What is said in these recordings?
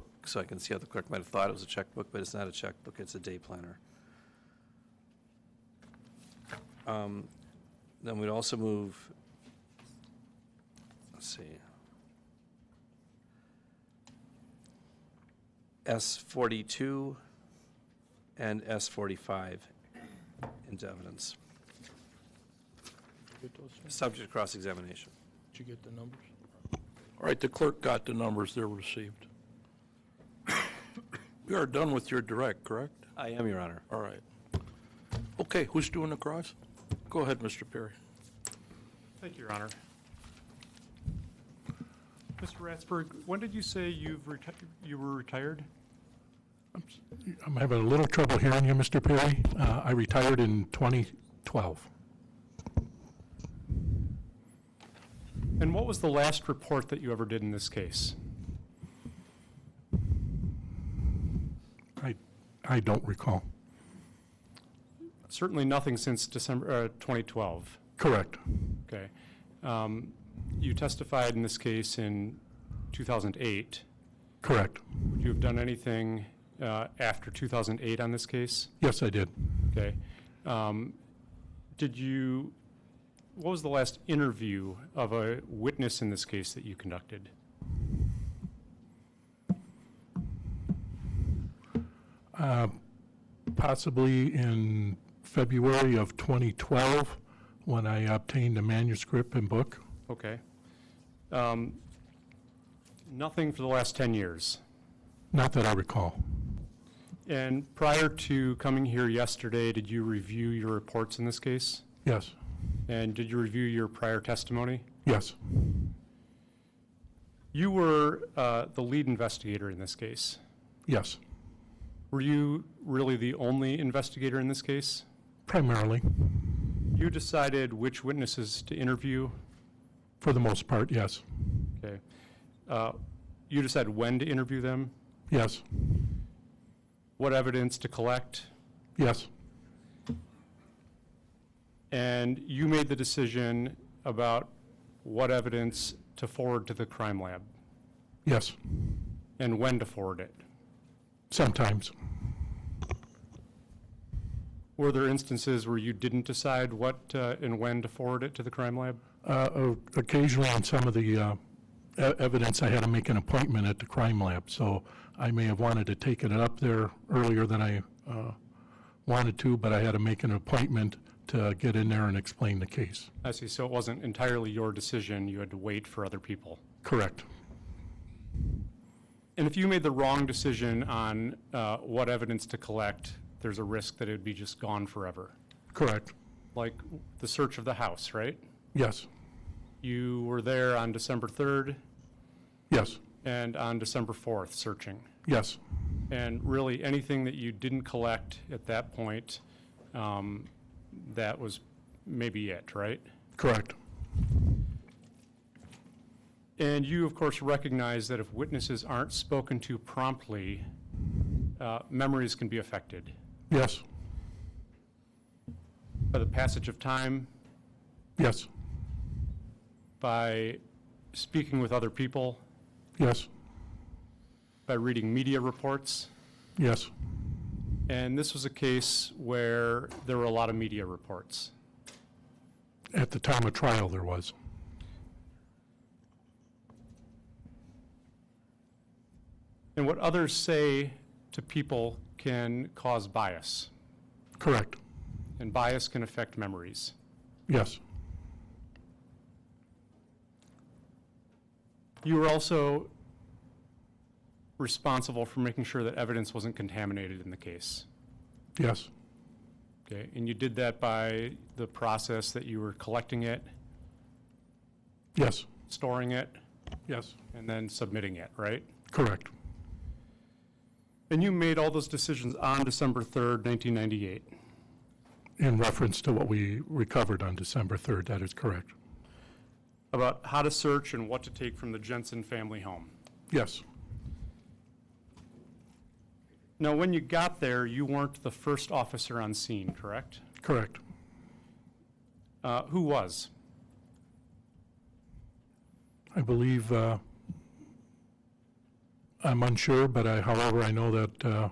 checkbook, so I can see how the clerk might have thought it was a checkbook, but it's not a checkbook, it's a day planner. Then we'd also move, let's see, S42 and S45 into evidence, Get those things? subject to cross-examination. Did you get the numbers? All right, the clerk got the numbers. They're received. We are done with your direct, correct? I am, Your Honor. All right. Okay, who's doing the cross? Go ahead, Mr. Perry. Thank you, Your Honor. Mr. Ratsberg, when did you say you were retired? I'm having a little trouble hearing you, Mr. Perry. I retired in 2012. And what was the last report that you ever did in this case? I don't recall. Certainly nothing since December 2012. Correct. Okay. You testified in this case in 2008. Correct. Would you have done anything after 2008 on this case? Yes, I did. Okay. What was the last interview of a witness in this case that you conducted? Possibly in February of 2012, when I obtained a manuscript and book. Okay. Nothing for the last 10 years. Not that I recall. And prior to coming here yesterday, did you review your reports in this case? Yes. And did you review your prior testimony? Yes. You were the lead investigator in this case. Yes. Were you really the only investigator in this case? Primarily. You decided which witnesses to interview? For the most part, yes. Okay. You decided when to interview them? Yes. What evidence to collect? Yes. And you made the decision about what evidence to forward to the crime lab? Yes. And when to forward it? Sometimes. Were there instances where you didn't decide what and when to forward it to the crime lab? Occasionally on some of the evidence, I had to make an appointment at the crime lab, so I may have wanted to take it up there earlier than I wanted to, but I had to make an appointment to get in there and explain the case. I see. So it wasn't entirely your decision. You had to wait for other people. Correct. And if you made the wrong decision on what evidence to collect, there's a risk that it would be just gone forever. Correct. Like the search of the house, right? Yes. You were there on December 3rd Yes. and on December 4th searching. Yes. And really anything that you didn't collect at that point, that was maybe it, right? Correct. And you, of course, recognize that if witnesses aren't spoken to promptly, memories can be affected Yes. by the passage of time, Yes. by speaking with other people, Yes. by reading media reports. Yes. And this was a case where there were a lot of media reports. At the time of trial, there was. And what others say to people can cause bias, Correct. and bias can affect memories. Yes. You were also responsible for making sure that evidence wasn't contaminated in the case. Yes. Okay, and you did that by the process that you were collecting it, Yes. storing it, Yes. and then submitting it, right? Correct. And you made all those decisions on December 3rd, 1998. In reference to what we recovered on December 3rd, that is correct. About how to search and what to take from the Jensen family home. Yes. Now, when you got there, you weren't the first officer on scene, correct? Correct. Who was? I believe I'm unsure, but however, I know that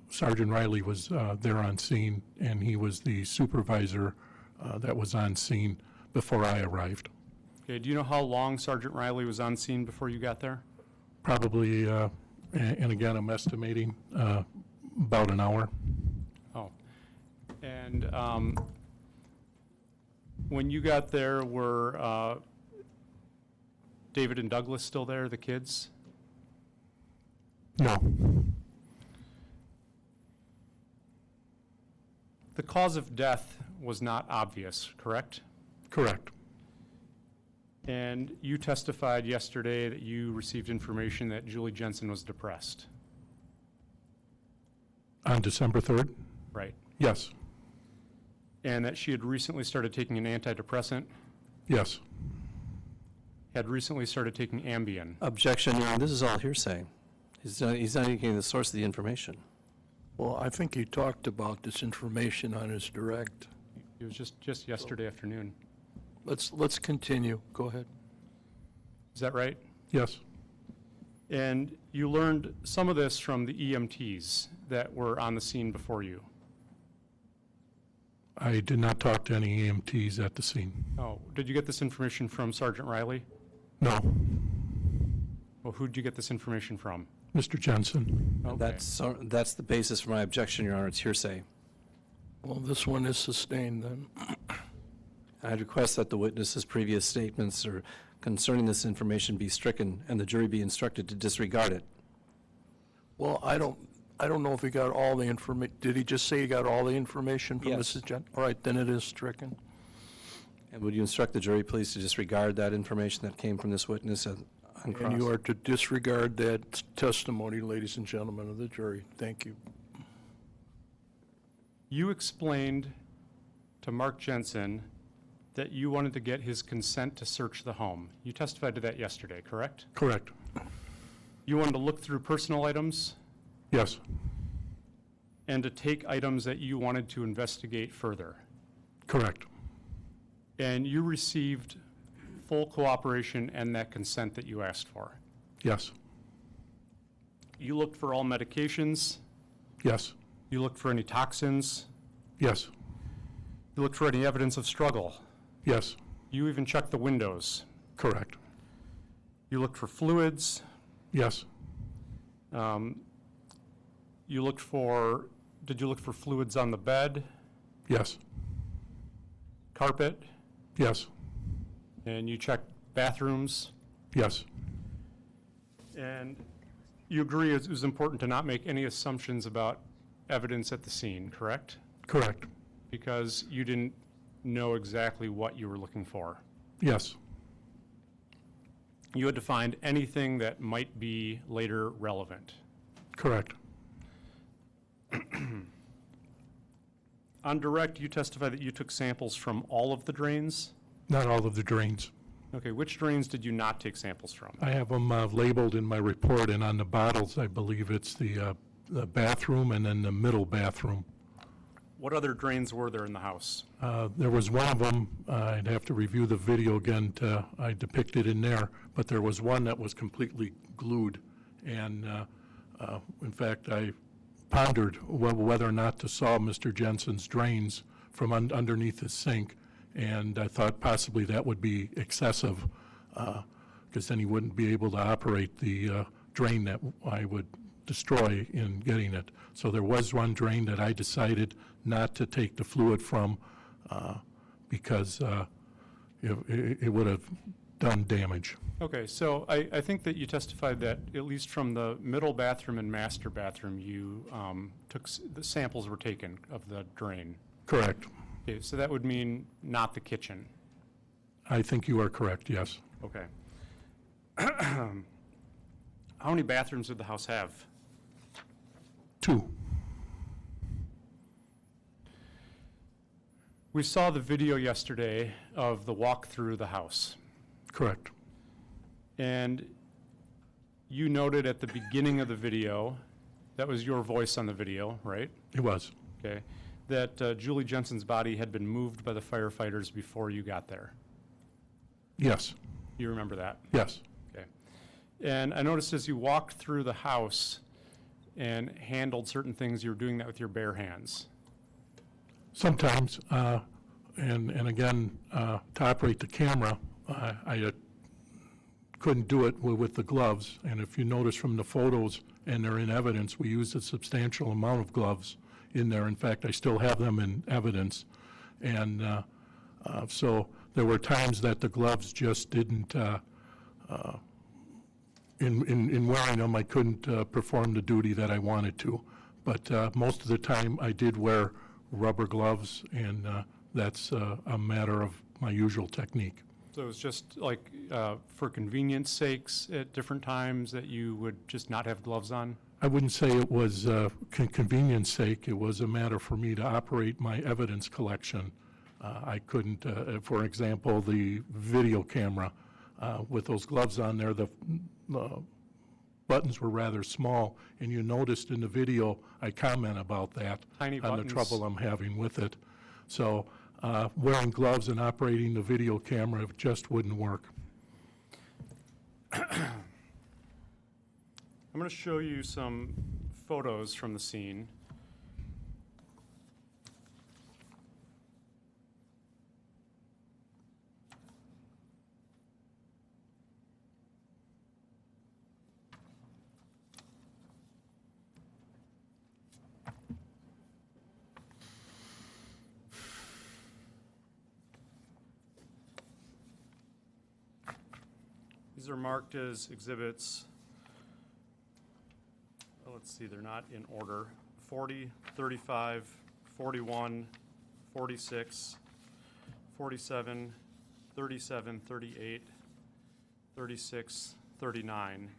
Sergeant Riley was there on scene, and he was the supervisor that was on scene before I arrived. Okay, do you know how long Sergeant Riley was on scene before you got there? Probably, and again, I'm estimating about an hour. Oh. And when you got there, were David and Douglas still there, the kids? No, The cause of death was not obvious, correct? correct. And you testified yesterday that you received information that Julie Jensen was depressed, On December 3rd? right? Yes, And that she had recently started taking an antidepressant, yes. had recently started taking Ambien. Objection, Your Honor, this is all hearsay. He's not indicating the source of the information. Well, I think he talked about this information on his direct. It was just yesterday afternoon. Let's continue. Go ahead. Is that right? Yes, And you learned some of this from the EMTs that were on the scene before you. I did not talk to any EMTs at the scene. Oh, did you get this information from Sergeant Riley? No, Well, who did you get this information from? Mr. Jensen. Okay. That's the basis for my objection, Your Honor, it's hearsay. Well, this one is sustained then. I'd request that the witness's previous statements or concerning this information be stricken and the jury be instructed to disregard it. Well, I don't know if he got all the information. Did he just say he got all the information from Yes. Mrs. Jensen? All right, then it is stricken. And would you instruct the jury, please, to disregard that information that came from this witness on cross? And you are to disregard that testimony, ladies and gentlemen of the jury. Thank you. You explained to Mark Jensen that you wanted to get his consent to search the home. You testified to that yesterday, correct? Correct. You wanted to look through personal items Yes, and to take items that you wanted to investigate further. correct. And you received full cooperation and that consent that you asked for. Yes, You looked for all medications. yes, You looked for any toxins. yes, You looked for any evidence of struggle. yes, You even checked the windows. correct. You looked for fluids. Yes, You looked for, did you look for fluids on the bed, yes, carpet, yes, and you checked bathrooms? yes, And you agree it was important to not make any assumptions about evidence at the scene, correct? correct. Because you didn't know exactly what you were looking for. Yes, You had to find anything that might be later relevant. correct. On direct, you testified that you took samples from all of the drains? Not all of the drains. Okay, which drains did you not take samples from? I have them labeled in my report, and on the bottles, I believe it's the bathroom and then the middle bathroom. What other drains were there in the house? There was one of them, I'd have to review the video again I depicted in there, but there was one that was completely glued. And in fact, I pondered whether or not to saw Mr. Jensen's drains from underneath his sink, and I thought possibly that would be excessive, because then he wouldn't be able to operate the drain that I would destroy in getting it. So there was one drain that I decided not to take the fluid from because it would have done damage. Okay, so I think that you testified that at least from the middle bathroom and master bathroom, you the samples were taken of the drain. Correct. Okay, so that would mean not the kitchen. I think you are correct, yes. Okay. How many bathrooms did the house have? 2. We saw the video yesterday of the walk through the house. Correct. And you noted at the beginning of the video, that was your voice on the video, right? It was. Okay. That Julie Jensen's body had been moved by the firefighters before you got there. Yes. You remember that? Yes. Okay. And I noticed as you walked through the house and handled certain things, you were doing that with your bare hands. Sometimes, and again, to operate the camera, I couldn't do it with the gloves. And if you notice from the photos, and they're in evidence, we used a substantial amount of gloves in there. In fact, I still have them in evidence. And so there were times that the gloves just didn't, in wearing them, I couldn't perform the duty that I wanted to. But most of the time, I did wear rubber gloves, and that's a matter of my usual technique. So it was just like for convenience sakes at different times that you would just not have gloves on? I wouldn't say it was convenience sake. It was a matter for me to operate my evidence collection. I couldn't, for example, the video camera, with those gloves on there, the buttons were rather small, and you noticed in the video, I comment about that. Tiny on buttons. the trouble I'm having with it. So wearing gloves and operating the video camera just wouldn't work. I'm going to show you some photos from the scene. These are marked as exhibits. Let's see, they're not in order. 40, 35, 41, 46, 47, 37, 38, 36, 39.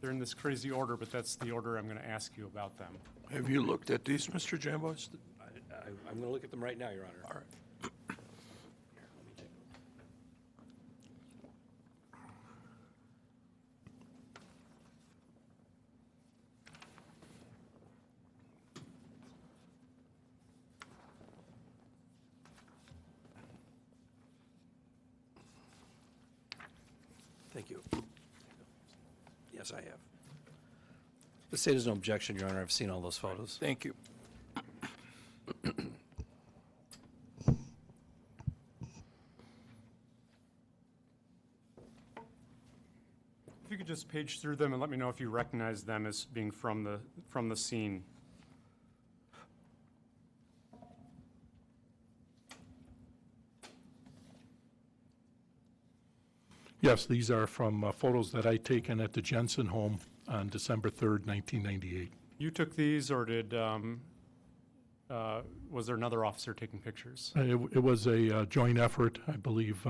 They're in this crazy order, but that's the order I'm going to ask you about them. Have you looked at these, Mr. Jambois? I'm going to look at them right now, Your Honor. All right. Thank you. Yes, I have. The state has no objection, Your Honor. I've seen all those photos. Thank you. If you could just page through them and let me know if you recognize them as being from the scene. Yes, these are from photos that I taken at the Jensen home on December 3rd, 1998. You took these, or did was there another officer taking pictures? It was a joint effort. I believe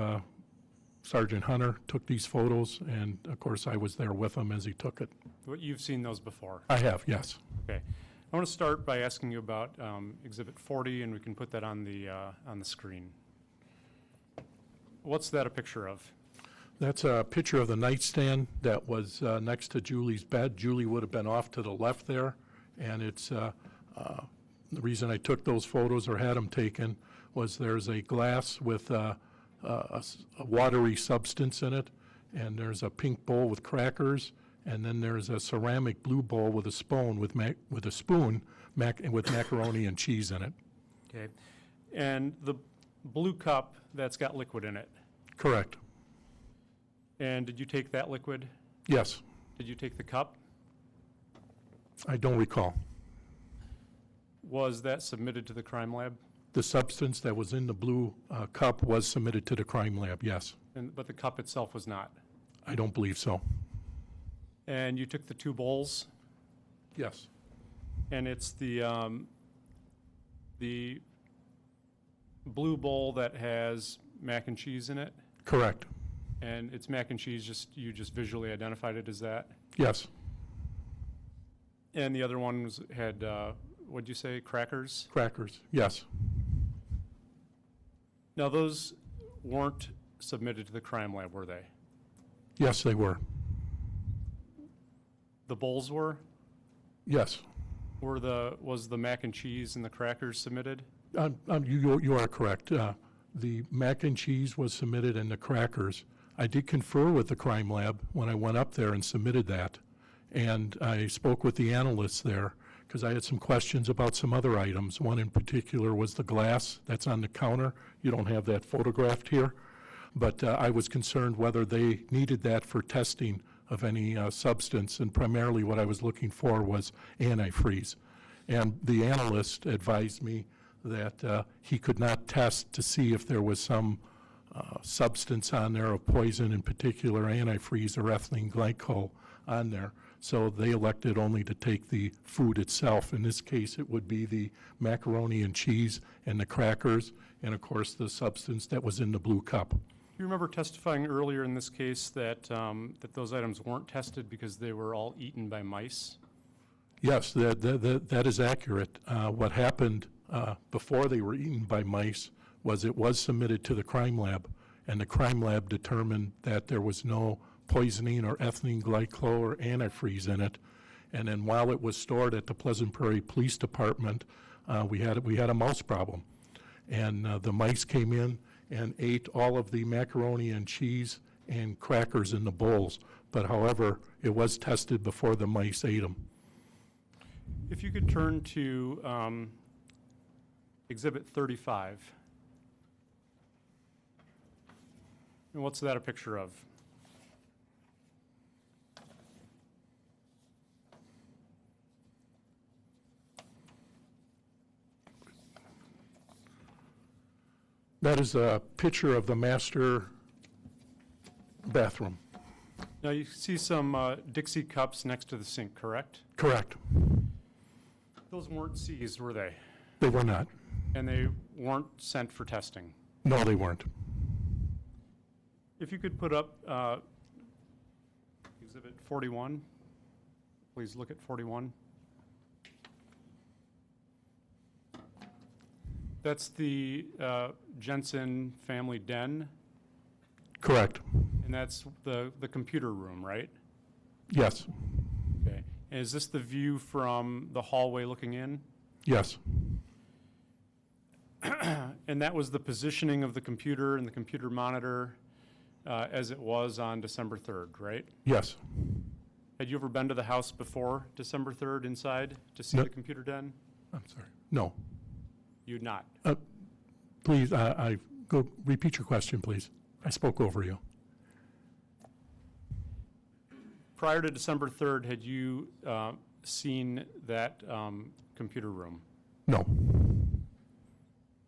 Sergeant Hunter took these photos, and of course I was there with him as he took it. You've seen those before? I have, yes. Okay. I want to start by asking you about Exhibit 40, and we can put that on the screen. What's that a picture of? That's a picture of the nightstand that was next to Julie's bed. Julie would have been off to the left there, and it's the reason I took those photos or had them taken was there's a glass with a watery substance in it, and there's a pink bowl with crackers, and then there's a ceramic blue bowl with a spoon with macaroni and cheese in it. Okay. And the blue cup that's got liquid in it. Correct. And did you take that liquid? Yes. Did you take the cup? I don't recall. Was that submitted to the crime lab? The substance that was in the blue cup was submitted to the crime lab, yes. But the cup itself was not? I don't believe so. And you took the two bowls? Yes. And it's the blue bowl that has mac and cheese in it? Correct. And it's mac and cheese, you just visually identified it as that? Yes. And the other one had, what'd you say, crackers? Crackers, yes. Now, those weren't submitted to the crime lab, were they? Yes, they were. The bowls were? Yes. Was the mac and cheese and the crackers submitted? You are correct. The mac and cheese was submitted and the crackers. I did confer with the crime lab when I went up there and submitted that. And I spoke with the analysts there because I had some questions about some other items. One in particular was the glass that's on the counter. You don't have that photographed here. But I was concerned whether they needed that for testing of any substance, and primarily what I was looking for was antifreeze. And the analyst advised me that he could not test to see if there was some substance on there of poison, in particular antifreeze or ethylene glycol on there. So they elected only to take the food itself. In this case, it would be the macaroni and cheese and the crackers, and of course the substance that was in the blue cup. You remember testifying earlier in this case that, that those items weren't tested because they were all eaten by mice? Yes, that is accurate. What happened before they were eaten by mice was it was submitted to the crime lab, and the crime lab determined that there was no poisoning or ethylene glycol or antifreeze in it. And then while it was stored at the Pleasant Prairie Police Department, we had a mouse problem. And the mice came in and ate all of the macaroni and cheese and crackers in the bowls. But however, it was tested before the mice ate them. If you could turn to Exhibit 35. And what's that a picture of? That is a picture of the master bathroom. Now you see some Dixie cups next to the sink, correct? Correct. Those weren't seized, were they? They were not. And they weren't sent for testing? No, they weren't. If you could put up Exhibit 41, please look at 41. That's the Jensen family den, Correct. and that's the computer room, right? Yes. Okay. And is this the view from the hallway looking in? Yes. And that was the positioning of the computer and the computer monitor as it was on December 3rd, right? Yes. Had you ever been to the house before December 3rd inside to see No. the computer den? I'm sorry. No. You'd not. Please, go repeat your question, please. I spoke over you. Prior to December 3rd, had you seen that computer room? No.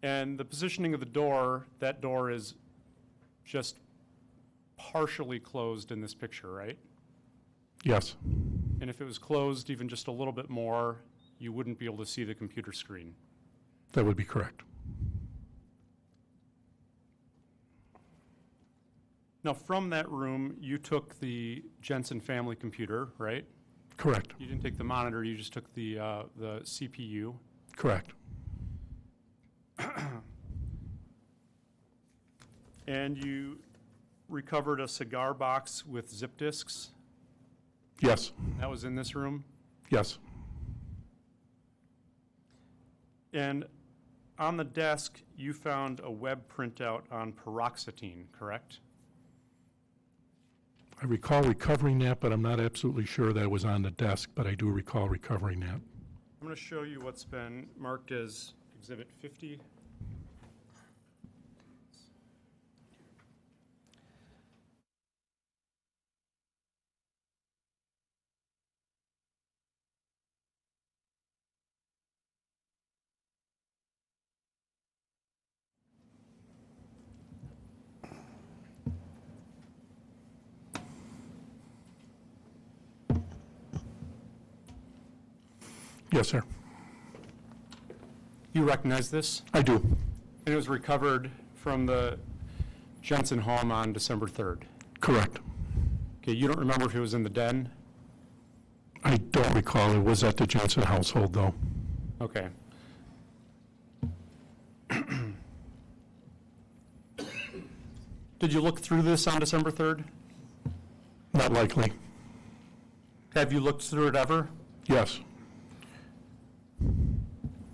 And the positioning of the door, that door is just partially closed in this picture, right? Yes. And if it was closed even just a little bit more, you wouldn't be able to see the computer screen. That would be correct. Now, from that room, you took the Jensen family computer, right? Correct. You didn't take the monitor, you just took the CPU. Correct. And you recovered a cigar box with zip disks. Yes. That was in this room. Yes. And on the desk, you found a web printout on paroxetine, correct? I recall recovering that, but I'm not absolutely sure that it was on the desk, but I do recall recovering that. I'm going to show you what's been marked as Exhibit 50. Yes, sir. You recognize this? I do. And it was recovered from the Jensen home on December 3rd. Correct. Okay, you don't remember if it was in the den? I don't recall. It was at the Jensen household, though. Okay. Did you look through this on December 3rd? Not likely. Have you looked through it ever? Yes.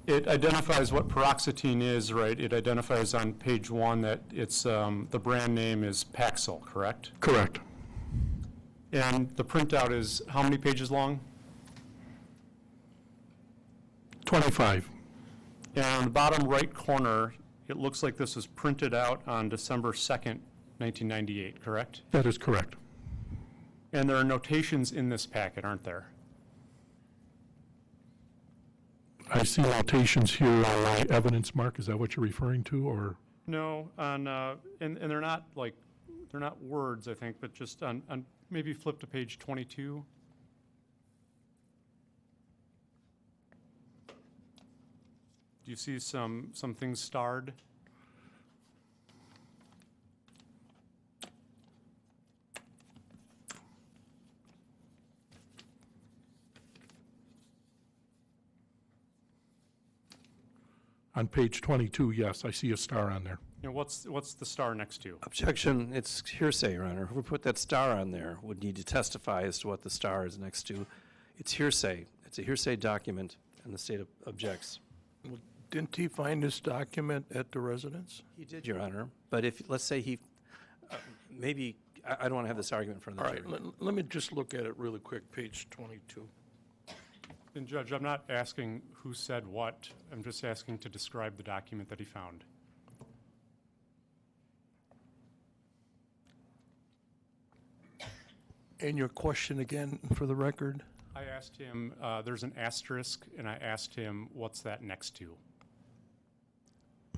It identifies what paroxetine is, right? It identifies on page 1 that it's, the brand name is Paxil, correct? Correct. And the printout is how many pages long? 25. And on the bottom right corner, it looks like this was printed out on December 2nd, 1998, correct? That is correct. And there are notations in this packet, aren't there? I see notations here on my evidence, Mark. Is that what you're referring to, or? No, on, and they're not like, they're not words, I think, but just on maybe flip to page 22. Do you see some things starred? On page 22, yes, I see a star on there. You know, what's the star next to? Objection, it's hearsay, Your Honor. Whoever put that star on there would need to testify as to what the star is next to. It's hearsay. It's a hearsay document, and the state objects. Well, didn't he find this document at the residence? He did, Your Honor, but if, let's say he, maybe, I don't want to have this argument in front of All the right, jury. let me just look at it really quick, page 22. And Judge, I'm not asking who said what. I'm just asking to describe the document that he found. And your question again, for the record? I asked him, there's an asterisk, and I asked him, what's that next to?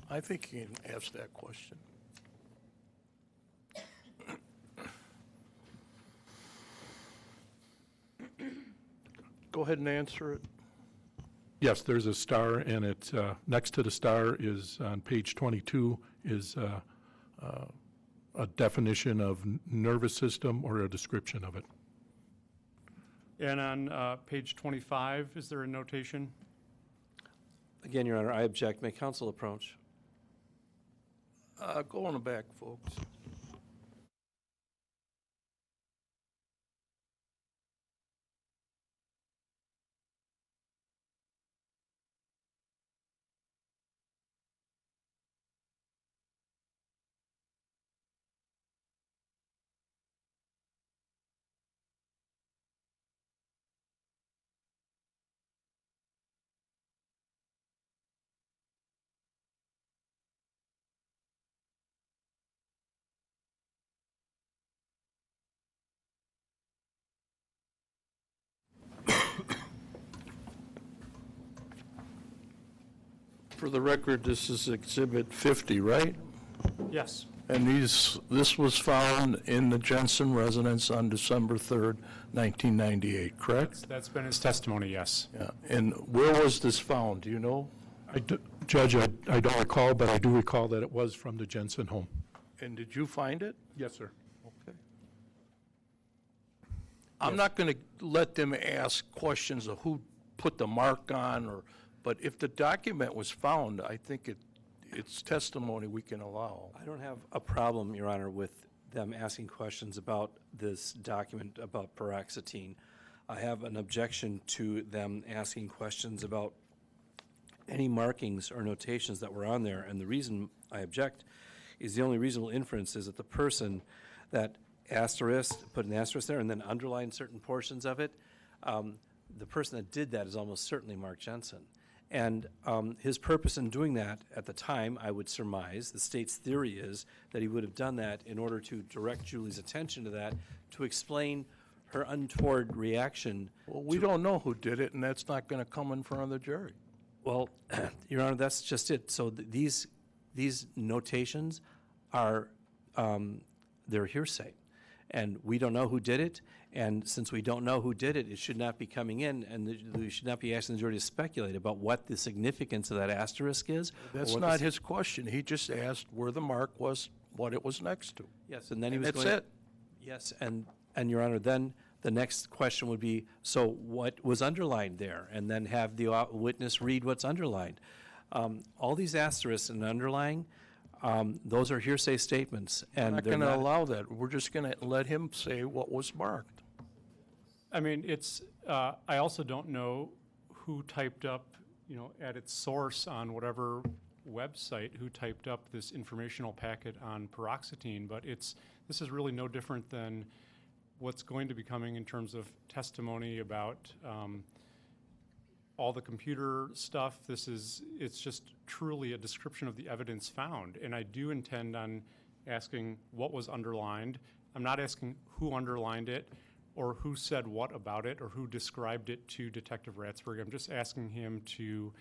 I think you can ask that question. Go ahead and answer it. Yes, there's a star, and it's, next to the star is, on page 22, is a definition of nervous system or a description of it. And on page 25, is there a notation? Again, Your Honor, I object. May counsel approach? Go on the back, folks. For the record, this is Exhibit 50, right? Yes. And this was found in the Jensen residence on December 3rd, 1998, correct? That's been his testimony, yes. Yeah. And where was this found, do you know? Judge, I don't recall, but I do recall that it was from the Jensen home. And did you find it? Yes, sir. Okay. I'm not going to let them ask questions of who put the mark on, but if the document was found, I think it's testimony we can allow. I don't have a problem, Your Honor, with them asking questions about this document about paroxetine. I have an objection to them asking questions about any markings or notations that were on there, and the reason I object is the only reasonable inference is that the person that put an asterisk there and then underlined certain portions of it, the person that did that is almost certainly Mark Jensen. And his purpose in doing that at the time, I would surmise, the state's theory is that he would have done that in order to direct Julie's attention to that, to explain her untoward reaction. Well, we don't know who did it, and that's not going to come in front of the jury. Well, Your Honor, that's just it. So these notations are, they're hearsay. And we don't know who did it, and since we don't know who did it, it should not be coming in, and we should not be asking the jury to speculate about what the significance of that asterisk is. or That's what not the- his question. He just asked where the mark was, what it was next to. Yes, and then he And was that's going. it. Yes, and Your Honor, then the next question would be, so what was underlined there? And then have the witness read what's underlined. All these asterisks and underlying, those are hearsay statements, We're and not they're going to not. allow that. We're just going to let him say what was marked. I mean, it's, I also don't know who typed up at its source on whatever website who typed up this informational packet on paroxetine, but this is really no different than what's going to be coming in terms of testimony about all the computer stuff. It's just truly a description of the evidence found. And I do intend on asking what was underlined. I'm not asking who underlined it or who said what about it or who described it to Detective Ratsberg. I'm just asking him to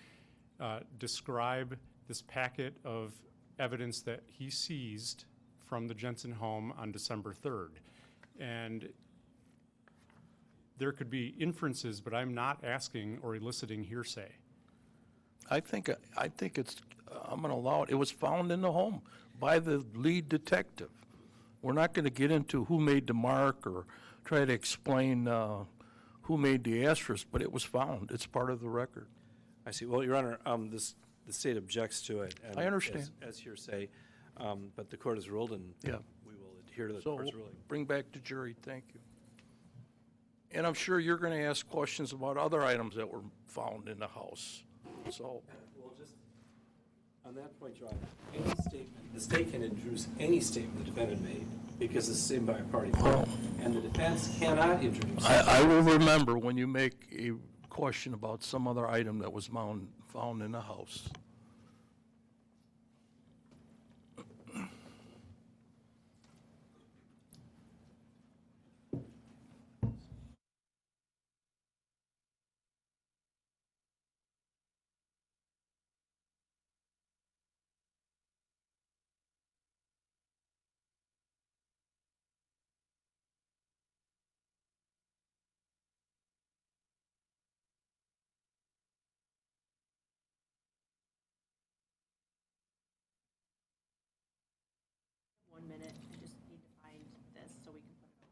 describe this packet of evidence that he seized from the Jensen home on December 3rd. And there could be inferences, but I'm not asking or eliciting hearsay. I think it's, I'm going to allow it. It was found in the home by the lead detective. We're not going to get into who made the mark or try to explain who made the asterisk, but it was found. It's part of the record. I see. Well, Your Honor, the state objects to it. And I understand. As hearsay, but the court has ruled, and Yeah. we will adhere to the So court's we'll ruling. bring back the jury. Thank you. And I'm sure you're going to ask questions about other items that were found in the house. So, Well, just on that point, Your Honor, any statement, the state can introduce any statement the defendant made because it's seen by a party. Well, and the defense cannot introduce. I will remember when you make a question about some other item that was found in the house. One minute, I just need to find this so we can put it on.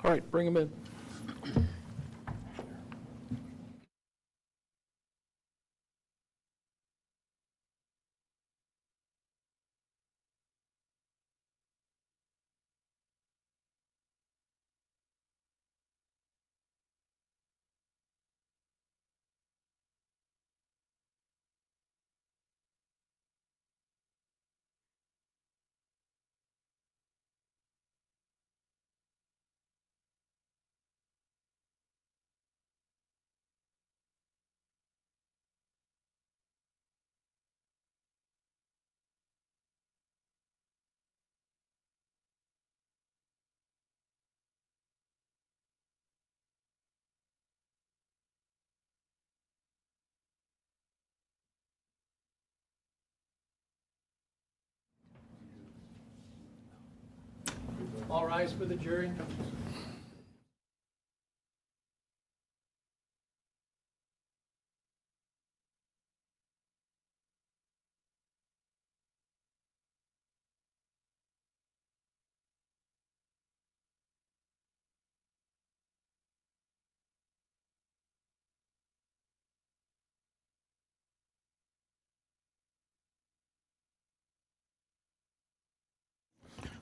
All right, bring him in. All rise for the jury.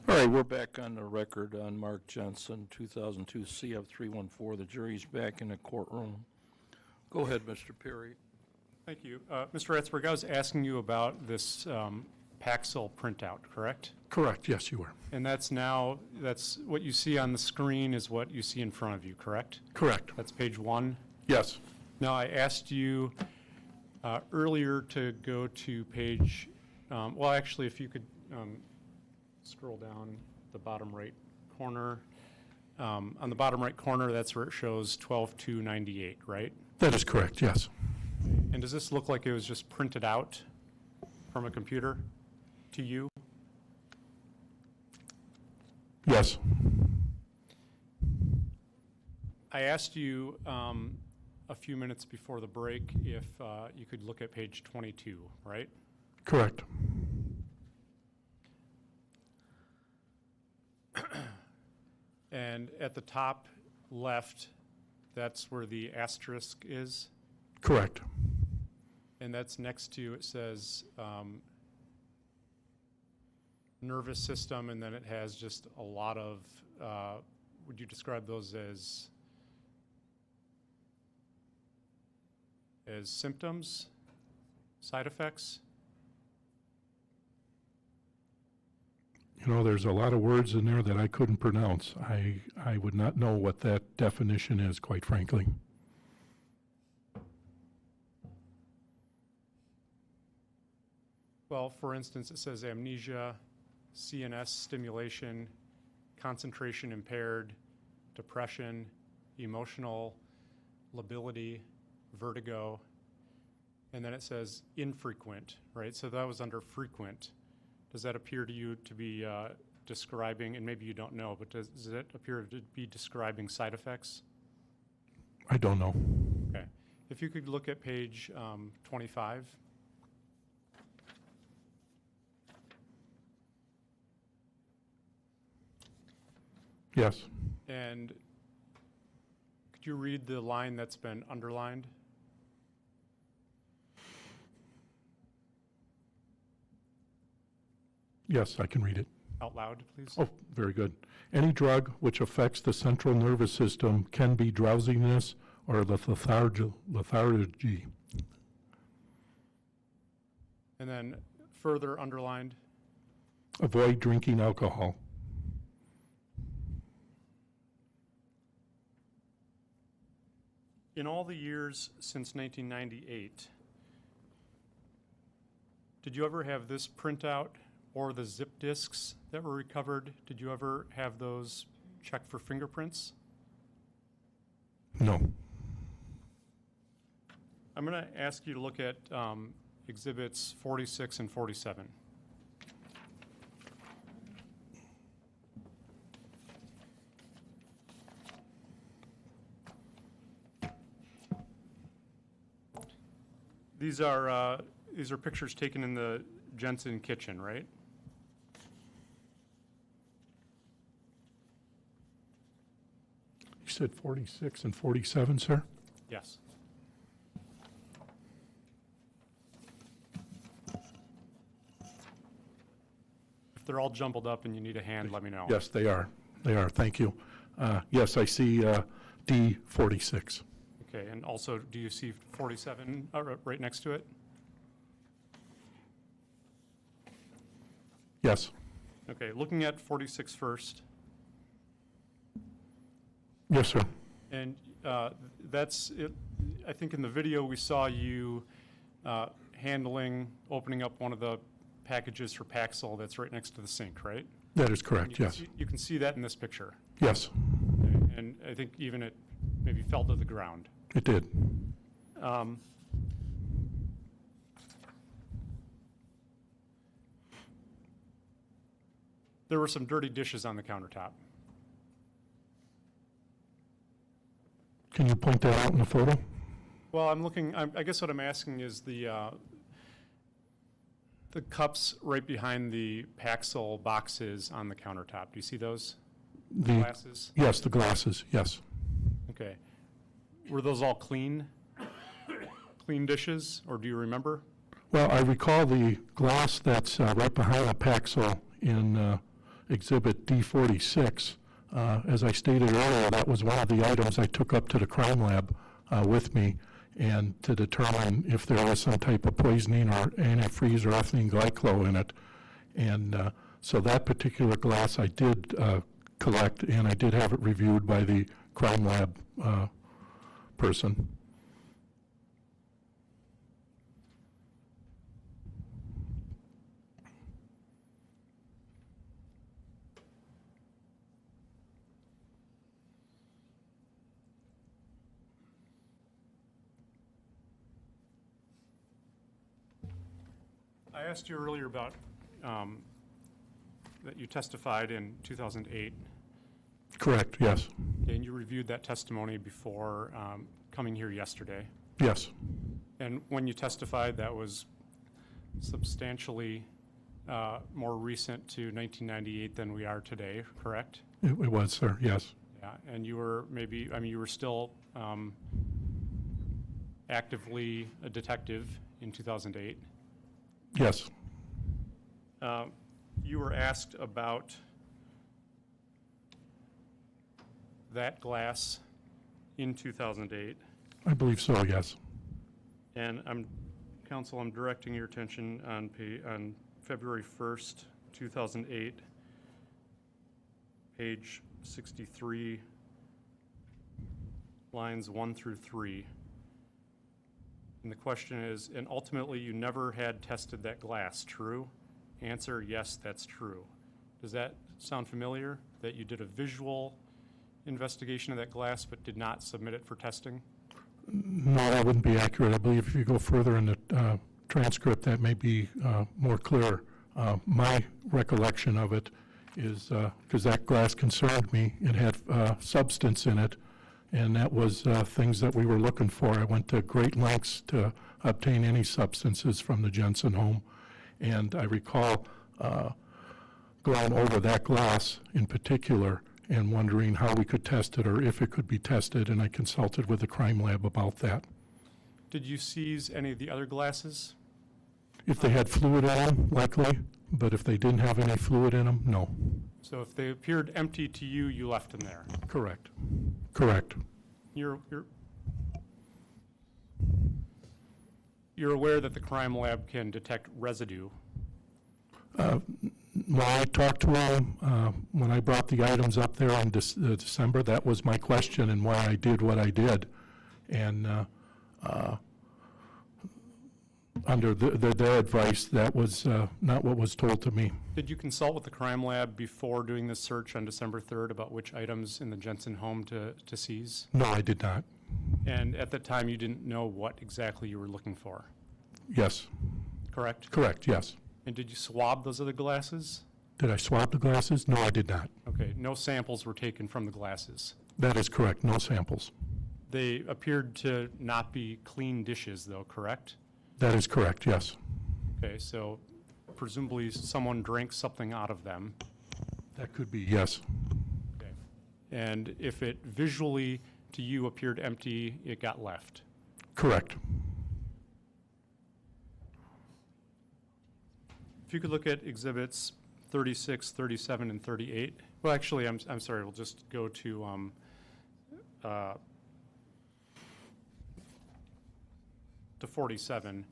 All right, we're back on the record on Mark Jensen, 2002 CF 314. The jury's back in the courtroom. Go ahead, Mr. Perry. Thank you. Mr. Etzberg, I was asking you about this Paxil printout, correct? Correct, yes, you are. And that's what you see on the screen is what you see in front of you, correct? Correct, That's page 1. yes. Now, I asked you earlier to go to page, well, actually, if you could scroll down the bottom right corner. On the bottom right corner, that's where it shows 12/2/98, right? That is correct, yes. And does this look like it was just printed out from a computer to you? Yes, I asked you a few minutes before the break if you could look at page 22, right? correct. And at the top left, that's where the asterisk is, Correct, and that's next to, it says nervous system, and then it has just a lot of, would you describe those as symptoms, side effects? You know, there's a lot of words in there that I couldn't pronounce. I would not know what that definition is, quite frankly. Well, for instance, it says amnesia, CNS stimulation, concentration impaired, depression, emotional lability, vertigo, and then it says infrequent, right? So that was under frequent. Does that appear to you to be describing, and maybe you don't know, but does it appear to be describing side effects? I don't know. Okay. If you could look at page 25. Yes, And could you read the line that's been underlined? yes, I can read it. Out loud, please. Oh, very good. Any drug which affects the central nervous system can be drowsiness or lethargy. And then further underlined. Avoid drinking alcohol. In all the years since 1998, did you ever have this printout or the zip disks that were recovered? Did you ever have those checked for fingerprints? No. I'm going to ask you to look at exhibits 46 and 47. These are pictures taken in the Jensen kitchen, right? You said 46 and 47, sir? Yes. If they're all jumbled up and you need a hand, let me know. Yes, they are. They are. Thank you. Yes, I see D46. Okay, and also, do you see 47 right next to it? Yes. Okay, looking at 46 first, Yes, sir. and that's it. I think in the video we saw you opening up one of the packages for Paxil that's right next to the sink, right? That is correct, yes. You can see that in this picture. Yes, Okay, and I think even it maybe fell to the ground. it did. There were some dirty dishes on the countertop. Can you point that out in the photo? Well, I guess what I'm asking is the cups right behind the Paxil boxes on the countertop. Do you see those glasses? Yes, the glasses, yes. Okay. Were those all clean dishes, or do you remember? Well, I recall the glass that's right behind the Paxil in Exhibit D46. As I stated earlier, that was one of the items I took up to the crime lab with me, and to determine if there was some type of poisoning or antifreeze or ethylene glycol in it. And so that particular glass I did collect, and I did have it reviewed by the crime lab person. I asked you earlier about that you testified in 2008, Correct, yes. and you reviewed that testimony before coming here yesterday. Yes, And when you testified, that was substantially more recent to 1998 than we are today, correct? it was, sir, yes. Yeah, and you were maybe, I mean, you were still actively a detective in 2008. Yes, You were asked about that glass in 2008, I believe so, yes. and Counsel, I'm directing your attention on February 1st, 2008, page 63, lines 1 through 3. And the question is, and ultimately you never had tested that glass, true? Answer, yes, that's true. Does that sound familiar, that you did a visual investigation of that glass but did not submit it for testing? No, that wouldn't be accurate. I believe if you go further in the transcript, that may be more clear. My recollection of it is, because that glass concerned me, it had substance in it, and that was things that we were looking for. I went to great lengths to obtain any substances from the Jensen home, and I recall going over that glass in particular and wondering how we could test it or if it could be tested, and I consulted with the crime lab about that. Did you seize any of the other glasses? If they had fluid in them, likely, but if they didn't have any fluid in them, no. So if they appeared empty to you, you left them there? Correct. Correct. You're aware that the crime lab can detect residue? When I talked to him, when I brought the items up there in December, that was my question and why I did what I did. And under their advice, that was not what was told to me. Did you consult with the crime lab before doing this search on December 3rd about which items in the Jensen home to seize? No, I did not. And at that time, you didn't know what exactly you were looking for, Yes. correct? Correct, yes. And did you swab those other glasses? Did I swab the glasses? No, I did not. Okay, no samples were taken from the glasses. That is correct, no samples. They appeared to not be clean dishes, though, correct? That is correct, yes. Okay, so presumably someone drank something out of them. That could be, yes. Okay. And if it visually to you appeared empty, it got left. Correct. If you could look at exhibits 36, 37, and 38. Well, actually, I'm sorry, we'll just go to to 47.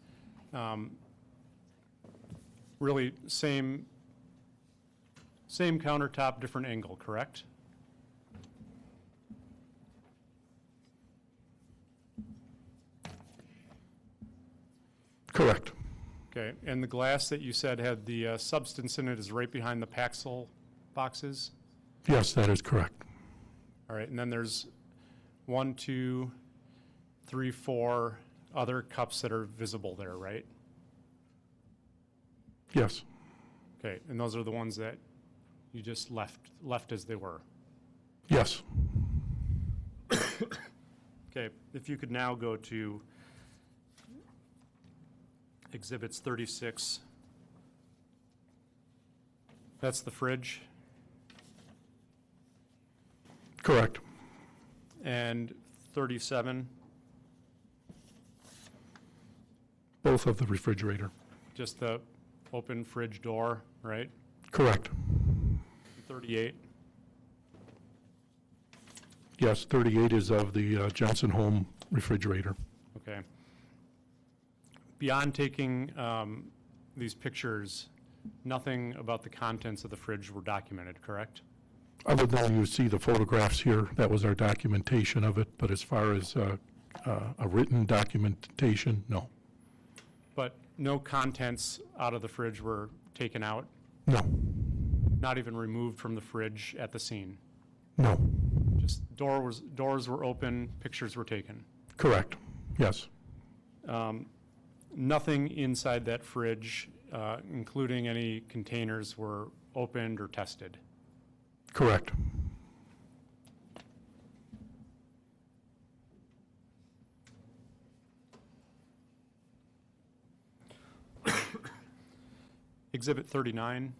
Really, same countertop, different angle, correct? Correct. Okay, and the glass that you said had the substance in it is right behind the Paxil boxes? Yes, that is correct. All right, and then there's 1, 2, 3, 4 other cups that are visible there, right? Yes. Okay, and those are the ones that you just left as they were. Yes. Okay, if you could now go to exhibits 36. That's the fridge. Correct. And 37, Both of the refrigerator. just the open fridge door, right? Correct. 38? Yes, 38 is of the Jensen home refrigerator. Okay. Beyond taking these pictures, nothing about the contents of the fridge were documented, correct? Other than you see the photographs here, that was our documentation of it, but as far as a written documentation, no. But no contents out of the fridge were taken out, No, not even removed from the fridge at the scene? no, Just doors were open, pictures were taken? correct, yes, Nothing inside that fridge, including any containers, were opened or tested? correct. Exhibit 39,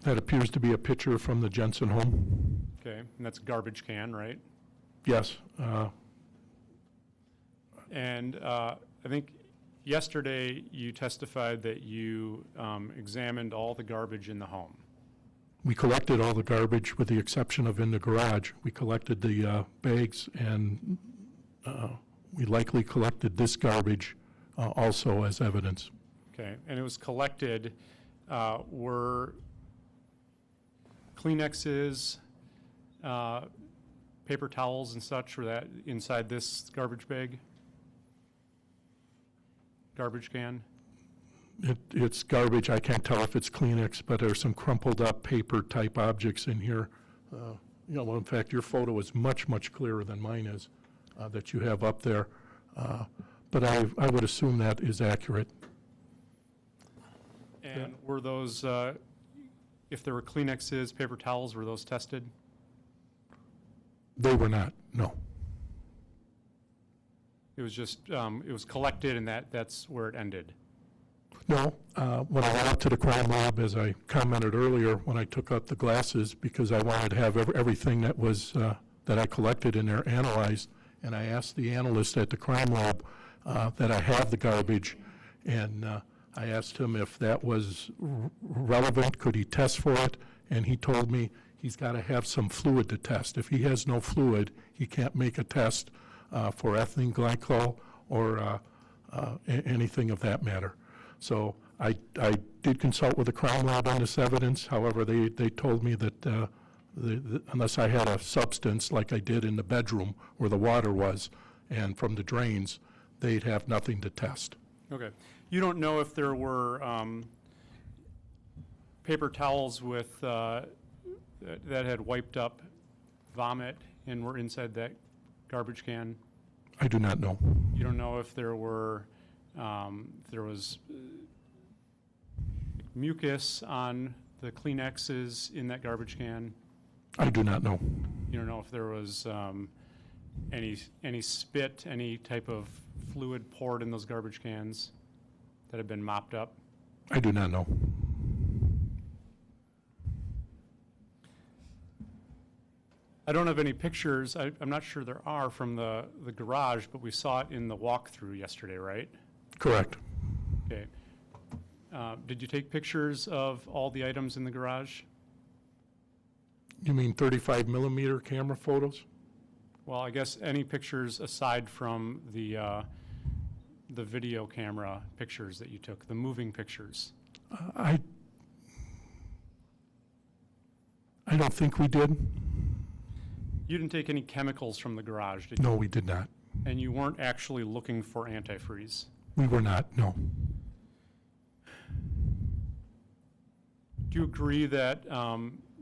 That appears to be a picture from the Jensen home. okay, and that's garbage can, right? Yes, And I think yesterday you testified that you examined all the garbage in the home. we collected all the garbage with the exception of in the garage. We collected the bags, and we likely collected this garbage also as evidence. Okay, and it was collected, were Kleenexes, paper towels and such, were that inside this garbage bag? Garbage can? It's garbage. I can't tell if it's Kleenex, but there's some crumpled up paper type objects in here. Well, in fact, your photo is much, much clearer than mine is, that you have up there. But I would assume that is accurate. And were those, if there were Kleenexes, paper towels, were those tested? They were not, no. It was just, it was collected and that's where it ended? No, when I went out to the crime lab, as I commented earlier, when I took out the glasses, because I wanted to have everything that was, that I collected in there analyzed, and I asked the analyst at the crime lab that I have the garbage, and I asked him if that was relevant, could he test for it, and he told me he's got to have some fluid to test. If he has no fluid, he can't make a test for ethylene glycol or anything of that matter. So I did consult with the crime lab on this evidence. However, they told me that unless I had a substance like I did in the bedroom where the water was and from the drains, they'd have nothing to test. Okay. You don't know if there were paper towels with, that had wiped up vomit and were inside that garbage can? I do not know. You don't know if there were, if there was mucus on the Kleenexes in that garbage can? I do not know. You don't know if there was any spit, any type of fluid poured in those garbage cans that had been mopped up? I do not know. I don't have any pictures, I'm not sure there are from the garage, but we saw it in the walkthrough yesterday, right? Correct. Okay. Did you take pictures of all the items in the garage? You mean 35 millimeter camera photos? Well, I guess any pictures aside from the video camera pictures that you took, the moving pictures? I don't think we did. You didn't take any chemicals from the garage, did you? No, we did not. And you weren't actually looking for antifreeze? We were not, no. Do you agree that,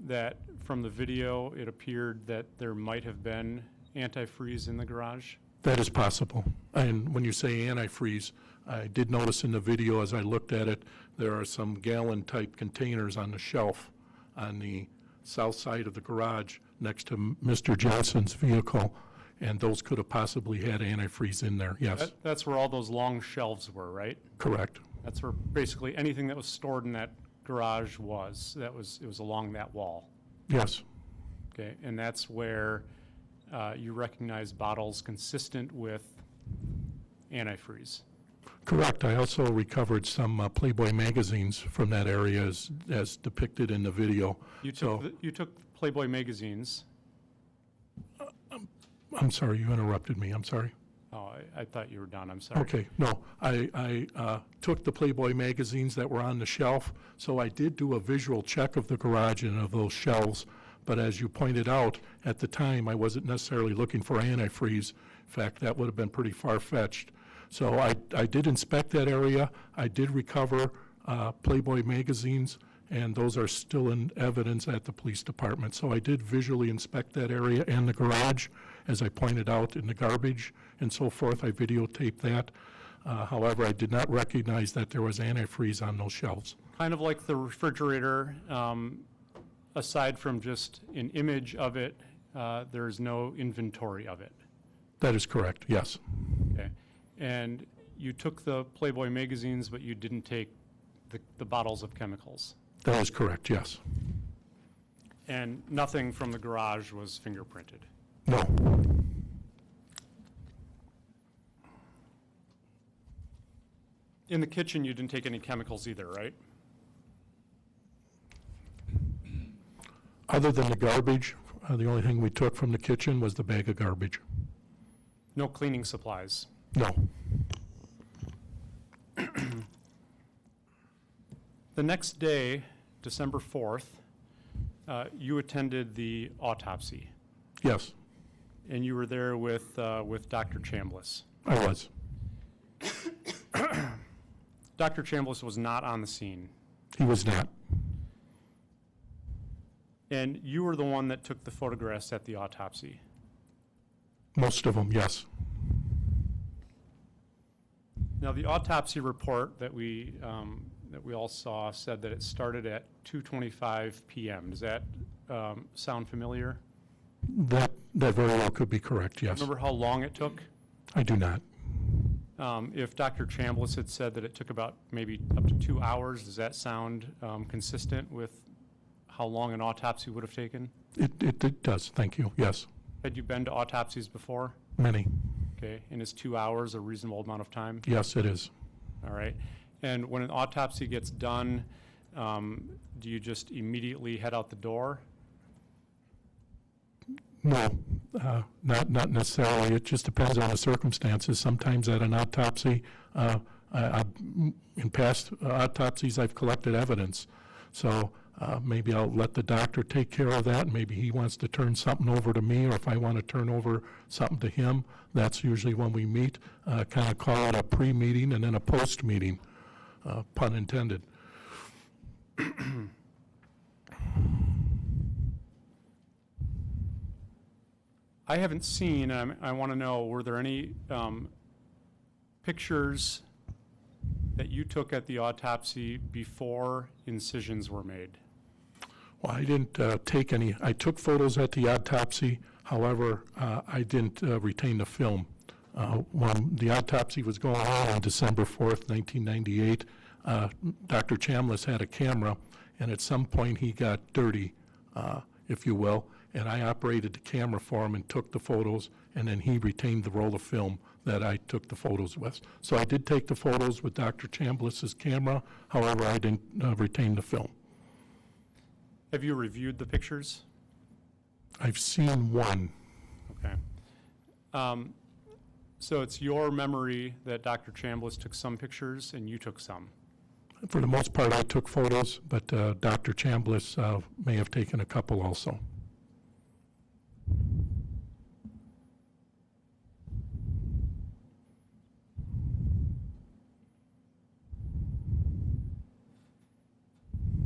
that from the video, it appeared that there might have been antifreeze in the garage? That is possible. And when you say antifreeze, I did notice in the video as I looked at it, there are some gallon-type containers on the shelf on the south side of the garage next to Mr. Jensen's vehicle, and those could have possibly had antifreeze in there, yes. That's where all those long shelves were, right? Correct. That's where basically anything that was stored in that garage was. It was along that wall. Yes, Okay, and that's where you recognize bottles consistent with antifreeze. Correct. I also recovered some Playboy magazines from that area as depicted in the video. You So- took, you took Playboy magazines. I'm sorry, you interrupted me. I'm sorry. Oh, I thought you were done, I'm sorry. Okay, no, I took the Playboy magazines that were on the shelf, so I did do a visual check of the garage and of those shelves, but as you pointed out, at the time, I wasn't necessarily looking for antifreeze. In fact, that would have been pretty far-fetched. So I did inspect that area. I did recover Playboy magazines, and those are still in evidence at the police department. So I did visually inspect that area and the garage, as I pointed out, in the garbage and so forth. I videotaped that. However, I did not recognize that there was antifreeze on those shelves. Kind of like the refrigerator, aside from just an image of it, there's no inventory of it. That is correct, yes. Okay. And you took the Playboy magazines, but you didn't take the bottles of chemicals. That is correct, yes. And nothing from the garage was fingerprinted. No, In the kitchen, you didn't take any chemicals either, right? other than the garbage, the only thing we took from the kitchen was the bag of garbage. No cleaning supplies. No, The next day, December 4th, you attended the autopsy, yes, and you were there with Dr. Chambliss. I was. Dr. Chambliss was not on the scene, He was not. and you were the one that took the photographs at the autopsy. Most of them, yes. Now, the autopsy report that we all saw said that it started at 2:25 p.m. Does that sound familiar? That very well could be correct, yes. Remember how long it took? I do not. If Dr. Chambliss had said that it took about maybe up to 2 hours, does that sound consistent with how long an autopsy would have taken? It does, thank you, yes. Had you been to autopsies before? Many, Okay, and is 2 hours a reasonable amount of time? yes, it is. All right. And when an autopsy gets done, do you just immediately head out the door? No, not necessarily. It just depends on the circumstances. Sometimes at an autopsy, in past autopsies, I've collected evidence. So maybe I'll let the doctor take care of that. Maybe he wants to turn something over to me, or if I want to turn over something to him, that's usually when we meet. Kind of call it a pre-meeting and then a post-meeting, pun intended. I haven't seen, I want to know, were there any pictures that you took at the autopsy before incisions were made? Well, I didn't take any. I took photos at the autopsy. However, I didn't retain the film. When the autopsy was going on December 4th, 1998, Dr. Chambliss had a camera, and at some point he got dirty, if you will, and I operated the camera for him and took the photos, and then he retained the roll of film that I took the photos with. So I did take the photos with Dr. Chambliss's camera. However, I didn't retain the film. Have you reviewed the pictures? I've seen one. Okay. So it's your memory that Dr. Chambliss took some pictures and you took some? For the most part, I took photos, but Dr. Chambliss may have taken a couple also.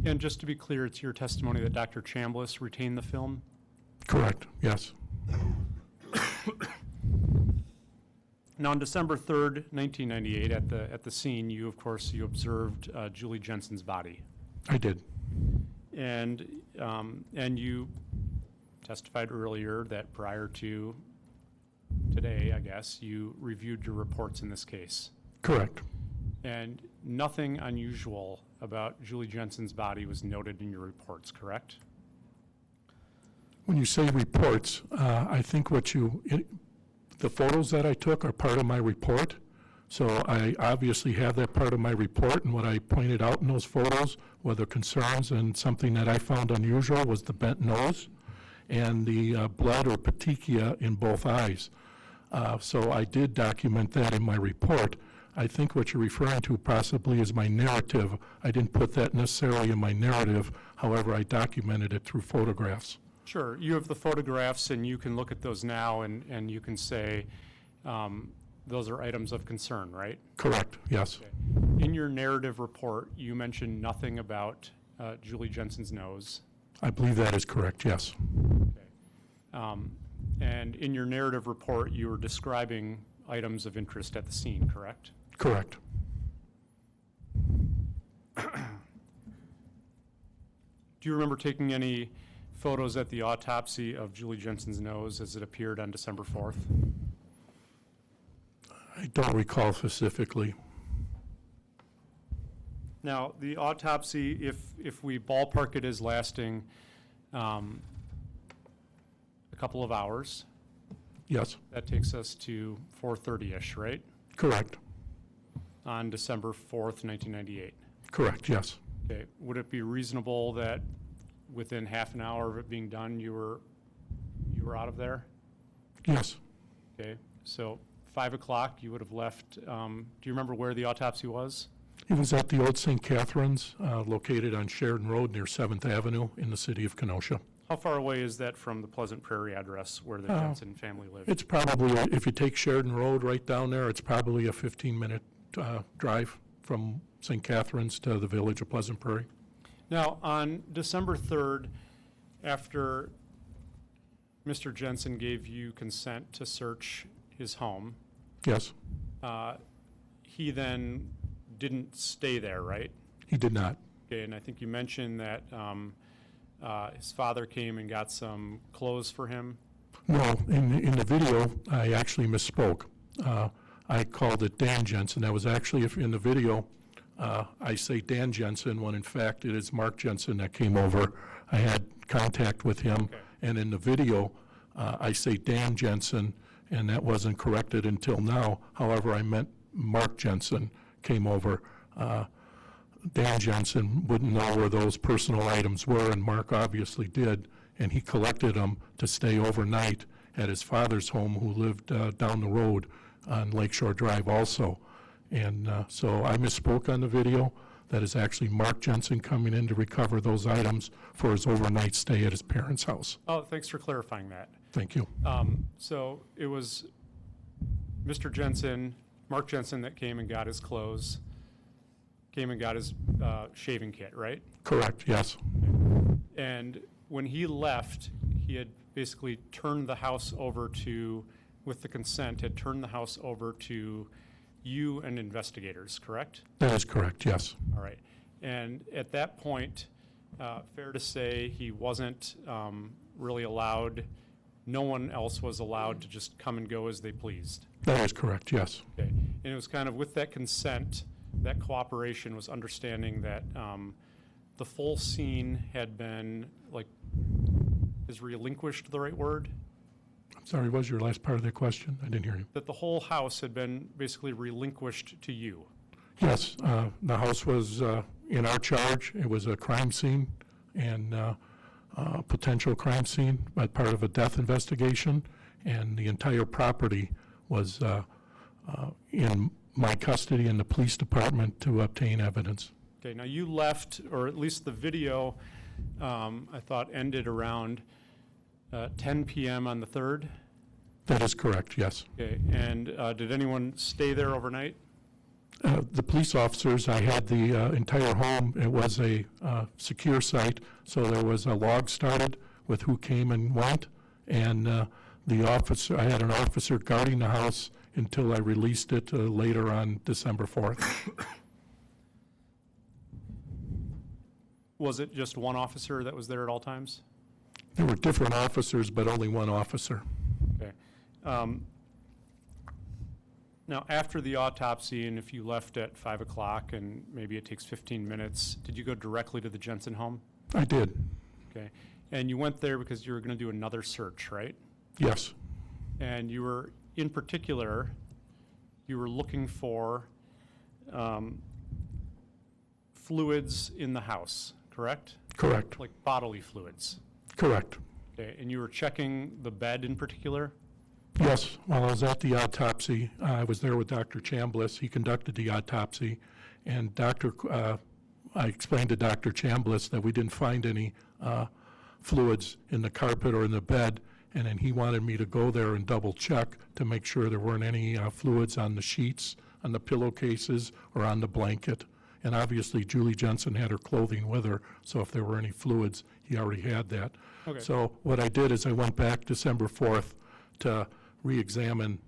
And just to be clear, it's your testimony that Dr. Chambliss retained the film? Correct, yes. Now, on December 3rd, 1998, at the scene, you, of course, you observed Julie Jensen's body. I did. And you testified earlier that prior to today, I guess, you reviewed your reports in this case. Correct. And nothing unusual about Julie Jensen's body was noted in your reports, correct? When you say reports, I think the photos that I took are part of my report. So I obviously have that part of my report, and what I pointed out in those photos were the concerns, and something that I found unusual was the bent nose and the blood or petechia in both eyes. So I did document that in my report. I think what you're referring to possibly is my narrative. I didn't put that necessarily in my narrative, however, I documented it through photographs. Sure, you have the photographs, and you can look at those now, and you can say, those are items of concern, right? Correct, yes. In your narrative report, you mentioned nothing about Julie Jensen's nose. I believe that is correct, yes. And in your narrative report, you were describing items of interest at the scene, correct? Correct. Do you remember taking any photos at the autopsy of Julie Jensen's nose as it appeared on December 4th? I don't recall specifically. Now, the autopsy, if we ballpark it as lasting a couple of hours, Yes, that takes us to 4:30-ish, right? correct, On December 4th, 1998. correct, yes. Okay, would it be reasonable that within half an hour of it being done, you were out of there? Yes, Okay, so 5 o'clock, you would have left, do you remember where the autopsy was? it was at the old St. Catherine's, located on Sheridan Road near 7th Avenue in the city of Kenosha. How far away is that from the Pleasant Prairie address where the Jensen family lived? It's probably, if you take Sheridan Road right down there, it's probably a 15-minute drive from St. Catherine's to the village of Pleasant Prairie. Now, on December 3rd, after Mr. Jensen gave you consent to search his home, Yes, he then didn't stay there, right? he did not. Okay, and I think you mentioned that his father came and got some clothes for him. No, in the video, I actually misspoke. I called it Dan Jensen. That was actually, in the video, I say Dan Jensen when in fact it is Mark Jensen that came over. I had contact with him, Okay. and in the video, I say Dan Jensen, and that wasn't corrected until now. However, I meant Mark Jensen came over. Dan Jensen wouldn't know where those personal items were, and Mark obviously did, and he collected them to stay overnight at his father's home, who lived down the road on Lakeshore Drive also. And so I misspoke on the video. That is actually Mark Jensen coming in to recover those items for his overnight stay at his parents' house. Oh, thanks for clarifying that. Thank you. So it was Mr. Jensen, Mark Jensen, that came and got his clothes, came and got his shaving kit, right? Correct, yes. And when he left, he had basically turned the house over to, with the consent, had turned the house over to you and investigators, correct? That is correct, yes. All right. And at that point, fair to say he wasn't really allowed, no one else was allowed to just come and go as they pleased. That is correct, yes. Okay. And it was kind of with that consent, that cooperation was understanding that the full scene had been, like, is relinquished the right word? I'm sorry, what was your last part of that question? I didn't hear you. That the whole house had been basically relinquished to you. Yes, the house was in our charge. It was a crime scene and potential crime scene, but part of a death investigation, and the entire property was in my custody in the police department to obtain evidence. Okay, now you left, or at least the video, I thought ended around 10 p.m. on the 3rd. That is correct, yes. Okay, and did anyone stay there overnight? The police officers, I had the entire home. It was a secure site, so there was a log started with who came and went, and the officer, I had an officer guarding the house until I released it later on December 4th. Was it just one officer that was there at all times? There were different officers, but only one officer. Okay. Now, after the autopsy, and if you left at 5 o'clock and maybe it takes 15 minutes, did you go directly to the Jensen home? I did, Okay. And you went there because you were going to do another search, right? yes. And you were, in particular, you were looking for fluids in the house, correct? Correct, Like bodily fluids. correct. Okay, and you were checking the bed in particular? Yes, while I was at the autopsy, I was there with Dr. Chambliss. He conducted the autopsy, and I explained to Dr. Chambliss that we didn't find any fluids in the carpet or in the bed, and then he wanted me to go there and double check to make sure there weren't any fluids on the sheets, on the pillowcases, or on the blanket. And obviously Julie Jensen had her clothing with her, so if there were any fluids, he already had that. Okay. So what I did is I went back December 4th to re-examine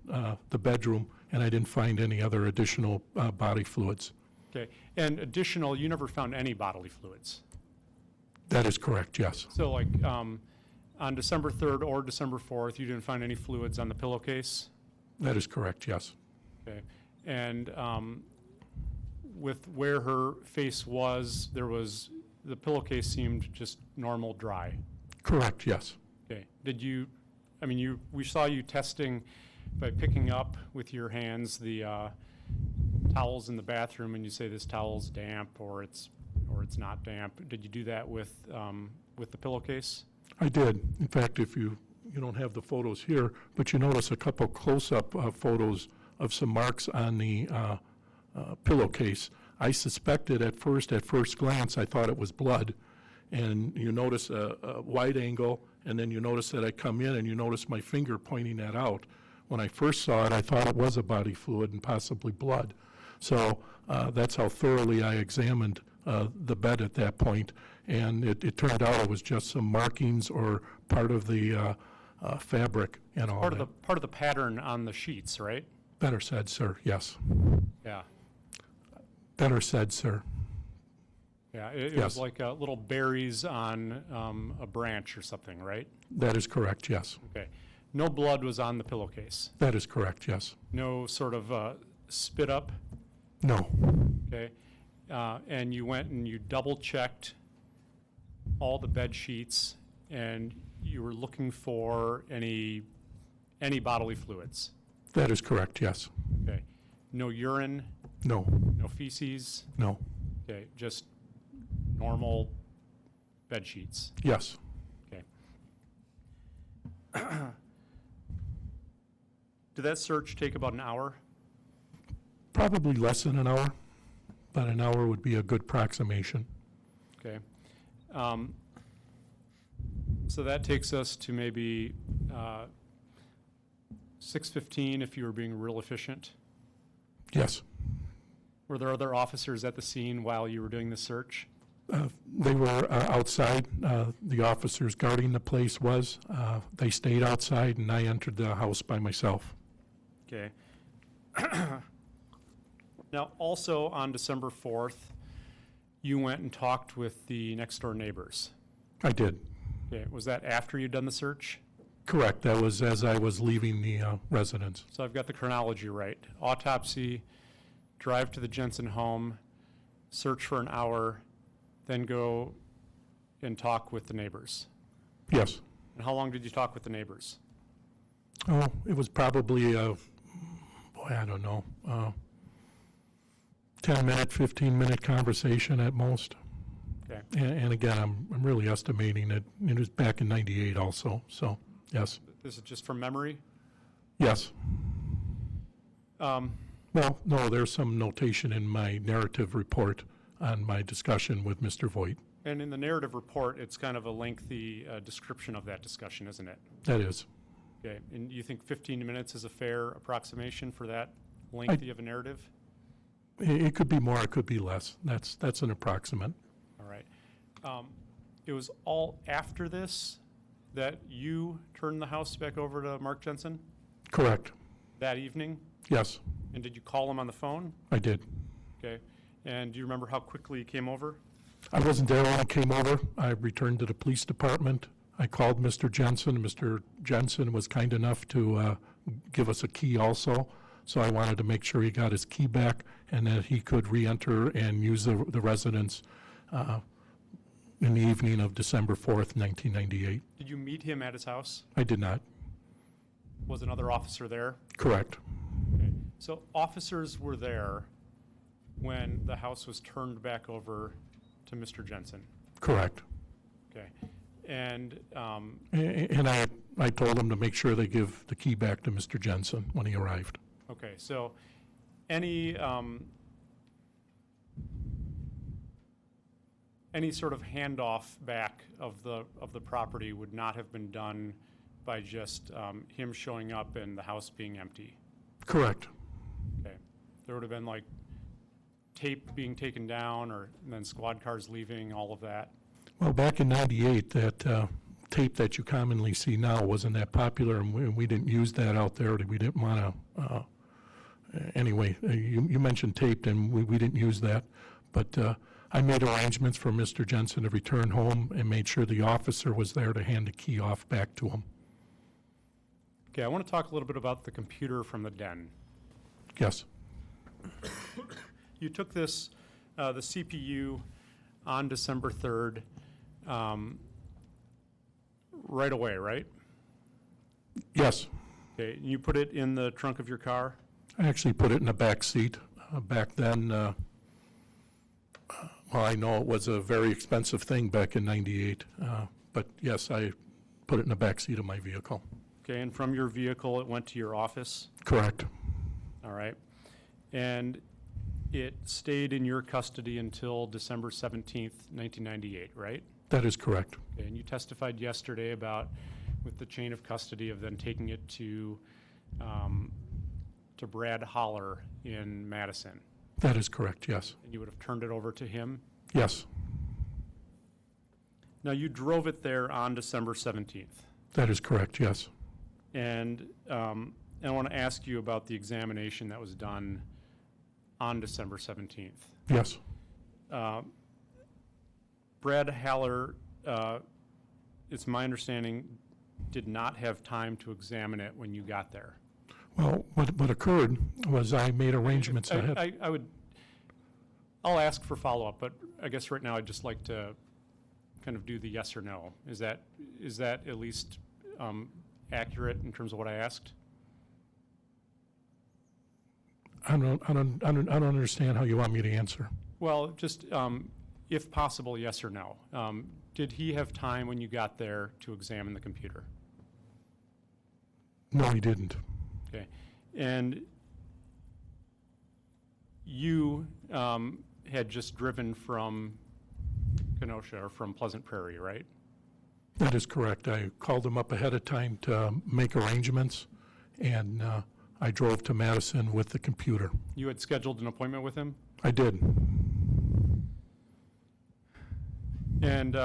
the bedroom, and I didn't find any other additional body fluids. Okay, and additional, you never found any bodily fluids? That is correct, yes. So like on December 3rd or December 4th, you didn't find any fluids on the pillowcase? That is correct, yes. Okay, and with where her face was, the pillowcase seemed just normal dry? Correct, yes. Okay, we saw you testing by picking up with your hands the towels in the bathroom, and you say this towel's damp or it's not damp. Did you do that with the pillowcase? I did. In fact, if you don't have the photos here, but you notice a couple close-up photos of some marks on the pillowcase. I suspected at first glance, I thought it was blood. And you notice a wide angle, and then you notice that I come in and you notice my finger pointing that out. When I first saw it, I thought it was a body fluid and possibly blood. So that's how thoroughly I examined the bed at that point. And it turned out it was just some markings or part of the fabric and all that. Part of the pattern on the sheets, right? Better said, sir, yes. Yeah. Better said, sir. Yeah, it Yes. was like little berries on a branch or something, right? That is correct, yes. Okay. No blood was on the pillowcase? That is correct, yes. No sort of spit up? No, Okay. And you went and you double-checked all the bed sheets, and you were looking for any bodily fluids? that is correct, yes. Okay. No urine, No, no feces? no, Okay, just normal bed sheets? yes. Okay. Did that search take about an hour? Probably less than an hour, but an hour would be a good approximation. Okay. So that takes us to maybe 6:15 if you were being real efficient. Yes. Were there other officers at the scene while you were doing the search? They were outside. The officers guarding the place was. They stayed outside, and I entered the house by myself. Okay. Now, also on December 4th, you went and talked with the next-door neighbors. I did. Okay, was that after you'd done the search? Correct. That was as I was leaving the residence. So I've got the chronology right. Autopsy, drive to the Jensen home, search for an hour, then go and talk with the neighbors. Yes. And how long did you talk with the neighbors? Oh, it was probably I don't know, 10-minute, 15-minute conversation at most. Okay. And again, I'm really estimating it. It was back in '98 also. So yes, This is just from memory? yes. Um, Well, no, there's some notation in my narrative report on my discussion with Mr. Voigt. And in the narrative report, it's kind of a lengthy description of that discussion, isn't it? That is. Okay, and you think 15 minutes is a fair approximation for that lengthy of a narrative? It could be more, it could be less. That's an approximate. All right. It was all after this that you turned the house back over to Mark Jensen Correct. that evening? Yes, And did you call him on the phone? I did. Okay. And do you remember how quickly he came over? I wasn't there when I came over. I returned to the police department. I called Mr. Jensen. Mr. Jensen was kind enough to give us a key also. So I wanted to make sure he got his key back and that he could re-enter and use the residence in the evening of December 4th, 1998. Did you meet him at his house? I did not. Was another officer there? Correct. Okay. So officers were there when the house was turned back over to Mr. Jensen? Correct. Okay. And, And I told them to make sure they give the key back to Mr. Jensen when he arrived. okay, so any sort of handoff back of the property would not have been done by just him showing up and the house being empty? Correct. Okay. There would have been like tape being taken down and then squad cars leaving, all of that? Well, back in '98, that tape that you commonly see now wasn't that popular, and we didn't use that out there. We didn't want to, anyway, you mentioned tape, and we didn't use that. But I made arrangements for Mr. Jensen to return home and made sure the officer was there to hand the key off back to him. Okay, I want to talk a little bit about the computer from the den. Yes, You took this, the CPU on December 3rd, right away, right? yes. Okay, you put it in the trunk of your car? I actually put it in the back seat. Back then, well, I know it was a very expensive thing back in '98, but yes, I put it in the back seat of my vehicle. Okay, and from your vehicle, it went to your office? Correct. All right. And it stayed in your custody until December 17th, 1998, right? That is correct. Okay, and you testified yesterday about, with the chain of custody, of then taking it to Brad Holler in Madison. That is correct, yes. And you would have turned it over to him? Yes, Now, you drove it there on December 17th. that is correct, yes. And I want to ask you about the examination that was done on December 17th. Yes, Brad Haller, it's my understanding, did not have time to examine it when you got there. well, what occurred was I made arrangements ahead. I'll ask for follow-up, but I guess right now I'd just like to kind of do the yes or no. Is that at least accurate in terms of what I asked? I don't understand how you want me to answer. Well, just if possible, yes or no. Did he have time when you got there to examine the computer? No, he didn't. Okay. And you had just driven from Kenosha or from Pleasant Prairie, right? That is correct. I called him up ahead of time to make arrangements, and I drove to Madison with the computer. You had scheduled an appointment with him? I did. And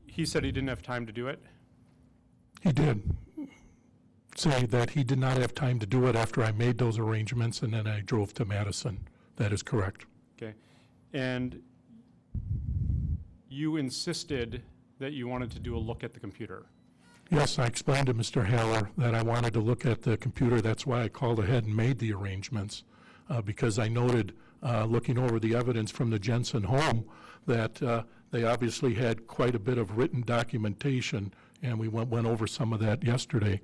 he said he didn't have time to do it? He did say that he did not have time to do it after I made those arrangements, and then I drove to Madison. That is correct. Okay. And you insisted that you wanted to do a look at the computer? Yes, I explained to Mr. Haller that I wanted to look at the computer. That's why I called ahead and made the arrangements, because I noted, looking over the evidence from the Jensen home, that they obviously had quite a bit of written documentation, and we went over some of that yesterday.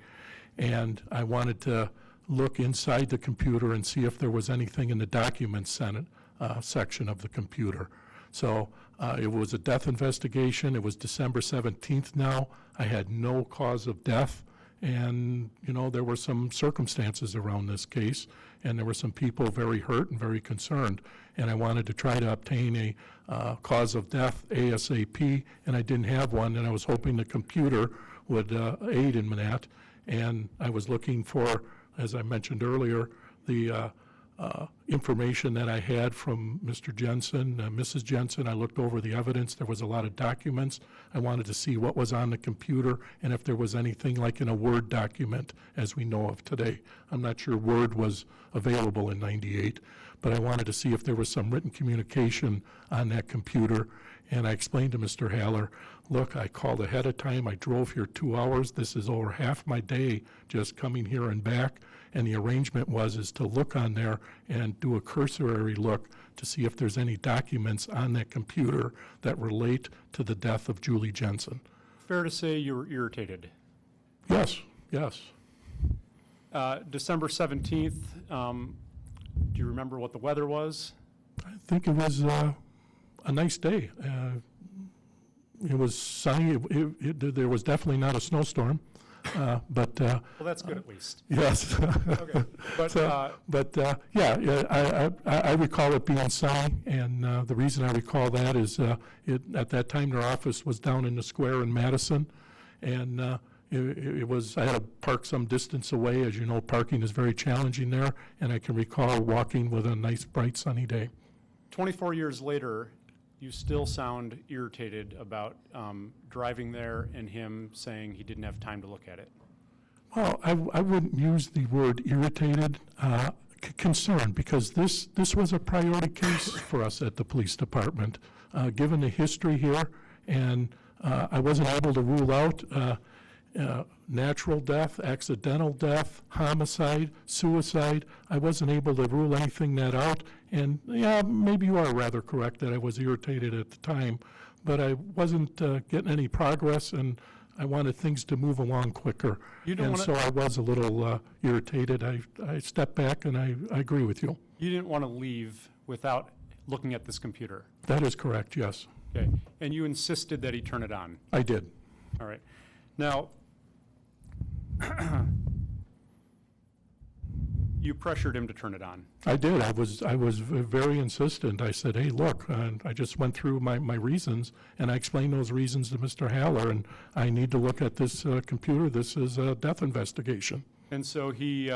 And I wanted to look inside the computer and see if there was anything in the documents section of the computer. So it was a death investigation. It was December 17th now. I had no cause of death. And, you know, there were some circumstances around this case, and there were some people very hurt and very concerned. And I wanted to try to obtain a cause of death ASAP, and I didn't have one, and I was hoping the computer would aid in that. And I was looking for, as I mentioned earlier, the information that I had from Mr. Jensen, Mrs. Jensen. I looked over the evidence. There was a lot of documents. I wanted to see what was on the computer and if there was anything like in a Word document as we know of today. I'm not sure Word was available in '98, but I wanted to see if there was some written communication on that computer. And I explained to Mr. Haller, look, I called ahead of time. I drove here 2 hours. This is over half my day just coming here and back. And the arrangement is to look on there and do a cursory look to see if there's any documents on that computer that relate to the death of Julie Jensen. Fair to say you were irritated? Yes, yes. December 17th, do you remember what the weather was? I think it was a nice day. It was sunny. There was definitely not a snowstorm, but Well, that's good at least. yes. Okay. But, I recall it being sunny, and the reason I recall that is at that time their office was down in the square in Madison, and it was, I had to park some distance away. As you know, parking is very challenging there, and I can recall walking with a nice, bright, sunny day. 24 years later, you still sound irritated about driving there and him saying he didn't have time to look at it. Well, I wouldn't use the word irritated, concerned, because this was a priority case for us at the police department, given the history here, and I wasn't able to rule out natural death, accidental death, homicide, suicide. I wasn't able to rule anything that out, and yeah, maybe you are rather correct that I was irritated at the time, but I wasn't getting any progress, and I wanted things to move along quicker. So I was a little irritated. I stepped back, and I agree with you. You didn't want to leave without looking at this computer. That is correct, yes. Okay. And you insisted that he turn it on. I did. All right. Now, you pressured him to turn it on. I did. I was very insistent. I said, hey, look, I just went through my reasons, and I explained those reasons to Mr. Haller, and I need to look at this computer. This is a death investigation. And so he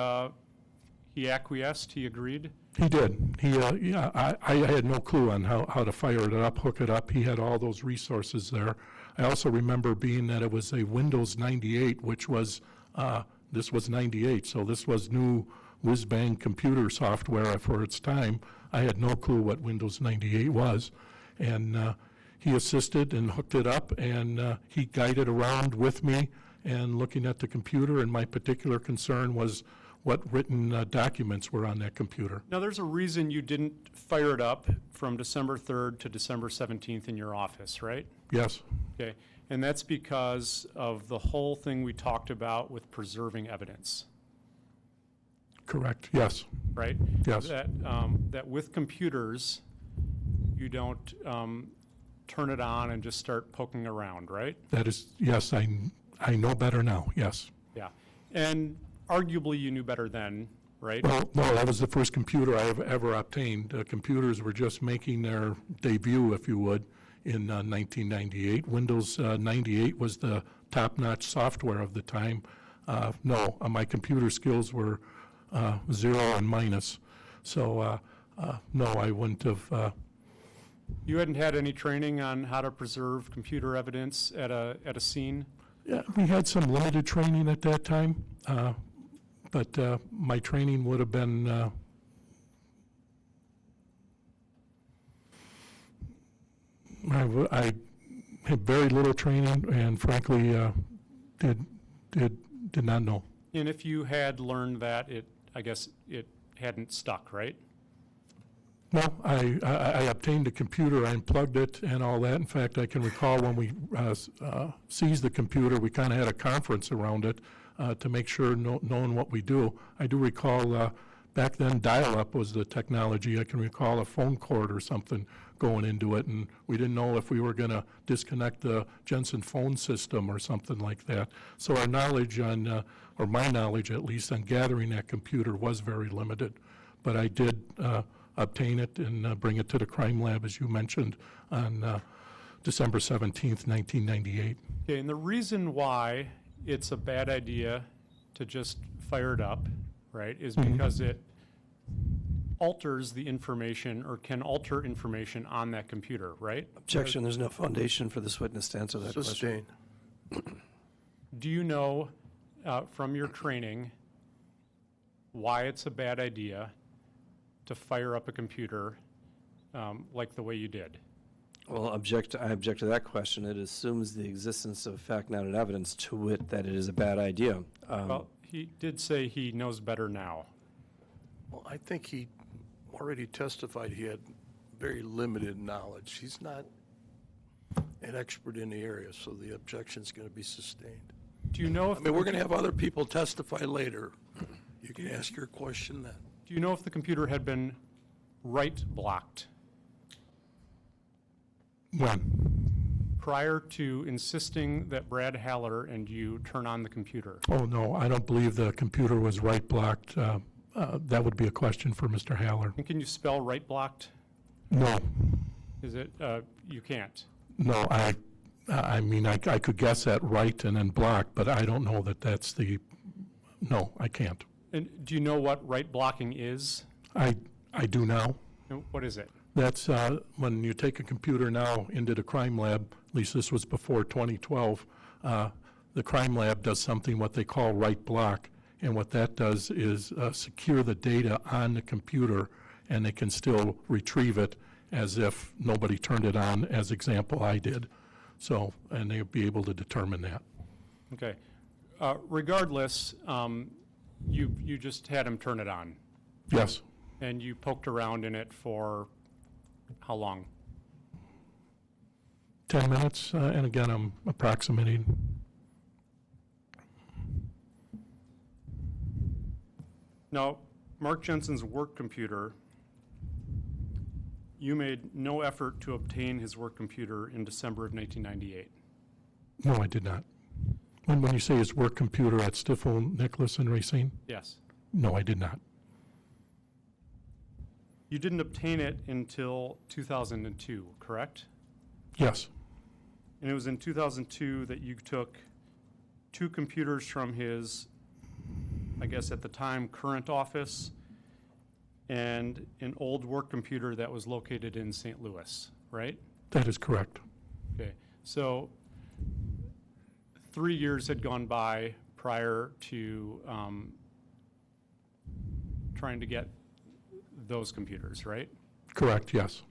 acquiesced, he agreed? He did. I had no clue on how to fire it up, hook it up. He had all those resources there. I also remember being that it was a Windows 98, which was, this was 98, so this was new whiz-bang computer software for its time. I had no clue what Windows 98 was. And he assisted and hooked it up, and he guided around with me and looking at the computer, and my particular concern was what written documents were on that computer. Now, there's a reason you didn't fire it up from December 3rd to December 17th in your office, right? Yes. Okay. And that's because of the whole thing we talked about with preserving evidence. Correct. Yes. Right? Yes. That with computers, you don't turn it on and just start poking around, right? That is, yes, I know better now, yes. Yeah. And arguably you knew better then, right? Well, no, that was the first computer I have ever obtained. Computers were just making their debut, if you would, in 1998. Windows 98 was the top-notch software of the time. No, my computer skills were 0 and minus. So, no, I wouldn't have. You hadn't had any training on how to preserve computer evidence at a scene? Yeah, we had some limited training at that time, but my training would have been I had very little training, and frankly, did not know. And if you had learned that, I guess it hadn't stuck, right? No, I obtained a computer, I unplugged it and all that. In fact, I can recall when we seized the computer, we kind of had a conference around it to make sure knowing what we do. I do recall back then dial-up was the technology. I can recall a phone cord or something going into it, and we didn't know if we were going to disconnect the Jensen phone system or something like that. So our knowledge on, or my knowledge at least, on gathering that computer was very limited. But I did obtain it and bring it to the crime lab, as you mentioned, on December 17th, 1998. Okay, and the reason why it's a bad idea to just fire it up, right, is because it alters the information or can alter information on that computer, right? Objection, there's no foundation for this witness to answer that question. Sustained. Do you know from your training why it's a bad idea to fire up a computer like the way you did? Well, I object to that question. It assumes the existence of fact, not an evidence, to wit that it is a bad idea. Well, he did say he knows better now. Well, I think he already testified he had very limited knowledge. He's not an expert in the area, so the objection's going to be sustained. Do you know if I mean, we're going to have other people testify later. You can ask your question then. Do you know if the computer had been write blocked When? prior to insisting that Brad Haller and you turn on the computer? Oh, no, I don't believe the computer was write blocked. That would be a question for Mr. Haller. And can you spell write blocked? No, Is it, you can't? no, I mean, I could guess at right and then block, but I don't know that that's the, no, I can't. And do you know what write blocking is? I do now. And what is it? That's when you take a computer now into the crime lab, at least this was before 2012, the crime lab does something what they call write block. And what that does is secure the data on the computer, and they can still retrieve it as if nobody turned it on, as example I did. So, and they'll be able to determine that. Okay. Regardless, you just had him turn it on, Yes, and you poked around in it for how long? 10 minutes, and again, I'm approximating. Now, Mark Jensen's work computer, you made no effort to obtain his work computer in December of 1998. No, I did not. When you say his work computer at Stifel, Nicholas, and Racine? Yes. No, I did not. You didn't obtain it until 2002, correct? Yes, And it was in 2002 that you took 2 computers from his, I guess at the time, current office, and an old work computer that was located in St. Louis, right? that is correct. Okay, so 3 years had gone by prior to trying to get those computers, right? Correct, yes.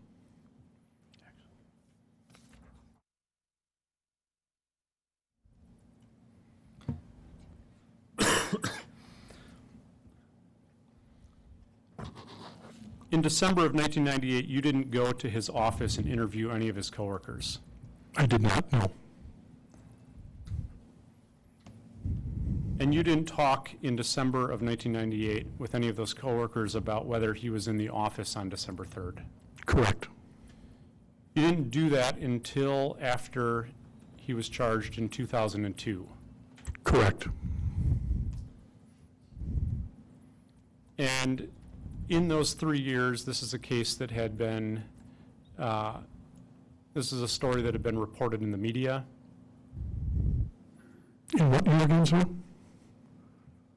In December of 1998, you didn't go to his office and interview any of his coworkers. I did not, no. And you didn't talk in December of 1998 with any of those coworkers about whether he was in the office on December 3rd. Correct. You didn't do that until after he was charged in 2002. Correct. And in those 3 years, this is a case that had been, this is a story that had been reported in the media. In what year again, sir?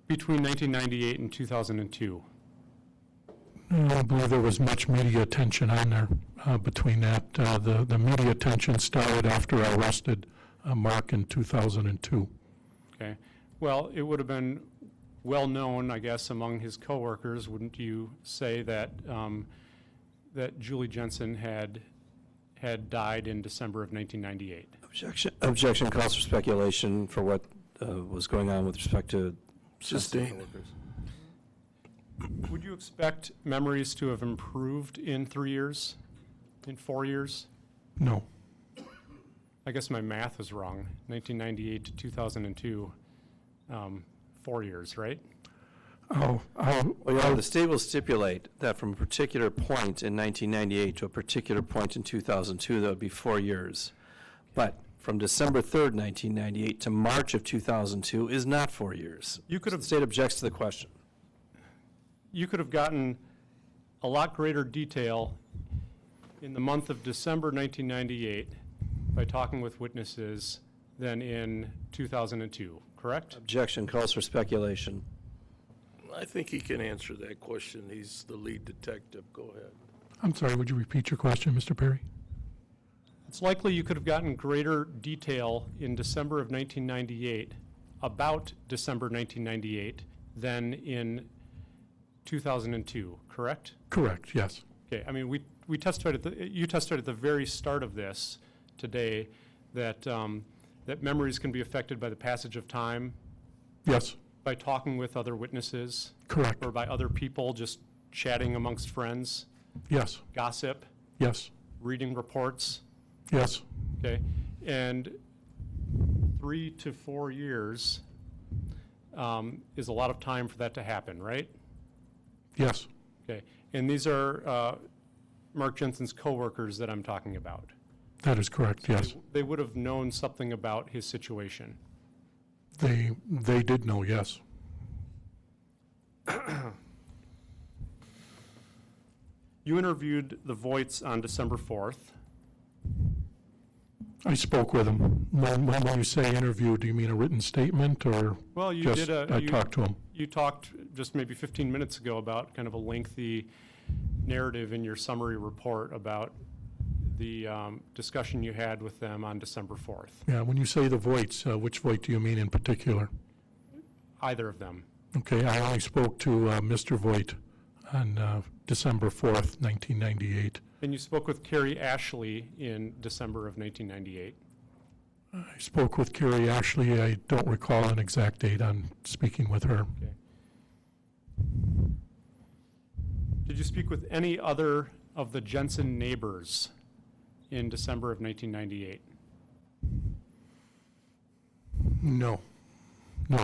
Between 1998 and 2002. I don't believe there was much media attention on there between that. The media attention started after I arrested Mark in 2002. Okay. Well, it would have been well-known, I guess, among his coworkers, wouldn't you say, that that Julie Jensen had died in December of 1998? Objection calls for speculation for what was going on with respect to Sustained. coworkers. Would you expect memories to have improved in 3 years, in 4 years? No. I guess my math is wrong. 1998 to 2002, 4 years, right? Well, the state will stipulate that from a particular point in 1998 to a particular point in 2002, that would be 4 years. But from December 3rd, 1998 to March of 2002 is not 4 years. You could have- The state objects to the question. You could have gotten a lot greater detail in the month of December 1998 by talking with witnesses than in 2002, correct? Objection calls for speculation. I think he can answer that question. He's the lead detective. Go ahead. I'm sorry, would you repeat your question, Mr. Perry? It's likely you could have gotten greater detail in December of 1998 about December 1998 than in 2002, correct? Correct, yes. Okay, I mean, we testified you testified at the very start of this today that, that memories can be affected by the passage of time, Yes, by talking with other witnesses, correct. or by other people just chatting amongst friends, Yes, gossip, yes, reading reports, yes. okay? And 3 to 4 years is a lot of time for that to happen, right? Yes, Okay, and these are Mark Jensen's coworkers that I'm talking about. that is correct, yes. They would have known something about his situation. They did know, yes. You interviewed the Voights on December 4th. I spoke with him. When you say interview, do you mean a written statement or Well, you just did I talked to him? You talked just maybe 15 minutes ago about kind of a lengthy narrative in your summary report about the discussion you had with them on December 4th. Yeah, when you say the Voights, which Voight do you mean in particular? Either of them. Okay, I only spoke to Mr. Voight on December 4th, 1998. And you spoke with Carrie Ashley in December of 1998. I spoke with Carrie Ashley. I don't recall an exact date on speaking with her. Okay. Did you speak with any other of the Jensen neighbors in December of 1998? No, no.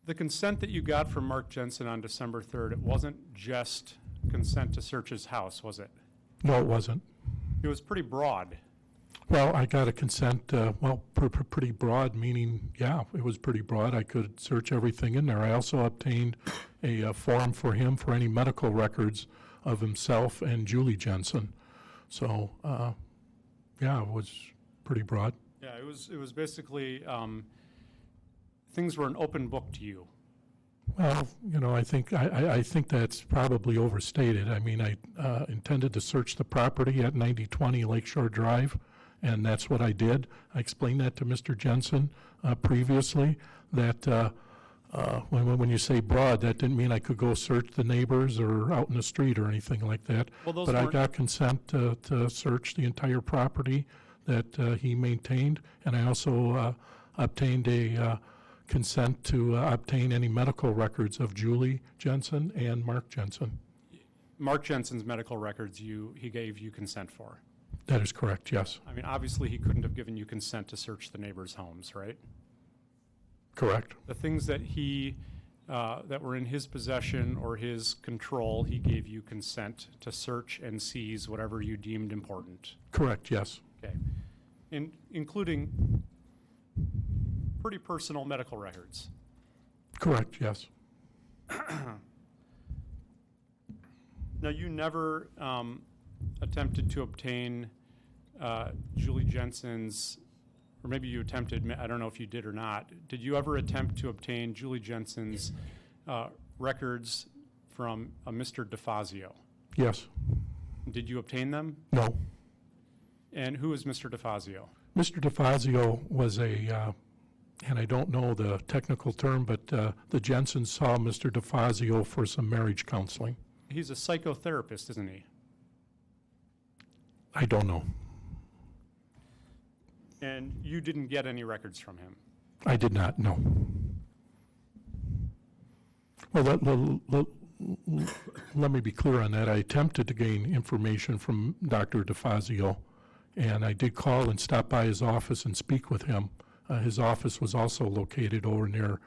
The consent that you got from Mark Jensen on December 3rd, it wasn't just consent to search his house, was it? No, it wasn't. It was pretty broad. Well, I got a consent, pretty broad, meaning, yeah, it was pretty broad. I could search everything in there. I also obtained a form for him for any medical records of himself and Julie Jensen. So, yeah, it was pretty broad. Yeah, it was basically, things were an open book to you. Well, you know, I think that's probably overstated. I mean, I intended to search the property at 9020 Lakeshore Drive, and that's what I did. I explained that to Mr. Jensen previously, that when you say broad, that didn't mean I could go search the neighbors or out in the street or anything like that. Well, those But I weren't- got consent to search the entire property that he maintained, and I also obtained a consent to obtain any medical records of Julie Jensen and Mark Jensen. Mark Jensen's medical records, he gave you consent for. That is correct, yes. I mean, obviously, he couldn't have given you consent to search the neighbors' homes, right? Correct. The things that that were in his possession or his control, he gave you consent to search and seize whatever you deemed important. Correct, yes. Okay. Including pretty personal medical records. Correct, yes. Now, you never attempted to obtain Julie Jensen's, or maybe you attempted, I don't know if you did or not. Did you ever attempt to obtain Julie Jensen's records from a Mr. DeFazio? Yes. Did you obtain them? No. And who is Mr. DeFazio? Mr. DeFazio was and I don't know the technical term, but the Jensens saw Mr. DeFazio for some marriage counseling. He's a psychotherapist, isn't he? I don't know. And you didn't get any records from him? I did not, no. Well, let me be clear on that. I attempted to gain information from Dr. DeFazio, and I did call and stop by his office and speak with him. His office was also located over near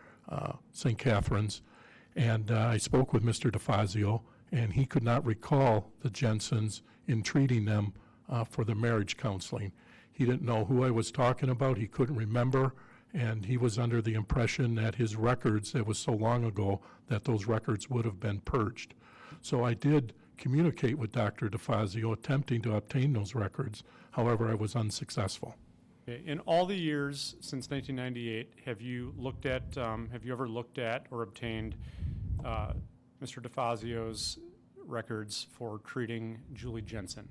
St. Catherine's, and I spoke with Mr. DeFazio, and he could not recall the Jensens in treating them for the marriage counseling. He didn't know who I was talking about. He couldn't remember, and he was under the impression that his records, it was so long ago, that those records would have been purged. So I did communicate with Dr. DeFazio, attempting to obtain those records. However, I was unsuccessful. Okay. In all the years since 1998, have you ever looked at or obtained Mr. DeFazio's records for treating Julie Jensen?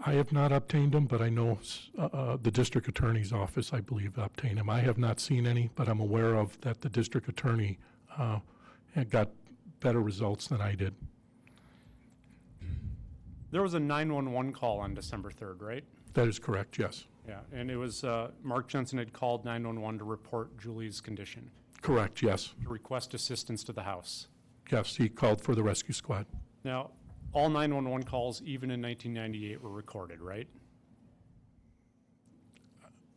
I have not obtained them, but I know the district attorney's office, I believe, obtained them. I have not seen any, but I'm aware of that the district attorney had got better results than I did. There was a 911 call on December 3rd, right? That is correct, yes. Yeah, and it was, Mark Jensen had called 911 to report Julie's condition, Correct, yes. to request assistance to the house. Yes, he called for the rescue squad. Now, all 911 calls, even in 1998, were recorded, right?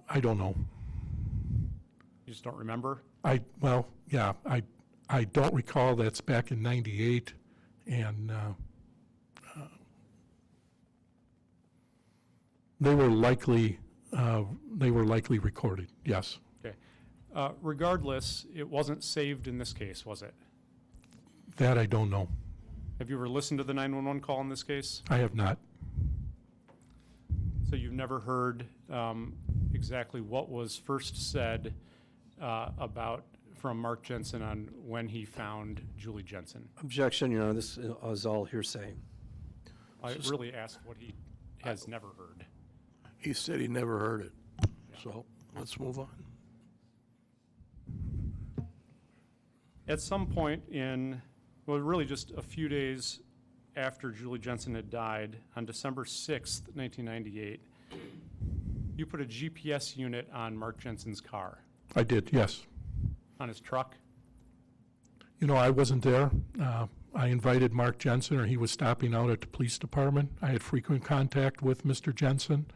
I don't know. You just don't remember? Well, yeah, I don't recall. That's back in 98, and they were likely recorded, yes. Okay. Regardless, it wasn't saved in this case, was it? That I don't know. Have you ever listened to the 911 call in this case? I have not. So you've never heard exactly what was first said from Mark Jensen on when he found Julie Jensen? Objection, Your Honor, this is all hearsay. I really asked what he has never heard. He said he never heard it. So let's move on. At some point well, really just a few days after Julie Jensen had died, on December 6th, 1998, you put a GPS unit on Mark Jensen's car, I did, yes. on his truck. You know, I wasn't there. I invited Mark Jensen, or he was stopping out at the police department. I had frequent contact with Mr. Jensen,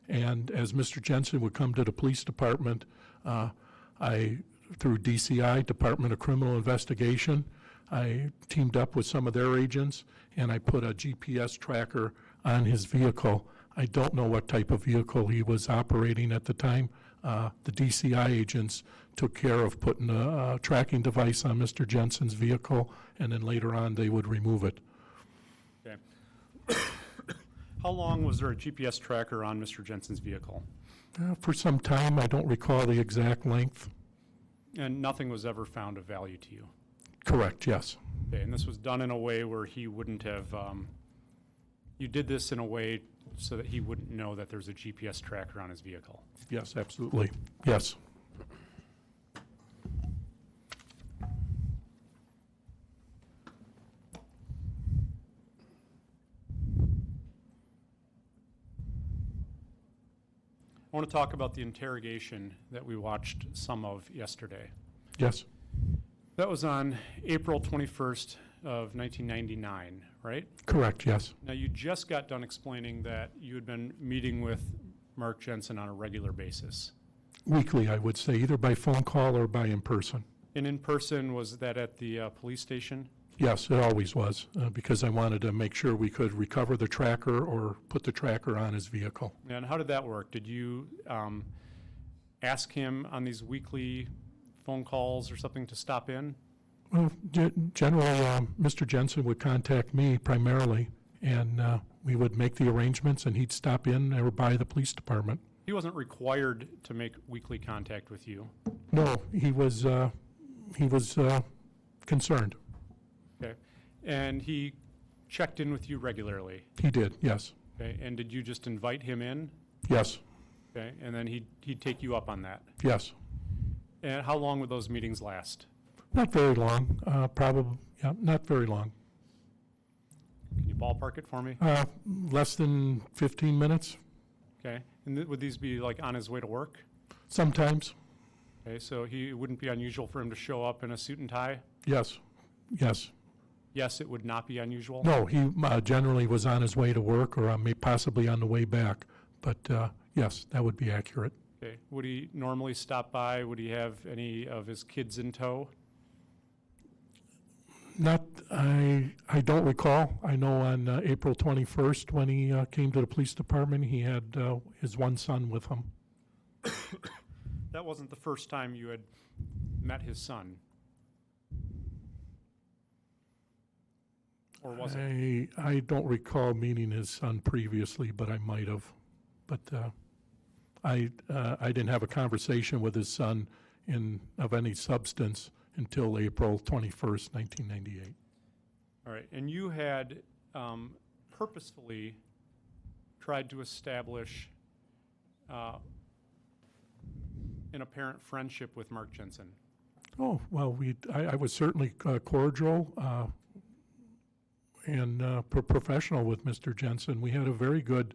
and as Mr. Jensen would come to the police department, through DCI, Department of Criminal Investigation, I teamed up with some of their agents, and I put a GPS tracker on his vehicle. I don't know what type of vehicle he was operating at the time. The DCI agents took care of putting a tracking device on Mr. Jensen's vehicle, and then later on, they would remove it. Okay. How long was there a GPS tracker on Mr. Jensen's vehicle? For some time, I don't recall the exact length. And nothing was ever found of value to you? Correct, yes. Okay, and this was done in a way where he wouldn't have, you did this in a way so that he wouldn't know that there's a GPS tracker on his vehicle? Yes, absolutely. Yes. I want to talk about the interrogation that we watched some of yesterday. Yes. That was on April 21st of 1999, right? Correct, yes. Now, you just got done explaining that you had been meeting with Mark Jensen on a regular basis. Weekly, I would say, either by phone call or by in person. And in person, was that at the police station? Yes, it always was, because I wanted to make sure we could recover the tracker or put the tracker on his vehicle. And how did that work? Did you ask him on these weekly phone calls or something to stop in? Well, generally, Mr. Jensen would contact me primarily, and we would make the arrangements, and he'd stop in or by the police department. He wasn't required to make weekly contact with you? No, he was concerned. Okay. And he checked in with you regularly? He did, yes. Okay. And did you just invite him in? Yes. Okay. And then he'd take you up on that? Yes. And how long would those meetings last? Not very long, probably, yeah, not very long. Can you ballpark it for me? Less than 15 minutes, Okay. And would these be like on his way to work? sometimes. Okay. So it wouldn't be unusual for him to show up in a suit and tie? Yes, yes. Yes, it would not be unusual? No, he generally was on his way to work or possibly on the way back, but yes, that would be accurate. Okay. Would he normally stop by? Would he have any of his kids in tow? I don't recall. I know on April 21st, when he came to the police department, he had his one son with him. That wasn't the first time you had met his son? Or was it? I don't recall meeting his son previously, but I might have. But I didn't have a conversation with his son of any substance until April 21st, 1998. All right. And you had purposefully tried to establish an apparent friendship with Mark Jensen. Oh, well, I was certainly cordial. professional with Mr. Jensen. We had a very good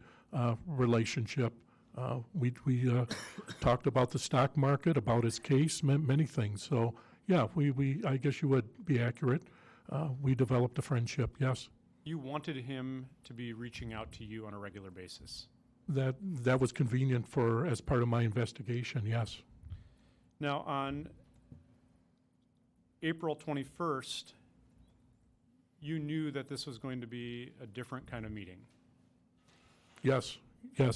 relationship. We talked about the stock market, about his case, many things. So, yeah, I guess you would be accurate. We developed a friendship, yes. You wanted him to be reaching out to you on a regular basis. That was convenient as part of my investigation, yes. Now, on April 21st, you knew that this was going to be a different kind of meeting, Yes,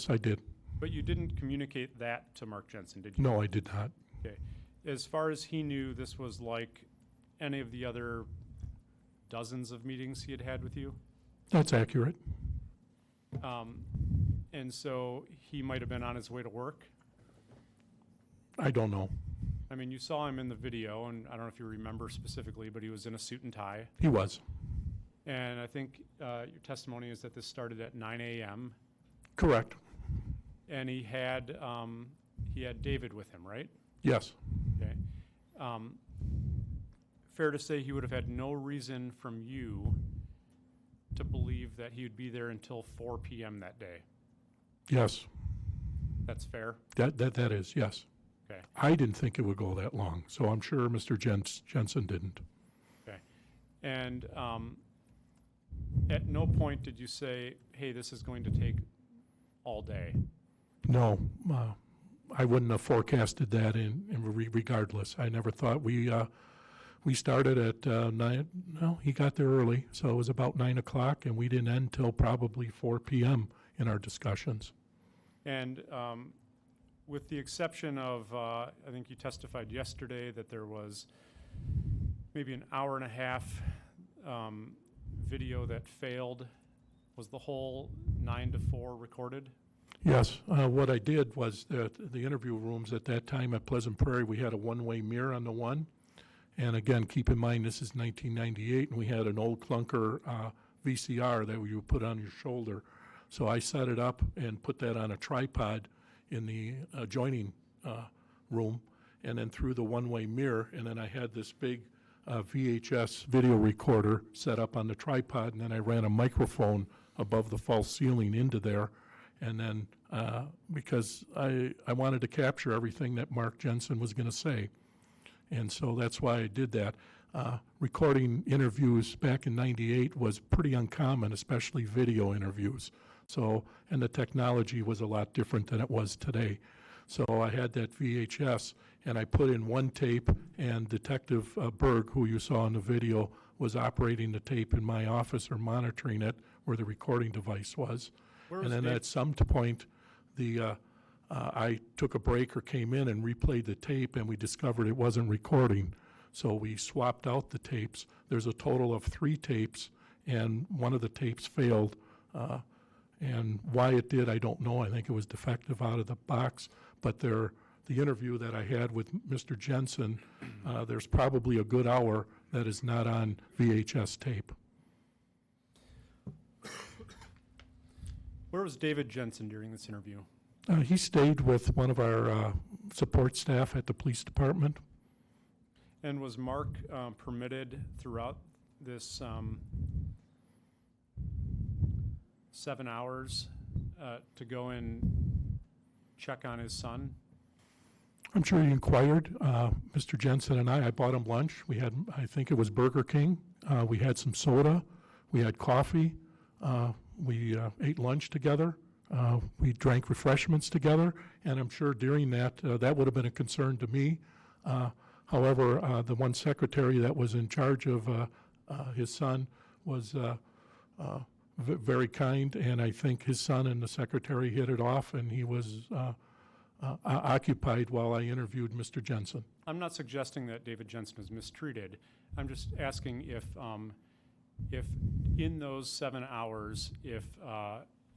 I did. but you didn't communicate that to Mark Jensen, did you? No, I did not. Okay. As far as he knew, this was like any of the other dozens of meetings he had had with you? That's accurate. And so he might have been on his way to work? I don't know. I mean, you saw him in the video, and I don't know if you remember specifically, but he was in a suit and tie. He was. And I think your testimony is that this started at 9 a.m. Correct. And he had David with him, right? Yes. Okay. Fair to say he would have had no reason from you to believe that he would be there until 4 p.m. that day. Yes. That's fair? That is, yes. Okay. I didn't think it would go that long, so I'm sure Mr. Jensen didn't. Okay. And at no point did you say, hey, this is going to take all day? No, I wouldn't have forecasted that regardless. I never thought we started at 9, no, he got there early, so it was about 9 o'clock, and we didn't end till probably 4 p.m. in our discussions. And with the exception of, I think you testified yesterday that there was maybe an hour and a half video that failed. Was the whole 9 to 4 recorded? Yes, what I did was that the interview rooms at that time at Pleasant Prairie, we had a one-way mirror on the one. And again, keep in mind, this is 1998, and we had an old clunker VCR that you would put on your shoulder. So I set it up and put that on a tripod in the adjoining room, and then through the one-way mirror, and then I had this big VHS video recorder set up on the tripod, and then I ran a microphone above the false ceiling into there, and then because I wanted to capture everything that Mark Jensen was going to say, and so that's why I did that. Recording interviews back in '98 was pretty uncommon, especially video interviews. So, and the technology was a lot different than it was today. So I had that VHS, and I put in one tape, and Detective Berg, who you saw in the video, was operating the tape in my office or monitoring it where the recording device was. And then at some point, I took a break or came in and replayed the tape, and we discovered it wasn't recording. So we swapped out the tapes. There's a total of 3 tapes, and one of the tapes failed. And why it did, I don't know. I think it was defective out of the box. But the interview that I had with Mr. Jensen, there's probably a good hour that is not on VHS tape. Where was David Jensen during this interview? He stayed with one of our support staff at the police department. And was Mark permitted throughout this 7 hours to go and check on his son? I'm sure he inquired. Mr. Jensen and I bought him lunch. We had, I think it was Burger King. We had some soda. We had coffee. We ate lunch together. We drank refreshments together. And I'm sure during that, that would have been a concern to me. However, the one secretary that was in charge of his son was very kind, and I think his son and the secretary hit it off, and he was occupied while I interviewed Mr. Jensen. I'm not suggesting that David Jensen was mistreated. I'm just asking if in those 7 hours, if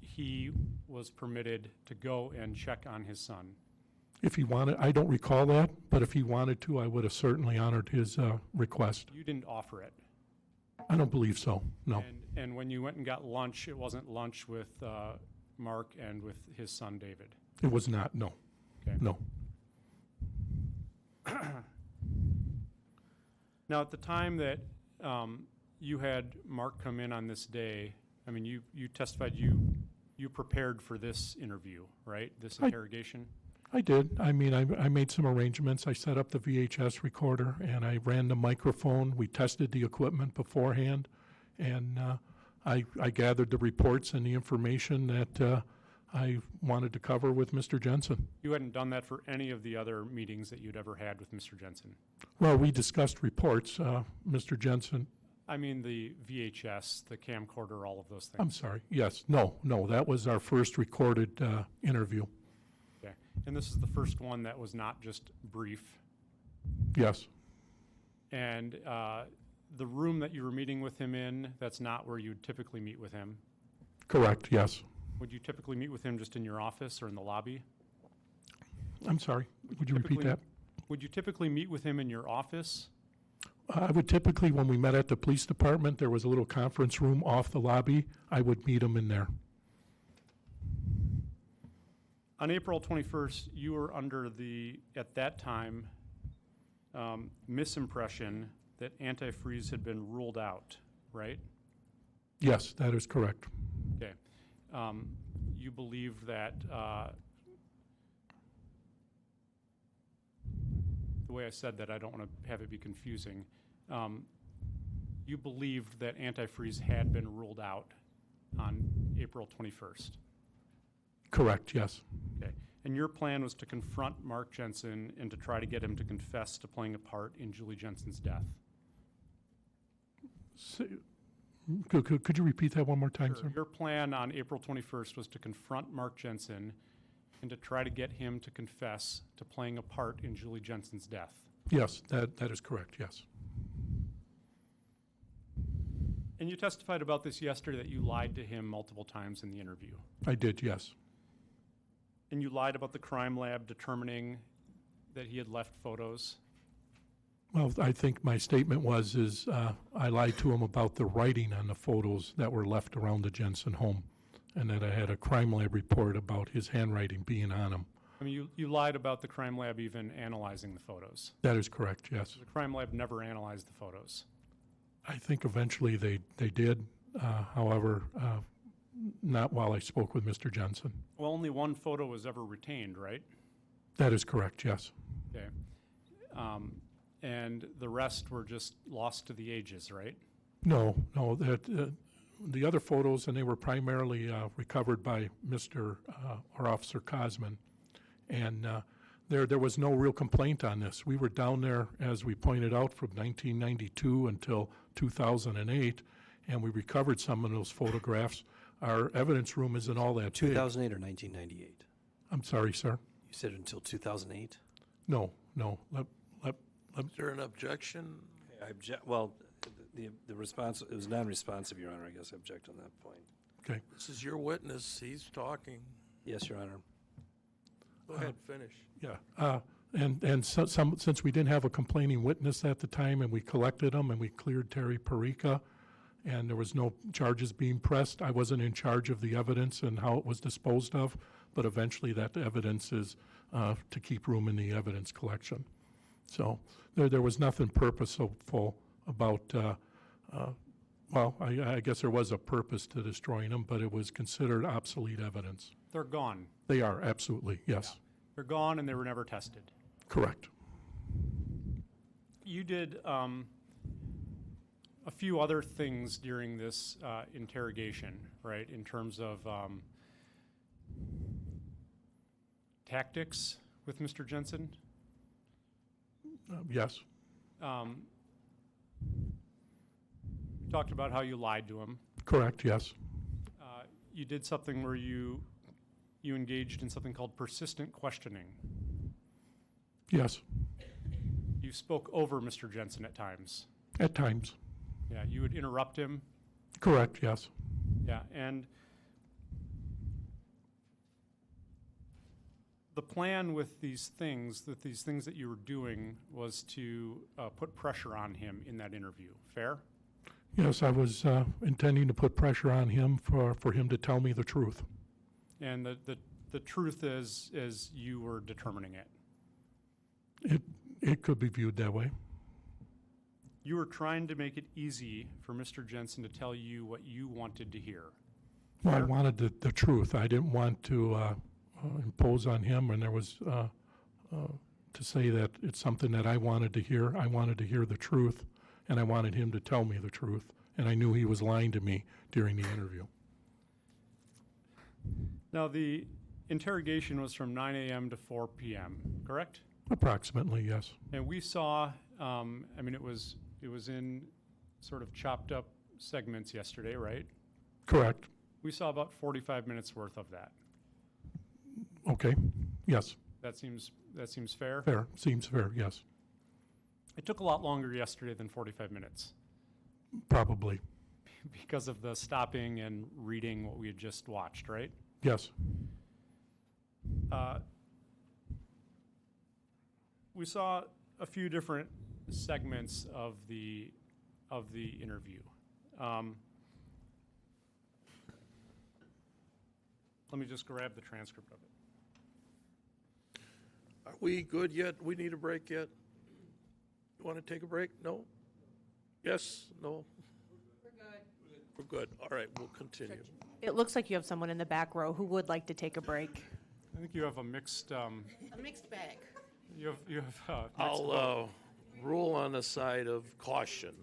he was permitted to go and check on his son. If he wanted, I don't recall that, but if he wanted to, I would have certainly honored his request. You didn't offer it. I don't believe so, no. And when you went and got lunch, it wasn't lunch with Mark and with his son, David? It was not, no. Okay. No. Now, at the time that you had Mark come in on this day. I mean, you testified you prepared for this interview, right? This interrogation? I did. I mean, I made some arrangements. I set up the VHS recorder, and I ran the microphone. We tested the equipment beforehand, and I gathered the reports and the information that I wanted to cover with Mr. Jensen. You hadn't done that for any of the other meetings that you'd ever had with Mr. Jensen? Well, we discussed reports. Mr. Jensen, I mean the VHS, the camcorder, all of those things. I'm sorry. Yes, no, that was our first recorded interview. Okay. And this is the first one that was not just brief. Yes, And the room that you were meeting with him in, that's not where you'd typically meet with him? correct, yes. Would you typically meet with him just in your office or in the lobby? I'm sorry, would you repeat Typically- that? Would you typically meet with him in your office? I would typically, when we met at the police department, there was a little conference room off the lobby. I would meet him in there. On April 21st, you were under the, at that time, misimpression that antifreeze had been ruled out, right? Yes, that is correct. Okay. You believed that, the way I said that, I don't want to have it be confusing. You believed that antifreeze had been ruled out on April 21st. Correct, yes. Okay. And your plan was to confront Mark Jensen and to try to get him to confess to playing a part in Julie Jensen's death. Could you repeat that one more time, Sure. sir? Your plan on April 21st was to confront Mark Jensen and to try to get him to confess to playing a part in Julie Jensen's death. Yes, that is correct, yes. And you testified about this yesterday, that you lied to him multiple times in the interview. I did, yes. And you lied about the crime lab determining that he had left photos. Well, I think my statement was I lied to him about the writing on the photos that were left around the Jensen home, and that I had a crime lab report about his handwriting being on them. I mean, you lied about the crime lab even analyzing the photos. That is correct, yes. The crime lab never analyzed the photos. I think eventually they did, however, not while I spoke with Mr. Jensen. Well, only one photo was ever retained, right? That is correct, yes. Okay. And the rest were just lost to the ages, right? No, that the other photos, and they were primarily recovered by Mr. or Officer Cosman, and there was no real complaint on this. We were down there, as we pointed out, from 1992 until 2008, and we recovered some of those photographs. Our evidence room isn't all that big. 2008 or 1998? I'm sorry, sir. You said until 2008? No. Is there an objection? Well, the response, it was non-responsive, Your Honor. I guess I object on that point. Okay. This is your witness, he's talking. Yes, Your Honor. Go ahead, finish. Yeah, and since we didn't have a complaining witness at the time, and we collected them, and we cleared Terry Perica, and there was no charges being pressed, I wasn't in charge of the evidence and how it was disposed of, but eventually that evidence is to keep room in the evidence collection. So there was nothing purposeful about, well, I guess there was a purpose to destroying them, but it was considered obsolete evidence. They're gone. They are, absolutely, yes. They're gone and they were never tested. Correct. You did a few other things during this interrogation, right, in terms of tactics with Mr. Jensen. Yes, You talked about how you lied to him. correct, yes. You did something where you engaged in something called persistent questioning. Yes, You spoke over Mr. Jensen at times. at times. Yeah, you would interrupt him. Correct, yes. Yeah, and the plan with these things that you were doing was to put pressure on him in that interview. Fair? Yes, I was intending to put pressure on him for him to tell me the truth. And the truth is you were determining it. It could be viewed that way. You were trying to make it easy for Mr. Jensen to tell you what you wanted to hear. Well, I wanted the truth. I didn't want to impose on him, and there was, to say that it's something that I wanted to hear. I wanted to hear the truth, and I wanted him to tell me the truth, and I knew he was lying to me during the interview. Now, the interrogation was from 9 a.m. to 4 p.m., correct? Approximately, yes. And we saw, I mean, it was in sort of chopped up segments yesterday, right? Correct. We saw about 45 minutes worth of that. Okay, yes. That seems fair? Fair, seems fair, yes. It took a lot longer yesterday than 45 minutes Probably, because of the stopping and reading what we had just watched, right? yes. We saw a few different segments of the interview. Let me just grab the transcript of it. Are we good yet? We need a break yet? You want to take a break? No? Yes? No? We're good. We're good. All right, we'll continue. It looks like you have someone in the back row who would like to take a break. I think you have a mixed, A mixed bag. you have mixed vote. I'll rule on the side of caution.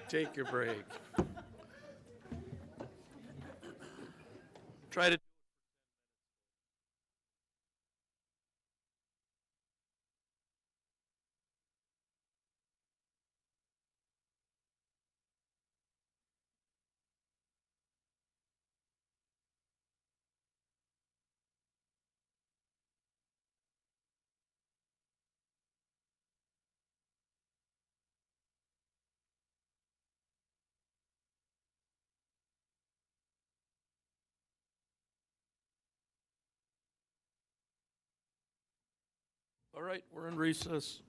Take your break. Try to. All right, we're in recess.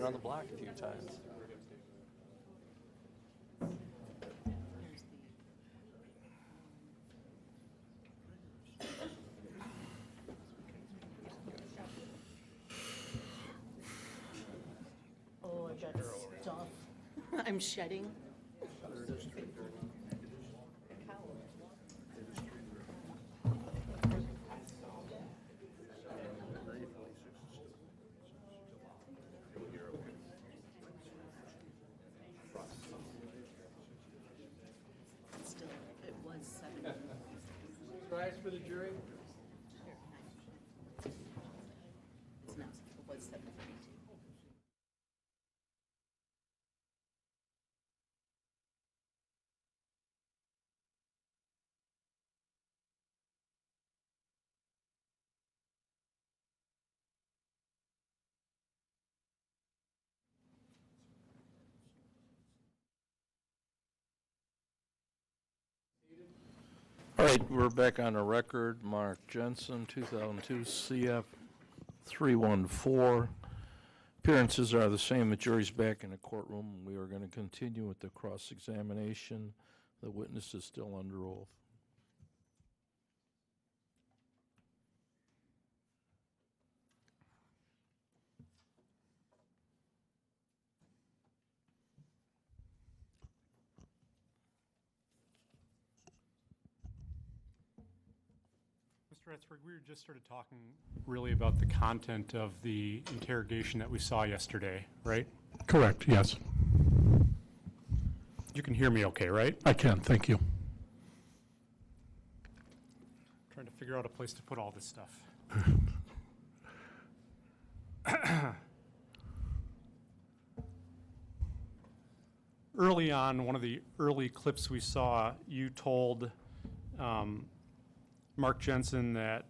around the block a few times. Oh, I got stuff. I'm shedding. Still, it was 7. Prize for the jury? It's now, it was 7:32. All right, we're back on the record. Mark Jensen, 2002 CF 314. Appearances are the same. The jury's back in the courtroom. We are going to continue with the cross-examination. The witness is still under oath. Mr. Etzberg, we just started talking really about the content of the interrogation that we saw yesterday, right? Correct, yes. You can hear me okay, right? I can, thank you. Trying to figure out a place to put all this stuff. Early on, one of the early clips we saw, you told Mark Jensen that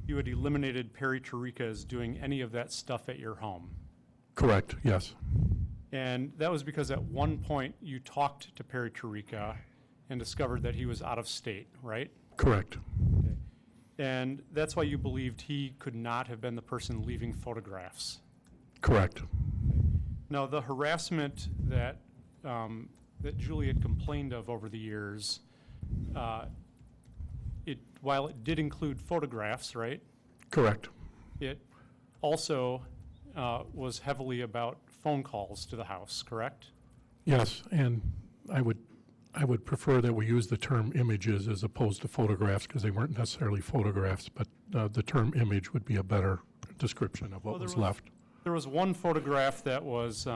you had eliminated Perry Tarica as doing any of that stuff at your home. Correct, yes. And that was because at one point you talked to Perry Tarica and discovered that he was out of state, right? Correct. And that's why you believed he could not have been the person leaving photographs. Correct. Now, the harassment that that Julie had complained of over the years, while it did include photographs, right? Correct. It also was heavily about phone calls to the house, correct? Yes, and I would prefer that we use the term images as opposed to photographs because they weren't necessarily photographs, but the term image would be a better description of what was left. There was one photograph that was,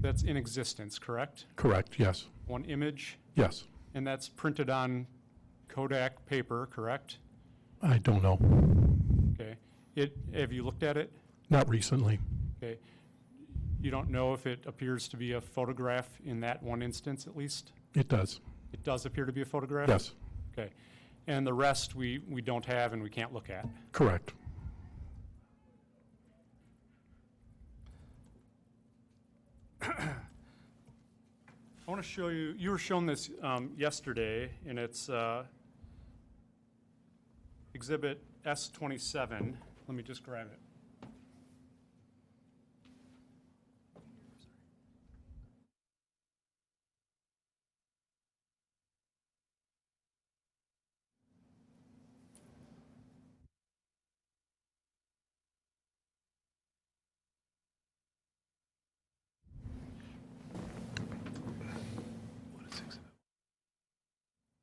that's in existence, correct? Correct, yes. One image, Yes. and that's printed on Kodak paper, correct? I don't know. Okay. Have you looked at it? Not recently. Okay. You don't know if it appears to be a photograph in that one instance, at least? It does. It does appear to be a photograph? Yes. Okay. And the rest we don't have and we can't look at? Correct. I want to show you, you were shown this yesterday, and it's Exhibit S27. Let me just grab it.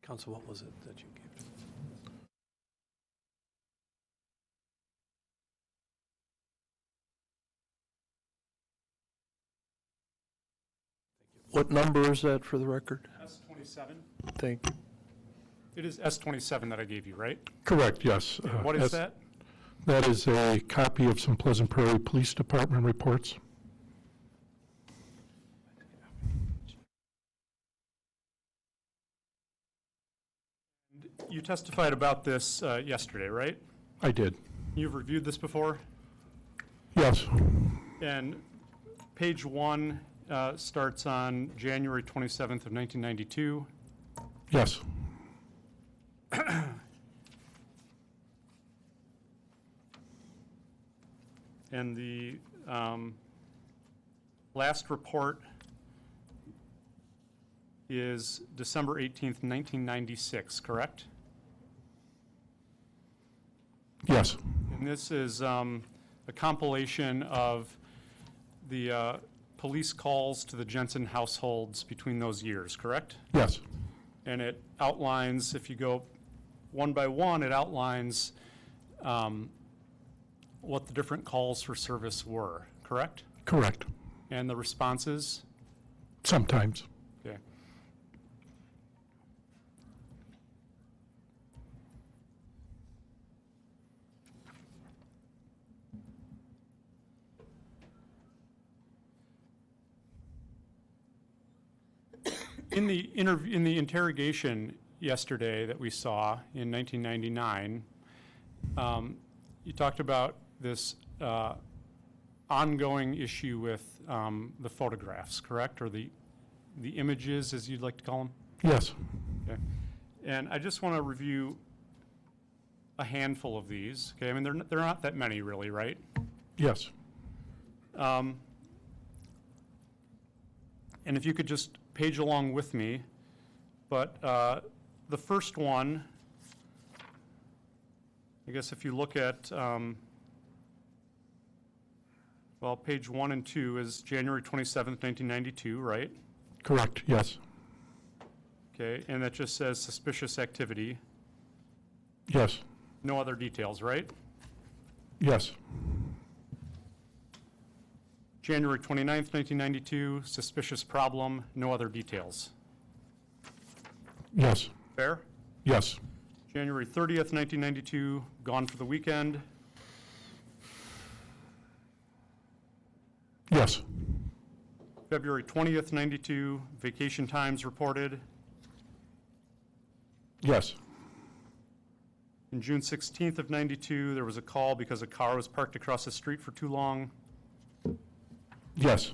Counsel, what was it that you gave? What number is that for the record? S27? Thank you. It is S27 that I gave you, right? Correct, yes. What is that? That is a copy of some Pleasant Prairie Police Department reports. You testified about this yesterday, right? I did. You've reviewed this before? Yes. And page 1 starts on January 27th of 1992. Yes. And the last report is December 18th, 1996, correct? Yes, And this is a compilation of the police calls to the Jensen households between those years, correct? yes, And it outlines, if you go one by one, it outlines what the different calls for service were, correct? correct. And the responses? Sometimes. Okay. In the interrogation yesterday that we saw in 1999, you talked about this ongoing issue with the photographs, correct? Or the images, as you'd like to call them? Yes, Okay. And I just want to review a handful of these, okay? I mean, they're not that many really, right? yes, And if you could just page along with me, but the first one, I guess if you look at, well, page 1 and 2 is January 27th, 1992, right? correct, yes, Okay, and that just says suspicious activity, yes, no other details, right? yes, January 29th, 1992, suspicious problem, no other details. yes, Fair? yes, January 30th, 1992, gone for the weekend. yes, February 20th, 92, vacation times reported. yes, And June 16th of 92, there was a call because a car was parked across the street for too long. yes,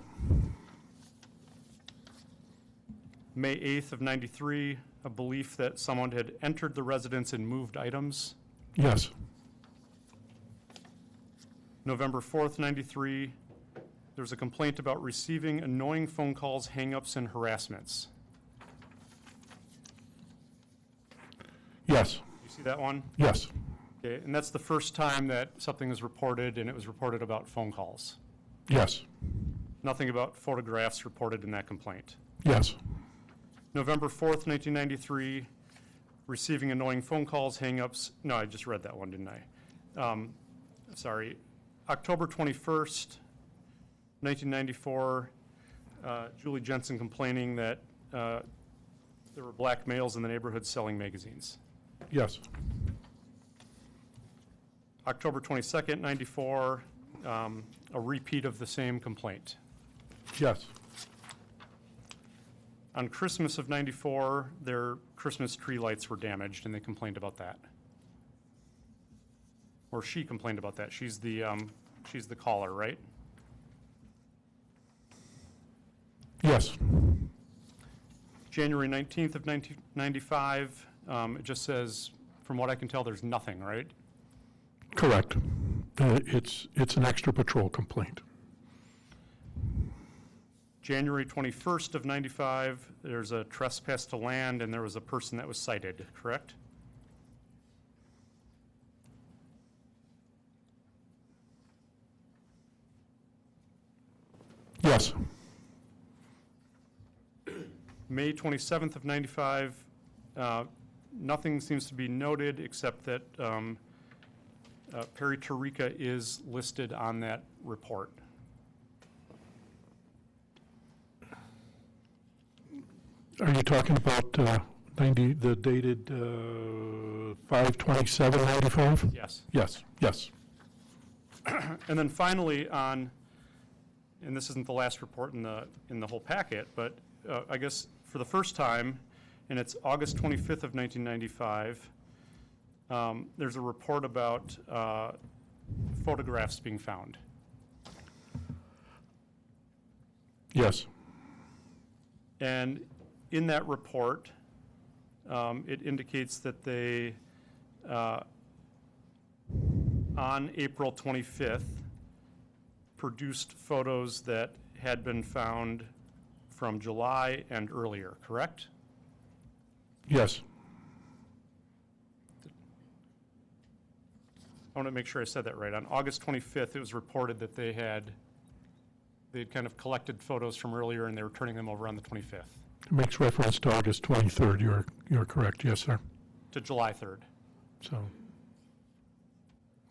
May 8th of 93, a belief that someone had entered the residence and moved items. yes, November 4th, 93, there was a complaint about receiving annoying phone calls, hang-ups, and harassments. yes, You see that one? yes, Okay, and that's the first time that something is reported, and it was reported about phone calls. yes, Nothing about photographs reported in that complaint. yes, November 4th, 1993, receiving annoying phone calls, hang-ups. No, I just read that one, didn't I? Sorry. October 21st, 1994, Julie Jensen complaining that there were black males in the neighborhood selling magazines. yes, October 22nd, 94, a repeat of the same complaint. yes, On Christmas of 94, their Christmas tree lights were damaged, and they complained about that. Or she complained about that. She's the caller, right? yes, January 19th of 1995, it just says, from what I can tell, there's nothing, right? correct. It's an extra patrol complaint. January 21st of 95, there's a trespass to land, and there was a person that was cited, correct? Yes, May 27th of 95, nothing seems to be noted except that Perry Tarika is listed on that report. are you talking about 90, the dated 5/27/95? Yes. Yes, yes, And then finally on, and this isn't the last report in the whole packet, but I guess for the first time, and it's August 25th of 1995, there's a report about photographs being found. yes, And in that report, it indicates that they, on April 25th, produced photos that had been found from July and earlier, correct? Yes, I want to make sure I said that right. On August 25th, it was reported that they'd kind of collected photos from earlier and they were turning them over on the 25th it makes reference to August 23rd. You're correct, yes, sir. to July 3rd. So,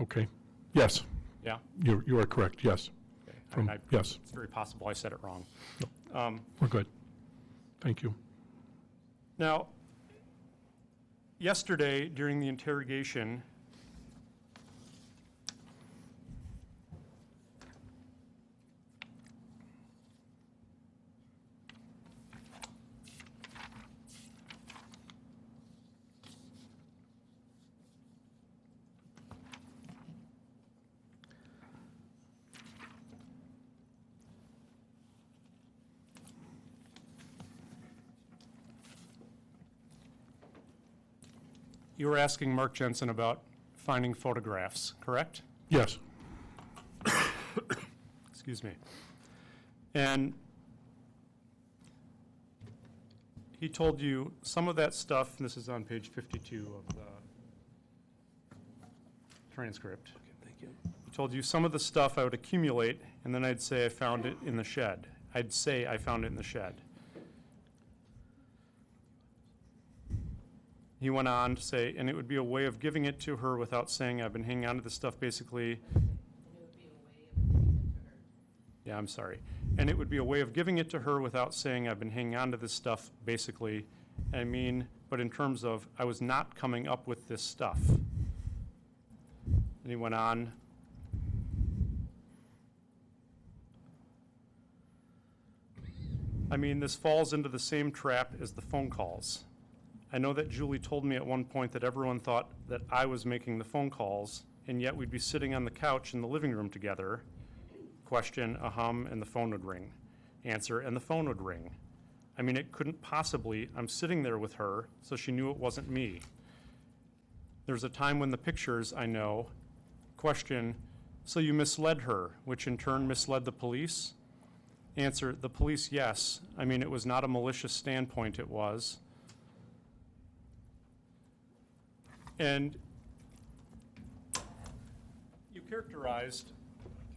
okay, yes, Yeah? you are correct, yes. Okay. From, yes, It's very possible I said it wrong. we're good. Thank you. Now, yesterday during the interrogation, you were asking Mark Jensen about finding photographs, correct? Yes, Excuse me. And he told you some of that stuff, and this is on page 52 of the transcript. Thank you. He told you some of the stuff I would accumulate, and then I'd say I found it in the shed. I'd say I found it in the shed. He went on to say, and it would be a way of giving it to her without saying I've been hanging on to this stuff basically. Yeah, I'm sorry. And it would be a way of giving it to her without saying I've been hanging on to this stuff basically. I mean, but in terms of I was not coming up with this stuff. And he went on. I mean, this falls into the same trap as the phone calls. I know that Julie told me at one point that everyone thought that I was making the phone calls, and yet we'd be sitting on the couch in the living room together. Question, a hum, and the phone would ring. Answer, and the phone would ring. I mean, it couldn't possibly. I'm sitting there with her, so she knew it wasn't me. There's a time when the pictures, I know. Question, so you misled her, which in turn misled the police? Answer, the police, yes. I mean, it was not a malicious standpoint, it was. And you characterized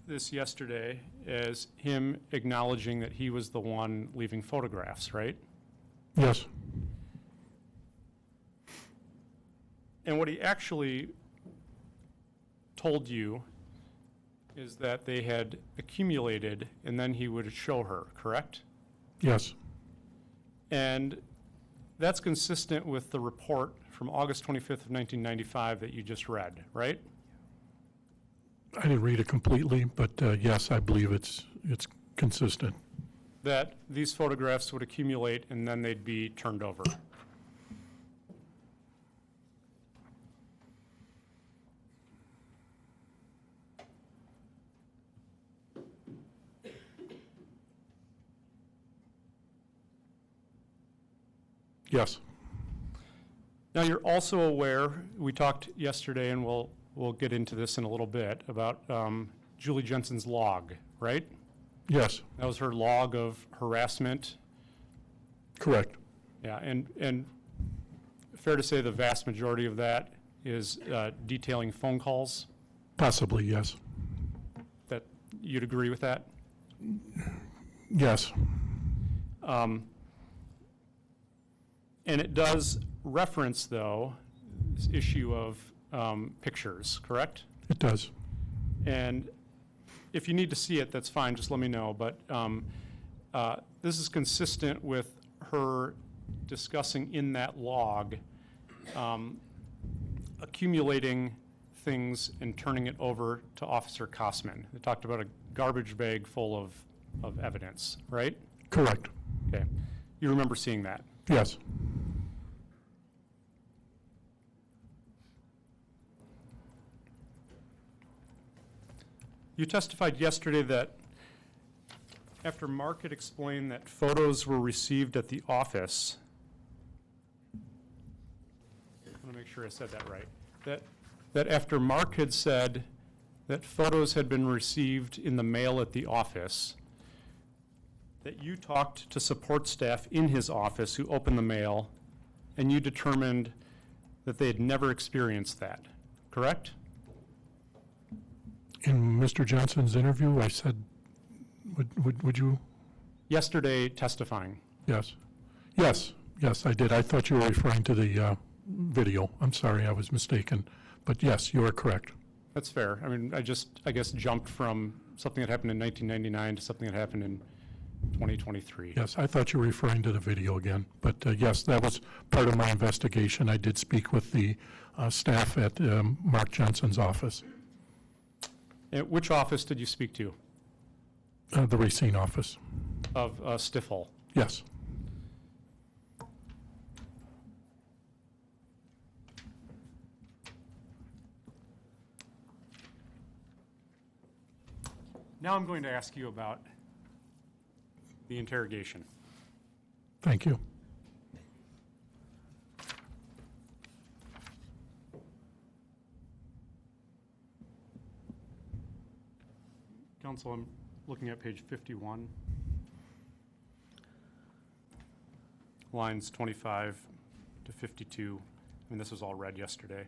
this yesterday as him acknowledging that he was the one leaving photographs, right? yes, And what he actually told you is that they had accumulated and then he would show her, correct? yes, And that's consistent with the report from August 25th of 1995 that you just read, right? I didn't read it completely, but yes, I believe it's consistent. That these photographs would accumulate and then they'd be turned over. Yes, Now, you're also aware, we talked yesterday, and we'll get into this in a little bit, about Julie Jensen's log, right? yes, That was her log of harassment. correct, Yeah, and fair to say the vast majority of that is detailing phone calls. possibly, yes, That, you'd agree with that? yes, And it does reference, though, this issue of pictures, correct? it does. And if you need to see it, that's fine, just let me know. But this is consistent with her discussing in that log, accumulating things and turning it over to Officer Kosman. They talked about a garbage bag full of evidence, right? Correct, Okay. You remember seeing that? yes, You testified yesterday that after Mark had explained that photos were received at the office, I want to make sure I said that right, that after Mark had said that photos had been received in the mail at the office, that you talked to support staff in his office who opened the mail, and you determined that they had never experienced that, correct? In Mr. Jensen's interview, I said, would you? Yesterday testifying. Yes. Yes, I did. I thought you were referring to the video. I'm sorry, I was mistaken. But yes, you are correct. That's fair. I mean, I guess, jumped from something that happened in 1999 to something that happened in 2023. Yes, I thought you were referring to the video again. But yes, that was part of my investigation. I did speak with the staff at Mark Jensen's office, And which office did you speak to? the Racine office. Of Stifel? Yes. Now I'm going to ask you about the interrogation. Thank you. Counsel, I'm looking at page 51. Lines 25 to 52. I mean, this was all read yesterday.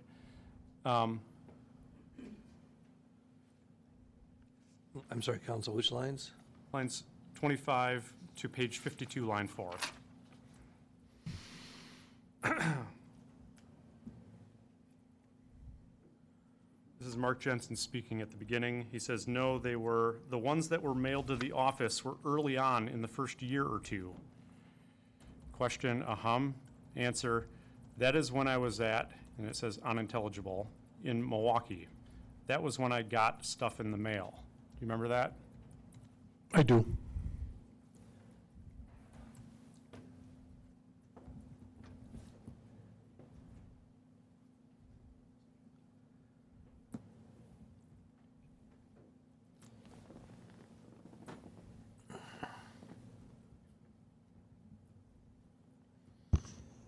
I'm sorry, Counsel, which lines? Lines 25 to page 52, line 4. This is Mark Jensen speaking at the beginning. He says, no, they were, the ones that were mailed to the office were early on in the first year or two. Question, Answer, that is when I was at, and it says unintelligible, in Milwaukee. That was when I got stuff in the mail. Do you remember that? I do.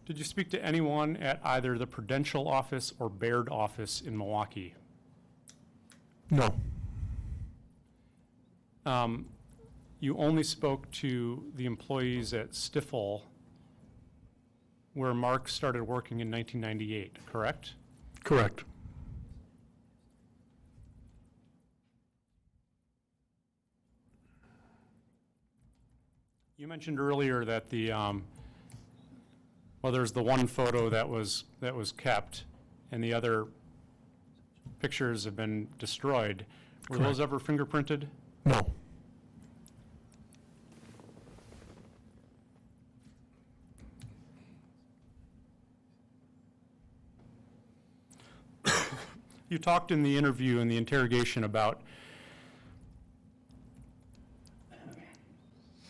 Did you speak to anyone at either the Prudential office or Baird office in Milwaukee? No. You only spoke to the employees at Stifel, where Mark started working in 1998, correct? Correct. You mentioned earlier that the, well, there's the one photo that was kept, and the other pictures have been destroyed. Were those ever fingerprinted? No. You talked in the interview, in the interrogation, about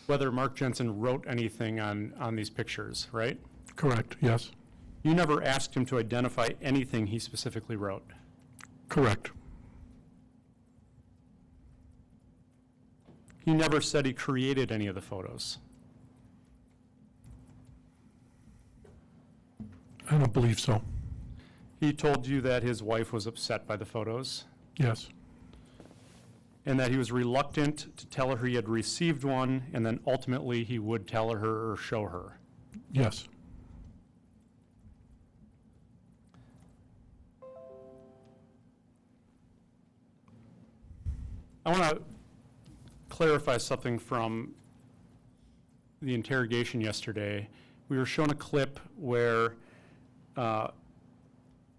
whether Mark Jensen wrote anything on these pictures, right? Correct, yes. You never asked him to identify anything he specifically wrote. Correct. He never said he created any of the photos. I don't believe so. He told you that his wife was upset by the photos, Yes. and that he was reluctant to tell her he had received one, and then ultimately he would tell her or show her. Yes. I want to clarify something from the interrogation yesterday. We were shown a clip where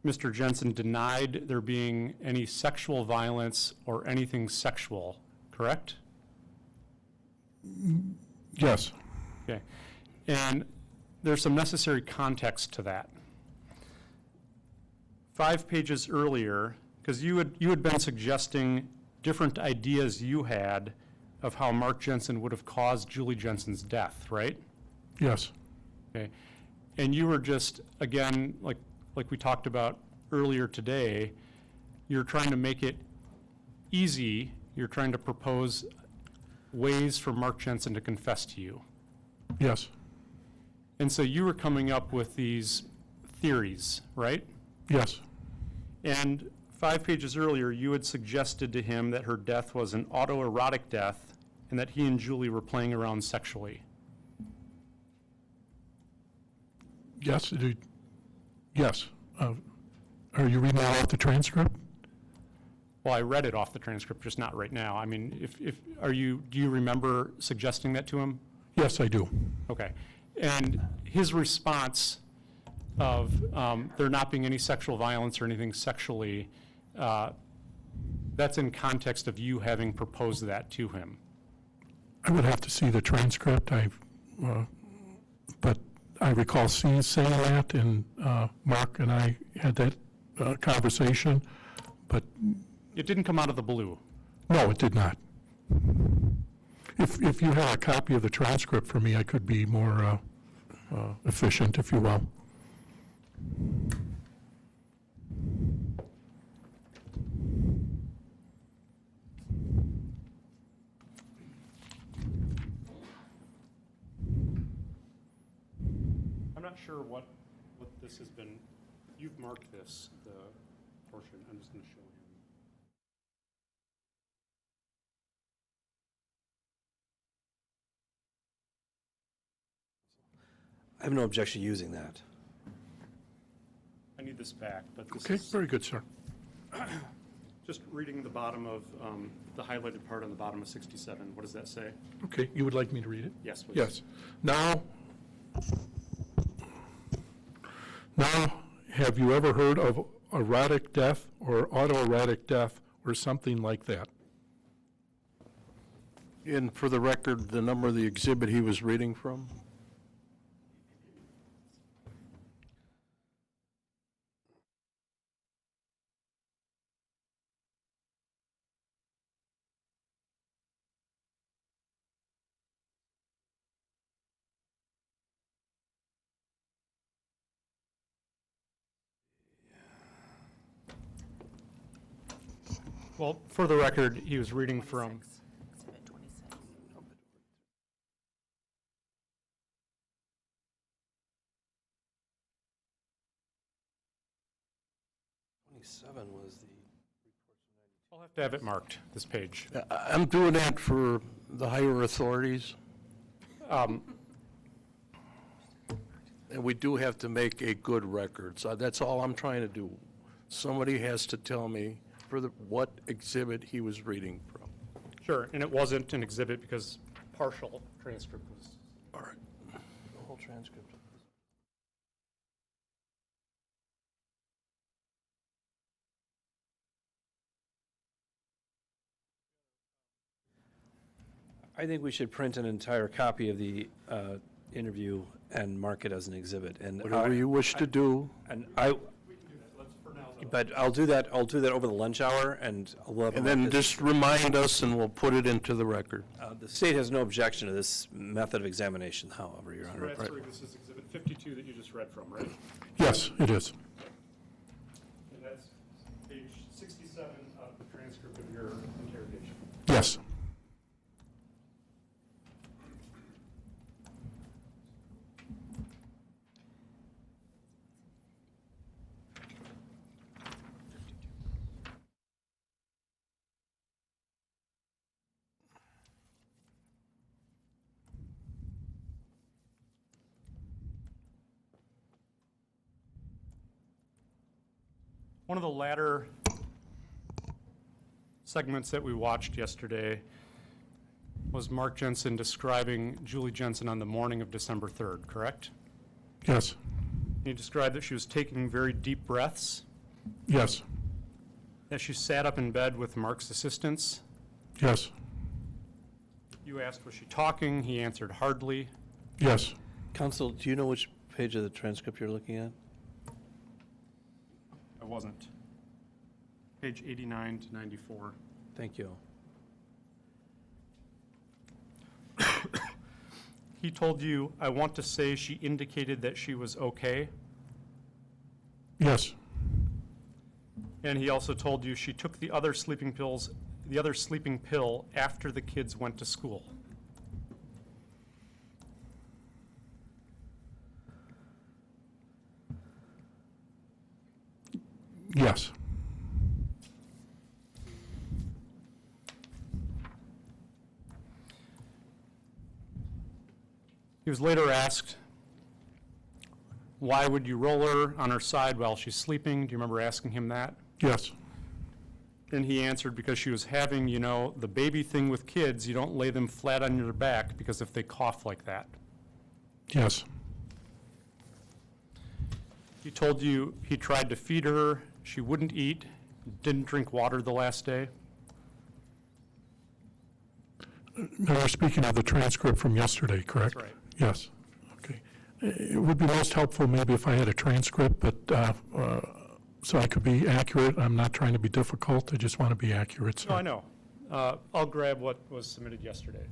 Mr. Jensen denied there being any sexual violence or anything sexual, correct? Yes. Okay. And there's some necessary context to that. 5 pages earlier, because you had been suggesting different ideas you had of how Mark Jensen would have caused Julie Jensen's death, right? Yes. Okay. And you were just, again, like we talked about earlier today, you're trying to make it easy. You're trying to propose ways for Mark Jensen to confess to you. Yes. And so you were coming up with these theories, right? Yes. And 5 pages earlier, you had suggested to him that her death was an autoerotic death and that he and Julie were playing around sexually. Yes, yes. Are you reading that off the transcript? Well, I read it off the transcript, just not right now. I mean, do you remember suggesting that to him? Yes, I do. Okay. And his response of there not being any sexual violence or anything sexually, that's in context of you having proposed that to him. I would have to see the transcript. But I recall saying that, and Mark and I had that conversation, but It didn't come out of the blue. no, it did not. If you had a copy of the transcript for me, I could be more efficient, if you will. I'm not sure what this has been. You've marked this, the portion. I'm just going to show him. I have no objection using that. I need this back, but this Okay, is very good, sir. just reading the bottom of the highlighted part on the bottom of 67. What does that say? Okay, you would like me to read it? Yes, please. Yes. Now, have you ever heard of erotic death or autoerotic death or something like that? And for the record, the number of the exhibit he was reading from? Well, for the record, he was reading from. Exhibit 26. 27 was the. I'll have to have it marked, this page. I'm doing that for the higher authorities. And we do have to make a good record, so that's all I'm trying to do. Somebody has to tell me what exhibit he was reading from. Sure, and it wasn't an exhibit because partial transcript was. All right. The whole transcript. I think we should print an entire copy of the interview and mark it as an exhibit. And Whatever you wish to do. And but I'll do that over the lunch hour, and we'll have. And then just remind us, and we'll put it into the record. The state has no objection to this method of examination, however, Your Honor. This is exhibit 52 that you just read from, right? Yes, it is. And that's page 67 of the transcript of your interrogation. Yes. One of the latter segments that we watched yesterday was Mark Jensen describing Julie Jensen on the morning of December 3rd, correct? Yes. He described that she was taking very deep breaths, Yes. that she sat up in bed with Mark's assistance. Yes. You asked, was she talking? He answered, hardly. Yes. Counsel, do you know which page of the transcript you're looking at? I wasn't. Page 89 to 94. Thank you. He told you, I want to say she indicated that she was okay. Yes. And he also told you she took the other sleeping pill after the kids went to school. Yes. He was later asked, why would you roll her on her side while she's sleeping? Do you remember asking him that? Yes, And he answered, because she was having, you know, the baby thing with kids, you don't lay them flat on their back, because if they cough like that. yes, He told you he tried to feed her, she wouldn't eat, didn't drink water the last day. Now, you're speaking of the transcript from yesterday, correct? That's right. Yes, okay. It would be most helpful maybe if I had a transcript, but, so I could be accurate. I'm not trying to be difficult, I just want to be accurate, sir. No, I know. I'll grab what was submitted yesterday.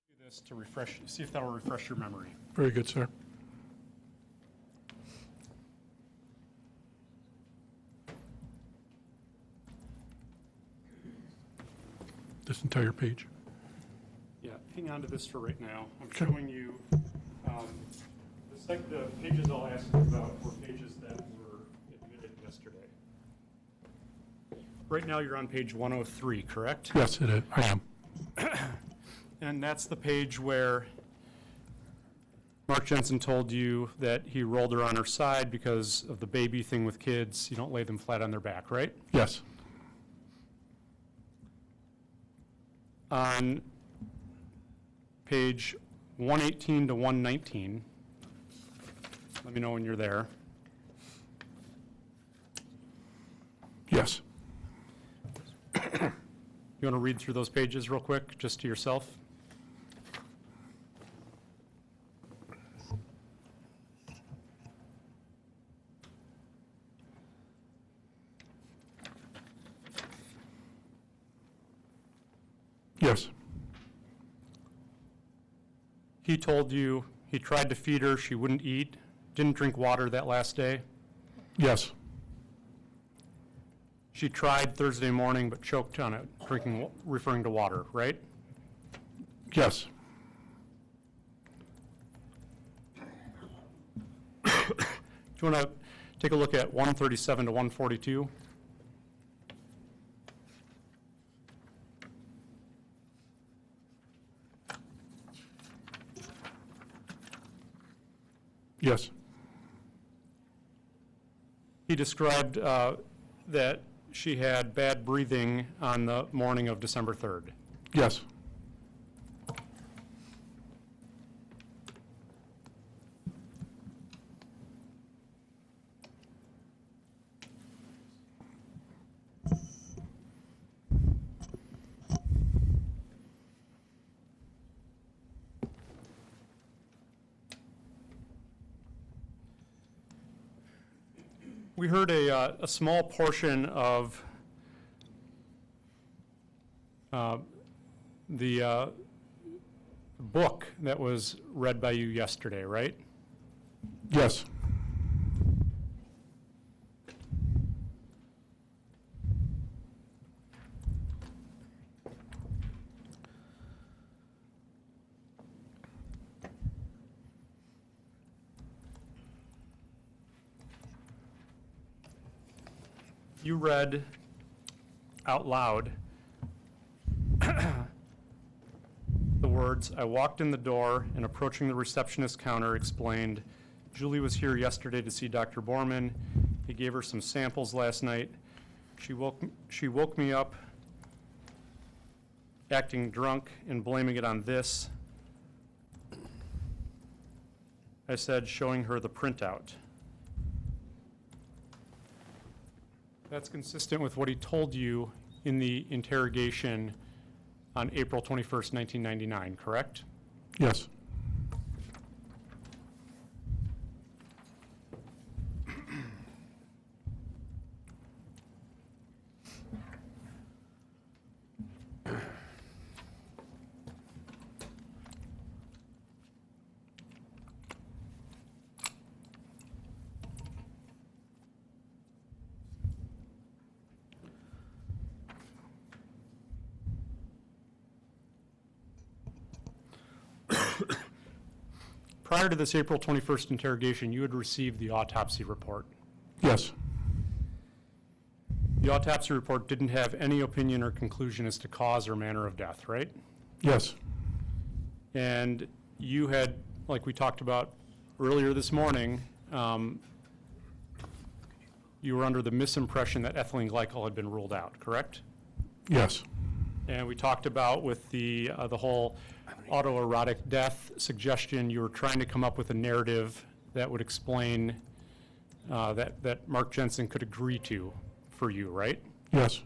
Do this to refresh, see if that'll refresh your memory. Very good, sir. This entire page? Yeah, hang on to this for right now. I'm Okay. showing you, the pages I'll ask you about were pages that were admitted yesterday. Right now, you're on page 103, correct? Yes, it is, I am. And that's the page where Mark Jensen told you that he rolled her on her side because of the baby thing with kids. You don't lay them flat on their back, right? Yes, On page 118 to 119, let me know when you're there. yes, You want to read through those pages real quick, just to yourself? yes, He told you he tried to feed her, she wouldn't eat, didn't drink water that last day. yes, She tried Thursday morning but choked on it, referring to water, right? yes, Do you want to take a look at 137 to 142? yes, He described that she had bad breathing on the morning of December 3rd. yes, We heard a small portion of the book that was read by you yesterday, right? yes, You read out loud the words, "I walked in the door and approaching the receptionist counter explained, Julie was here yesterday to see Dr. Borman. He gave her some samples last night. She woke me up acting drunk and blaming it on this." I said, showing her the printout. That's consistent with what he told you in the interrogation on April 21st, 1999, correct? Yes. Prior to this April 21st interrogation, you had received the autopsy report. Yes. The autopsy report didn't have any opinion or conclusion as to cause or manner of death, right? Yes. And you had, like we talked about earlier this morning, you were under the misimpression that ethylene glycol had been ruled out, correct? Yes. And we talked about with the whole autoerotic death suggestion, you were trying to come up with a narrative that would explain that Mark Jensen could agree to for you, right? Yes.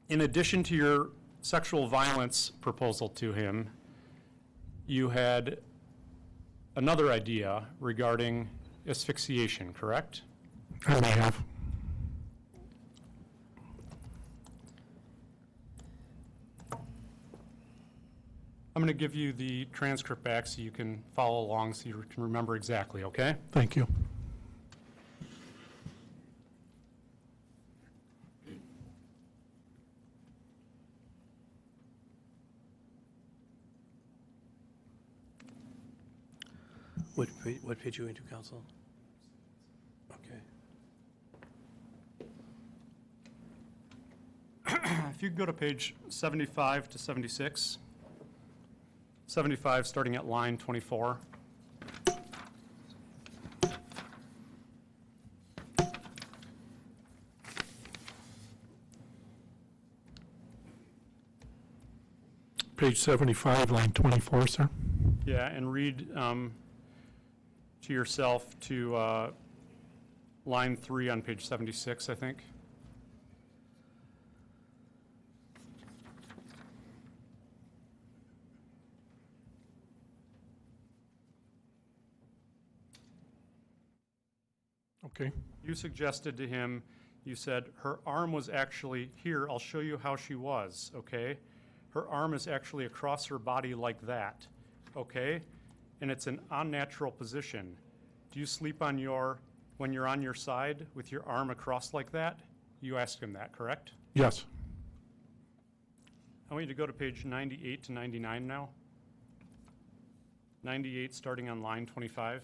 In addition to your sexual violence proposal to him, you had another idea regarding asphyxiation, correct? I may have. I'm going to give you the transcript back so you can follow along so you can remember exactly, okay? Thank you. What page are you into, counsel? Okay. If you could go to page 75 to 76. 75 starting at line 24. Page 75, line 24, sir. Yeah, and read to yourself to line 3 on page 76, I think. Okay. You suggested to him, you said, her arm was actually, here, I'll show you how she was, okay? Her arm is actually across her body like that, okay? And it's an unnatural position. Do you sleep on when you're on your side with your arm across like that? You asked him that, correct? Yes. I want you to go to page 98 to 99 now. 98 starting on line 25.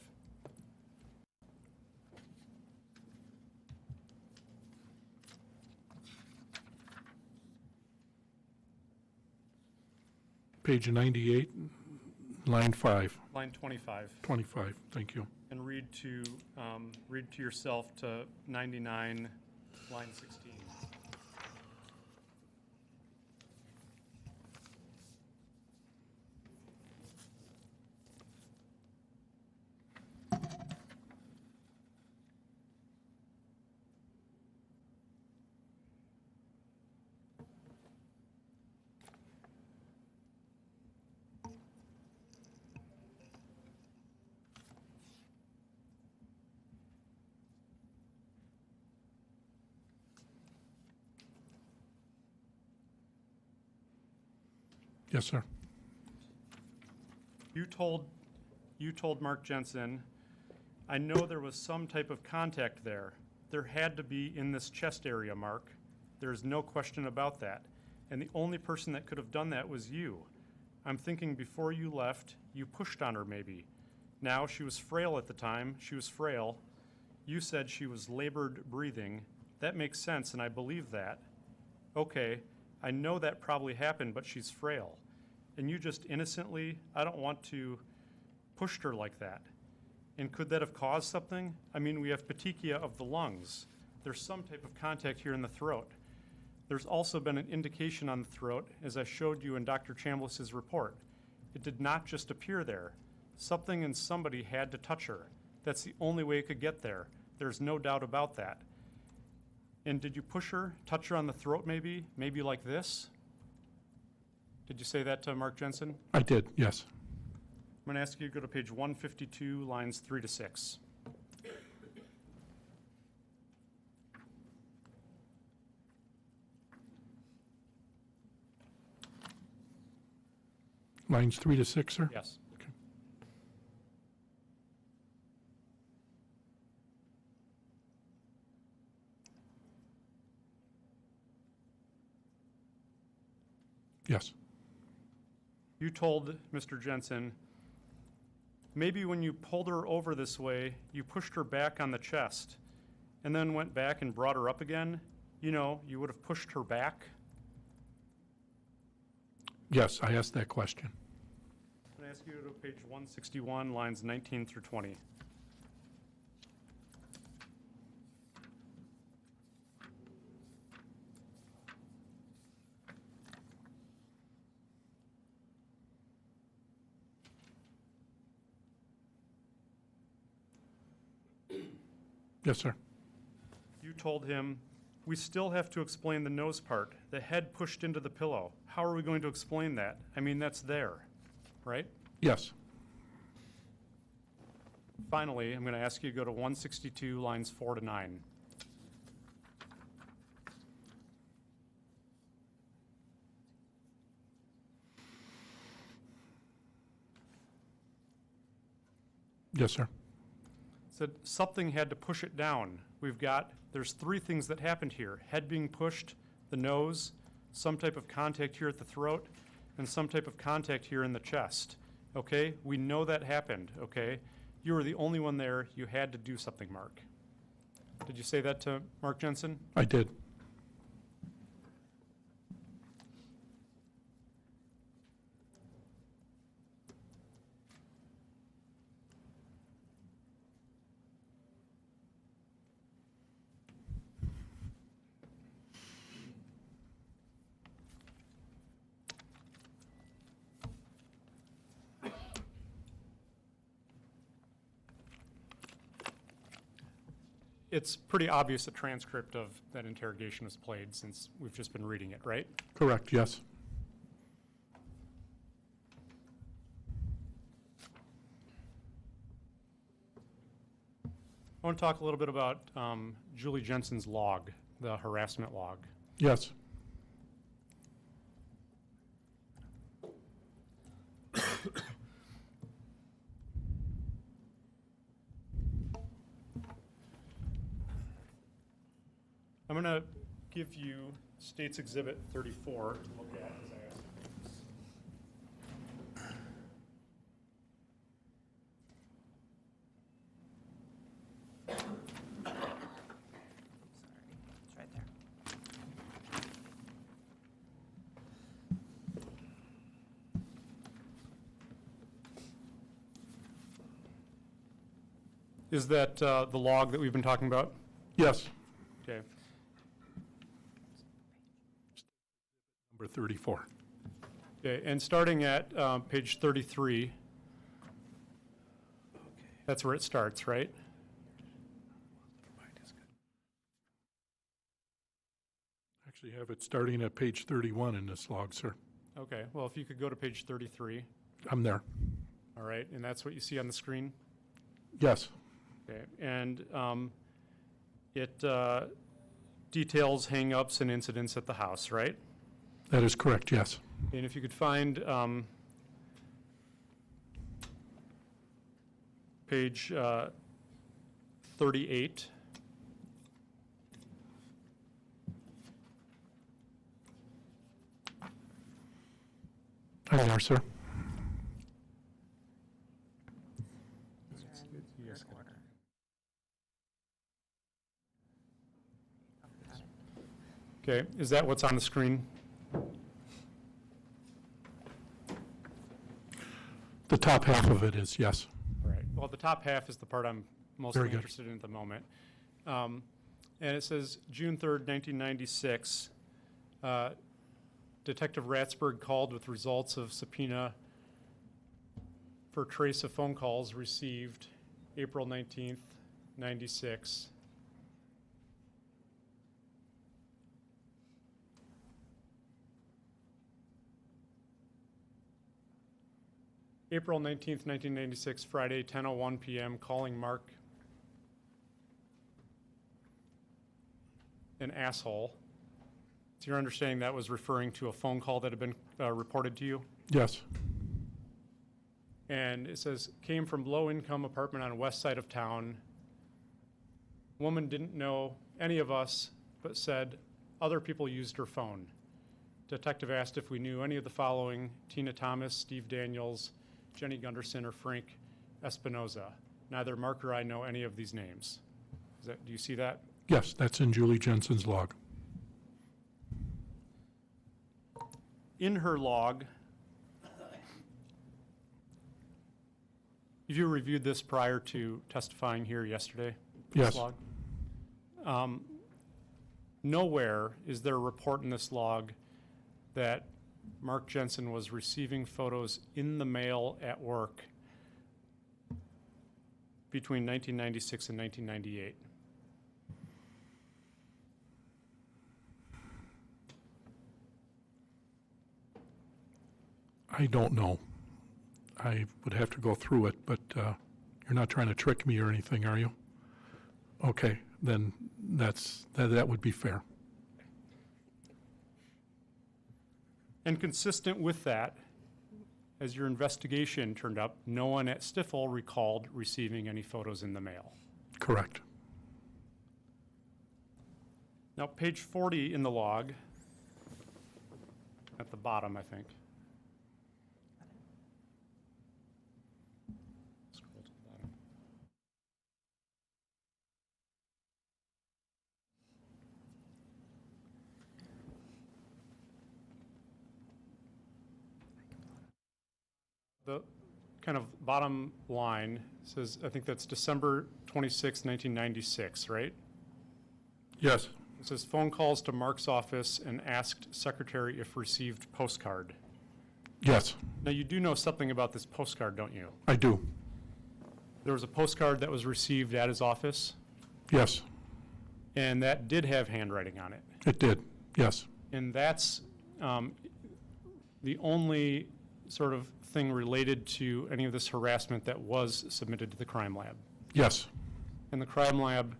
Page 98, line 5, Line 25. 25. Thank you. And read to yourself to 99, line 16. Yes, sir. You told Mark Jensen, I know there was some type of contact there. There had to be in this chest area, Mark. There's no question about that. And the only person that could have done that was you. I'm thinking before you left, you pushed on her maybe. Now, she was frail at the time. She was frail. You said she was labored breathing. That makes sense, and I believe that. Okay, I know that probably happened, but she's frail. And you just innocently, I don't want to, pushed her like that. And could that have caused something? I mean, we have petechia of the lungs. There's some type of contact here in the throat. There's also been an indication on the throat, as I showed you in Dr. Chambliss's report. It did not just appear there. Something and somebody had to touch her. That's the only way it could get there. There's no doubt about that. And did you push her, touch her on the throat maybe? Maybe like this? Did you say that to Mark Jensen? I did, yes. I'm going to ask you to go to page 152, lines 3 to 6. Lines 3 to 6, sir? Yes. Okay. Yes, You told Mr. Jensen, maybe when you pulled her over this way, you pushed her back on the chest and then went back and brought her up again. You know, you would have pushed her back. yes, I asked that question. I'm going to ask you to go to page 161, lines 19 through 20. Yes, sir. You told him, we still have to explain the nose part, the head pushed into the pillow. How are we going to explain that? I mean, that's there, right? Yes, Finally, I'm going to ask you to go to 162, lines 4 to 9. yes, sir. Said something had to push it down. There's 3 things that happened here. Head being pushed, the nose, some type of contact here at the throat, and some type of contact here in the chest. Okay? We know that happened, okay? You were the only one there. You had to do something, Mark. Did you say that to Mark Jensen? I did. It's pretty obvious a transcript of that interrogation was played since we've just been reading it, right? Correct, yes. I want to talk a little bit about Julie Jensen's log, the harassment log. Yes, I'm going to give you State's Exhibit 34 to look at as I ask. It's right there. Is that the log that we've been talking about? yes. Okay. Number 34. Okay, and starting at page 33, that's where it starts, right? Actually have it starting at page 31 in this log, sir. Okay, well, if you could go to page 33, I'm there. all right, and that's what you see on the screen? Yes, Okay, and it details hang-ups and incidents at the house, right? that is correct, yes. And if you could find page 38. I'm there, sir. Yes. Okay, is that what's on the screen? The top half of it is, yes. All right, well, the top half is the part I'm mostly Very good. interested in at the moment. And it says, June 3rd, 1996, Detective Ratsberg called with results of subpoena for trace of phone calls received April 19th, 96. April 19th, 1996, Friday, 10:01 PM, calling Mark an asshole. It's your understanding that was referring to a phone call that had been reported to you? Yes, And it says, came from low-income apartment on west side of town. Woman didn't know any of us, but said other people used her phone. Detective asked if we knew any of the following: Tina Thomas, Steve Daniels, Jenny Gunderson, or Frank Espinoza. Neither Mark or I know any of these names. Do you see that? yes, that's in Julie Jensen's log. In her log, have you reviewed this prior to testifying here yesterday? This Yes. log? Nowhere is there a report in this log that Mark Jensen was receiving photos in the mail at work between 1996 and 1998. I don't know. I would have to go through it, but you're not trying to trick me or anything, are you? Okay, then that would be fair. And consistent with that, as your investigation turned up, no one at Stifel recalled receiving any photos in the mail. Correct. Now, page 40 in the log, at the bottom, I think. Scroll to the bottom. The kind of bottom line says, I think that's December 26, 1996, right? Yes, It says phone calls to Mark's office and asked secretary if received postcard. yes, Now, you do know something about this postcard, don't you? I do. There was a postcard that was received at his office, Yes, and that did have handwriting on it. it did. Yes, And that's the only sort of thing related to any of this harassment that was submitted to the crime lab. yes, And the crime lab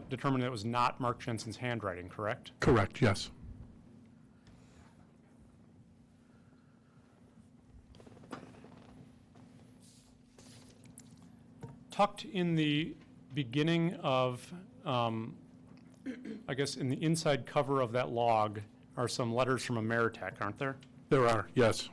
determined that it was not Mark Jensen's handwriting, correct? correct, yes. Tucked in the beginning of, I guess, in the inside cover of that log are some letters from Ameritech, aren't there? There are, yes.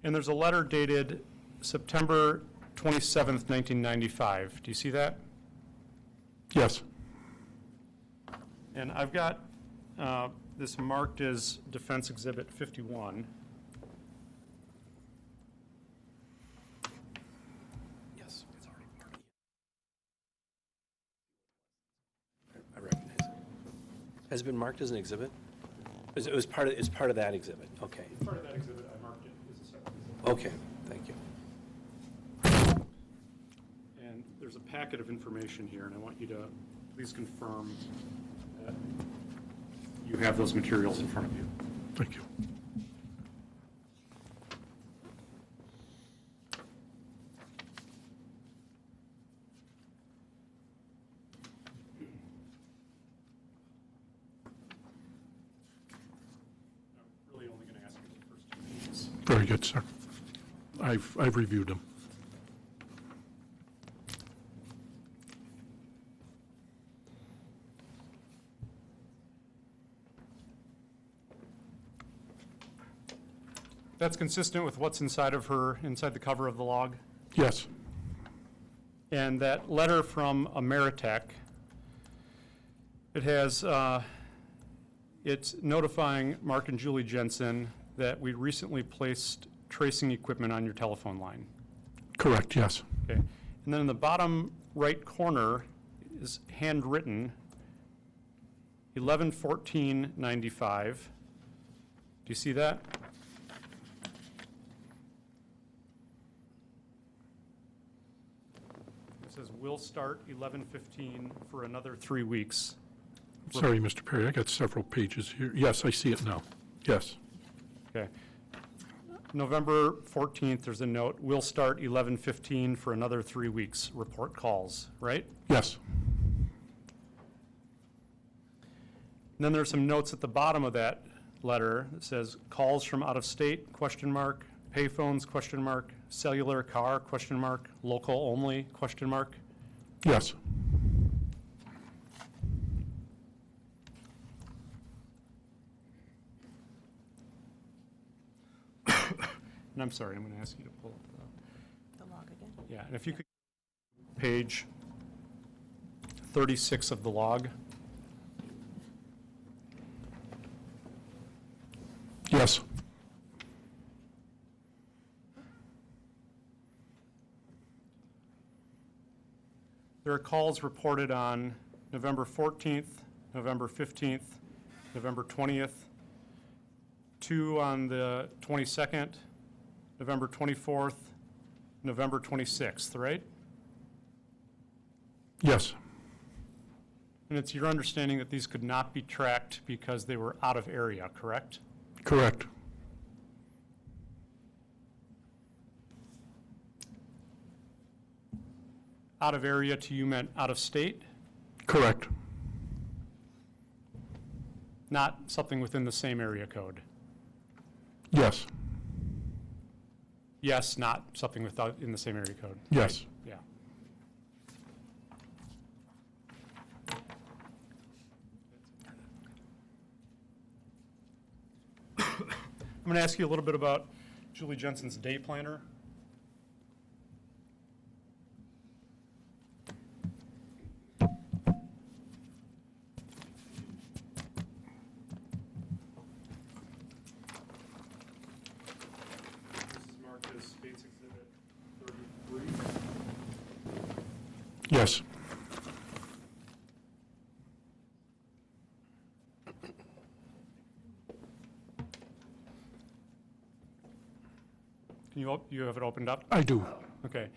And there's a letter dated September 27th, 1995. Do you see that? Yes, And I've got this marked as Defense Exhibit 51. Yes, it's already marked. I recognize it. Has it been marked as an exhibit? It was part of, it's part of that exhibit, okay. Part of that exhibit, I marked it as a separate exhibit. Okay, thank you. And there's a packet of information here, and I want you to please confirm that you have those materials in front of you. thank you. I'm really only going to ask you the first 2 pages. Very good, sir. I've reviewed them. That's consistent with what's inside of her, inside the cover of the log? Yes, And that letter from Ameritech, it has, it's notifying Mark and Julie Jensen that we recently placed tracing equipment on your telephone line. correct, yes. Okay. And then in the bottom right corner is handwritten, 11/14/95. Do you see that? It says will start 11:15 for another 3 weeks. Sorry, Mr. Perry, I got several pages here. Yes, I see it now. Yes, Okay. November 14th, there's a note, will start 11:15 for another 3 weeks, report calls, right? yes, And then there's some notes at the bottom of that letter that says calls from out of state, question mark, payphones, question mark, cellular car, question mark, local only, question mark. yes, And I'm sorry, I'm going to ask you to pull up The log again? yeah, and if you could, page 36 of the log. yes, There are calls reported on November 14th, November 15th, November 20th, 2 on the 22nd, November 24th, November 26th, right? yes, And it's your understanding that these could not be tracked because they were out of area, correct? correct, Out of area to you meant out of state, correct, not something within the same area code. yes, Yes, not something without, in the same area code. yes, Yeah. I'm going to ask you a little bit about Julie Jensen's day planner. This is marked as State's Exhibit 33. yes, Can you have it opened up? I do, Okay.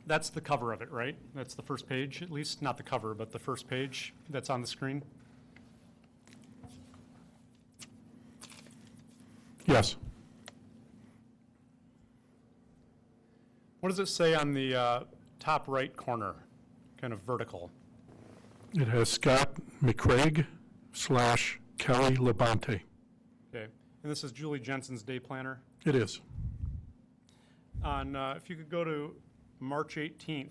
That's the cover of it, right? That's the first page, at least, not the cover, but the first page that's on the screen? yes. What does it say on the top right corner, kind of vertical? It has Scott McCraig / Kelly Labonte. Okay, and this is Julie Jensen's day planner. It is, On, if you could go to March 18th.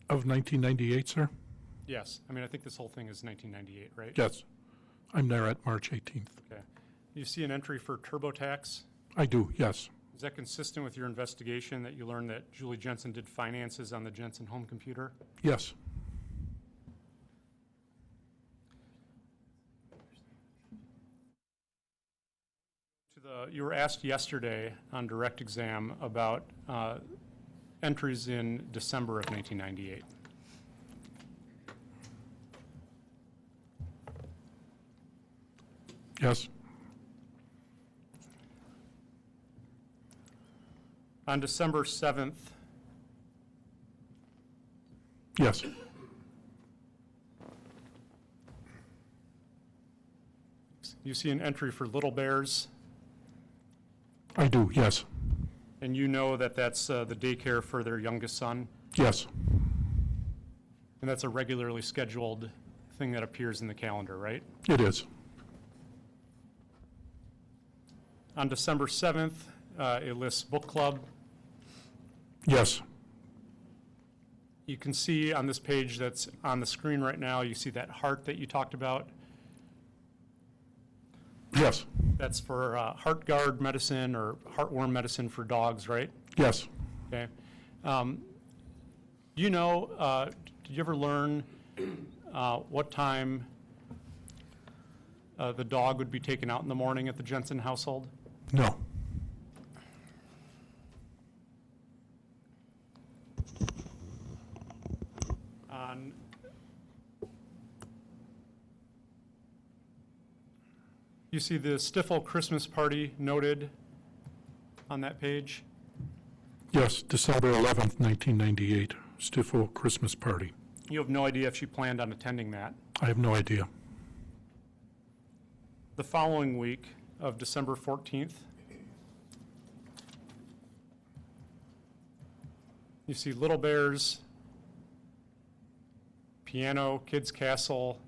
of 1998, sir? Yes, I mean, I think this whole thing is 1998, right? Yes, I'm there at March 18th. Okay. You see an entry for TurboTax? I do, yes, Is that consistent with your investigation that you learned that Julie Jensen did finances on the Jensen home computer? yes, You were asked yesterday on direct exam about entries in December of 1998. yes, On December 7th, yes, you see an entry for Little Bears, I do, yes, and you know that that's the daycare for their youngest son, yes, and that's a regularly scheduled thing that appears in the calendar, right? it is, On December 7th, it lists book club. yes, You can see on this page that's on the screen right now, you see that heart that you talked about. yes, That's for heart guard medicine or heartworm medicine for dogs, right? yes, Okay. You know, did you ever learn what time the dog would be taken out in the morning at the Jensen household? no, You see the Stifel Christmas party noted on that page? Yes, December 11th, 1998, Stifel Christmas Party. You have no idea if she planned on attending that. I have no idea. The following week of December 14th, you see Little Bears, piano, kids castle,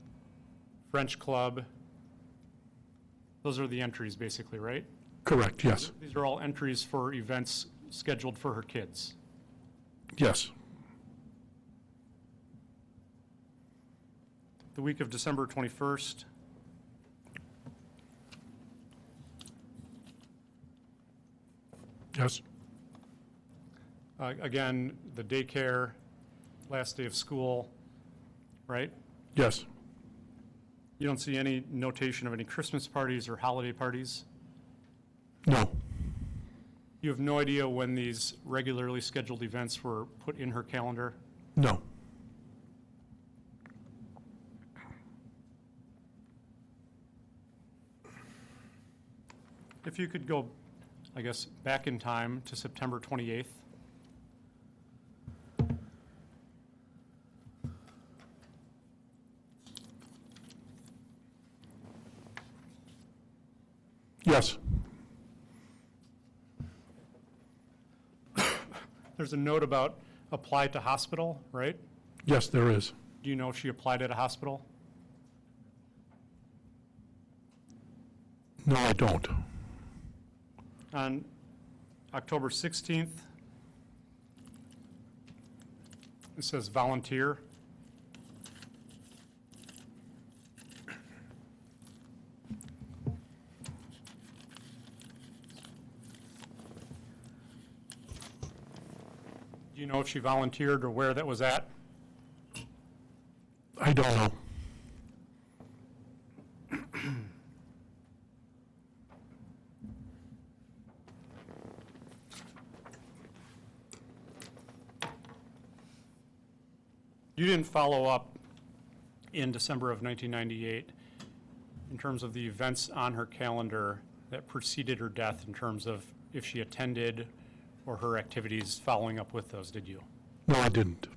French club. Those are the entries basically, right? Correct, yes. These are all entries for events scheduled for her kids. Yes. The week of December 21st, Yes. again, the daycare, last day of school, right? Yes. You don't see any notation of any Christmas parties or holiday parties? No. You have no idea when these regularly scheduled events were put in her calendar? No. If you could go, I guess, back in time to September 28th. Yes. There's a note about apply to hospital, right? Yes, there is. Do you know if she applied at a hospital? No, I don't. On October 16th, it says volunteer. Do you know if she volunteered or where that was at? I don't know. You didn't follow up in December of 1998 in terms of the events on her calendar that preceded her death in terms of if she attended or her activities following up with those, did you? No, I didn't.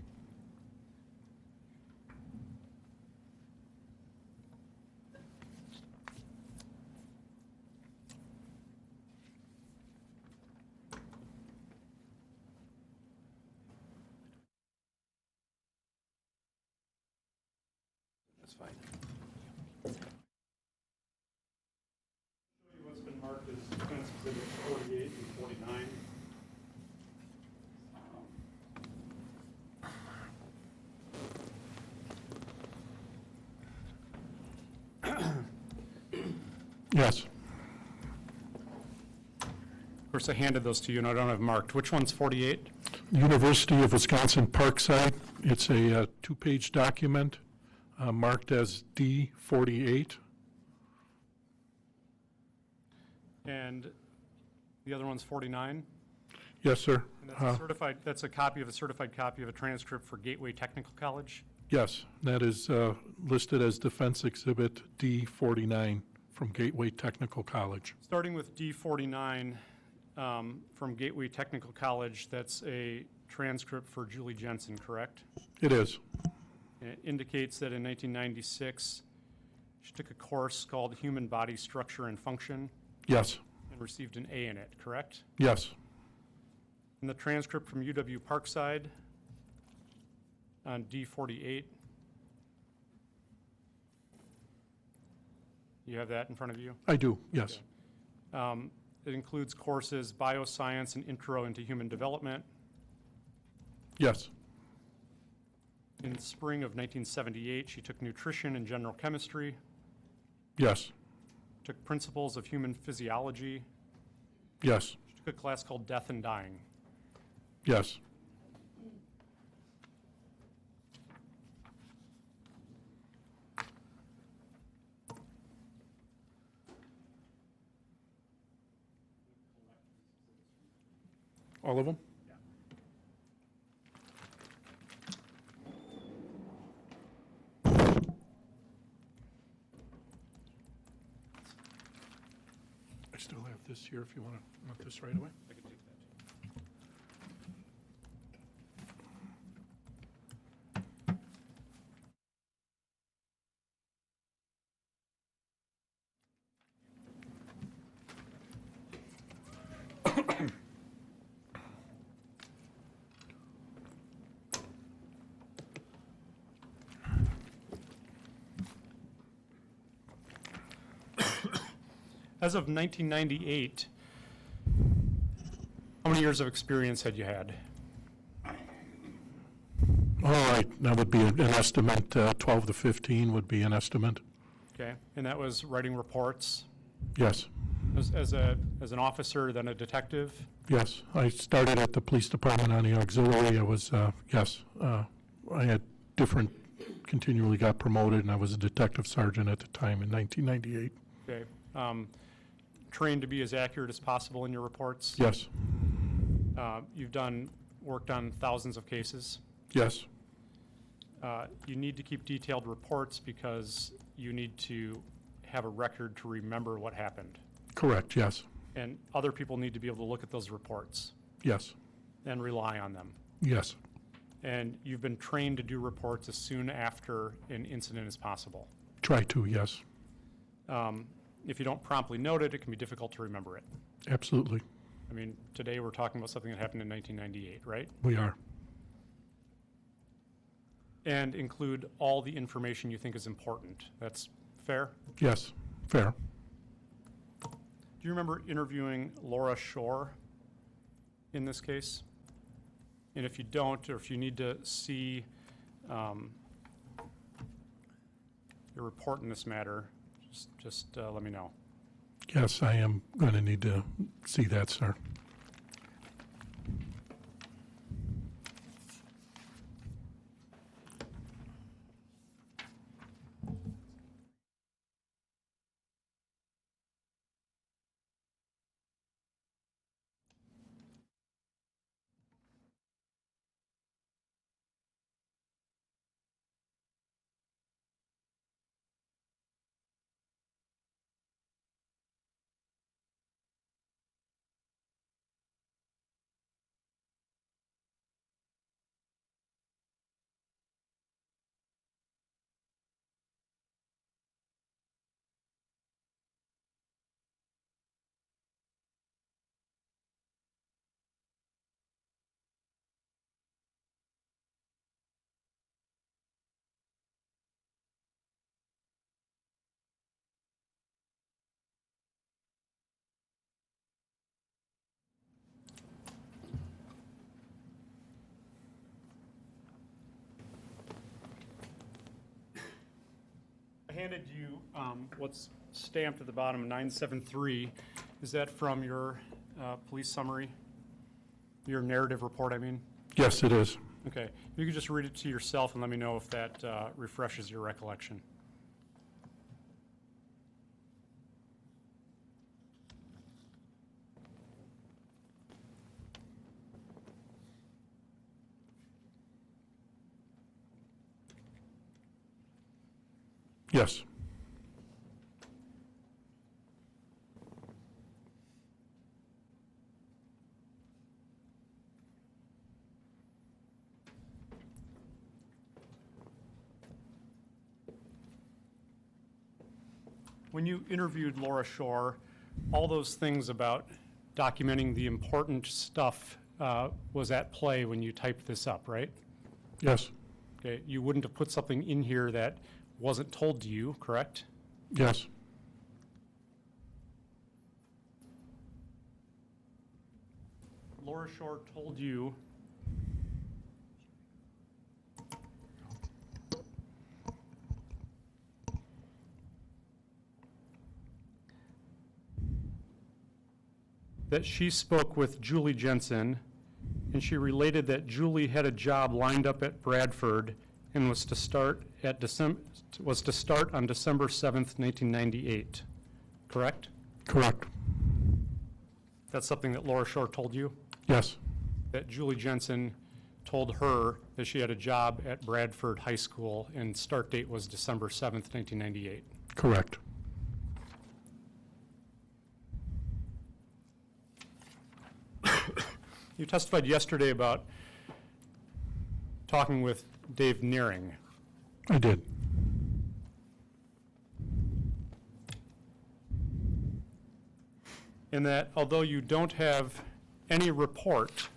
That's fine. What's been marked as offense exhibits 48 and 49. Yes. Of course, I handed those to you and I don't have marked. Which one's 48? University of Wisconsin Parkside. It's a two-page document marked as D48. And the other one's 49? Yes, sir. And that's a certified, that's a copy of a certified copy of a transcript for Gateway Technical College? Yes, that is listed as Defense Exhibit D49 from Gateway Technical College. Starting with D49 from Gateway Technical College, that's a transcript for Julie Jensen, correct? It is. And it indicates that in 1996, she took a course called Human Body Structure and Function Yes. and received an A in it, correct? Yes. And the transcript from UW Parkside on D48. You have that in front of you? I do, yes. It includes courses Bioscience and Intro into Human Development. Yes. In the spring of 1978, she took Nutrition and General Chemistry, Yes. took Principles of Human Physiology. Yes. She took a class called Death and Dying. Yes. All of them? here if you want this right away. I can take that. As of 1998, how many years of experience had you had? All right, that would be an estimate, 12 to 15 would be an estimate. Okay, and that was writing reports Yes, as an officer, then a detective? yes. I started at the police department on the auxiliary. I was, yes, I had different, continually got promoted, and I was a detective sergeant at the time in 1998. Okay. Trained to be as accurate as possible in your reports? Yes, You've worked on thousands of cases. yes, You need to keep detailed reports because you need to have a record to remember what happened. correct, yes, And other people need to be able to look at those reports yes, and rely on them. yes, And you've been trained to do reports as soon after an incident as possible. try to, yes, If you don't promptly note it, it can be difficult to remember it. absolutely, I mean, today we're talking about something that happened in 1998, right? we are. And include all the information you think is important. That's fair? Yes, fair. Do you remember interviewing Laura Shore in this case? And if you don't, or if you need to see your report in this matter, just let me know. Yes, I am going to need to see that, sir. I handed you what's stamped at the bottom, 973. Is that from your police summary? Your narrative report, I mean? Yes, it is. Okay. You could just read it to yourself and let me know if that refreshes your recollection. Yes. When you interviewed Laura Shore, all those things about documenting the important stuff was at play when you typed this up, right? Yes. Okay, you wouldn't have put something in here that wasn't told to you, correct? Yes. Laura Shore told you that she spoke with Julie Jensen, and she related that Julie had a job lined up at Bradford and was to start on December 7th, 1998. Correct? Correct. That's something that Laura Shore told you? Yes. That Julie Jensen told her that she had a job at Bradford High School and start date was December 7th, 1998. Correct. You testified yesterday about talking with Dave Nearing. I did. In that although you don't have any report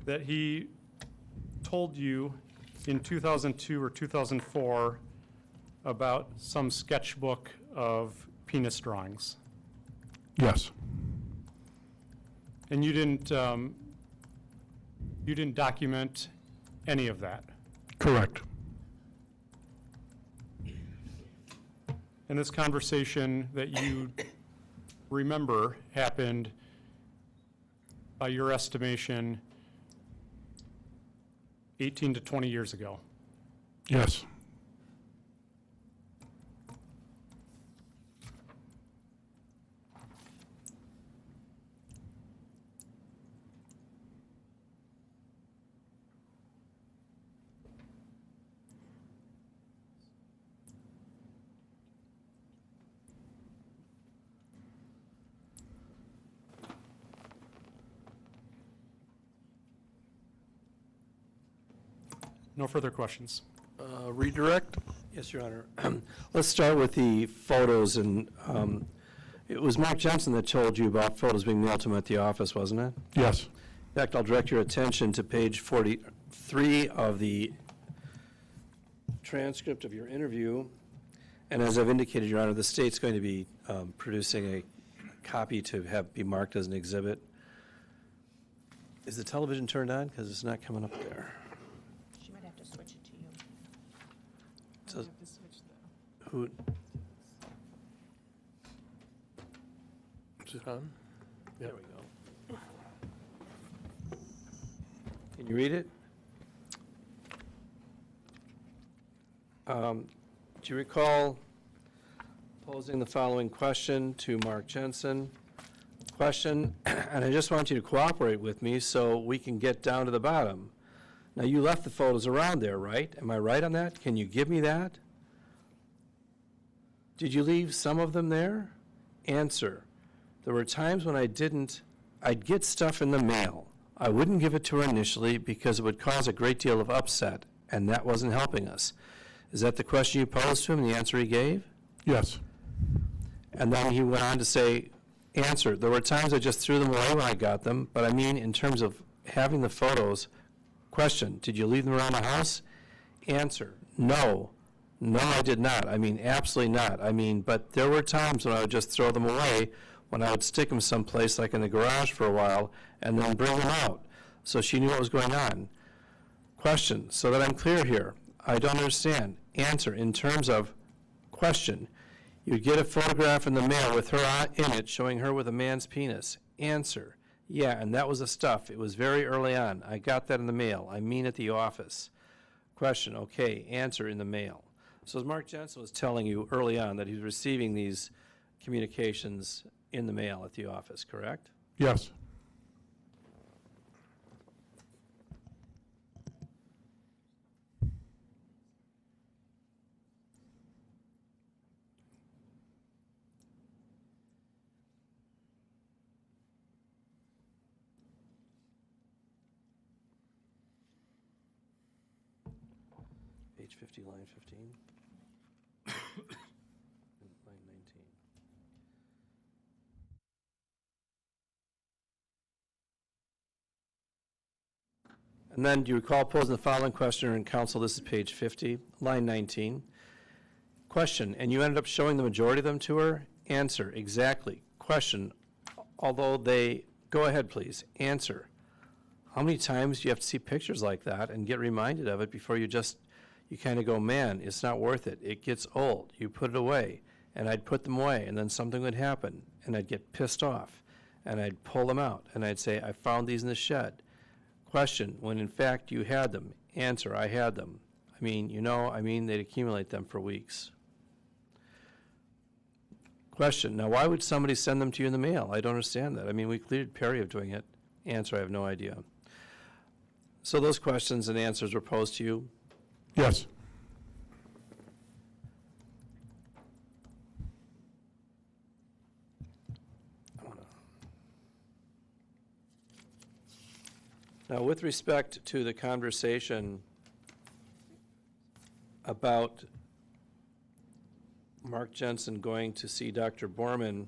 that he told you in 2002 or 2004 about some sketchbook of penis drawings. Yes, And you didn't document any of that. correct. And this conversation that you remember happened, by your estimation, 18 to 20 years ago. Yes, No further questions. Redirect? Yes, Your Honor. Let's start with the photos, and it was Mark Jensen that told you about photos being mailed to him at the office, wasn't it? yes, In fact, I'll direct your attention to page 43 of the transcript of your interview. And as I've indicated, Your Honor, the state's going to be producing a copy to be marked as an exhibit. Is the television turned on? Because it's not coming up there. She might have to switch it to you. So- Who, Is it on? there we go. Can you read it? Do you recall posing the following question to Mark Jensen? Question, and I just want you to cooperate with me so we can get down to the bottom. Now, you left the photos around there, right? Am I right on that? Can you give me that? Did you leave some of them there? Answer, there were times when I didn't. I'd get stuff in the mail. I wouldn't give it to her initially because it would cause a great deal of upset, and that wasn't helping us. Is that the question you posed to him and the answer he gave? yes, And then he went on to say, answer, there were times I just threw them away when I got them, but I mean in terms of having the photos. Question, did you leave them around the house? Answer, no. No, I did not. I mean, absolutely not. I mean, but there were times when I would just throw them away, when I would stick them someplace like in the garage for a while, and then bring them out. So she knew what was going on. Question, so that I'm clear here, I don't understand. Answer, in terms of question, you'd get a photograph in the mail with her in it, showing her with a man's penis. Answer, yeah, and that was the stuff. It was very early on. I got that in the mail. I mean at the office. Question, okay, answer, in the mail. So as Mark Jensen was telling you early on that he was receiving these communications in the mail at the office, correct? yes, Page 50, line 15. And line 19. And then, do you recall posing the following question in council? This is page 50, line 19. Question, and you ended up showing the majority of them to her? Answer, exactly. Question, although they, go ahead, please. Answer, how many times do you have to see pictures like that and get reminded of it before you kind of go, man, it's not worth it. It gets old. You put it away. And I'd put them away, and then something would happen, and I'd get pissed off, and I'd pull them out, and I'd say, I found these in the shed. Question, when in fact you had them. Answer, I had them. I mean, they'd accumulate them for weeks. Question, now why would somebody send them to you in the mail? I don't understand that. I mean, we cleared Perry of doing it. Answer, I have no idea. So those questions and answers were posed to you. yes, Now, with respect to the conversation about Mark Jensen going to see Dr. Borman,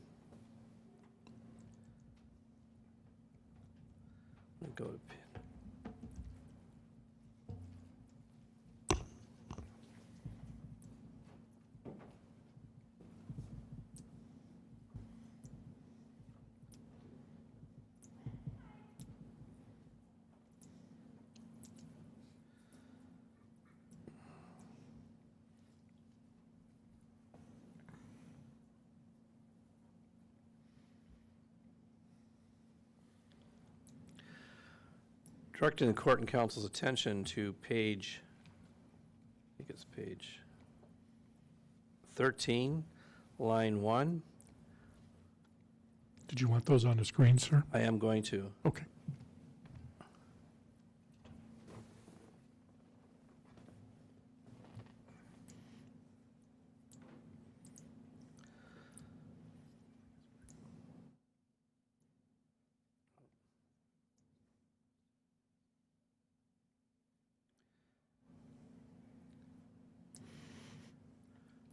let me go to directing the court and counsel's attention to page, I think it's page 13, line 1. Did you want those on the screen, sir? I am going to. Okay.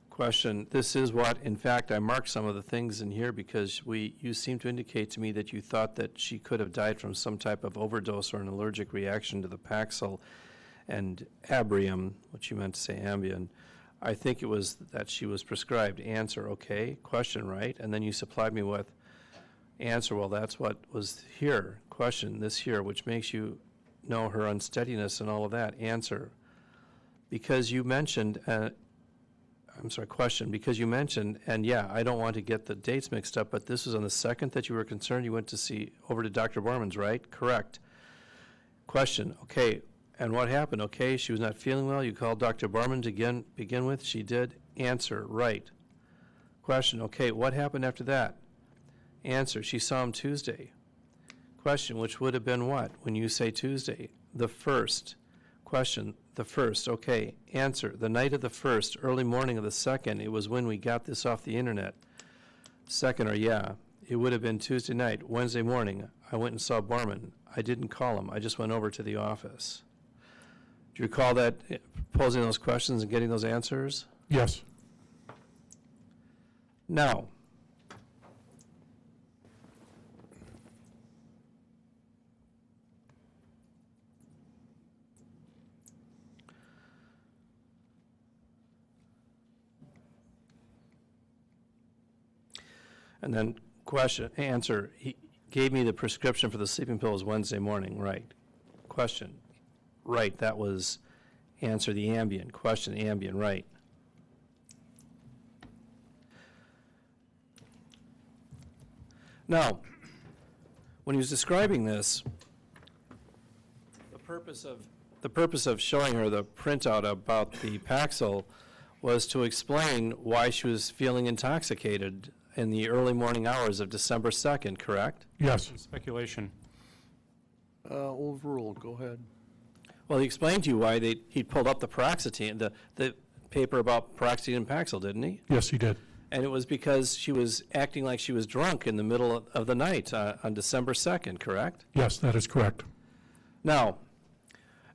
Question, this is what, in fact, I marked some of the things in here because you seem to indicate to me that you thought that she could have died from some type of overdose or an allergic reaction to the Paxil and Abrium, which you meant to say Ambien. I think it was that she was prescribed. Answer, okay. Question, right? And then you supplied me with answer, well, that's what was here. Question, this here, which makes you know her unsteadiness and all of that. Answer, because you mentioned, question, because you mentioned, and yeah, I don't want to get the dates mixed up, but this was on the 2nd that you were concerned you went to see over to Dr. Borman's, right? Correct. Question, okay, and what happened? Okay, she was not feeling well. You called Dr. Borman to begin with. She did. Answer, right. Question, okay, what happened after that? Answer, she saw him Tuesday. Question, which would have been what when you say Tuesday? The 1st. Question, the 1st, okay. Answer, the night of the 1st, early morning of the 2nd, it was when we got this off the internet. 2nd, or yeah, it would have been Tuesday night. Wednesday morning, I went and saw Borman. I didn't call him. I just went over to the office. Do you recall that, posing those questions and getting those answers? Yes. Now, and then question, answer, he gave me the prescription for the sleeping pills Wednesday morning, right. Question, right, that was answer, the Ambien. Question, Ambien, right. Now, when he was describing this, the purpose of showing her the printout about the Paxil was to explain why she was feeling intoxicated in the early morning hours of December 2nd, correct? Yes. Speculation. Overruled, go ahead. Well, he explained to you why he pulled up the paroxetine, the paper about paroxetine and Paxil, didn't he? Yes, he did. And it was because she was acting like she was drunk in the middle of the night on December 2nd, correct? Yes, that is correct. Now,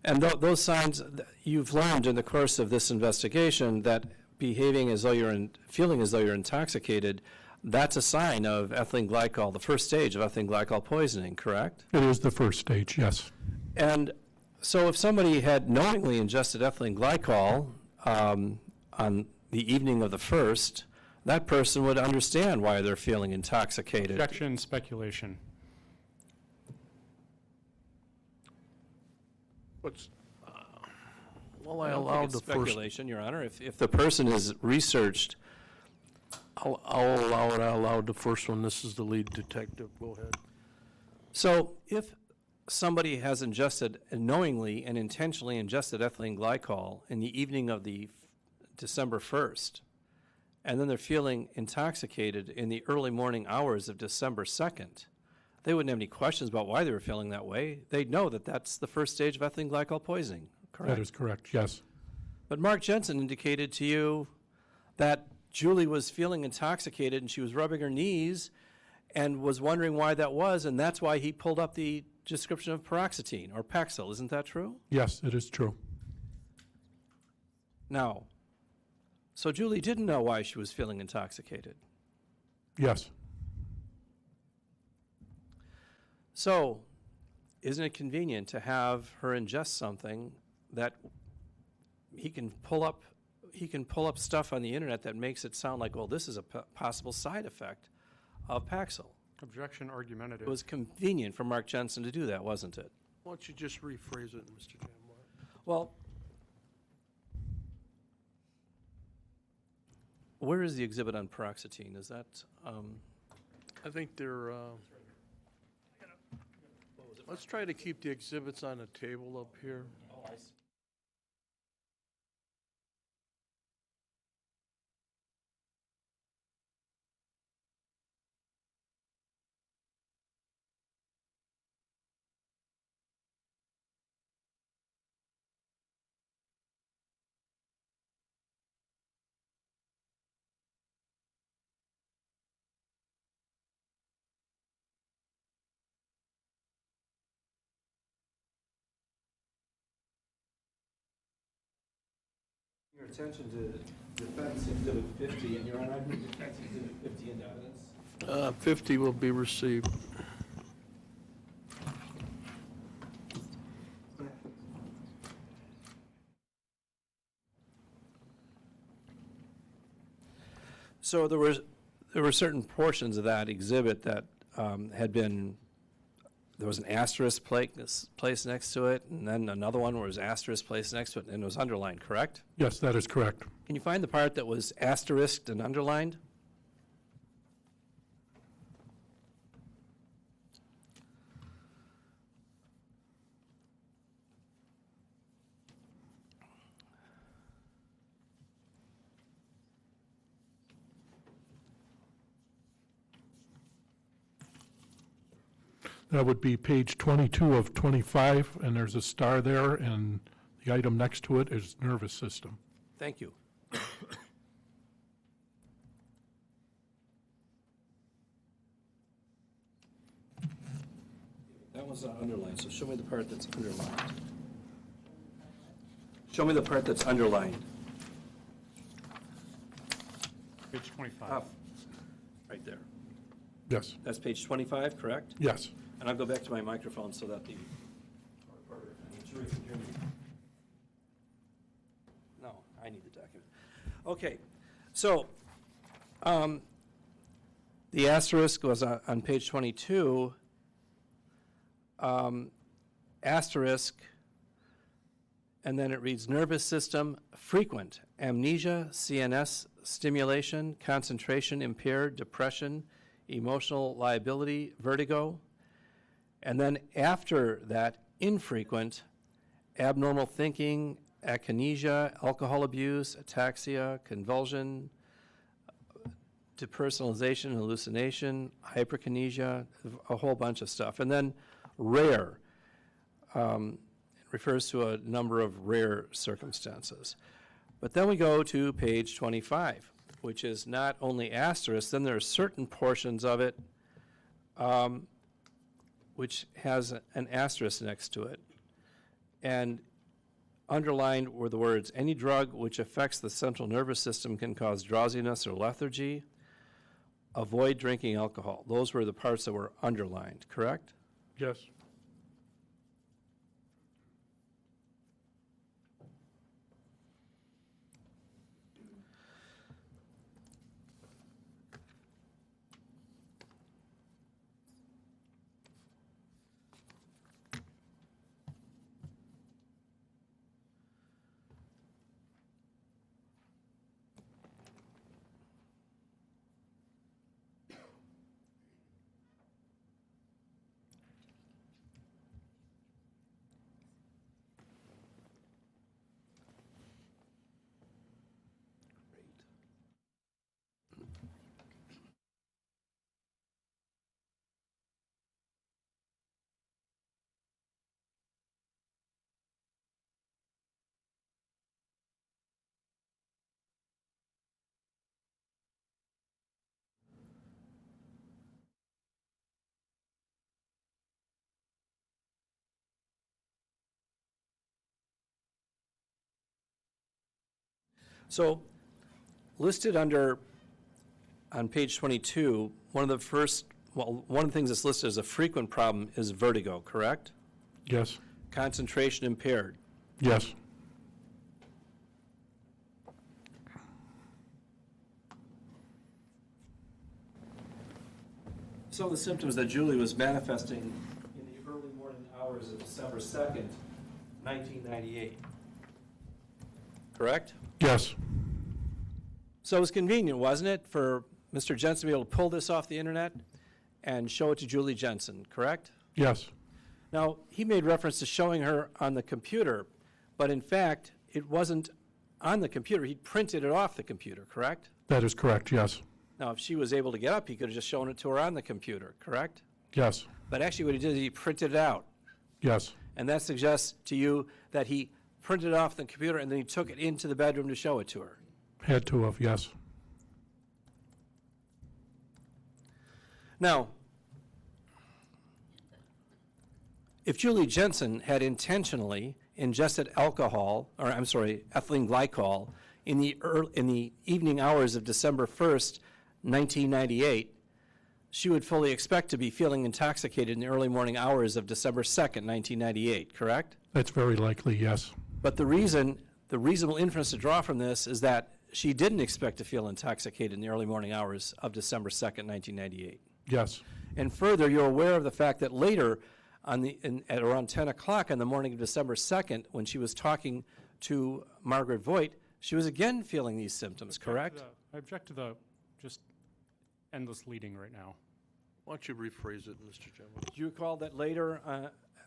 and those signs, you've learned in the course of this investigation that behaving as though feeling as though you're intoxicated, that's a sign of ethylene glycol, the first stage of ethylene glycol poisoning, correct? It is the first stage, yes. And so if somebody had knowingly ingested ethylene glycol on the evening of the 1st, that person would understand why they're feeling intoxicated. Objection, speculation. What's, well, I don't think allowed it's the first, speculation, Your Honor. If the person is researched, I'll allow it, I allowed the first one. This is the lead detective, go ahead. so if somebody has ingested, knowingly and intentionally ingested ethylene glycol in the evening of the December 1st, and then they're feeling intoxicated in the early morning hours of December 2nd, they wouldn't have any questions about why they were feeling that way. They'd know that that's the first stage of ethylene glycol poisoning, correct? That is correct, yes. But Mark Jensen indicated to you that Julie was feeling intoxicated and she was rubbing her knees and was wondering why that was, and that's why he pulled up the description of paroxetine or Paxil, isn't that true? Yes, it is true. Now, so Julie didn't know why she was feeling intoxicated. Yes. So, isn't it convenient to have her ingest something that he can pull up stuff on the internet that makes it sound like, well, this is a possible side effect of Paxil? Objection argumentative. It was convenient for Mark Jensen to do that, wasn't it? Why don't you just rephrase it, Mr. Jambar? Well, where is the exhibit on paroxetine? Is that, I think they're, let's try to keep the exhibits on the table up here. your attention to Defense Exhibit 50, and Your Honor, I bring Defense Exhibit 50 into evidence. 50 will be received. So there were certain portions of that exhibit that had been, there was an asterisk placed next to it, and then another one where it was asterisk placed next to it, and it was underlined, correct? Yes, that is correct. Can you find the part that was asterisked and underlined? That would be page 22 of 25, and there's a star there, and the item next to it is nervous system. Thank you. That one's not underlined, so show me the part that's underlined. Show me the part that's underlined. Page 25. Up, right there. Yes, That's page 25, correct? yes. And I'll go back to my microphone so that the jury can hear me. No, I need the document. Okay, so the asterisk was on page 22. Asterisk, and then it reads nervous system, frequent, amnesia, CNS stimulation, concentration impaired, depression, emotional liability, vertigo. And then after that, infrequent, abnormal thinking, akinesia, alcohol abuse, ataxia, convulsion, depersonalization, hallucination, hyperkinesia, a whole bunch of stuff. And then rare, it refers to a number of rare circumstances. But then we go to page 25, which is not only asterisk, then there are certain portions of it which has an asterisk next to it. And underlined were the words, any drug which affects the central nervous system can cause drowsiness or lethargy. Avoid drinking alcohol. Those were the parts that were underlined, correct? Yes. So listed on page 22, one of the things that's listed as a frequent problem is vertigo, correct? Yes, Concentration impaired. yes, Some of the symptoms that Julie was manifesting in the early morning hours of December 2nd, 1998. Correct? yes, So it was convenient, wasn't it, for Mr. Jensen to be able to pull this off the internet and show it to Julie Jensen, correct? yes, Now, he made reference to showing her on the computer, but in fact, it wasn't on the computer. He printed it off the computer, correct? that is correct, yes, Now, if she was able to get up, he could have just shown it to her on the computer, correct? yes, But actually what he did is he printed it out. yes, And that suggests to you that he printed it off the computer and then he took it into the bedroom to show it to her. had to have, yes, Now, if Julie Jensen had intentionally ingested ethylene glycol in the evening hours of December 1st, 1998, she would fully expect to be feeling intoxicated in the early morning hours of December 2nd, 1998, correct? that's very likely, yes, But the reasonable inference to draw from this is that she didn't expect to feel intoxicated in the early morning hours of December 2nd, 1998. yes, And further, you're aware of the fact that later, at around 10 o'clock on the morning of December 2nd, when she was talking to Margaret Voigt, she was again feeling these symptoms, correct? I object to the just endless leading right now. Why don't you rephrase it, Mr. Chairman? Do you recall that later,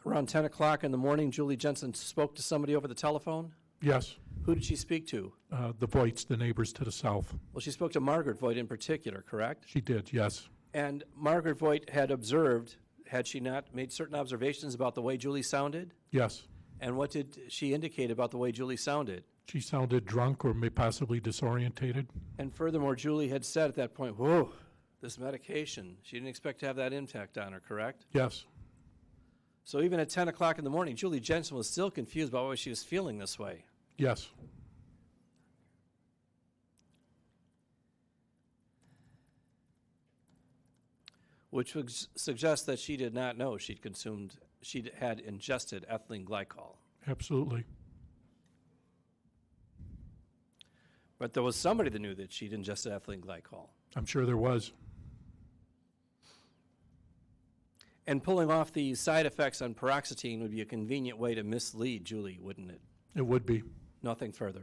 around 10 o'clock in the morning, Julie Jensen spoke to somebody over the telephone? yes. Who did she speak to? The Voights, the neighbors to the south. Well, she spoke to Margaret Voigt in particular, correct? She did, yes, And Margaret Voigt had observed, had she not made certain observations about the way Julie sounded? yes. And what did she indicate about the way Julie sounded? She sounded drunk or may possibly disorientated. And furthermore, Julie had said at that point, whoa, this medication, she didn't expect to have that impact on her, correct? Yes, So even at 10 o'clock in the morning, Julie Jensen was still confused about why she was feeling this way. yes, Which would suggest that she did not know she had ingested ethylene glycol. absolutely. But there was somebody that knew that she'd ingested ethylene glycol. I'm sure there was. And pulling off the side effects on paroxetine would be a convenient way to mislead Julie, wouldn't it? It would be. Nothing further.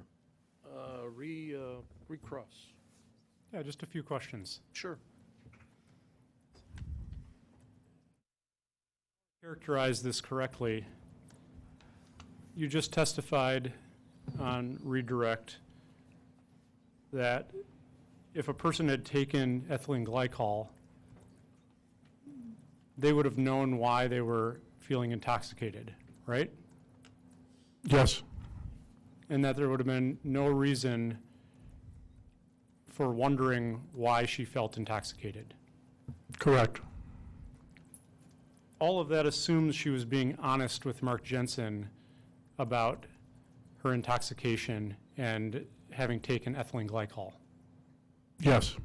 Recross. Yeah, just a few questions. Sure. Characterize this correctly. You just testified on redirect that if a person had taken ethylene glycol, they would have known why they were feeling intoxicated, right? Yes, And that there would have been no reason for wondering why she felt intoxicated. correct. All of that assumes she was being honest with Mark Jensen about her intoxication and having taken ethylene glycol. Yes,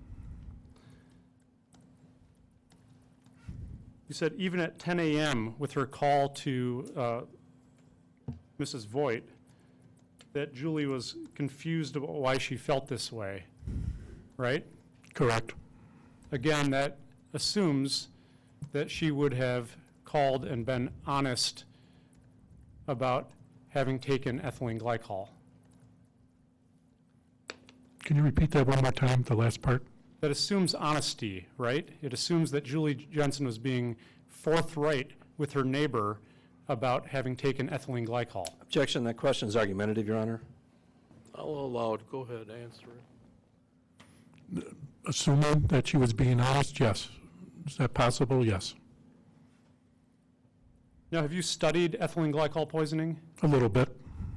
You said even at 10 a.m. with her call to Mrs. Voigt, that Julie was confused about why she felt this way, right? correct. Again, that assumes that she would have called and been honest about having taken ethylene glycol. Can you repeat that one more time, the last part? That assumes honesty, right? It assumes that Julie Jensen was being forthright with her neighbor about having taken ethylene glycol. Objection, that question is argumentative, Your Honor. I'll allow it. Go ahead, answer it. Assuming that she was being honest, yes. Is that possible? Yes, Now, have you studied ethylene glycol poisoning? a little bit.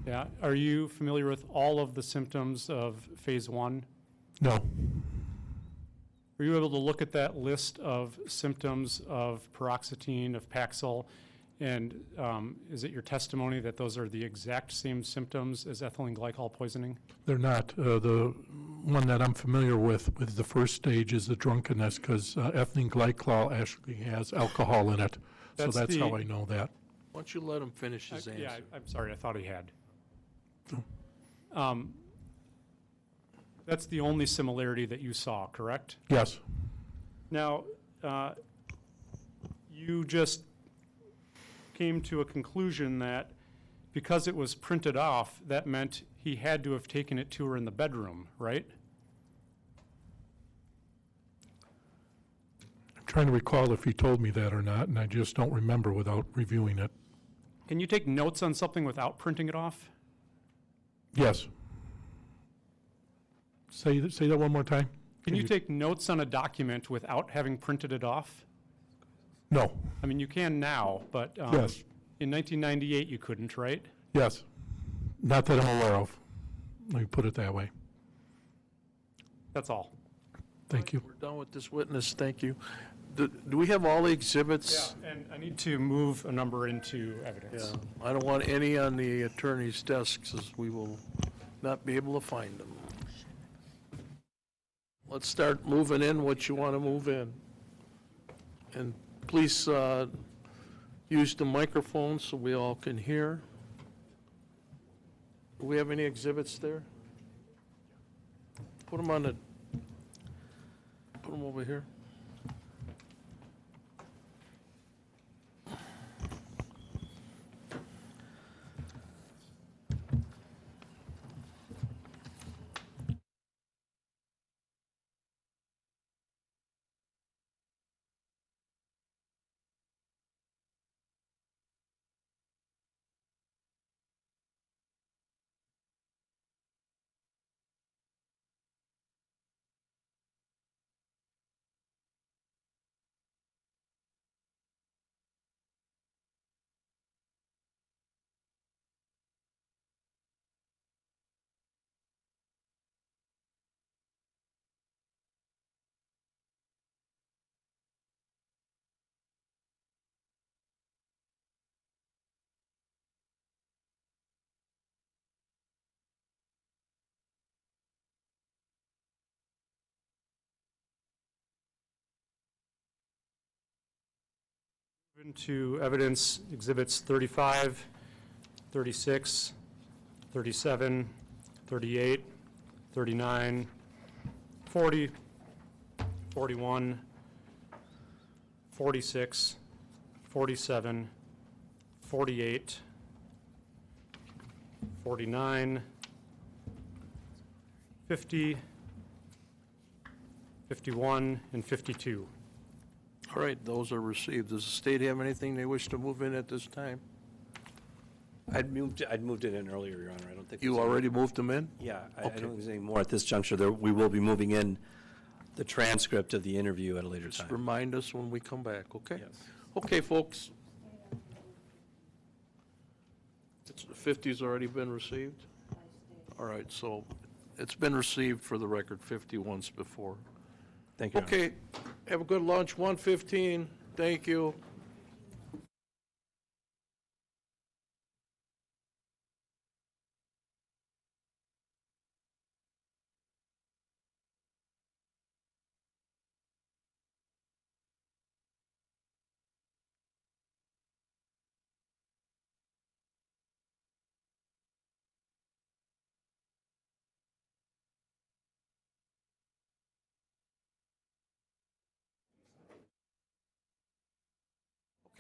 Yeah. Are you familiar with all of the symptoms of phase 1? No, Were you able to look at that list of symptoms of paroxetine, of Paxil, And is it your testimony that those are the exact same symptoms as ethylene glycol poisoning? They're not. The one that I'm familiar with the first stage is the drunkenness, because ethylene glycol actually has alcohol in it. So That's that's how the- I know that. Why don't you let him finish his answer? Yeah, I'm sorry, I thought he had. That's the only similarity that you saw, correct? Yes. Now, you just came to a conclusion that because it was printed off, that meant he had to have taken it to her in the bedroom, right? I'm trying to recall if he told me that or not, and I just don't remember without reviewing it. Can you take notes on something without printing it off? Yes. Say that one more time. Can you take notes on a document without having printed it off? No. I mean, you can now, but Yes. in 1998 you couldn't, right? Yes. Not that I'm aware of. Let me put it that way. That's all. Thank you. We're done with this witness, thank you. Do we have all the exhibits? Yeah, and I need to move a number into evidence. Yeah, I don't want any on the attorney's desks, as we will not be able to find them. Let's start moving in what you want to move in. And please use the microphone so we all can hear. Do we have any exhibits there? Put them over here. Into evidence exhibits 35, 36, 37, 38, 39, 40, 41, 46, 47, 48, 49, 50, 51, and 52. All right, those are received. Does the state have anything they wish to move in at this time? I'd moved it in earlier, Your Honor. I don't think. You there's any- already moved them in? Yeah, I Okay. don't think there's any more at this juncture. We will be moving in the transcript of the interview at a later Just time. remind us when we come back, okay? Yes. Okay, folks. 50's already been received? All right, so it's been received for the record 50 once before. Thank you, Your Honor. Okay, have a good lunch, 1:15. Thank you.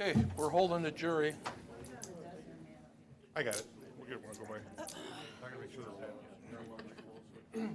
Okay, we're holding the jury. I got it. We're good. Want to go by? I gotta make sure they're.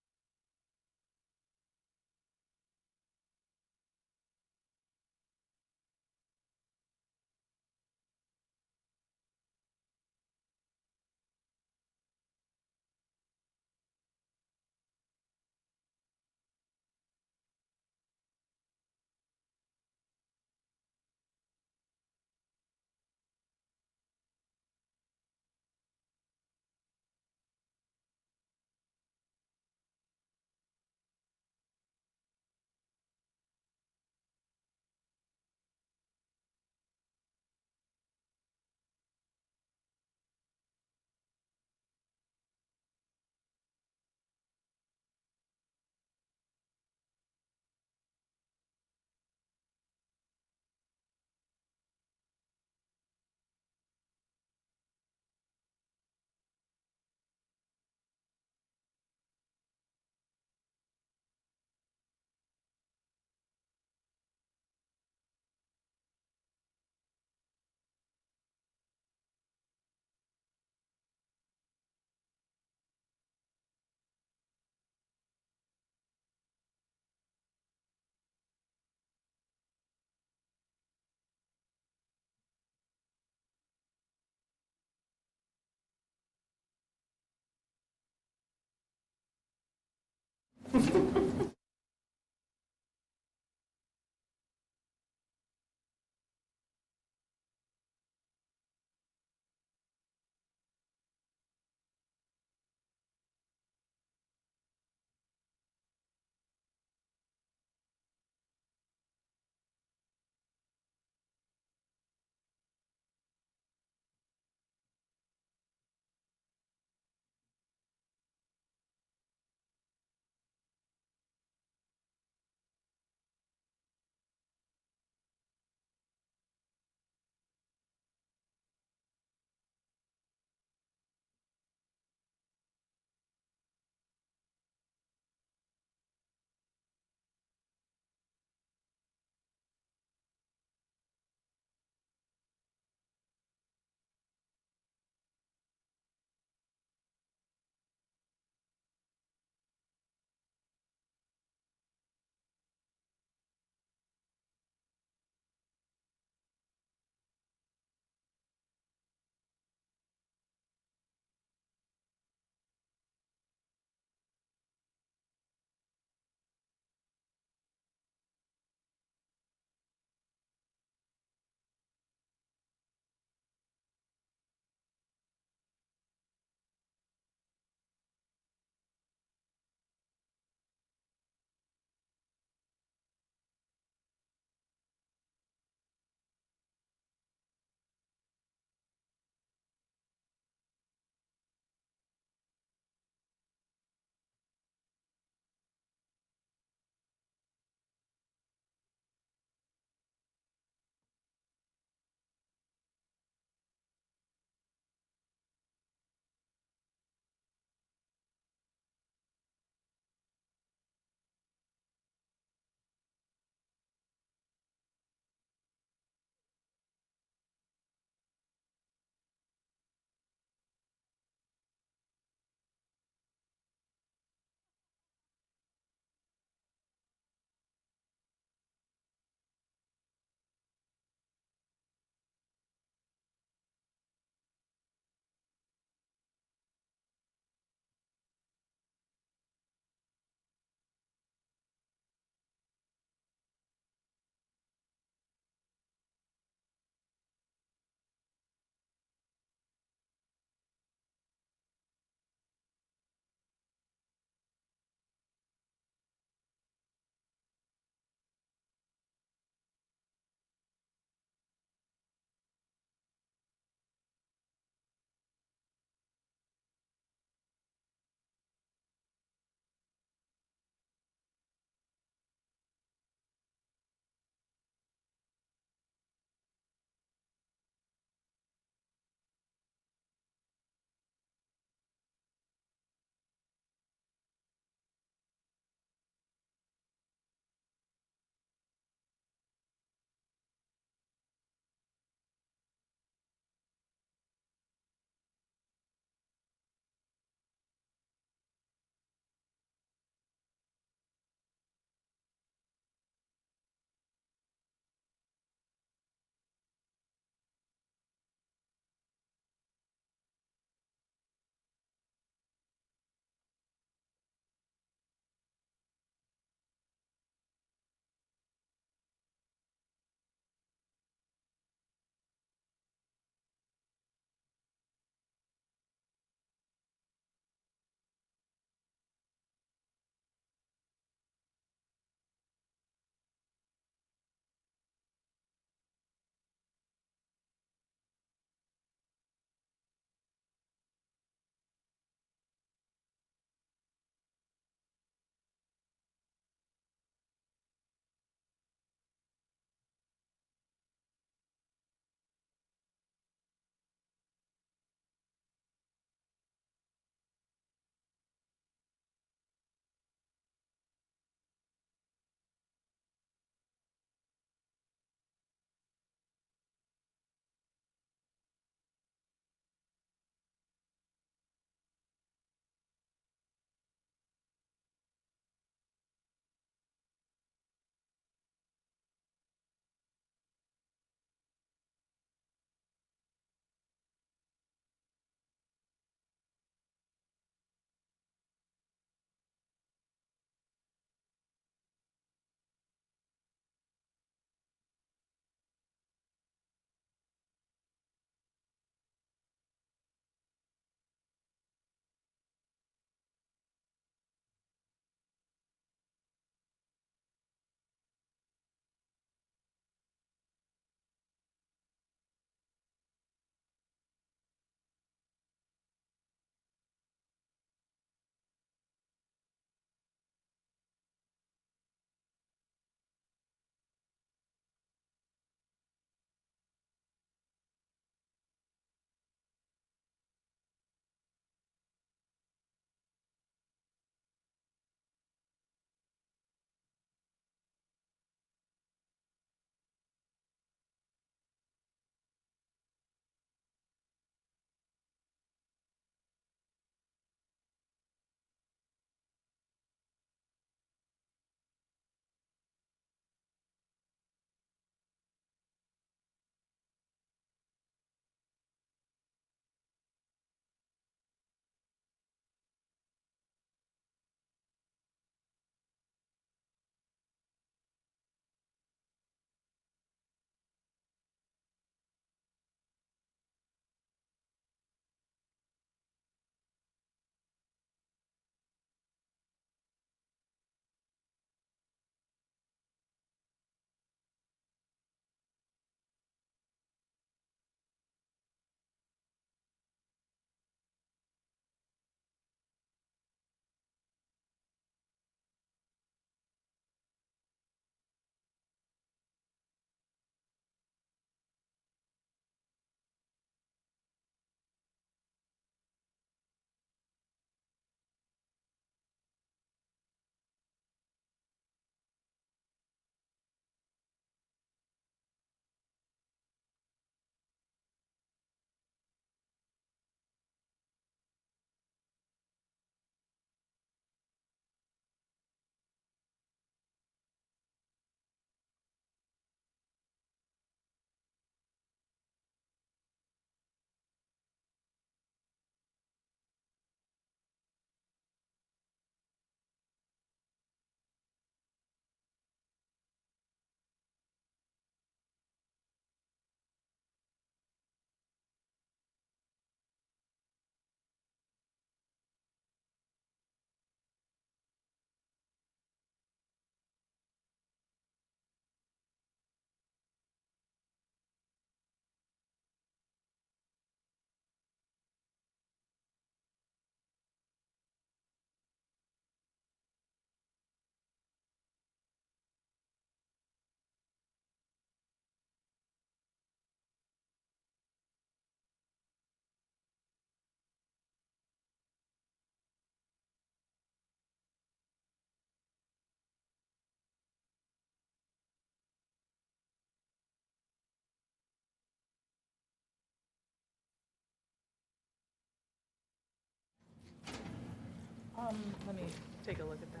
Let me take a look at that.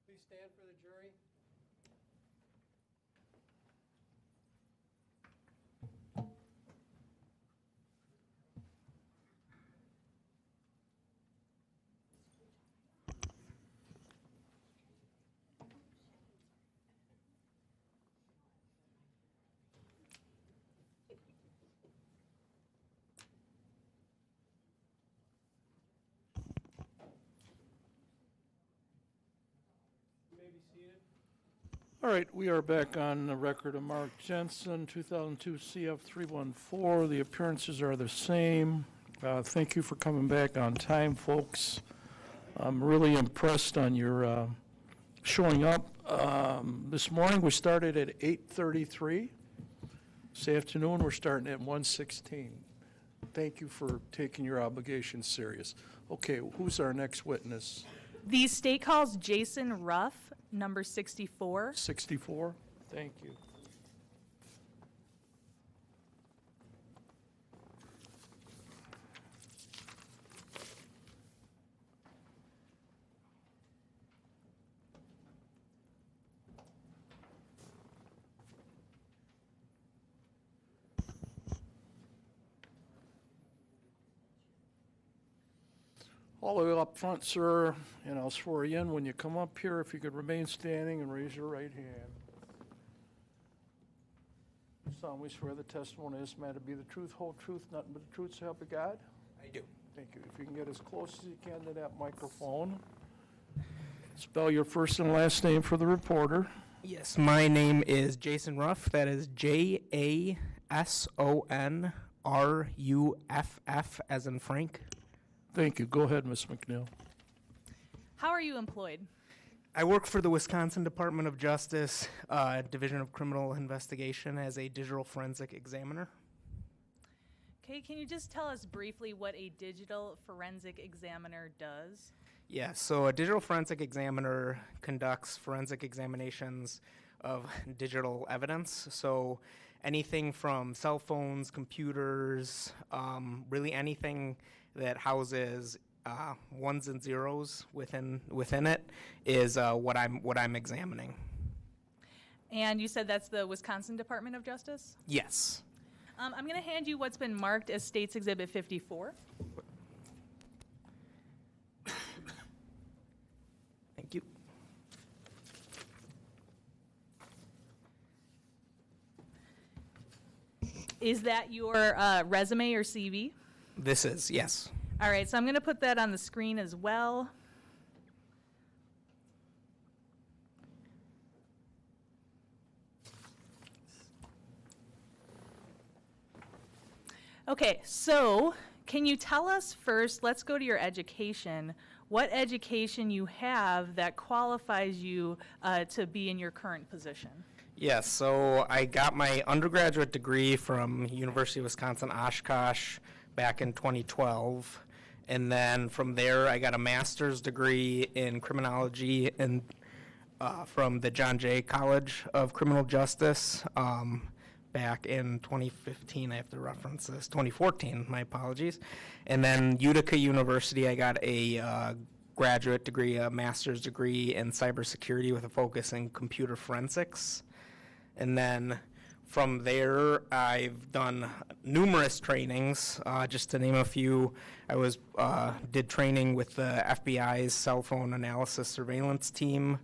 Please stand for the jury. You may be seated. All right, we are back on the record of Mark Jensen, 2002 CF 314. The appearances are the same. Thank you for coming back on time, folks. I'm really impressed on your showing up. This morning, we started at 8:33. This afternoon, we're starting at 1:16. Thank you for taking your obligations serious. Okay, who's our next witness? The state calls Jason Ruff, number 64. 64? Thank you. All the way up front, sir, and I'll swear you in when you come up here. If you could remain standing and raise your right hand. You solemnly swear the testimony of this matter to be the truth, whole truth, nothing but the truth, so help you God? I do. Thank you. If you can get as close as you can to that microphone. Spell your first and last name for the reporter. Yes, my name is Jason Ruff. That is JASONRUFF as in Frank. Thank you. Go ahead, Ms. McNeil. How are you employed? I work for the Wisconsin Department of Justice, Division of Criminal Investigation as a digital forensic examiner. Okay, can you just tell us briefly what a digital forensic examiner does? Yeah, so a digital forensic examiner conducts forensic examinations of digital evidence. So anything from cell phones, computers, really anything that houses ones and zeros within it is what I'm examining. And you said that's the Wisconsin Department of Justice? Yes. I'm going to hand you what's been marked as State's Exhibit 54. Thank you. Is that your resume or CV? This is, yes. All right, so I'm going to put that on the screen as well. Okay, so can you tell us first, let's go to your education, what education you have that qualifies you to be in your current position? Yes, so I got my undergraduate degree from University of Wisconsin Oshkosh back in 2012. And then from there, I got a master's degree in criminology from the John Jay College of Criminal Justice back in 2015. I have to reference this, 2014, my apologies. And then Utica University, I got a graduate degree, a master's degree in cybersecurity with a focus in computer forensics. And then From there, I've done numerous trainings. Just to name a few, I did training with the FBI's cell phone analysis surveillance team.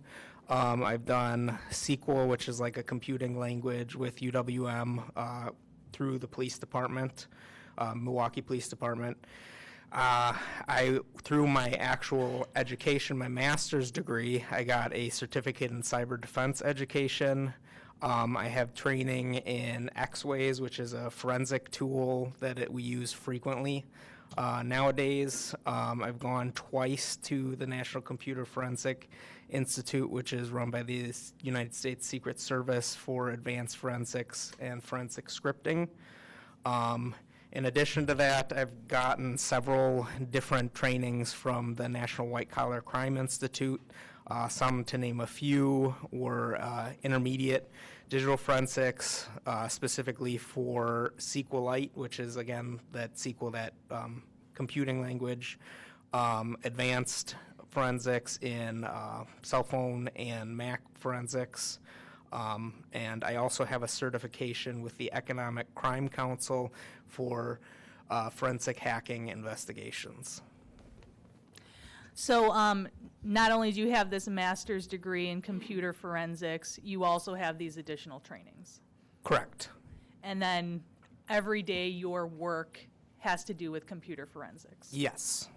I've done SQL, which is like a computing language with UWM through the police department, Milwaukee Police Department. Through my actual education, my master's degree, I got a certificate in cyber defense education. I have training in X-Ways, which is a forensic tool that we use frequently. Nowadays, I've gone twice to the National Computer Forensic Institute, which is run by the United States Secret Service for advanced forensics and forensic scripting. In addition to that, I've gotten several different trainings from the National White Collar Crime Institute. Some, to name a few, were intermediate digital forensics, specifically for SQLite, which is, again, that SQL, that computing language, advanced forensics in cell phone and Mac forensics, and I also have a certification with the Economic Crime Council for forensic hacking investigations. So not only do you have this master's degree in computer forensics, you also have these additional trainings. Correct. And then every day your work has to do with computer forensics. Yes.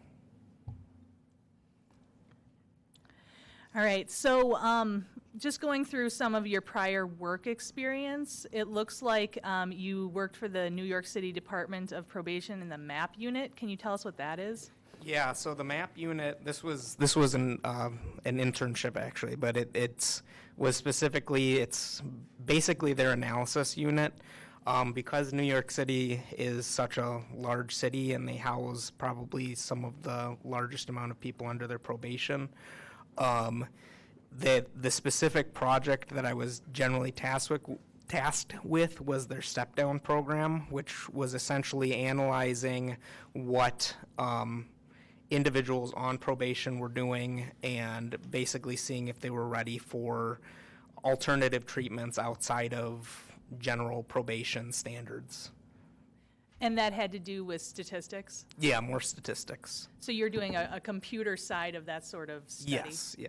All right, so just going through some of your prior work experience, it looks like you worked for the New York City Department of Probation in the MAP unit. Can you tell us what that is? Yeah, so the MAP unit, this was an internship actually, but it's basically their analysis unit. Because New York City is such a large city and they house probably some of the largest amount of people under their probation, the specific project that I was generally tasked with was their step-down program, which was essentially analyzing what individuals on probation were doing and basically seeing if they were ready for alternative treatments outside of general probation standards. And that had to do with statistics? Yeah, more statistics. So you're doing a computer side of that sort of study? Yes, yeah.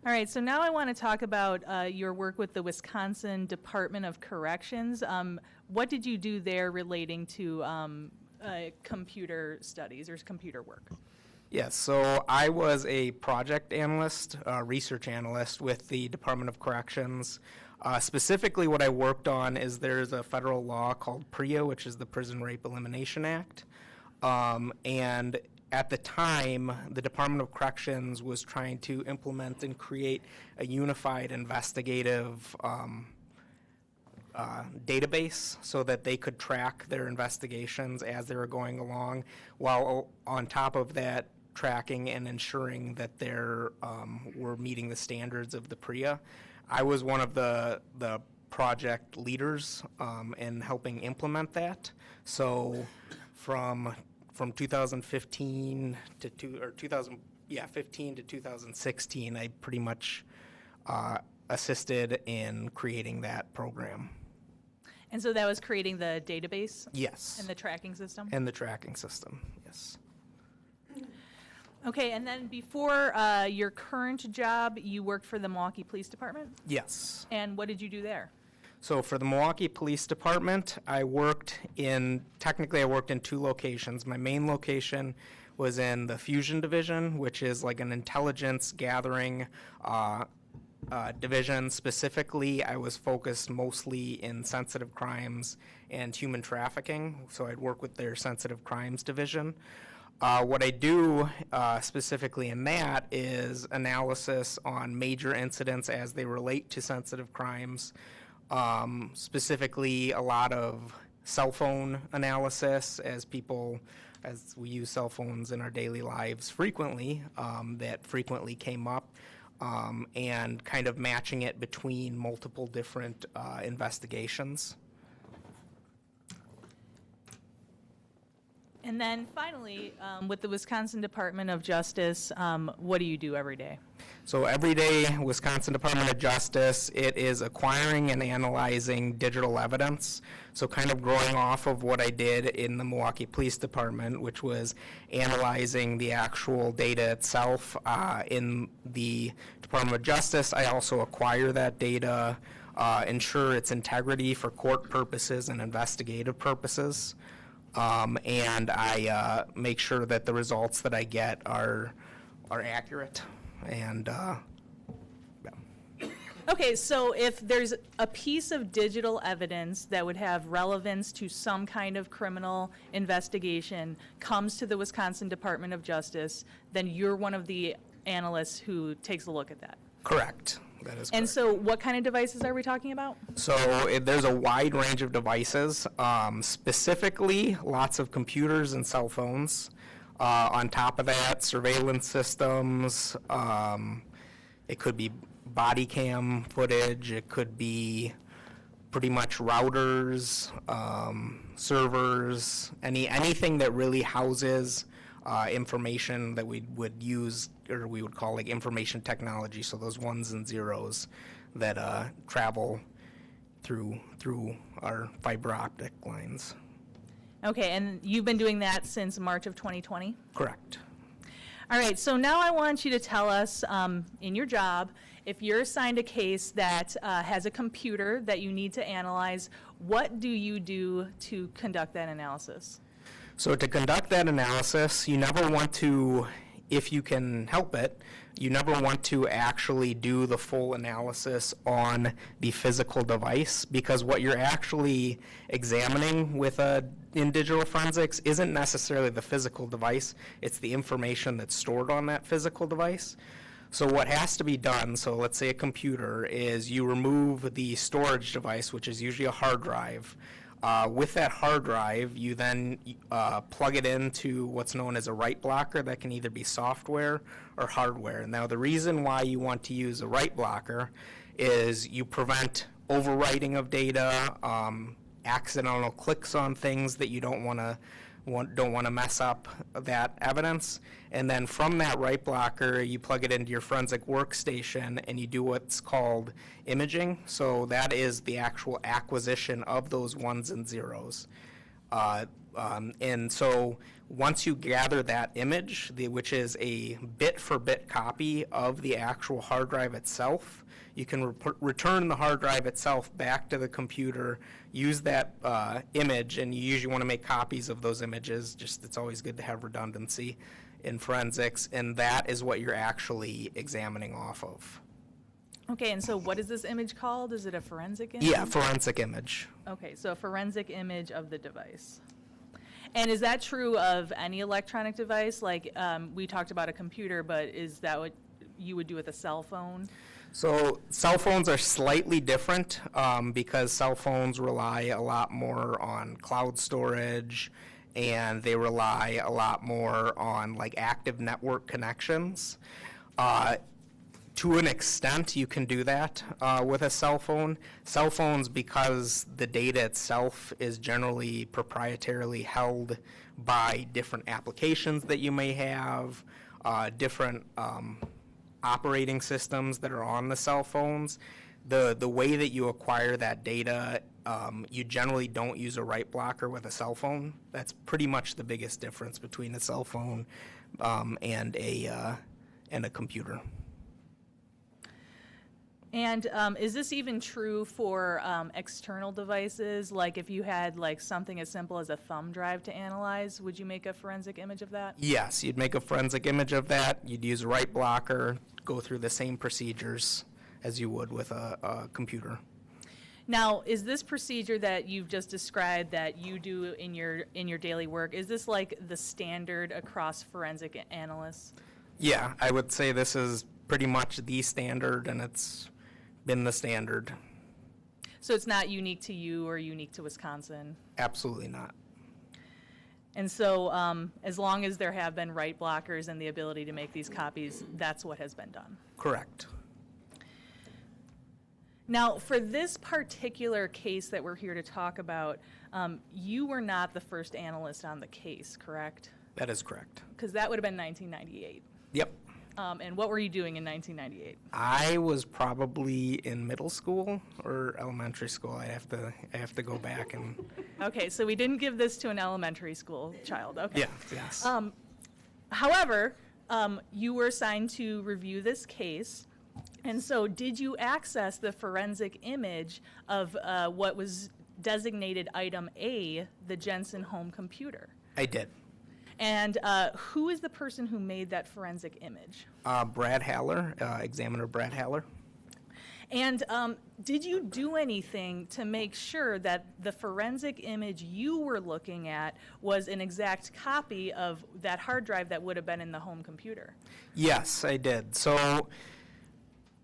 All right, so now I want to talk about your work with the Wisconsin Department of Corrections. What did you do there relating to computer studies or computer work? Yes, so I was a project analyst, research analyst with the Department of Corrections. Specifically what I worked on is there's a federal law called PREA, which is the Prison Rape Elimination Act. And at the time, the Department of Corrections was trying to implement and create a unified investigative database so that they could track their investigations as they were going along, while on top of that, tracking and ensuring that we're meeting the standards of the PREA. I was one of the project leaders in helping implement that. So from 2015 to 2015 to 2016, I pretty much assisted in creating that program. And so that was creating the database? Yes. And the tracking system? And the tracking system, yes. Okay, and then before your current job, you worked for the Milwaukee Police Department? Yes. And what did you do there? So for the Milwaukee Police Department, I worked in two locations. My main location was in the Fusion Division, which is like an intelligence gathering division. Specifically, I was focused mostly in sensitive crimes and human trafficking, so I'd work with their sensitive crimes division. What I do specifically in that is analysis on major incidents as they relate to sensitive crimes, specifically a lot of cell phone analysis as we use cell phones in our daily lives frequently, that frequently came up, and kind of matching it between multiple different investigations. And then finally, with the Wisconsin Department of Justice, what do you do every day? So every day, Wisconsin Department of Justice, it is acquiring and analyzing digital evidence. So kind of growing off of what I did in the Milwaukee Police Department, which was analyzing the actual data itself. In the Department of Justice, I also acquire that data, ensure its integrity for court purposes and investigative purposes. And I make sure that the results that I get are accurate. And Okay, so if there's a piece of digital evidence that would have relevance to some kind of criminal investigation comes to the Wisconsin Department of Justice, then you're one of the analysts who takes a look at that. correct. That is And correct. so what kind of devices are we talking about? So there's a wide range of devices, specifically lots of computers and cell phones. On top of that, surveillance systems. It could be body cam footage. It could be pretty much routers, servers, anything that really houses information that we would use, or we would call like information technology. So those ones and zeros that travel through our fiber optic lines. Okay, and you've been doing that since March of 2020? Correct. All right, so now I want you to tell us, in your job, if you're assigned a case that has a computer that you need to analyze, what do you do to conduct that analysis? So to conduct that analysis, you never want to, if you can help it, you never want to actually do the full analysis on the physical device, because what you're actually examining in digital forensics isn't necessarily the physical device, it's the information that's stored on that physical device. So what has to be done, so let's say a computer, is you remove the storage device, which is usually a hard drive. With that hard drive, you then plug it into what's known as a write blocker that can either be software or hardware. Now, the reason why you want to use a write blocker is you prevent overwriting of data, accidental clicks on things that you don't want to mess up that evidence. And then from that write blocker, you plug it into your forensic workstation and you do what's called imaging. So that is the actual acquisition of those ones and zeros. And so once you gather that image, which is a bit-for-bit copy of the actual hard drive itself, you can return the hard drive itself back to the computer, use that image, and you usually want to make copies of those images. Just it's always good to have redundancy in forensics, and that is what you're actually examining off of. Okay, and so what is this image called? Is it a forensic image? Yeah, forensic image. Okay, so a forensic image of the device. And is that true of any electronic device? Like, we talked about a computer, but is that what you would do with a cell phone? So cell phones are slightly different because cell phones rely a lot more on cloud storage, and they rely a lot more on like active network connections. To an extent, you can do that with a cell phone. Cell phones, because the data itself is generally proprietarily held by different applications that you may have, different operating systems that are on the cell phones. The way that you acquire that data, you generally don't use a write blocker with a cell phone. That's pretty much the biggest difference between a cell phone and a computer. And is this even true for external devices? Like if you had like something as simple as a thumb drive to analyze, would you make a forensic image of that? Yes, you'd make a forensic image of that. You'd use a write blocker, go through the same procedures as you would with a computer. Now, is this procedure that you've just described that you do in your daily work, is this like the standard across forensic analysts? Yeah, I would say this is pretty much the standard, and it's been the standard. So it's not unique to you or unique to Wisconsin? Absolutely not. And so as long as there have been write blockers and the ability to make these copies, that's what has been done? Correct. Now, for this particular case that we're here to talk about, you were not the first analyst on the case, correct? That is correct. Because that would have been 1998. Yep. And what were you doing in 1998? I was probably in middle school or elementary school. I have to go back and. Okay, so we didn't give this to an elementary school child. Okay. Yeah. Yes. However, you were assigned to review this case. And so did you access the forensic image of what was designated item A, the Jensen home computer? I did. And who is the person who made that forensic image? Brad Haller, examiner Brad Haller. And did you do anything to make sure that the forensic image you were looking at was an exact copy of that hard drive that would have been in the home computer? Yes, I did. So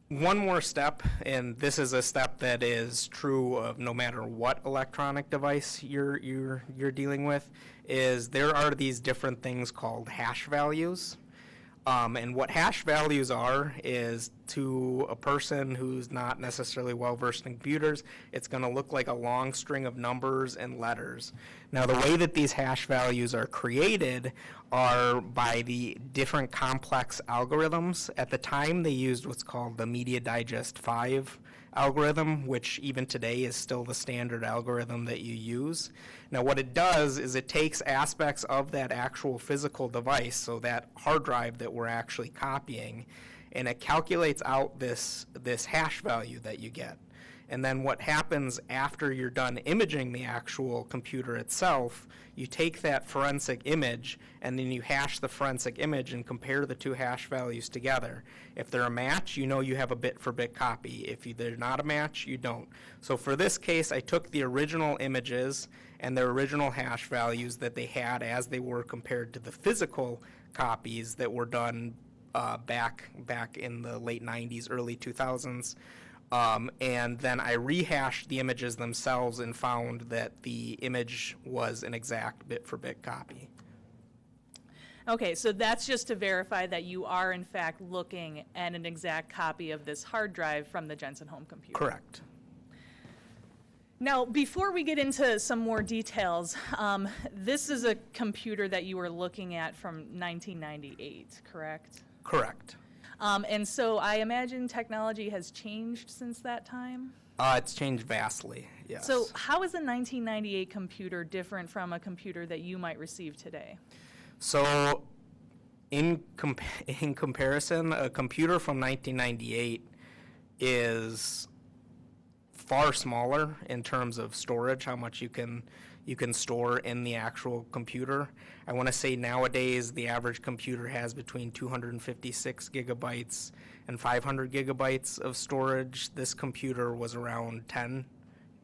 one more step, and this is a step that is true of no matter what electronic device you're dealing with, is there are these different things called hash values. And what hash values are is, to a person who's not necessarily well-versed in computers, it's going to look like a long string of numbers and letters. Now, the way that these hash values are created are by the different complex algorithms. At the time, they used what's called the Media Digest 5 algorithm, which even today is still the standard algorithm that you use. Now, what it does is it takes aspects of that actual physical device, so that hard drive that we're actually copying, and it calculates out this hash value that you get. And then what happens after you're done imaging the actual computer itself, you take that forensic image and then you hash the forensic image and compare the two hash values together. If they're a match, you know you have a bit-for-bit copy. If they're not a match, you don't. So for this case, I took the original images and their original hash values that they had as they were compared to the physical copies that were done back in the late 90s, early 2000s. And then I rehashed the images themselves and found that the image was an exact bit-for-bit copy. Okay, so that's just to verify that you are in fact looking at an exact copy of this hard drive from the Jensen home computer. Correct. Now, before we get into some more details, this is a computer that you were looking at from 1998, correct? Correct. And so I imagine technology has changed since that time? It's changed vastly, yes. So how is a 1998 computer different from a computer that you might receive today? So in comparison, a computer from 1998 is far smaller in terms of storage, how much you can store in the actual computer. I want to say nowadays the average computer has between 256 gigabytes and 500 gigabytes of storage. This computer was around 10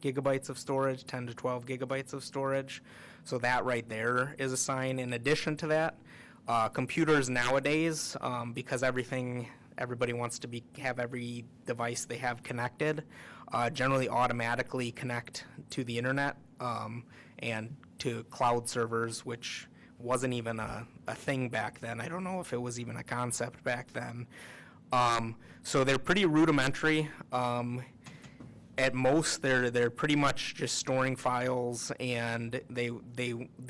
gigabytes of storage, 10 to 12 gigabytes of storage. So that right there is a sign. In addition to that, computers nowadays, because everybody wants to have every device they have connected, generally automatically connect to the internet and to cloud servers, which wasn't even a thing back then. I don't know if it was even a concept back then. So they're pretty rudimentary. At most, they're pretty much just storing files, and they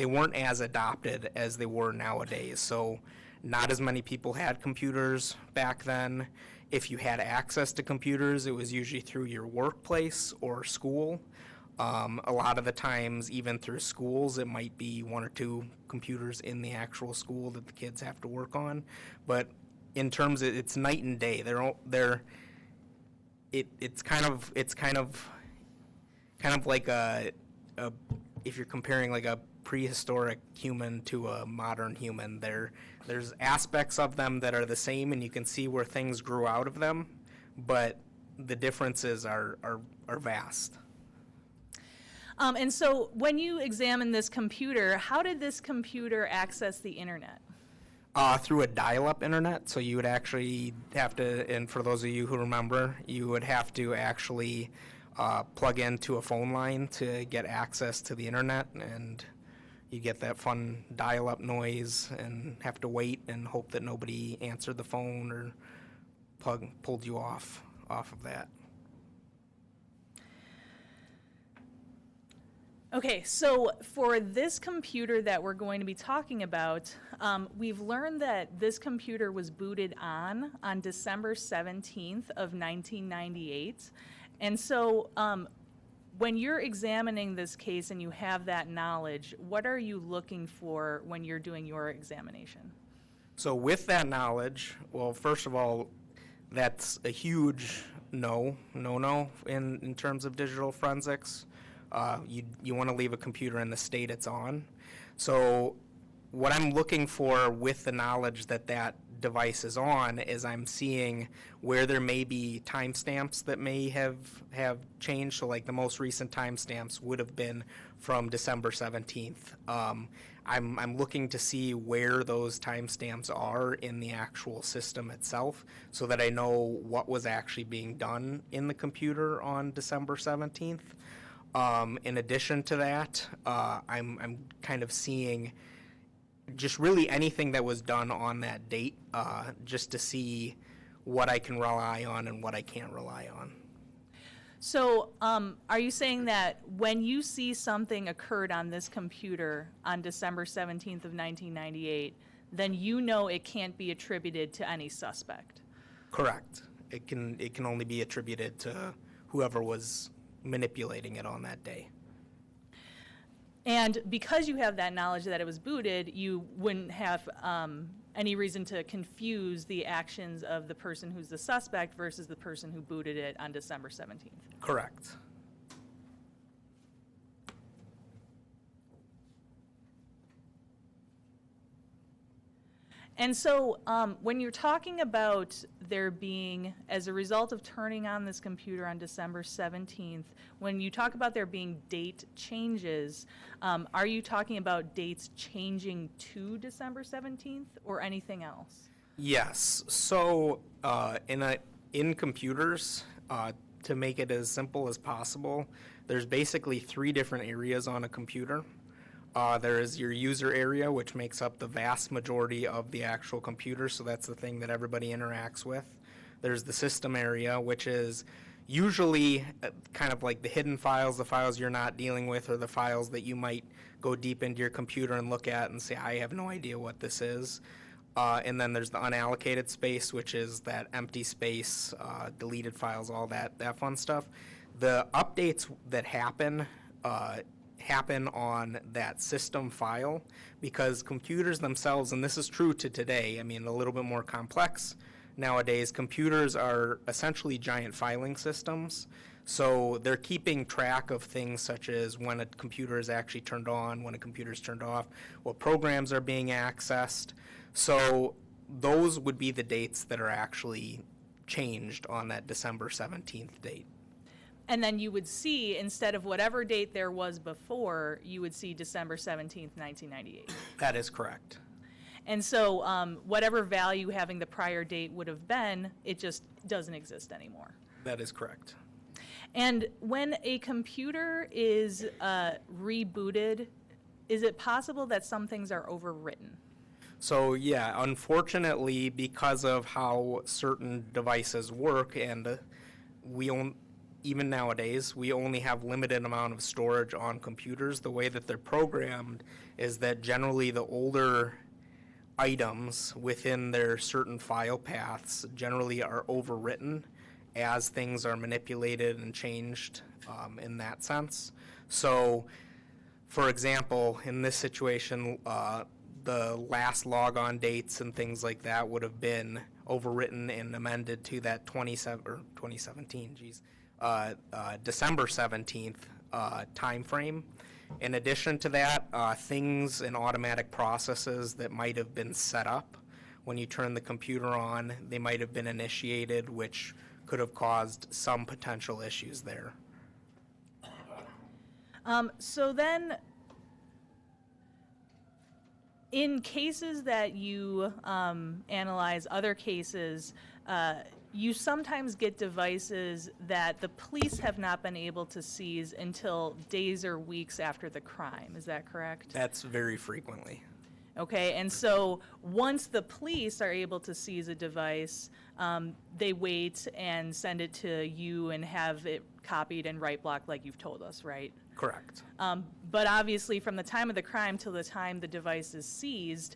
weren't as adopted as they were nowadays. So not as many people had computers back then. If you had access to computers, it was usually through your workplace or school. A lot of the times, even through schools, it might be one or two computers in the actual school that the kids have to work on. But in terms of, it's night and day. It's kind of like if you're comparing like a prehistoric human to a modern human, there's aspects of them that are the same, and you can see where things grew out of them, but the differences are vast. And so when you examine this computer, how did this computer access the internet? Through a dial-up internet, so you would actually have to, and for those of you who remember, you would have to actually plug into a phone line to get access to the internet, and you get that fun dial-up noise and have to wait and hope that nobody answered the phone or pulled you off of that. Okay, so for this computer that we're going to be talking about, we've learned that this computer was booted on December 17th of 1998. And so when you're examining this case and you have that knowledge, what are you looking for when you're doing your examination? So with that knowledge, well, first of all, that's a huge no in terms of digital forensics. You want to leave a computer in the state it's on. So what I'm looking for with the knowledge that that device is on is I'm seeing where there may be timestamps that may have changed. So like the most recent timestamps would have been from December 17th. I'm looking to see where those timestamps are in the actual system itself so that I know what was actually being done in the computer on December 17th. In addition to that, I'm kind of seeing just really anything that was done on that date, just to see what I can rely on and what I can't rely on. So are you saying that when you see something occurred on this computer on December 17th of 1998, then you know it can't be attributed to any suspect? Correct. It can only be attributed to whoever was manipulating it on that day. And because you have that knowledge that it was booted, you wouldn't have any reason to confuse the actions of the person who's the suspect versus the person who booted it on December 17th. Correct. And so when you're talking about there being, as a result of turning on this computer on December 17th, when you talk about there being date changes, are you talking about dates changing to December 17th or anything else? Yes. So in computers, to make it as simple as possible, there's basically 3 different areas on a computer. There is your user area, which makes up the vast majority of the actual computer, so that's the thing that everybody interacts with. There's the system area, which is usually kind of like the hidden files, the files you're not dealing with, or the files that you might go deep into your computer and look at and say, I have no idea what this is. And then there's the unallocated space, which is that empty space, deleted files, all that fun stuff. The updates that happen on that system file because computers themselves, and this is true to today, I mean a little bit more complex nowadays, computers are essentially giant filing systems. So they're keeping track of things such as when a computer is actually turned on, when a computer is turned off, what programs are being accessed. So those would be the dates that are actually changed on that December 17th date. And then you would see, instead of whatever date there was before, you would see December 17th, 1998. That is correct. And so whatever value having the prior date would have been, it just doesn't exist anymore. That is correct. And when a computer is rebooted, is it possible that some things are overwritten? So yeah, unfortunately, because of how certain devices work, and even nowadays, we only have limited amount of storage on computers. The way that they're programmed is that generally the older items within their certain file paths generally are overwritten as things are manipulated and changed in that sense. So, for example, in this situation, the last logon dates and things like that would have been overwritten and amended to that 2017, December 17th time frame. In addition to that, things and automatic processes that might have been set up when you turn the computer on, they might have been initiated, which could have caused some potential issues there. So then, in cases that you analyze, other cases, you sometimes get devices that the police have not been able to seize until days or weeks after the crime. Is that correct? That's very frequently. Okay, and so once the police are able to seize a device, they wait and send it to you and have it copied and write blocked like you've told us, right? Correct. But obviously, from the time of the crime till the time the device is seized,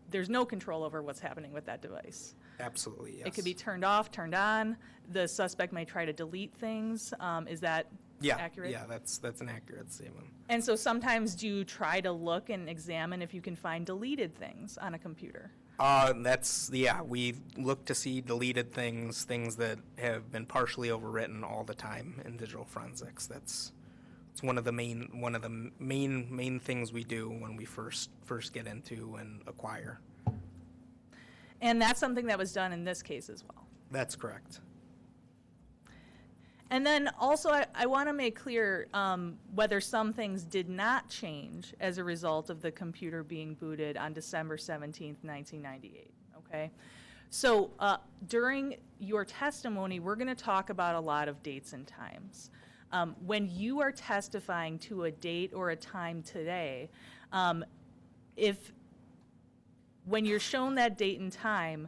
there's no control over what's happening with that device. Absolutely, yes. It could be turned off, turned on. The suspect may try to delete things. Is that accurate? Yeah, that's an accurate statement. And so sometimes do you try to look and examine if you can find deleted things on a computer? We look to see deleted things that have been partially overwritten all the time in digital forensics. It's one of the main things we do when we first get into and acquire. And that's something that was done in this case as well. That's correct. And then also, I want to make clear whether some things did not change as a result of the computer being booted on December 17th, 1998, okay? So during your testimony, we're going to talk about a lot of dates and times. When you are testifying to a date or a time today, when you're shown that date and time,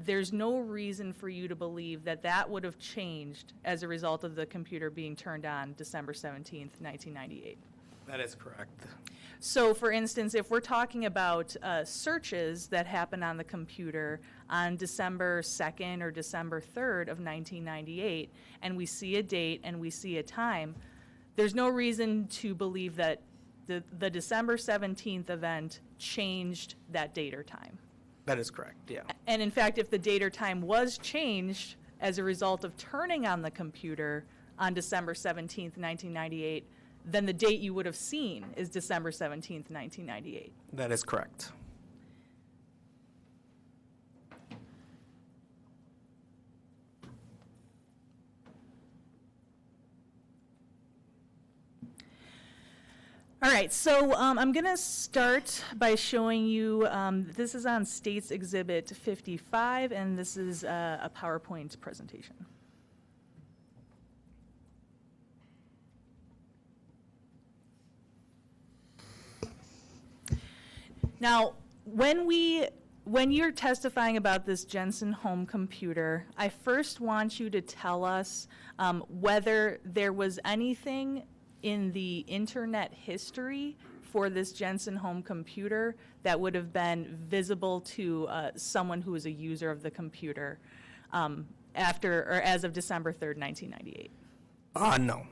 there's no reason for you to believe that that would have changed as a result of the computer being turned on December 17th, 1998. That is correct. So, for instance, if we're talking about searches that happen on the computer on December 2nd or December 3rd of 1998, and we see a date and we see a time, there's no reason to believe that the December 17th event changed that date or time. That is correct, yeah. And in fact, if the date or time was changed as a result of turning on the computer on December 17th, 1998, then the date you would have seen is December 17th, 1998. That is correct. All right, so I'm going to start by showing you, this is on States Exhibit 55, and this is a PowerPoint presentation. Now, when you're testifying about this Jensen home computer, I first want you to tell us whether there was anything in the internet history for this Jensen home computer that would have been visible to someone who was a user of the computer after or as of December 3rd, 1998. No.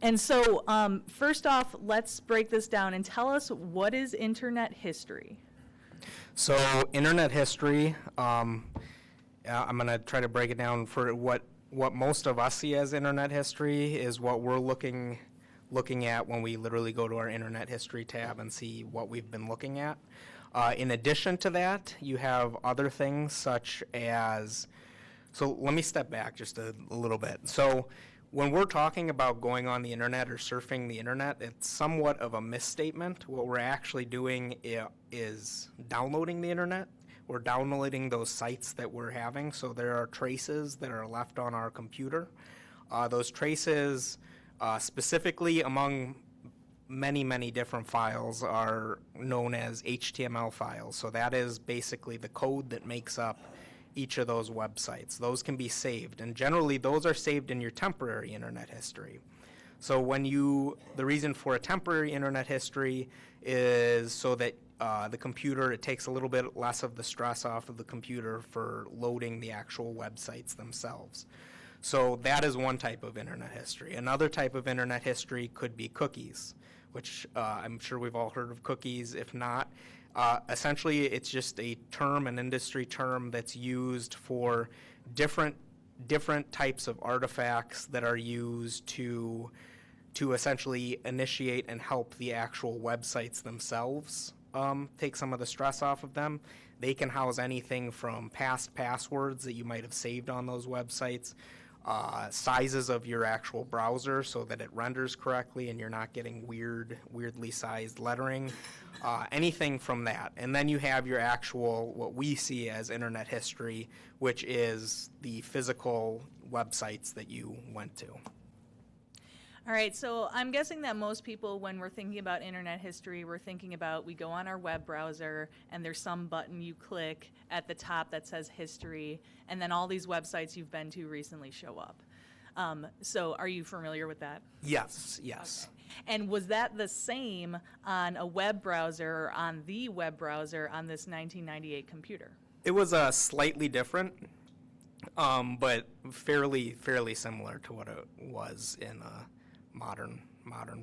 And so first off, let's break this down and tell us, what is internet history? So internet history, I'm going to try to break it down for what most of us see as internet history is what we're looking at when we literally go to our internet history tab and see what we've been looking at. In addition to that, you have other things such as, so let me step back just a little bit. So when we're talking about going on the internet or surfing the internet, it's somewhat of a misstatement. What we're actually doing is downloading the internet. We're downloading those sites that we're having. So there are traces that are left on our computer. Those traces, specifically among many, many different files, are known as HTML files. So that is basically the code that makes up each of those websites. Those can be saved, and generally those are saved in your temporary internet history. So the reason for a temporary internet history is so that the computer, it takes a little bit less of the stress off of the computer for loading the actual websites themselves. So that is one type of internet history. Another type of internet history could be cookies, which I'm sure we've all heard of cookies. If not, essentially it's just a term, an industry term that's used for different types of artifacts that are used to essentially initiate and help the actual websites themselves take some of the stress off of them. They can house anything from past passwords that you might have saved on those websites, sizes of your actual browser so that it renders correctly and you're not getting weirdly sized lettering, anything from that. And then you have your actual, what we see as internet history, which is the physical websites that you went to. All right, so I'm guessing that most people, when we're thinking about internet history, we're thinking about we go on our web browser and there's some button you click at the top that says history, and then all these websites you've been to recently show up. So are you familiar with that? Yes, yes. And was that the same on a web browser or on the web browser on this 1998 computer? It was slightly different, but fairly similar to what it was in a modern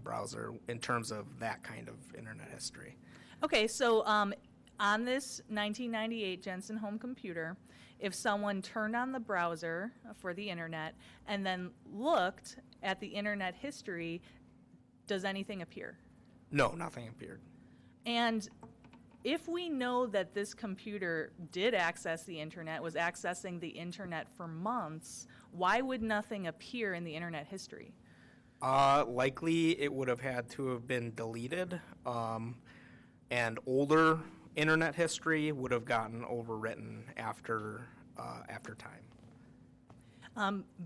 browser in terms of that kind of internet history. Okay, so on this 1998 Jensen home computer, if someone turned on the browser for the internet and then looked at the internet history, does anything appear? No, nothing appeared. And if we know that this computer did access the internet, was accessing the internet for months, why would nothing appear in the internet history? Likely it would have had to have been deleted, and older internet history would have gotten overwritten after time.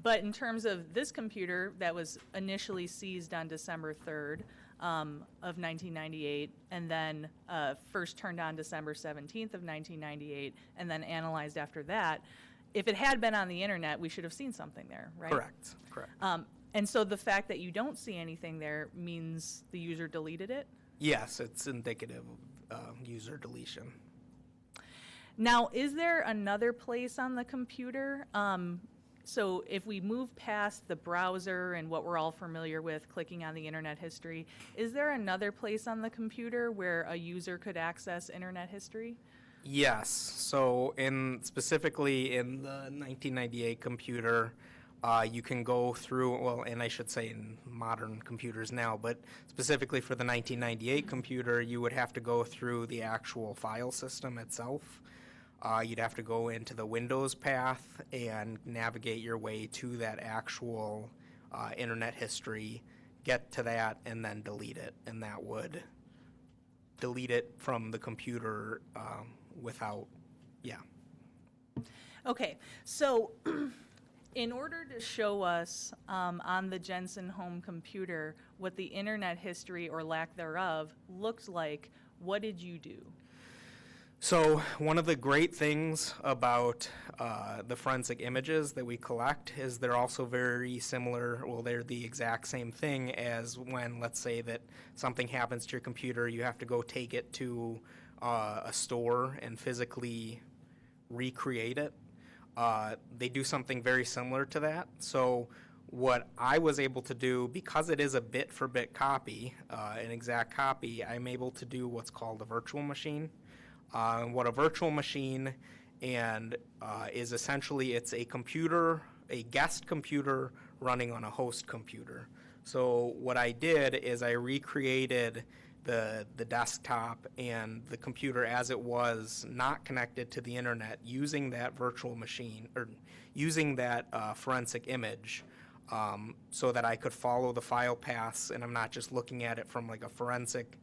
But in terms of this computer that was initially seized on December 3rd of 1998, and then first turned on December 17th of 1998, and then analyzed after that, if it had been on the internet, we should have seen something there, right? Correct. And so the fact that you don't see anything there means the user deleted it? Yes, it's indicative of user deletion. Now, is there another place on the computer? So if we move past the browser and what we're all familiar with, clicking on the internet history, is there another place on the computer where a user could access internet history? Yes. So specifically in the 1998 computer, you can go through, well, and I should say in modern computers now, but specifically for the 1998 computer, you would have to go through the actual file system itself. You'd have to go into the Windows path and navigate your way to that actual internet history, get to that, and then delete it. And that would delete it from the computer without, yeah. Okay, so in order to show us on the Jensen home computer what the internet history or lack thereof looked like, what did you do? So one of the great things about the forensic images that we collect is they're also very similar, well, they're the exact same thing as when, let's say that something happens to your computer, you have to go take it to a store and physically recreate it. They do something very similar to that. So what I was able to do, because it is a bit-for-bit copy, an exact copy, I'm able to do what's called a virtual machine. What a virtual machine is essentially, it's a computer, a guest computer running on a host computer. So what I did is I recreated the desktop and the computer as it was not connected to the internet using that virtual machine, or using that forensic image, so that I could follow the file paths, and I'm not just looking at it from like a forensic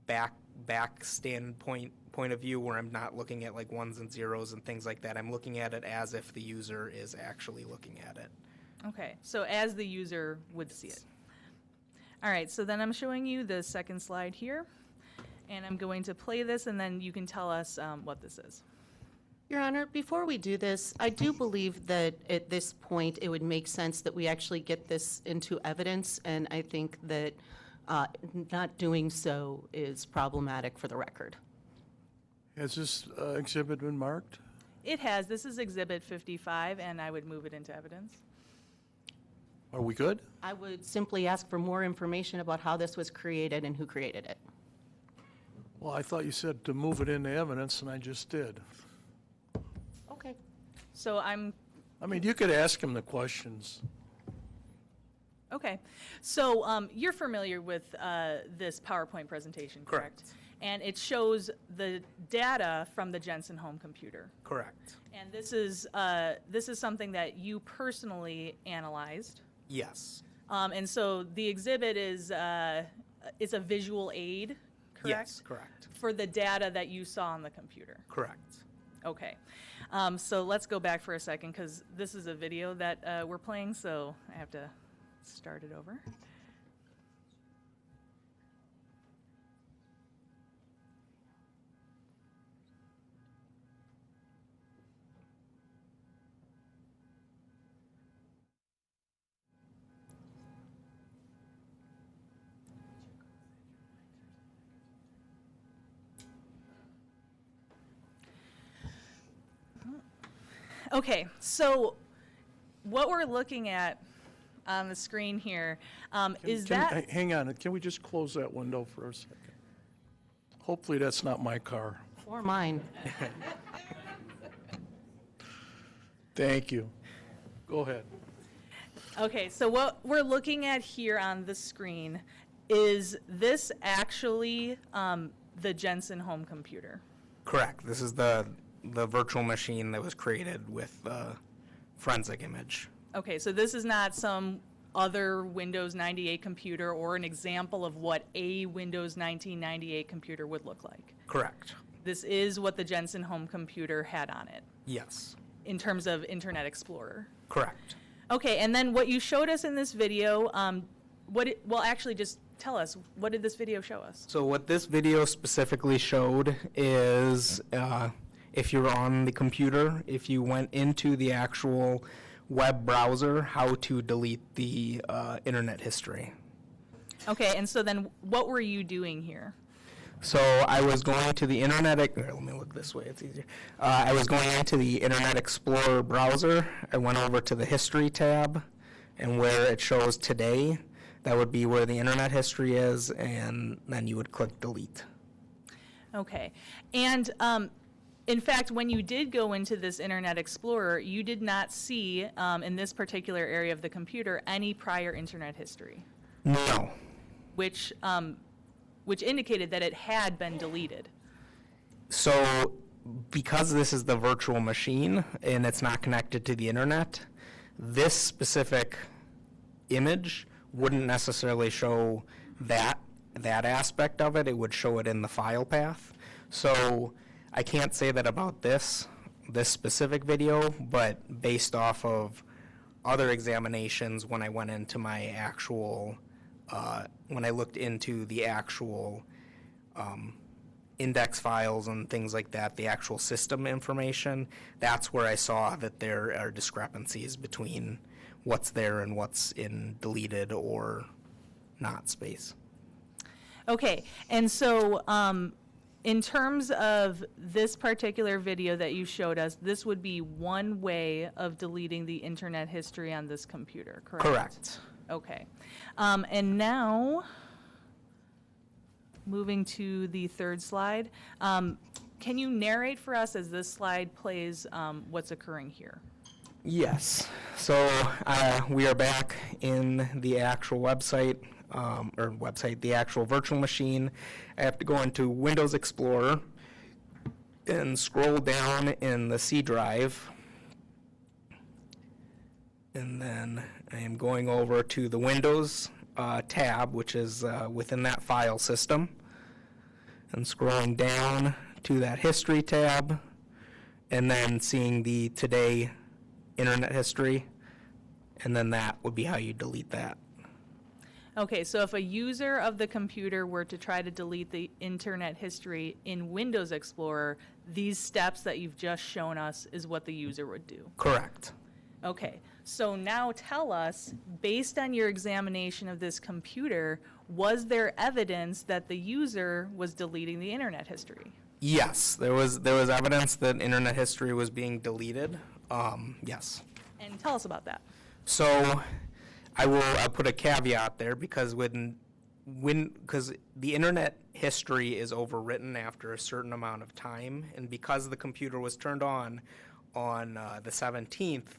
back standpoint of view where I'm not looking at like ones and zeros and things like that. I'm looking at it as if the user is actually looking at it. Okay, so as the user would see it. All right, so then I'm showing you the second slide here, and I'm going to play this, and then you can tell us what this is. Your Honor, before we do this, I do believe that at this point it would make sense that we actually get this into evidence, and I think that not doing so is problematic for the record. Has this exhibit been marked? It has. This is Exhibit 55, and I would move it into evidence. Are we good? I would simply ask for more information about how this was created and who created it. Well, I thought you said to move it into evidence, and I just did. Okay. So I mean, you could ask him the questions. okay. So you're familiar with this PowerPoint presentation, correct? Correct. And it shows the data from the Jensen home computer. Correct. And this is something that you personally analyzed. Yes. And so the exhibit is it's a visual aid, correct? Yes, correct. For the data that you saw on the computer. Correct. Okay. So let's go back for a second because this is a video that we're playing, so I have to start it over. Okay, so what we're looking at on the screen here is that. Hang on, can we just close that window for a second? Hopefully that's not my car. Or mine. Thank you. Go ahead. Okay, so what we're looking at here on the screen is this actually the Jensen home computer? Correct. This is the virtual machine that was created with the forensic image. Okay, so this is not some other Windows 98 computer or an example of what a Windows 1998 computer would look like. Correct. This is what the Jensen home computer had on it Yes. in terms of Internet Explorer. Correct. Okay, and then what you showed us in this video, well, actually, just tell us, what did this video show us? So what this video specifically showed is if you're on the computer, if you went into the actual web browser, how to delete the internet history. Okay, and so then what were you doing here? So I was going to the Internet, here, let me look this way, it's easier. I was going into the Internet Explorer browser. I went over to the History tab, and where it shows today, that would be where the internet history is, and then you would click delete. Okay, and in fact, when you did go into this Internet Explorer, you did not see, in this particular area of the computer, any prior internet history, No. which indicated that it had been deleted. So because this is the virtual machine and it's not connected to the internet, this specific image wouldn't necessarily show that aspect of it. It would show it in the file path. So I can't say that about this specific video, but based off of other examinations when I went into my actual, when I looked into the actual index files and things like that, the actual system information, that's where I saw that there are discrepancies between what's there and what's in deleted or not space. Okay, and so in terms of this particular video that you showed us, this would be one way of deleting the internet history on this computer, correct? Correct. Okay. And now, moving to the third slide, can you narrate for us as this slide plays what's occurring here? Yes. So we are back in the actual website, the actual virtual machine. I have to go into Windows Explorer and scroll down in the C drive. And then I am going over to the Windows tab, which is within that file system, and scrolling down to that History tab, and then seeing the Today internet history, and then that would be how you delete that. Okay, so if a user of the computer were to try to delete the internet history in Windows Explorer, these steps that you've just shown us is what the user would do. Correct. Okay, so now tell us, based on your examination of this computer, was there evidence that the user was deleting the internet history? Yes, there was evidence that internet history was being deleted. Yes. And tell us about that. So I'll put a caveat there because because the internet history is overwritten after a certain amount of time, and because the computer was turned on the 17th,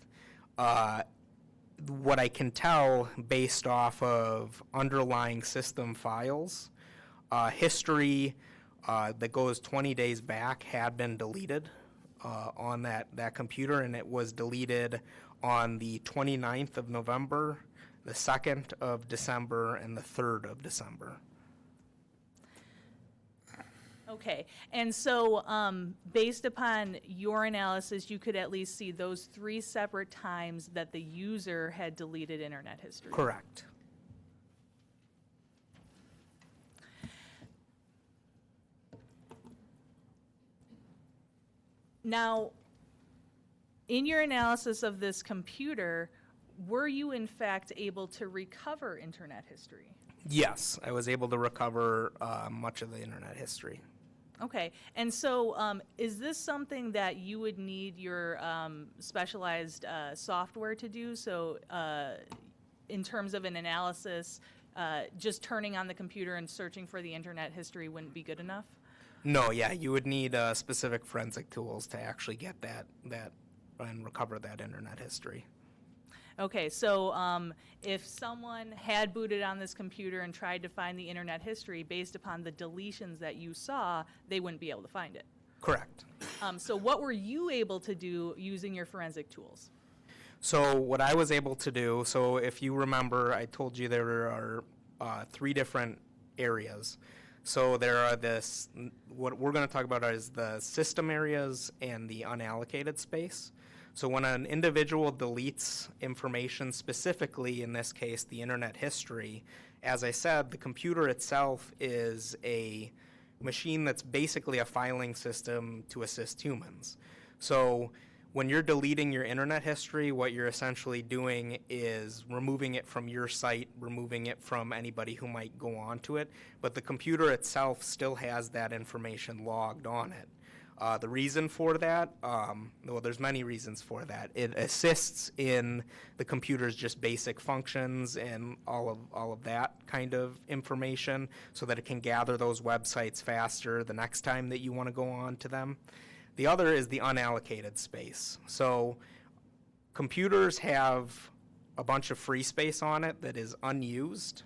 what I can tell based off of underlying system files, history that goes 20 days back had been deleted on that computer, and it was deleted on the 29th of November, the 2nd of December, and the 3rd of December. Okay, and so based upon your analysis, you could at least see those 3 separate times that the user had deleted internet history. Correct. Now, in your analysis of this computer, were you in fact able to recover internet history? Yes, I was able to recover much of the internet history. Okay, and so is this something that you would need your specialized software to do? So in terms of an analysis, just turning on the computer and searching for the internet history wouldn't be good enough? No, yeah, you would need specific forensic tools to actually get that and recover that internet history. Okay, so if someone had booted on this computer and tried to find the internet history based upon the deletions that you saw, they wouldn't be able to find it. Correct. So what were you able to do using your forensic tools? So what I was able to do, so if you remember, I told you there are 3 different areas. So there are what we're going to talk about is the system areas and the unallocated space. So when an individual deletes information, specifically in this case the internet history, as I said, the computer itself is a machine that's basically a filing system to assist humans. So when you're deleting your internet history, what you're essentially doing is removing it from your site, removing it from anybody who might go onto it, but the computer itself still has that information logged on it. The reason for that, well, there's many reasons for that. It assists in the computer's just basic functions and all of that kind of information so that it can gather those websites faster the next time that you want to go on to them. The other is the unallocated space. So computers have a bunch of free space on it that is unused,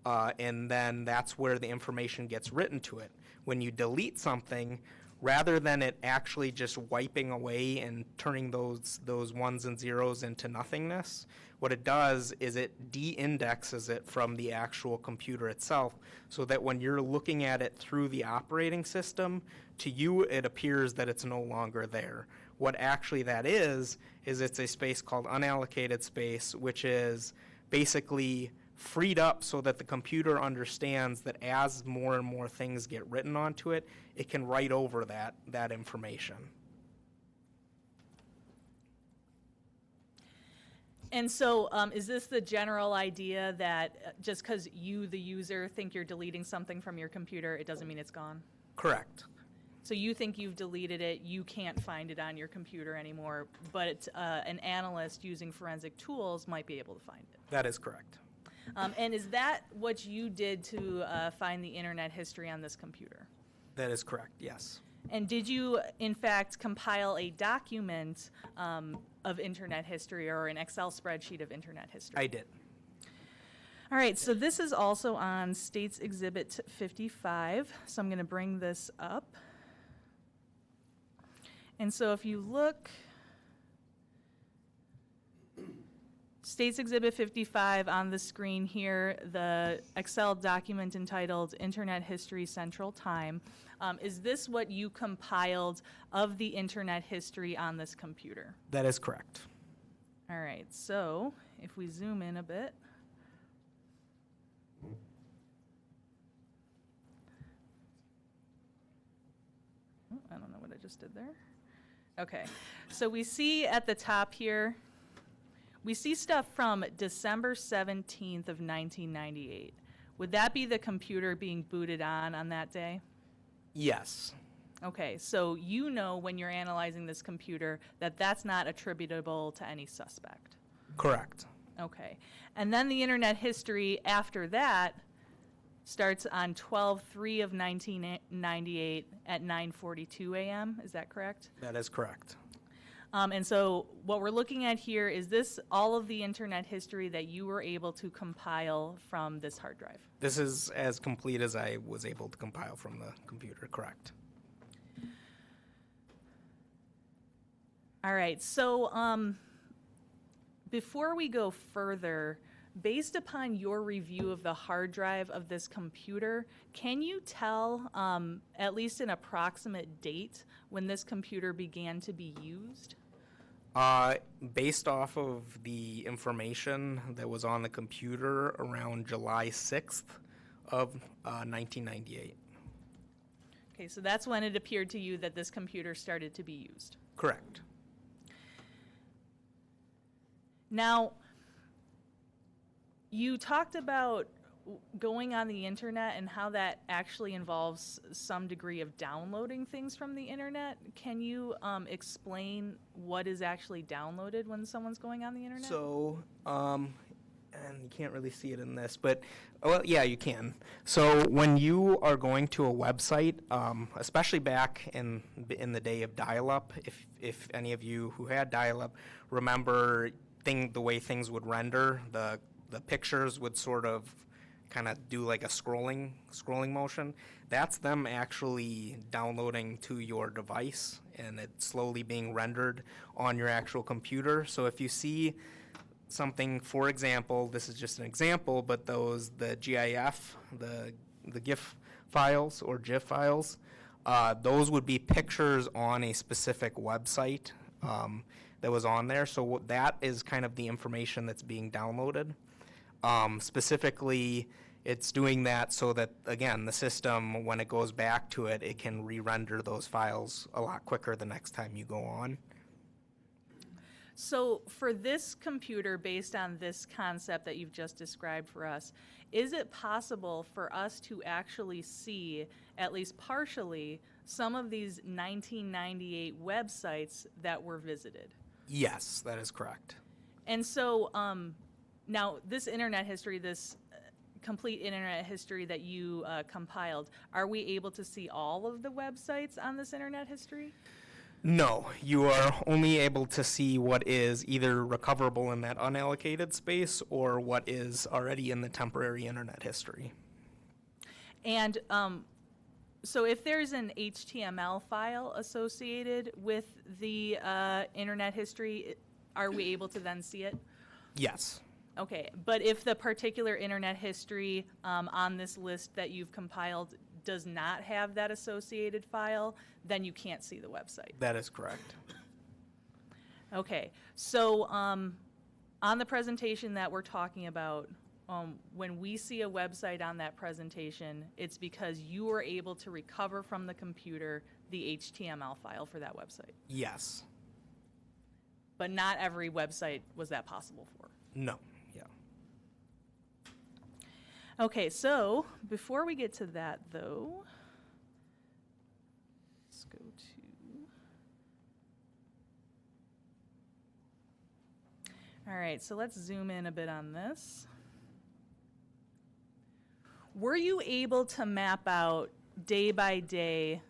and then that's where the information gets written to it. When you delete something, rather than it actually just wiping away and turning those ones and zeros into nothingness, what it does is it de-indexes it from the actual computer itself so that when you're looking at it through the operating system, to you it appears that it's no longer there. What actually that is it's a space called unallocated space, which is basically freed up so that the computer understands that as more and more things get written onto it, it can write over that information. And so is this the general idea that just because you, the user, think you're deleting something from your computer, it doesn't mean it's gone? Correct. So you think you've deleted it, you can't find it on your computer anymore, but an analyst using forensic tools might be able to find it? That is correct. And is that what you did to find the internet history on this computer? That is correct, yes. And did you, in fact, compile a document of internet history or an Excel spreadsheet of internet history? I did. All right, so this is also on States Exhibit 55, so I'm going to bring this up. And so if you look, States Exhibit 55 on the screen here, the Excel document entitled Internet History Central Time. Is this what you compiled of the internet history on this computer? That is correct. All right, so if we zoom in a bit. Oh, I don't know what I just did there. Okay, so we see at the top here, we see stuff from December 17th of 1998. Would that be the computer being booted on that day? Yes. Okay, so you know when you're analyzing this computer that that's not attributable to any suspect. Correct. Okay, and then the internet history after that starts on 12/3 of 1998 at 9:42 a.m., is that correct? That is correct. And so what we're looking at here is this all of the internet history that you were able to compile from this hard drive? This is as complete as I was able to compile from the computer, correct. All right, so before we go further, based upon your review of the hard drive of this computer, can you tell at least an approximate date when this computer began to be used? Based off of the information that was on the computer around July 6th of 1998. Okay, so that's when it appeared to you that this computer started to be used. Correct. Now, you talked about going on the internet and how that actually involves some degree of downloading things from the internet. Can you explain what is actually downloaded when someone's going on the internet? So, and you can't really see it in this, but, well, yeah, you can. So when you are going to a website, especially back in the day of dial-up, if any of you who had dial-up remember the way things would render, the pictures would sort of kind of do like a scrolling motion. That's them actually downloading to your device, and it's slowly being rendered on your actual computer. So if you see something, for example, this is just an example, but the GIF, the GIF files or GIF files, those would be pictures on a specific website that was on there. So that is kind of the information that's being downloaded. Specifically, it's doing that so that, again, the system, when it goes back to it, it can re-render those files a lot quicker the next time you go on. So for this computer, based on this concept that you've just described for us, is it possible for us to actually see, at least partially, some of these 1998 websites that were visited? Yes, that is correct. And so now this internet history, this complete internet history that you compiled, are we able to see all of the websites on this internet history? No, you are only able to see what is either recoverable in that unallocated space or what is already in the temporary internet history. And so if there's an HTML file associated with the internet history, are we able to then see it? Yes. Okay, but if the particular internet history on this list that you've compiled does not have that associated file, then you can't see the website. That is correct. Okay, so on the presentation that we're talking about, when we see a website on that presentation, it's because you were able to recover from the computer the HTML file for that website. Yes. But not every website was that possible for. No. Yeah. Okay, so before we get to that, though, let's go to. All right, so let's zoom in a bit on this. Were you able to map out day by day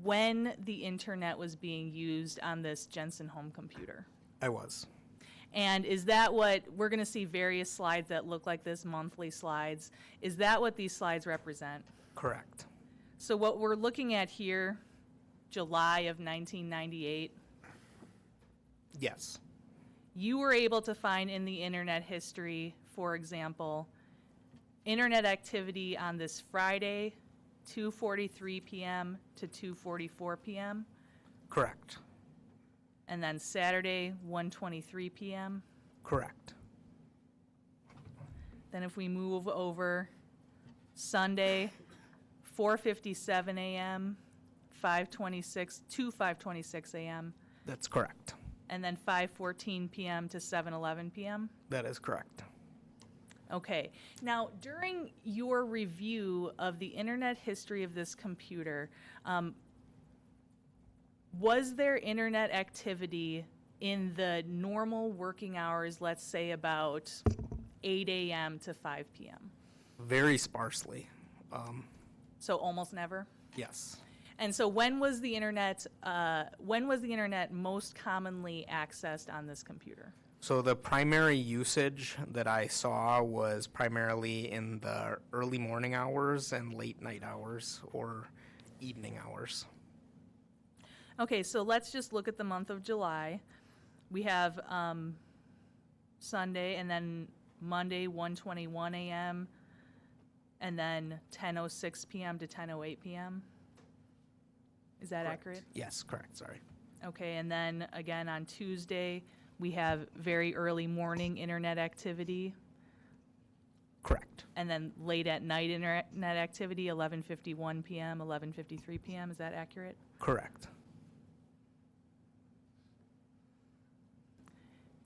when the internet was being used on this Jensen home computer? I was. And is that what, we're going to see various slides that look like this, monthly slides. Is that what these slides represent? Correct. So what we're looking at here, July of 1998, Yes. you were able to find in the internet history, for example, internet activity on this Friday, 2:43 p.m. to 2:44 p.m., Correct. and then Saturday, 1:23 p.m. Correct. Then if we move over, Sunday, 4:57 a.m., 5:26 to 5:26 a.m., That's correct. and then 5:14 p.m. to 7:11 p.m. That is correct. Okay. Now, during your review of the internet history of this computer, was there internet activity in the normal working hours, let's say about 8 a.m. to 5 p.m.? Very sparsely. So almost never? Yes. And so when was the internet most commonly accessed on this computer? So the primary usage that I saw was primarily in the early morning hours and late night hours or evening hours. Okay, so let's just look at the month of July. We have Sunday, and then Monday, 1:21 a.m., and then 10:06 p.m. to 10:08 p.m. Is that Correct. accurate? Yes, correct, sorry. Okay, and then again on Tuesday, we have very early morning internet activity, Correct. and then late at night internet activity, 11:51 p.m., 11:53 p.m. Is that accurate? Correct.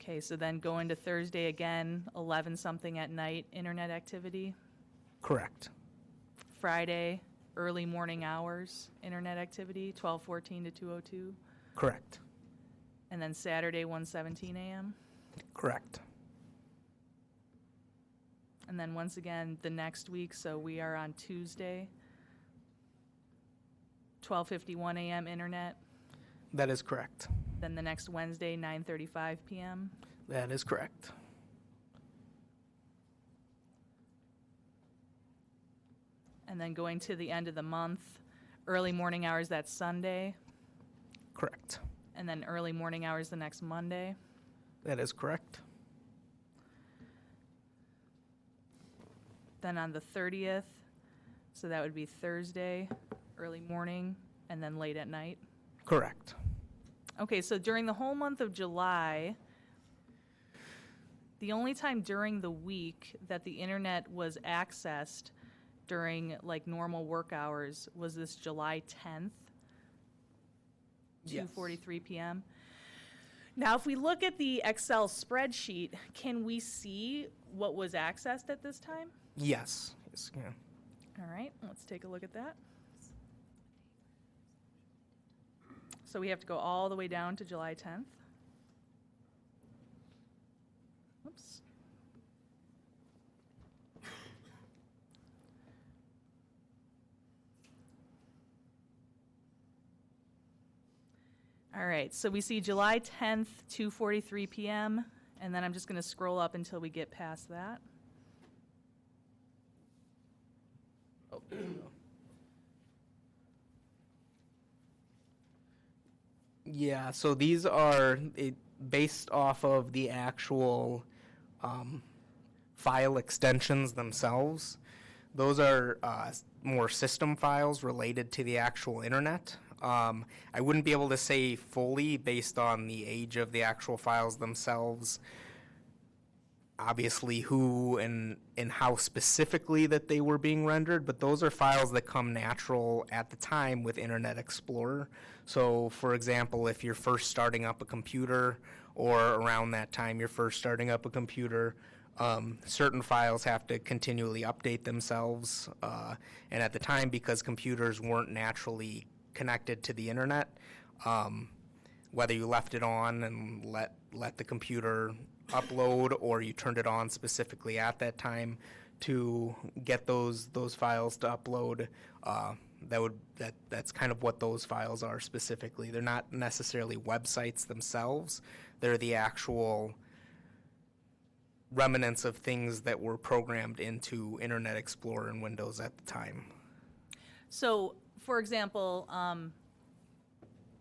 Okay, so then going to Thursday again, 11 something at night internet activity. Correct. Friday, early morning hours, internet activity, 12:14 to 2:02. Correct. And then Saturday, 1:17 a.m. Correct. And then once again, the next week, so we are on Tuesday, 12:51 a.m. internet. That is correct. Then the next Wednesday, 9:35 p.m. That is correct. And then going to the end of the month, early morning hours, that's Sunday. Correct. And then early morning hours the next Monday. That is correct. Then on the 30th, so that would be Thursday, early morning, and then late at night. Correct. Okay, so during the whole month of July, the only time during the week that the internet was accessed during like normal work hours was this July 10th, Yes. 2:43 p.m. Now, if we look at the Excel spreadsheet, can we see what was accessed at this time? Yes. Yes, yeah. All right, let's take a look at that. So we have to go all the way down to July 10th. Oops. All right, so we see July 10th, 2:43 p.m., and then I'm just going to scroll up until we get past that. Oh, there you go. Yeah, so these are based off of the actual file extensions themselves. Those are more system files related to the actual internet. I wouldn't be able to say fully based on the age of the actual files themselves, obviously who and how specifically that they were being rendered, but those are files that come natural at the time with Internet Explorer. So for example, if you're first starting up a computer, or around that time you're first starting up a computer, certain files have to continually update themselves, and at the time, because computers weren't naturally connected to the internet, whether you left it on and let the computer upload, or you turned it on specifically at that time to get those files to upload, that's kind of what those files are specifically. They're not necessarily websites themselves. They're the actual remnants of things that were programmed into Internet Explorer and Windows at the time. So, for example,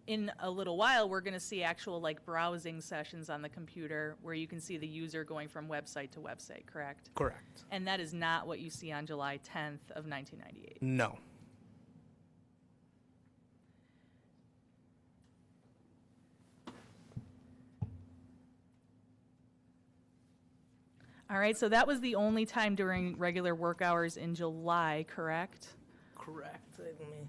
in a little while, we're going to see actual like browsing sessions on the computer where you can see the user going from website to website, correct? Correct. And that is not what you see on July 10th of 1998. No. All right, so that was the only time during regular work hours in July, correct? Correct. Let me...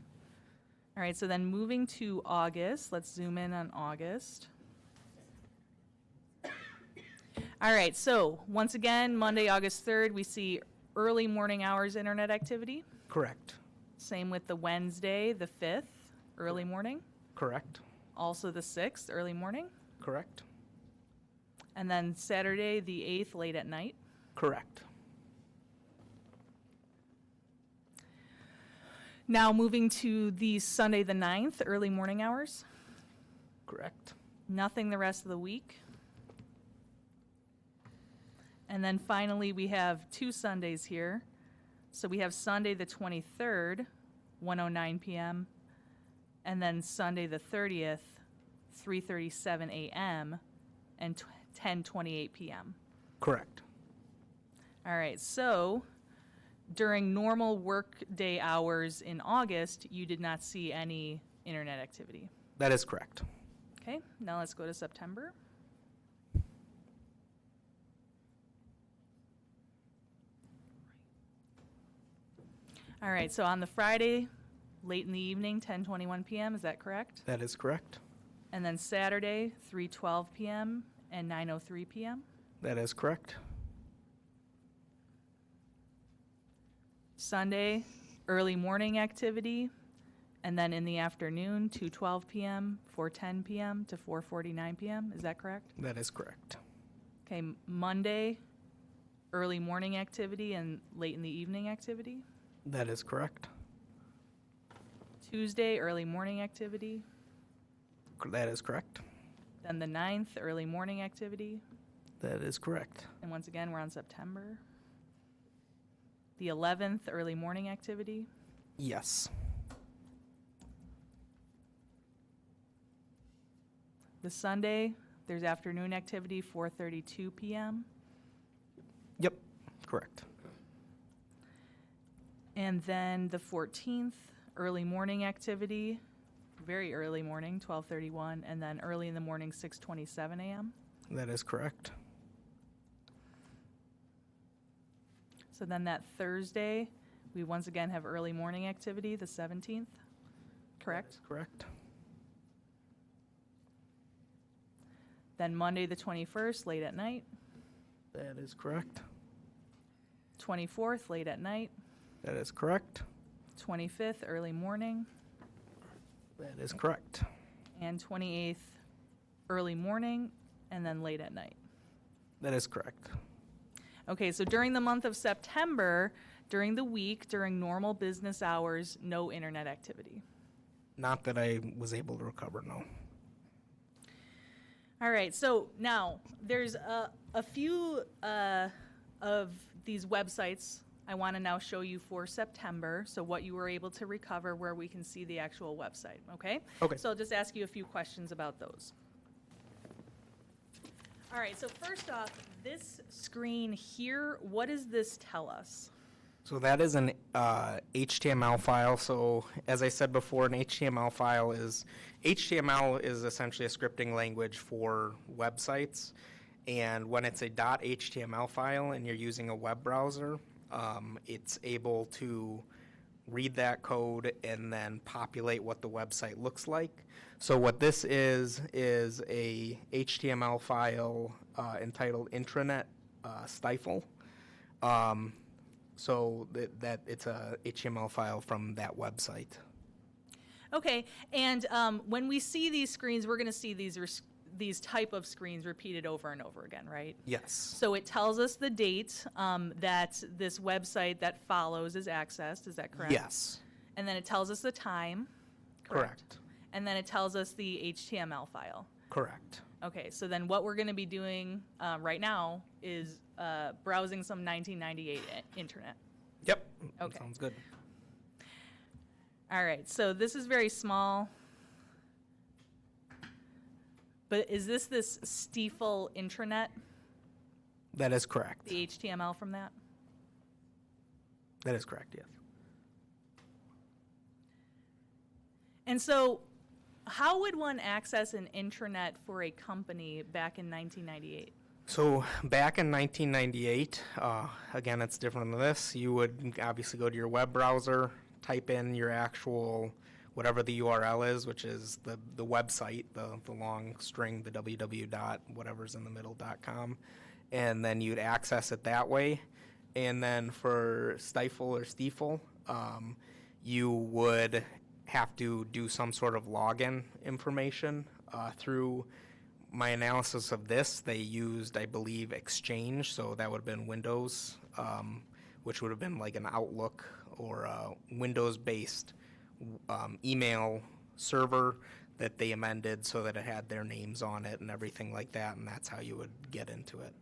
All right, so then moving to August, let's zoom in on August. All right, so once again, Monday, August 3rd, we see early morning hours internet activity. Correct. Same with the Wednesday, the 5th, early morning. Correct. Also the 6th, early morning. Correct. And then Saturday, the 8th, late at night. Correct. Now moving to the Sunday, the 9th, early morning hours. Correct. Nothing the rest of the week. And then finally, we have 2 Sundays here. So we have Sunday, the 23rd, 1:09 p.m. And then Sunday, the 30th, 3:37 a.m. and 10:28 p.m. Correct. All right, so during normal work day hours in August, you did not see any internet activity. That is correct. Okay, now let's go to September. All right, so on the Friday, late in the evening, 10:21 p.m., is that correct? That is correct. And then Saturday, 3:12 p.m. and 9:03 p.m.? That is correct. Sunday, early morning activity, and then in the afternoon, 2:12 p.m., 4:10 p.m. to 4:49 p.m. Is that correct? That is correct. Okay, Monday, early morning activity and late in the evening activity. That is correct. Tuesday, early morning activity. That is correct. Then the 9th, early morning activity. That is correct. And once again, we're on September. The 11th, early morning activity. Yes. The Sunday, there's afternoon activity, 4:32 p.m. Yep, correct. And then the 14th, early morning activity, very early morning, 12:31, and then early in the morning, 6:27 a.m. That is correct. So then that Thursday, we once again have early morning activity, the 17th, correct? Correct. Then Monday, the 21st, late at night. That is correct. 24th, late at night. That is correct. 25th, early morning. That is correct. And 28th, early morning, and then late at night. That is correct. Okay, so during the month of September, during the week, during normal business hours, no internet activity. Not that I was able to recover, no. All right, so now there's a few of these websites I want to now show you for September, so what you were able to recover where we can see the actual website, okay? Okay. So I'll just ask you a few questions about those. All right, so first off, this screen here, what does this tell us? So that is an HTML file. So as I said before, an HTML file is, HTML is essentially a scripting language for websites. And when it's a .html file and you're using a web browser, it's able to read that code and then populate what the website looks like. So what this is a HTML file entitled intranet stifle. So that it's a HTML file from that website. Okay, and when we see these screens, we're going to see these type of screens repeated over and over again, right? Yes. So it tells us the date that this website that follows is accessed, is that correct? Yes. And then it tells us the time, Correct. and then it tells us the HTML file. Correct. Okay, so then what we're going to be doing right now is browsing some 1998 internet. Yep. Okay. Sounds good. All right, so this is very small. But is this Stiefel intranet, That is correct. the HTML from that? That is correct, yes. And so how would one access an intranet for a company back in 1998? So back in 1998, again, it's different than this. You would obviously go to your web browser, type in your actual, whatever the URL is, which is the website, the long string, the www dot whatever's in the middle.com, and then you'd access it that way. And then for Stifle or Stiefel, you would have to do some sort of login information through my analysis of this. They used, I believe, Exchange, so that would have been Windows, which would have been like an Outlook or a Windows-based email server that they amended so that it had their names on it and everything like that, and that's how you would get into it.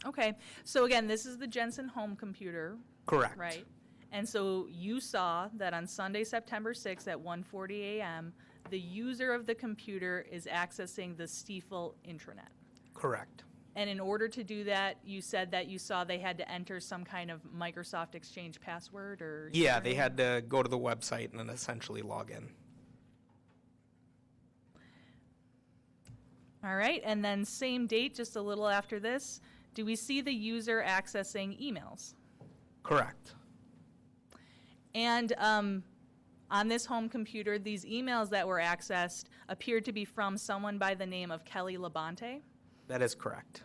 Okay, so again, this is the Jensen home computer, Correct. right? And so you saw that on Sunday, September 6th at 1:40 a.m., the user of the computer is accessing the Stiefel intranet. Correct. And in order to do that, you said that you saw they had to enter some kind of Microsoft Exchange password or? Yeah, they username? had to go to the website and then essentially log in. All right, and then same date, just a little after this, do we see the user accessing emails? Correct. And on this home computer, these emails that were accessed appeared to be from someone by the name of Kelly Labonte. That is correct.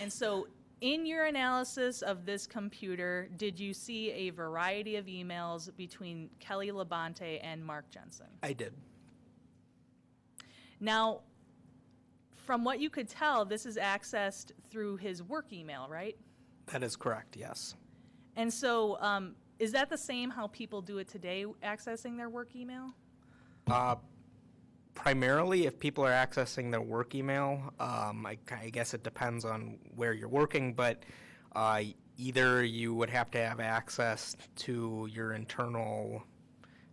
And so in your analysis of this computer, did you see a variety of emails between Kelly Labonte and Mark Jensen? I did. Now, from what you could tell, this is accessed through his work email, right? That is correct, yes. And so, is that the same how people do it today, accessing their work email? Primarily, if people are accessing their work email, I guess it depends on where you're working, but either you would have to have access to your internal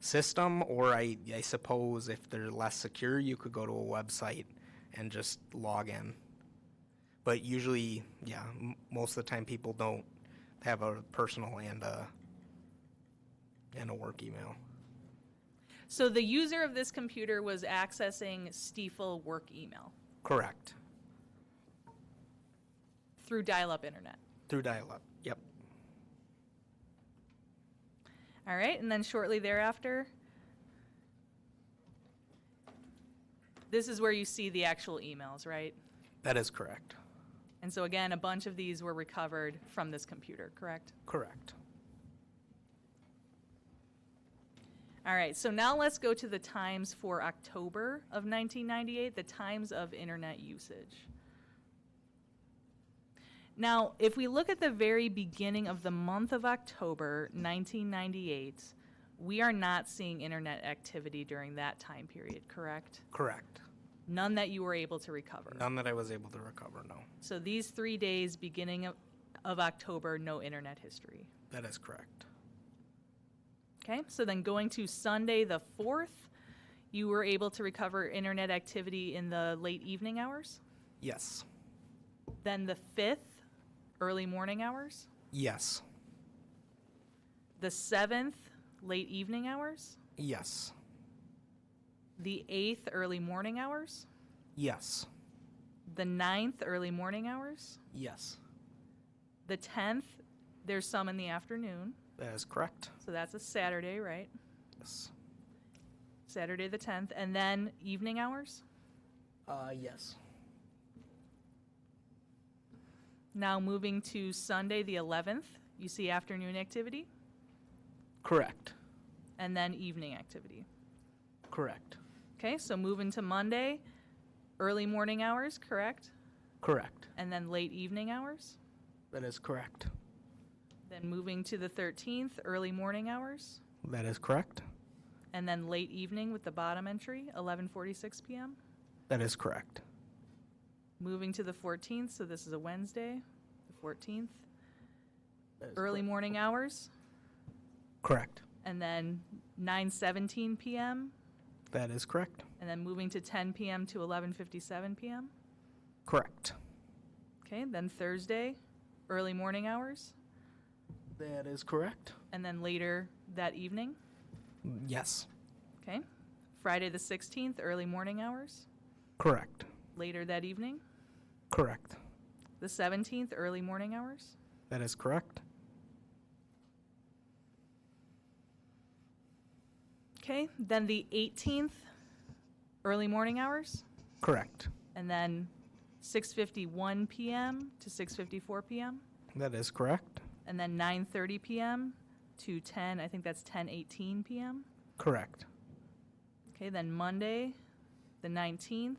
system, or I suppose if they're less secure, you could go to a website and just log in. But usually, yeah, most of the time people don't have a personal and a work email. So the user of this computer was accessing Stiefel work email Correct. through dial-up internet. Through dial-up, yep. All right, and then shortly thereafter, this is where you see the actual emails, right? That is correct. And so again, a bunch of these were recovered from this computer, correct? Correct. All right, so now let's go to the times for October of 1998, the times of internet usage. Now, if we look at the very beginning of the month of October 1998, we are not seeing internet activity during that time period, correct? Correct. None that you were able to recover. None that I was able to recover, no. So these 3 days, beginning of October, no internet history. That is correct. Okay, so then going to Sunday the 4th, you were able to recover internet activity in the late evening hours? Yes. Then the 5th, early morning hours? Yes. The 7th, late evening hours? Yes. The 8th, early morning hours? Yes. The 9th, early morning hours? Yes. The 10th, there's some in the afternoon, That is correct. so that's a Saturday, right? Yes. Saturday the 10th, and then evening hours? Yes. Now moving to Sunday the 11th, you see afternoon activity, Correct. and then evening activity. Correct. Okay, so moving to Monday, early morning hours, correct? Correct. And then late evening hours? That is correct. Then moving to the 13th, early morning hours? That is correct. And then late evening with the bottom entry, 11:46 p.m. That is correct. Moving to the 14th, so this is a Wednesday, the 14th, That is early correct. morning hours, Correct. and then 9:17 p.m., That is correct. and then moving to 10 p.m. to 11:57 p.m. Correct. Okay, then Thursday, early morning hours, That is correct. and then later that evening. Yes. Okay, Friday the 16th, early morning hours, Correct. later that evening. Correct. The 17th, early morning hours. That is correct. Okay, then the 18th, early morning hours, Correct. and then 6:51 p.m. to 6:54 p.m., That is correct. and then 9:30 p.m. to 10, I think that's 10:18 p.m. Correct. Okay, then Monday, the 19th,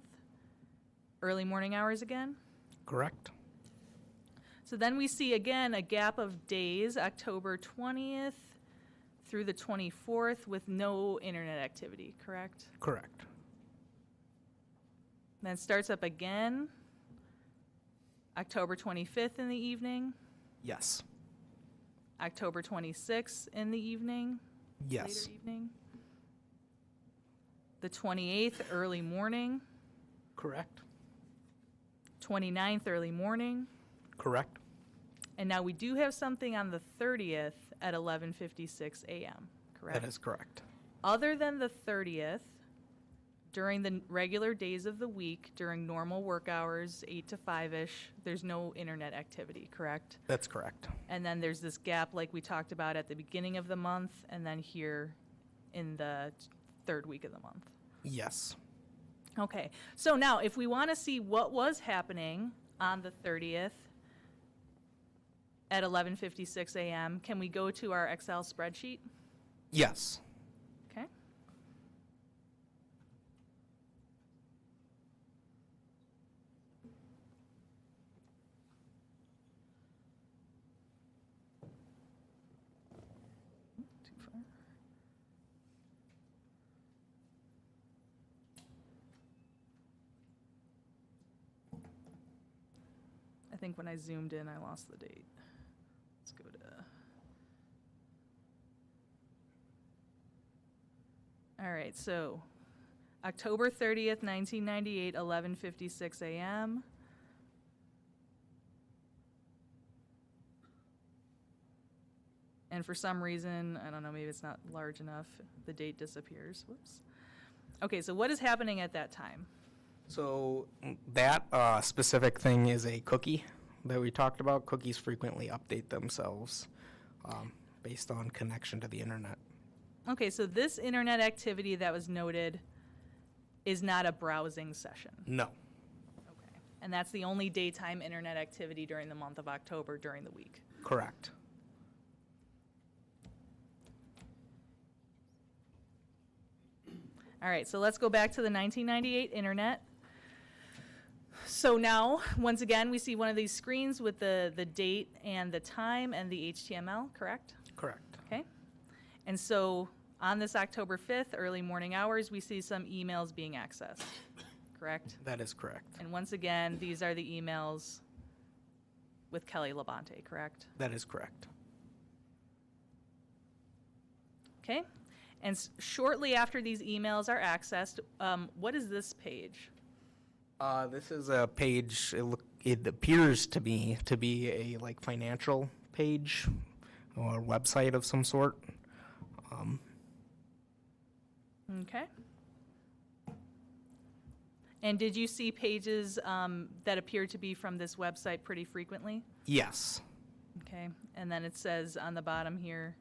early morning hours again. Correct. So then we see again a gap of days, October 20th through the 24th, with no internet activity, correct? Correct. Then it starts up again, October 25th in the evening, Yes. October 26th in the evening, Yes. later evening. The 28th, early morning, Correct. 29th, early morning. Correct. And now we do have something on the 30th at 11:56 a.m., correct? That is correct. Other than the 30th, during the regular days of the week, during normal work hours, 8 to 5-ish, there's no internet activity, correct? That's correct. And then there's this gap like we talked about at the beginning of the month, and then here in the third week of the month. Yes. Okay, so now if we want to see what was happening on the 30th, at 11:56 a.m. Can we go to our Excel spreadsheet? Yes. Okay. Too far. I think when I zoomed in, I lost the date. Let's go to. All right, so October 30th, 1998, 11:56 a.m. And for some reason, I don't know, maybe it's not large enough, the date disappears. Whoops. Okay, so what is happening at that time? So that specific thing is a cookie that we talked about. Cookies frequently update themselves based on connection to the internet. Okay, so this internet activity that was noted is not a browsing session. No. Okay. And that's the only daytime internet activity during the month of October during the week. Correct. All right, so let's go back to the 1998 internet. So now, once again, we see one of these screens with the date and the time and the HTML, correct? Correct. Okay. And so on this October 5th, early morning hours, we see some emails being accessed, correct? That is correct. And once again, these are the emails with Kelly Labonte, correct? That is correct. Okay. And shortly after these emails are accessed, what is this page? This is a page, it appears to me to be a like financial page or website of some sort. Okay. And did you see pages that appear to be from this website pretty frequently? Yes. Okay. And then it says on the bottom here,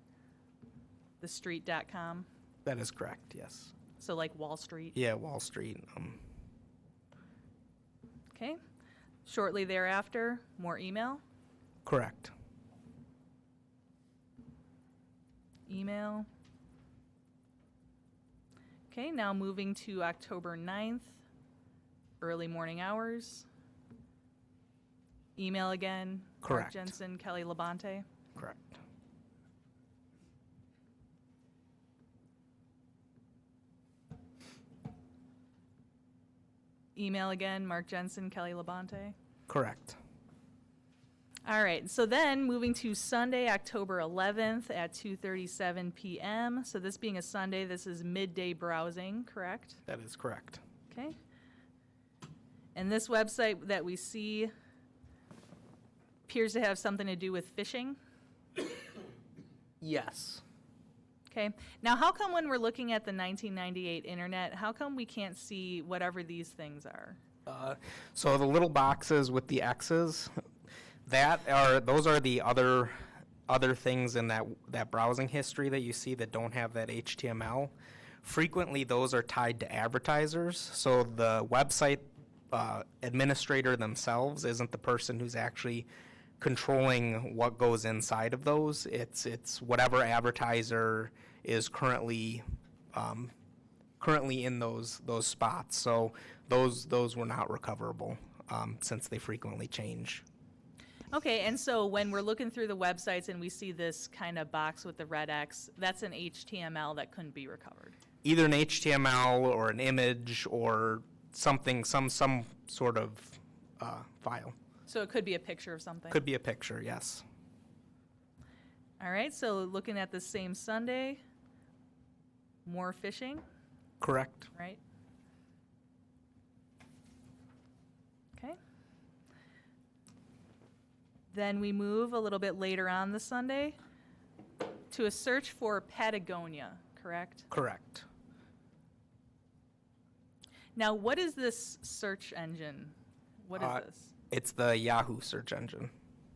thestreet.com. That is correct, yes. So like Wall Street. Yeah, Wall Street. Okay. Shortly thereafter, more email. Correct. Email. Okay, now moving to October 9th, early morning hours. Email again. Mark Correct. Jensen, Kelly Labonte. Correct. Email again, Mark Jensen, Kelly Labonte. Correct. All right, so then moving to Sunday, October 11th at 2:37 p.m. So this being a Sunday, this is midday browsing, correct? That is correct. Okay. And this website that we see appears to have something to do with phishing. Yes. Okay. Now, how come when we're looking at the 1998 internet, how come we can't see whatever these things are? So the little boxes with the X's, those are the other things in that browsing history that you see that don't have that HTML. Frequently, those are tied to advertisers. So the website administrator themselves isn't the person who's actually controlling what goes inside of those. It's whatever advertiser is currently in those spots. So those were not recoverable since they frequently change. Okay, and so when we're looking through the websites and we see this kind of box with the red X, that's an HTML that couldn't be recovered. Either an HTML or an image or something, some sort of file. So it could be a picture of something. Could be a picture, yes. All right, so looking at the same Sunday, more phishing, Correct. right? Okay. Then we move a little bit later on the Sunday to a search for Patagonia, correct? Correct. Now, what is this search engine? What is this? It's the Yahoo search engine.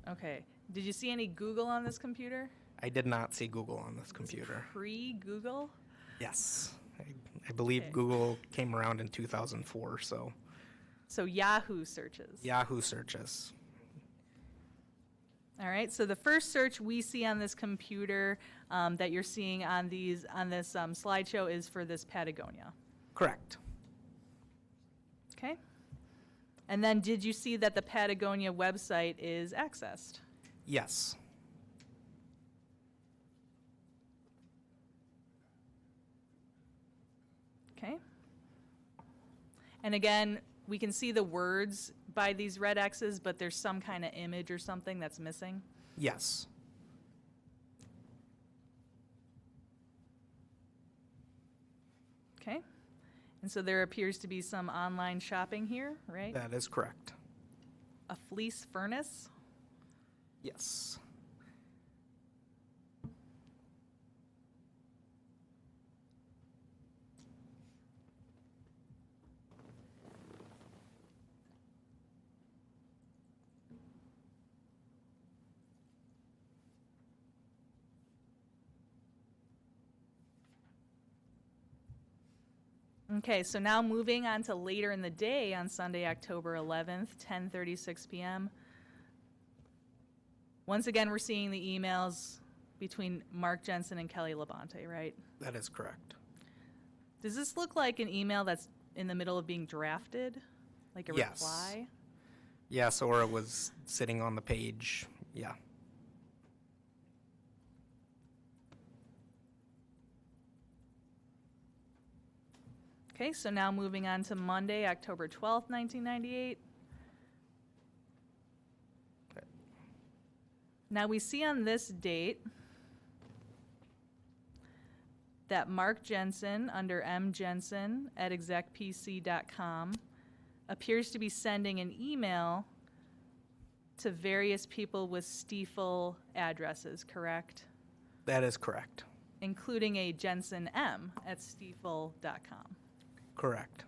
Okay. Did you see any Google on this computer? I did not see Google on this computer. Pre-Google? Yes. I believe Okay. Google came around in 2004, so So Yahoo searches. Yahoo searches. All right, so the first search we see on this computer that you're seeing on this slideshow is for this Patagonia. Correct. Okay. And then did you see that the Patagonia website is accessed? Yes. Okay. And again, we can see the words by these red X's, but there's some kind of image or something that's missing. Yes. Okay. And so there appears to be some online shopping here, right? That is correct. A fleece furnace. Yes. Okay, so now moving on to later in the day on Sunday, October 11th, 10:36 p.m. Once again, we're seeing the emails between Mark Jensen and Kelly Labonte, right? That is correct. Does this look like an email that's in the middle of being drafted? Like a Yes. reply? Yes, or it was sitting on the page. Yeah. Okay, so now moving on to Monday, October 12th, 1998. Now we see on this date that Mark Jensen, under mjensen@execpc.com, appears to be sending an email to various people with Stiefel addresses, correct? That is correct. Including a jensenm@stiefel.com. Correct.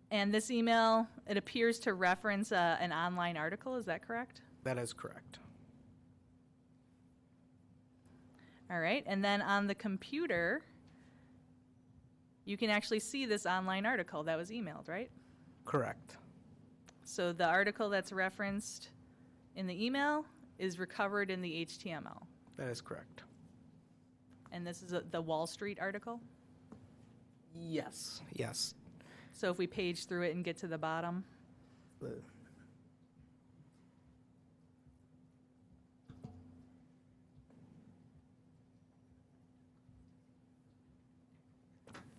And this email, it appears to reference an online article, is that correct? That is correct. All right, and then on the computer, you can actually see this online article that was emailed, right? Correct. So the article that's referenced in the email is recovered in the HTML. That is correct. And this is the Wall Street article? Yes. Yes. So if we page through it and get to the bottom,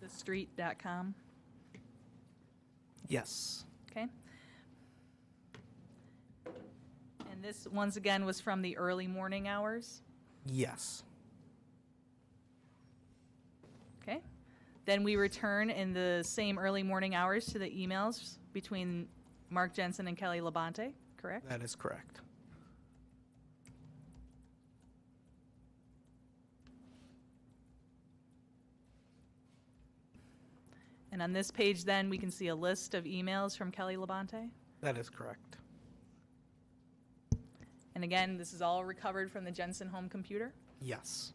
thestreet.com, Yes. okay? And this, once again, was from the early morning hours, Yes. okay? Then we return in the same early morning hours to the emails between Mark Jensen and Kelly Labonte, correct? That is correct. And on this page, then, we can see a list of emails from Kelly Labonte. That is correct. And again, this is all recovered from the Jensen home computer. Yes.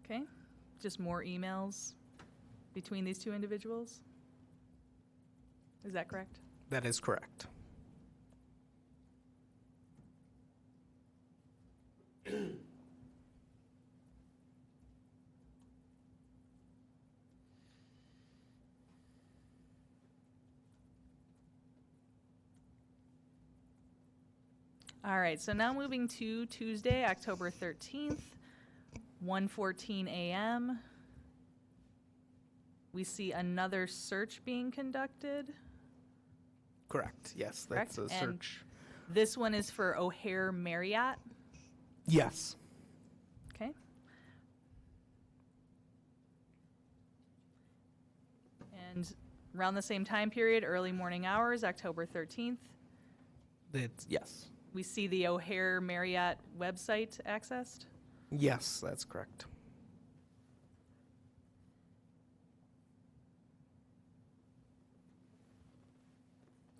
Okay, just more emails between these two individuals? Is that correct? That is correct. All right, so now moving to Tuesday, October 13th, 1:14 a.m. We see another search being conducted. Correct. Yes, Correct. that's a And search. this one is for O'Hare Marriott. Yes. Okay. And around the same time period, early morning hours, October 13th, It's, yes. we see the O'Hare Marriott website accessed. Yes, that's correct.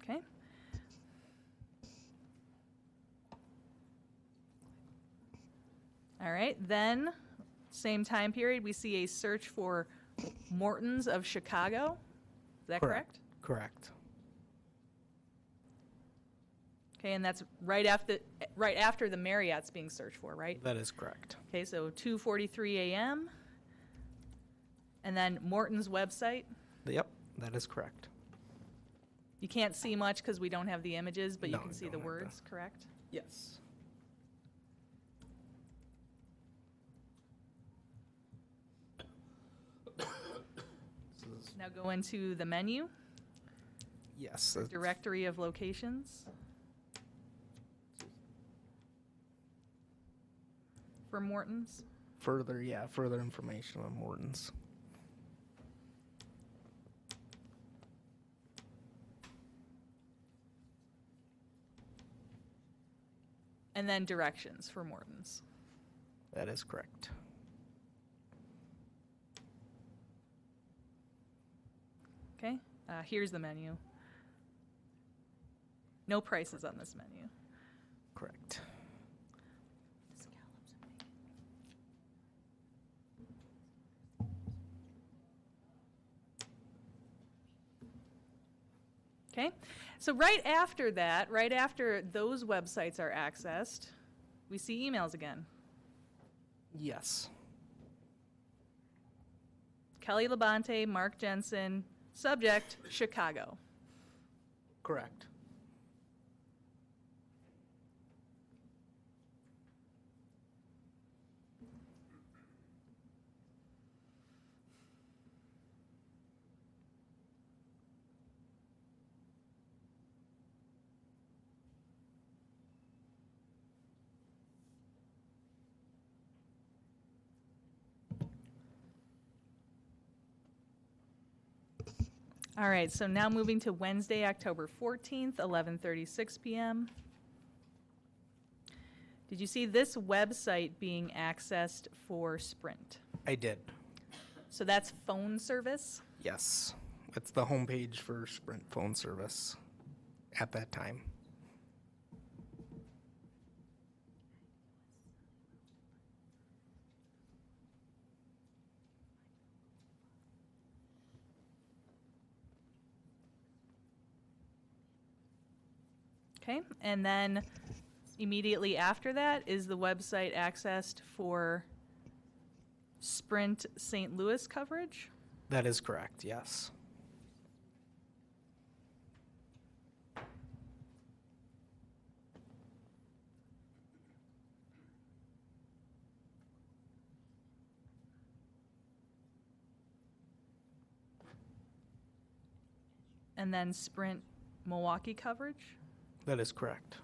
Okay. All right, then, same time period, we see a search for Morton's of Chicago. Is that correct? Correct. Okay, and that's right after the Marriott's being searched for, right? That is correct. Okay, so 2:43 a.m. And then Morton's website. Yep, that is correct. You can't see much because we don't have the images, but you No, can we see don't the have words, correct? Yes. Now go into the menu, Yes. directory of locations. For Morton's. Further information on Morton's. And then directions for Morton's. That is correct. Okay, here's the menu. No prices on this menu. Correct. Okay, so right after that, right after those websites are accessed, we see emails again. Yes. Kelly Labonte, Mark Jensen, subject, Chicago. Correct. All right, so now moving to Wednesday, October 14th, 11:36 p.m. Did you see this website being accessed for Sprint? I did. So that's phone service? Yes. It's the homepage for Sprint phone service at that time. Okay, and then immediately after that is the website accessed for Sprint St. Louis coverage? That is correct, yes. And then Sprint Milwaukee coverage? That is correct.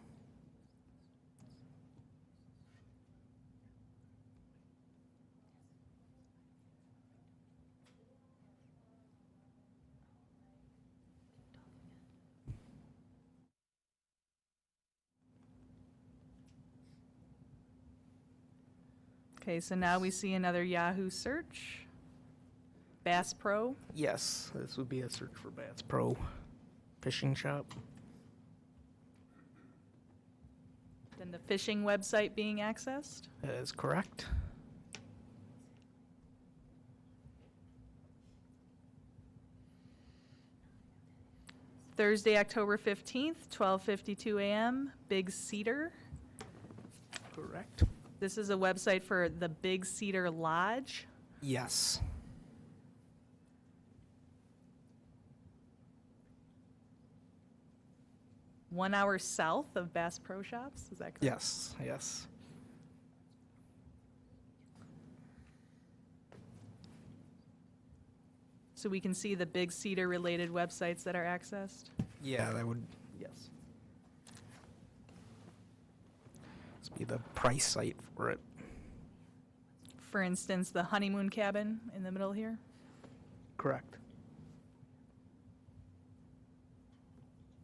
Okay, so now we see another Yahoo search. Bass Pro. Yes, this would be a search for Bass Pro Fishing Shop. Then the fishing website being accessed. That is correct. Thursday, October 15th, 12:52 a.m., Big Cedar. Correct. This is a website for the Big Cedar Lodge. Yes. One hour south of Bass Pro Shops, is that correct? Yes, yes. So we can see the Big Cedar related websites that are accessed. Yeah, that would, yes. This would be the price site for it. For instance, the honeymoon cabin in the middle here. Correct.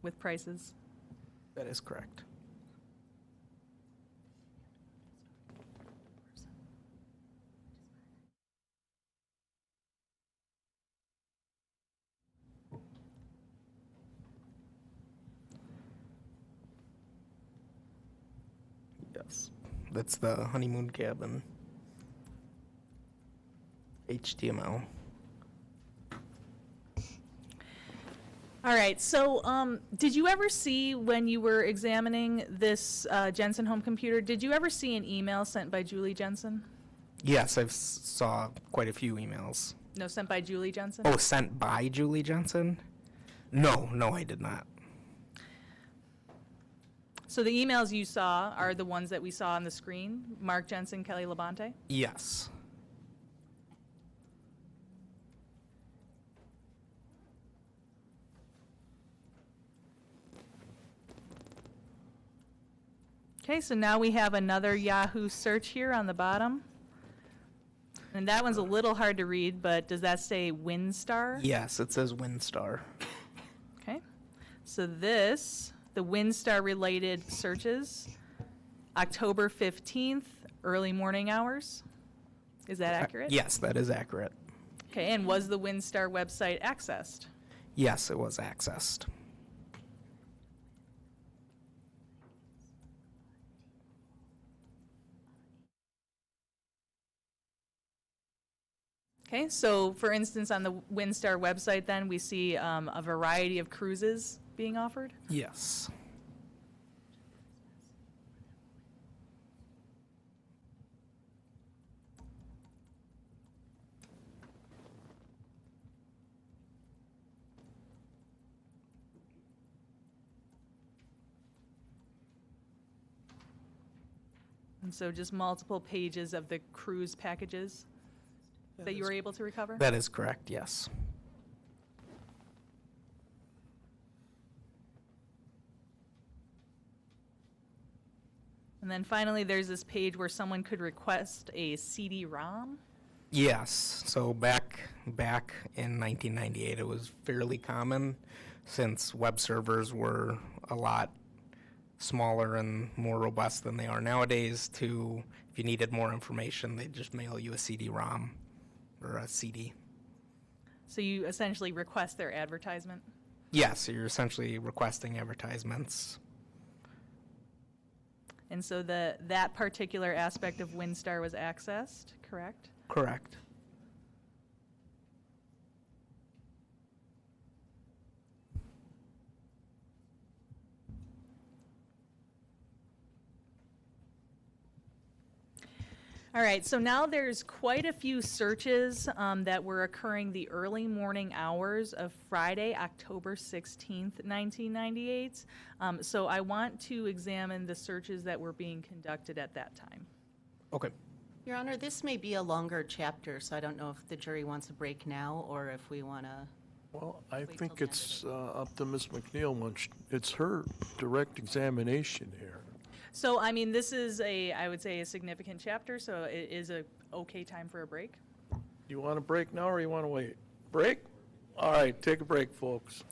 With prices. That is correct. Yes, that's the honeymoon cabin. HTML. All right, so did you ever see, when you were examining this Jensen home computer, did you ever see an email sent by Julie Jensen? Yes, I've saw quite a few emails. No, sent by Julie Jensen? Oh, sent by Julie Jensen? No, I did not. So the emails you saw are the ones that we saw on the screen? Mark Jensen, Kelly Labonte? Yes. Okay, so now we have another Yahoo search here on the bottom. And that one's a little hard to read, but does that say WinStar? Yes, it says WinStar. Okay, so this, the WinStar related searches, October 15th, early morning hours. Is that accurate? Yes, that is accurate. Okay, and was the WinStar website accessed? Yes, it was accessed. Okay, so for instance, on the WinStar website then, we see a variety of cruises being offered? Yes. And so just multiple pages of the cruise packages that you were able to recover? That is correct, yes. And then finally, there's this page where someone could request a CD-ROM? Yes, so back in 1998, it was fairly common since web servers were a lot smaller and more robust than they are nowadays to, if you needed more information, they'd just mail you a CD-ROM or a CD. So you essentially request their advertisement? Yes, you're essentially requesting advertisements. And so that particular aspect of WinStar was accessed, correct? Correct. All right, so now there's quite a few searches that were occurring the early morning hours of Friday, October 16th, 1998. So I want to examine the searches that were being conducted at that time. Okay. Your Honor, this may be a longer chapter, so I don't know if the jury wants a break now or if we want to. Well, I Wait till think the end of it's up to Ms. McNeil it's her direct examination here. So, I mean, this is I would say, a significant chapter, so it is a okay time for a break. You want a break now or you want to wait? Break? All right, take a break, folks.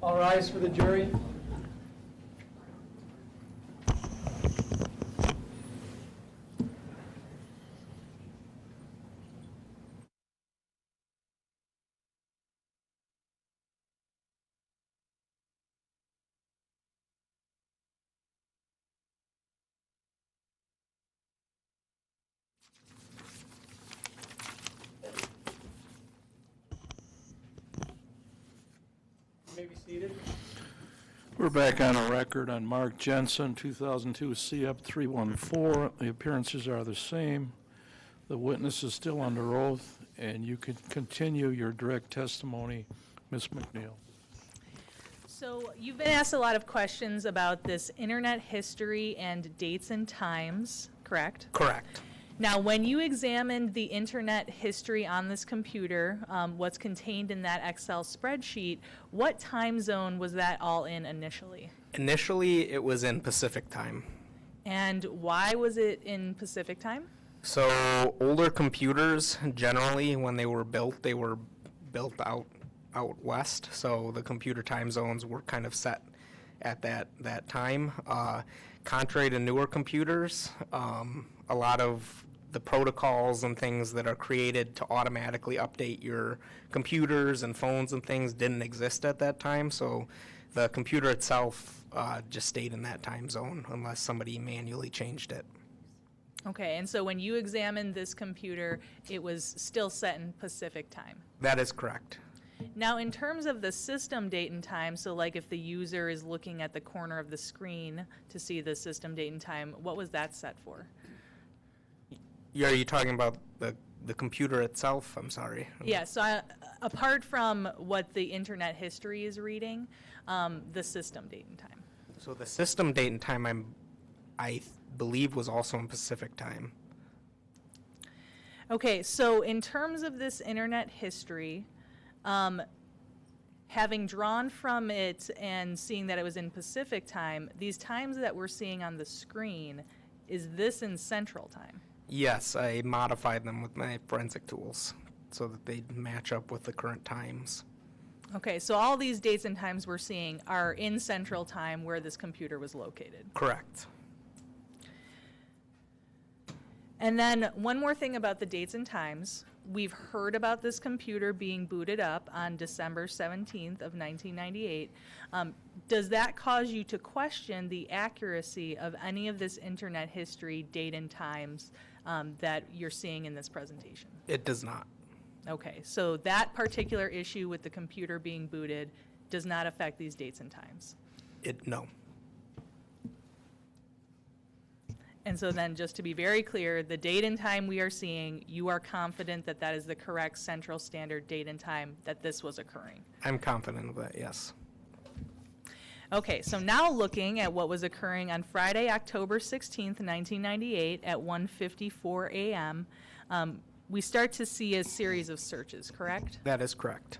All rise for the jury. You may be seated. We're back on a record on Mark Jensen, 2002 CF 314. The appearances are the same. The witness is still under oath, and you can continue your direct testimony, Ms. McNeil. So you've been asked a lot of questions about this internet history and dates and times, correct? Correct. Now, when you examined the internet history on this computer, what's contained in that Excel spreadsheet, what time zone was that all in initially? Initially, it was in Pacific time. And why was it in Pacific time? So older computers, generally, when they were built out west. So the computer time zones were kind of set at that time. Contrary to newer computers, a lot of the protocols and things that are created to automatically update your computers and phones and things didn't exist at that time. So the computer itself just stayed in that time zone unless somebody manually changed it. Okay, and so when you examined this computer, it was still set in Pacific time. That is correct. Now, in terms of the system date and time, so like if the user is looking at the corner of the screen to see the system date and time, what was that set for? Are you talking about the computer itself? I'm sorry. Yeah, so apart from what the internet history is reading, the system date and time. So the system date and time I believe was also in Pacific time. Okay, so in terms of this internet history, having drawn from it and seeing that it was in Pacific time, these times that we're seeing on the screen, is this in Central time? Yes, I modified them with my forensic tools so that they'd match up with the current times. Okay, so all these dates and times we're seeing are in Central time where this computer was located. Correct. And then one more thing about the dates and times. We've heard about this computer being booted up on December 17th of 1998. Does that cause you to question the accuracy of any of this internet history, date and times that you're seeing in this presentation? It does not. Okay, so that particular issue with the computer being booted does not affect these dates and times. No. And so then, just to be very clear, the date and time we are seeing, you are confident that that is the correct Central Standard date and time that this was occurring? I'm confident of that, yes. Okay, so now looking at what was occurring on Friday, October 16th, 1998 at 1:54 a.m., we start to see a series of searches, correct? That is correct.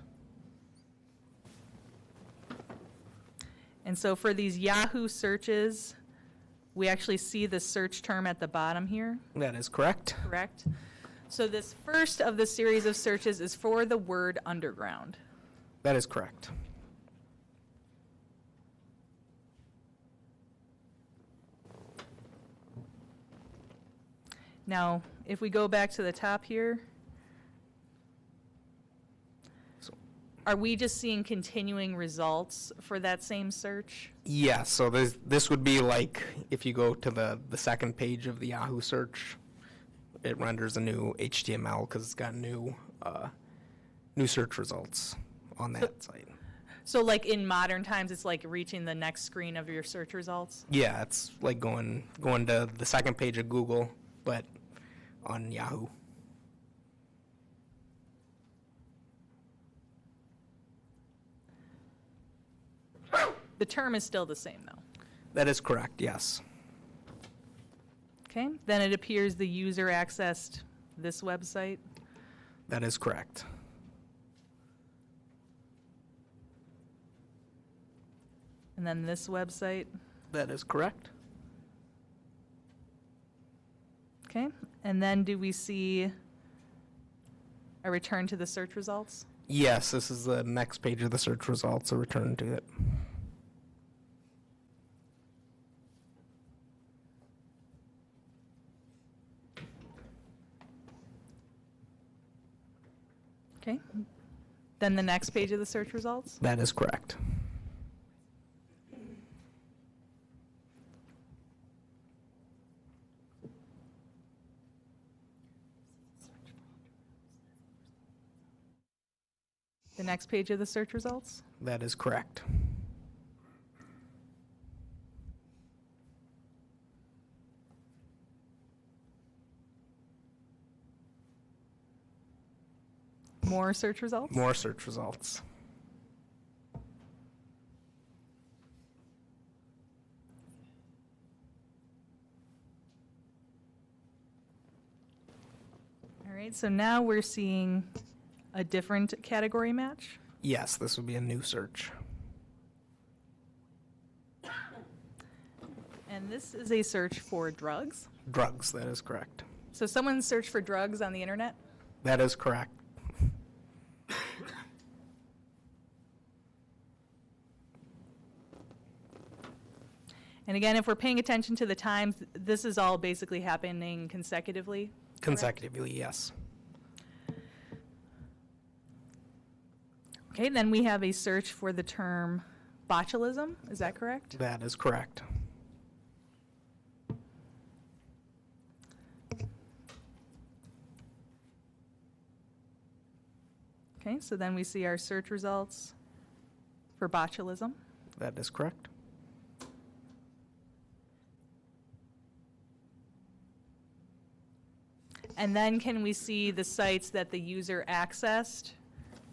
And so for these Yahoo searches, we actually see the search term at the bottom here, That is correct. correct? So this first of the series of searches is for the word underground. That is correct. Now, if we go back to the top here, So- are we just seeing continuing results for that same search? Yeah, so this would be like if you go to the second page of the Yahoo search, it renders a new HTML because it's got new search results on that site. So like in modern times, it's like reaching the next screen of your search results? Yeah, it's like going to the second page of Google, but on Yahoo. The term is still the same, though. That is correct, yes. Okay, then it appears the user accessed this website. That is correct. And then this website. That is correct. Okay, and then do we see a return to the search results? Yes, this is the next page of the search results, a return to it. Okay. Then the next page of the search results? That is correct. The next page of the search results? That is correct. More search results? More search results. All right, so now we're seeing a different category match. Yes, this would be a new search. And this is a search for drugs. Drugs, that is correct. So someone searched for drugs on the internet? That is correct. And again, if we're paying attention to the times, this is all basically happening consecutively? Consecutively, yes. Okay, then we have a search for the term botulism, is that correct? That is correct. Okay, so then we see our search results for botulism. That is correct. And then can we see the sites that the user accessed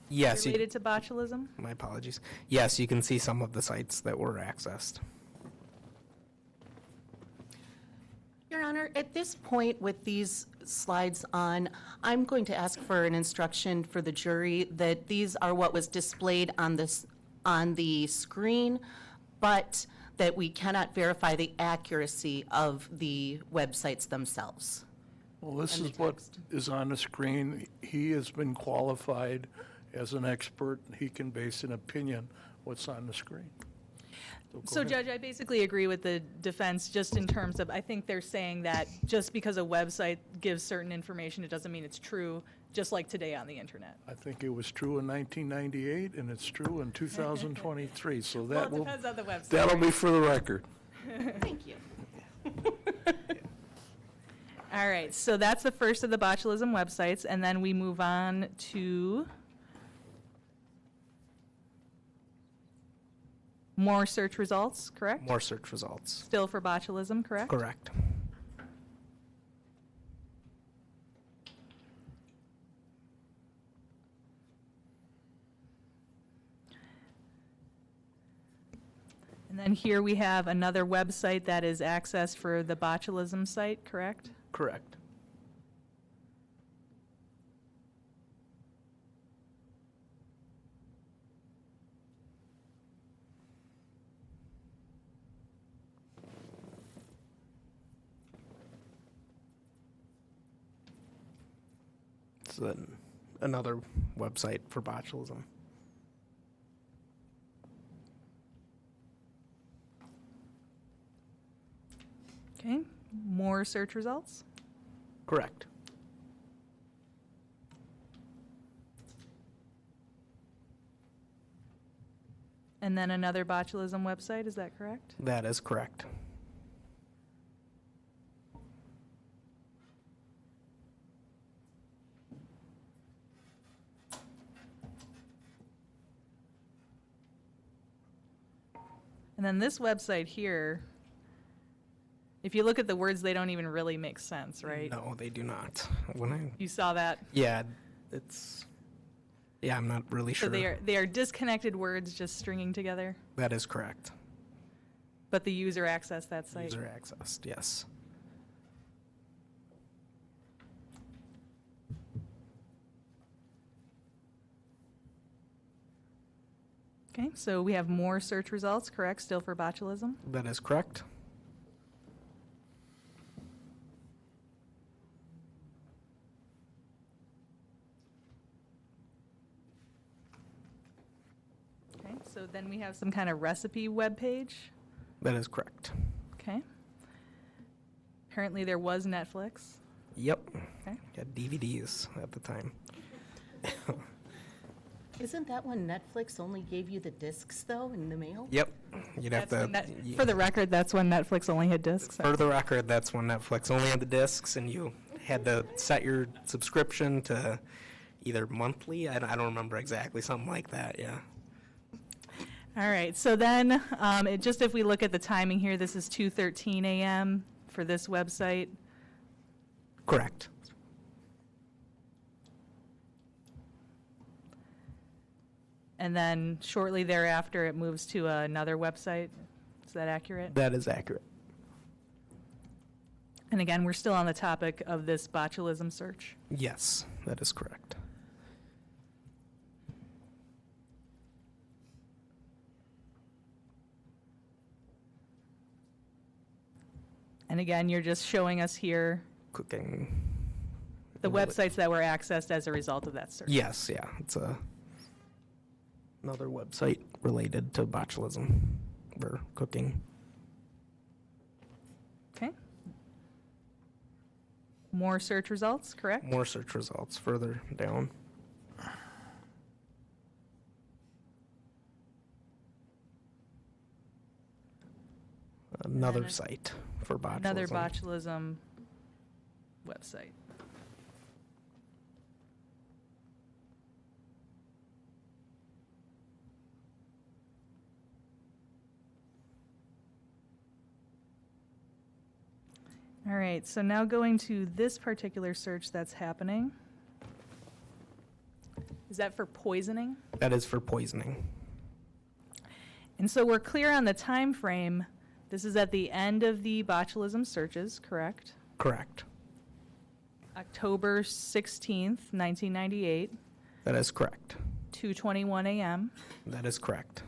Yes, related to botulism? my apologies. Yes, you can see some of the sites that were accessed. Your Honor, at this point with these slides on, I'm going to ask for an instruction for the jury that these are what was displayed on this, on the screen, but that we cannot verify the accuracy of the websites themselves. Well, this And is the what text. is on the screen. He has been qualified as an expert. He can base an opinion what's on the screen. go So ahead. Judge, I basically agree with the defense just in terms of, I think they're saying that just because a website gives certain information, it doesn't mean it's true, just like today on the internet. I think it was true in 1998, and it's true in 2023, so Well, that it will, depends on the website. that'll be for the record. Thank you. All right, so that's the first of the botulism websites, and then we move on to more search results, correct? More search results. Still for botulism, correct? Correct. And then here we have another website that is accessed for the botulism site, correct? Correct. It's another website for botulism. Okay, more search results? Correct. And then another botulism website, is that correct? That is correct. And then this website here, if you look at the words, they don't even really make sense, right? No, they do not. When I, You saw that? yeah, it's, yeah, I'm not really So sure. they are disconnected words just stringing together, That is correct. but the user accessed that site. User accessed, yes. Okay, so we have more search results, correct, still for botulism? That is correct. So then we have some kind of recipe webpage. That is correct. Okay. Apparently there was Netflix. Yep. Okay. Got DVDs at the time. Isn't that when Netflix only gave you the discs, though, in the mail? Yep. You'd have That's to. when for the record, that's when Netflix only had discs. For the record, that's when Netflix only had the discs, and you had to set your subscription to either monthly. I don't remember exactly, something like that. Yeah. All right, so then, just if we look at the timing here, this is 2:13 a.m. for this website. Correct. And then shortly thereafter, it moves to another website. Is that accurate? That is accurate. And again, we're still on the topic of this botulism search. Yes, that is correct. And again, you're just showing us here Cooking. the websites that were accessed as a result of that search. Yes, yeah. It's another website related to botulism or cooking. Okay. More search results, correct? More search results further down. Another then site for botulism. Another botulism website. All right, so now going to this particular search that's happening. Is that for poisoning? That is for poisoning. And so we're clear on the time frame. This is at the end of the botulism searches, correct? Correct. October 16th, 1998, That is correct. 2:21 a.m. That is correct.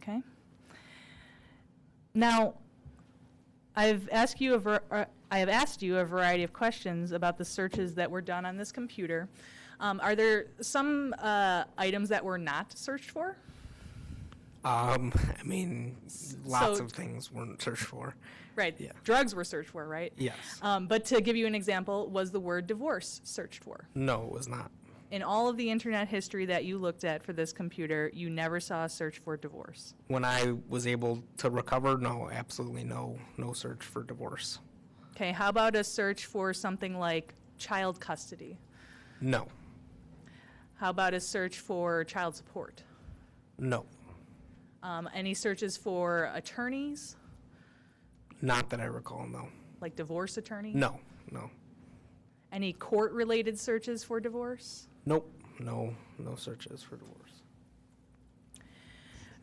Okay. Now, I have asked you a variety of questions about the searches that were done on this computer. Are there some items that were not searched for? I mean, lots So- of things weren't searched for. Right. Yeah. Drugs were searched for, right? Yes. But to give you an example, was the word divorce searched for? No, it was not. In all of the internet history that you looked at for this computer, you never saw a search for divorce. When I was able to recover, no, absolutely no search for divorce. Okay, how about a search for something like child custody? No, How about a search for child support? no, Any searches for attorneys, not that I recall, no. like divorce attorney? No. Any court-related searches for divorce? Nope, no searches for divorce.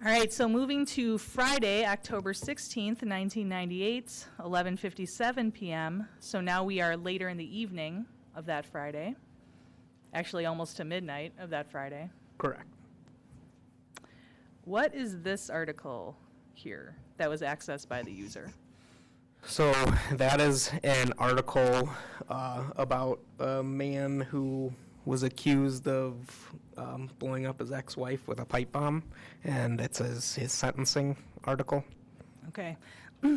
All right, so moving to Friday, October 16th, 1998, 11:57 p.m. So now we are later in the evening of that Friday, actually almost to midnight of that Friday. Correct. What is this article here that was accessed by the user? So that is an article about a man who was accused of blowing up his ex-wife with a pipe bomb, and it's his sentencing article. Okay.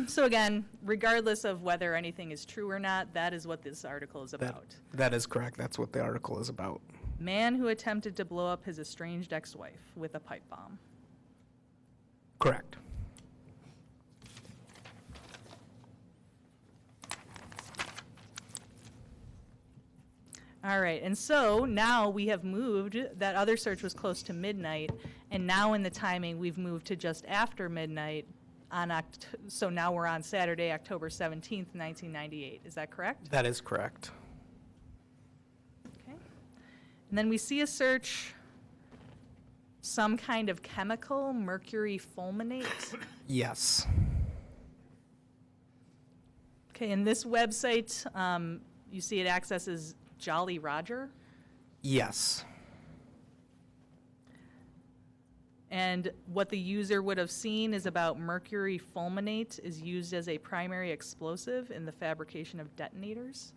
So again, regardless of whether anything is true or not, that is what this article is about. That is correct. That's what the article is about. Man who attempted to blow up his estranged ex-wife with a pipe bomb. Correct. All right, and so now we have moved, that other search was close to midnight, and now in the timing, we've moved to just after midnight on, so now we're on Saturday, October 17th, 1998. Is that correct? That is correct. Okay. And then we see a search, some kind of chemical, mercury fulminate. Yes. Okay, and this website, you see it accesses Jolly Roger. Yes. And what the user would have seen is about mercury fulminate is used as a primary explosive in the fabrication of detonators.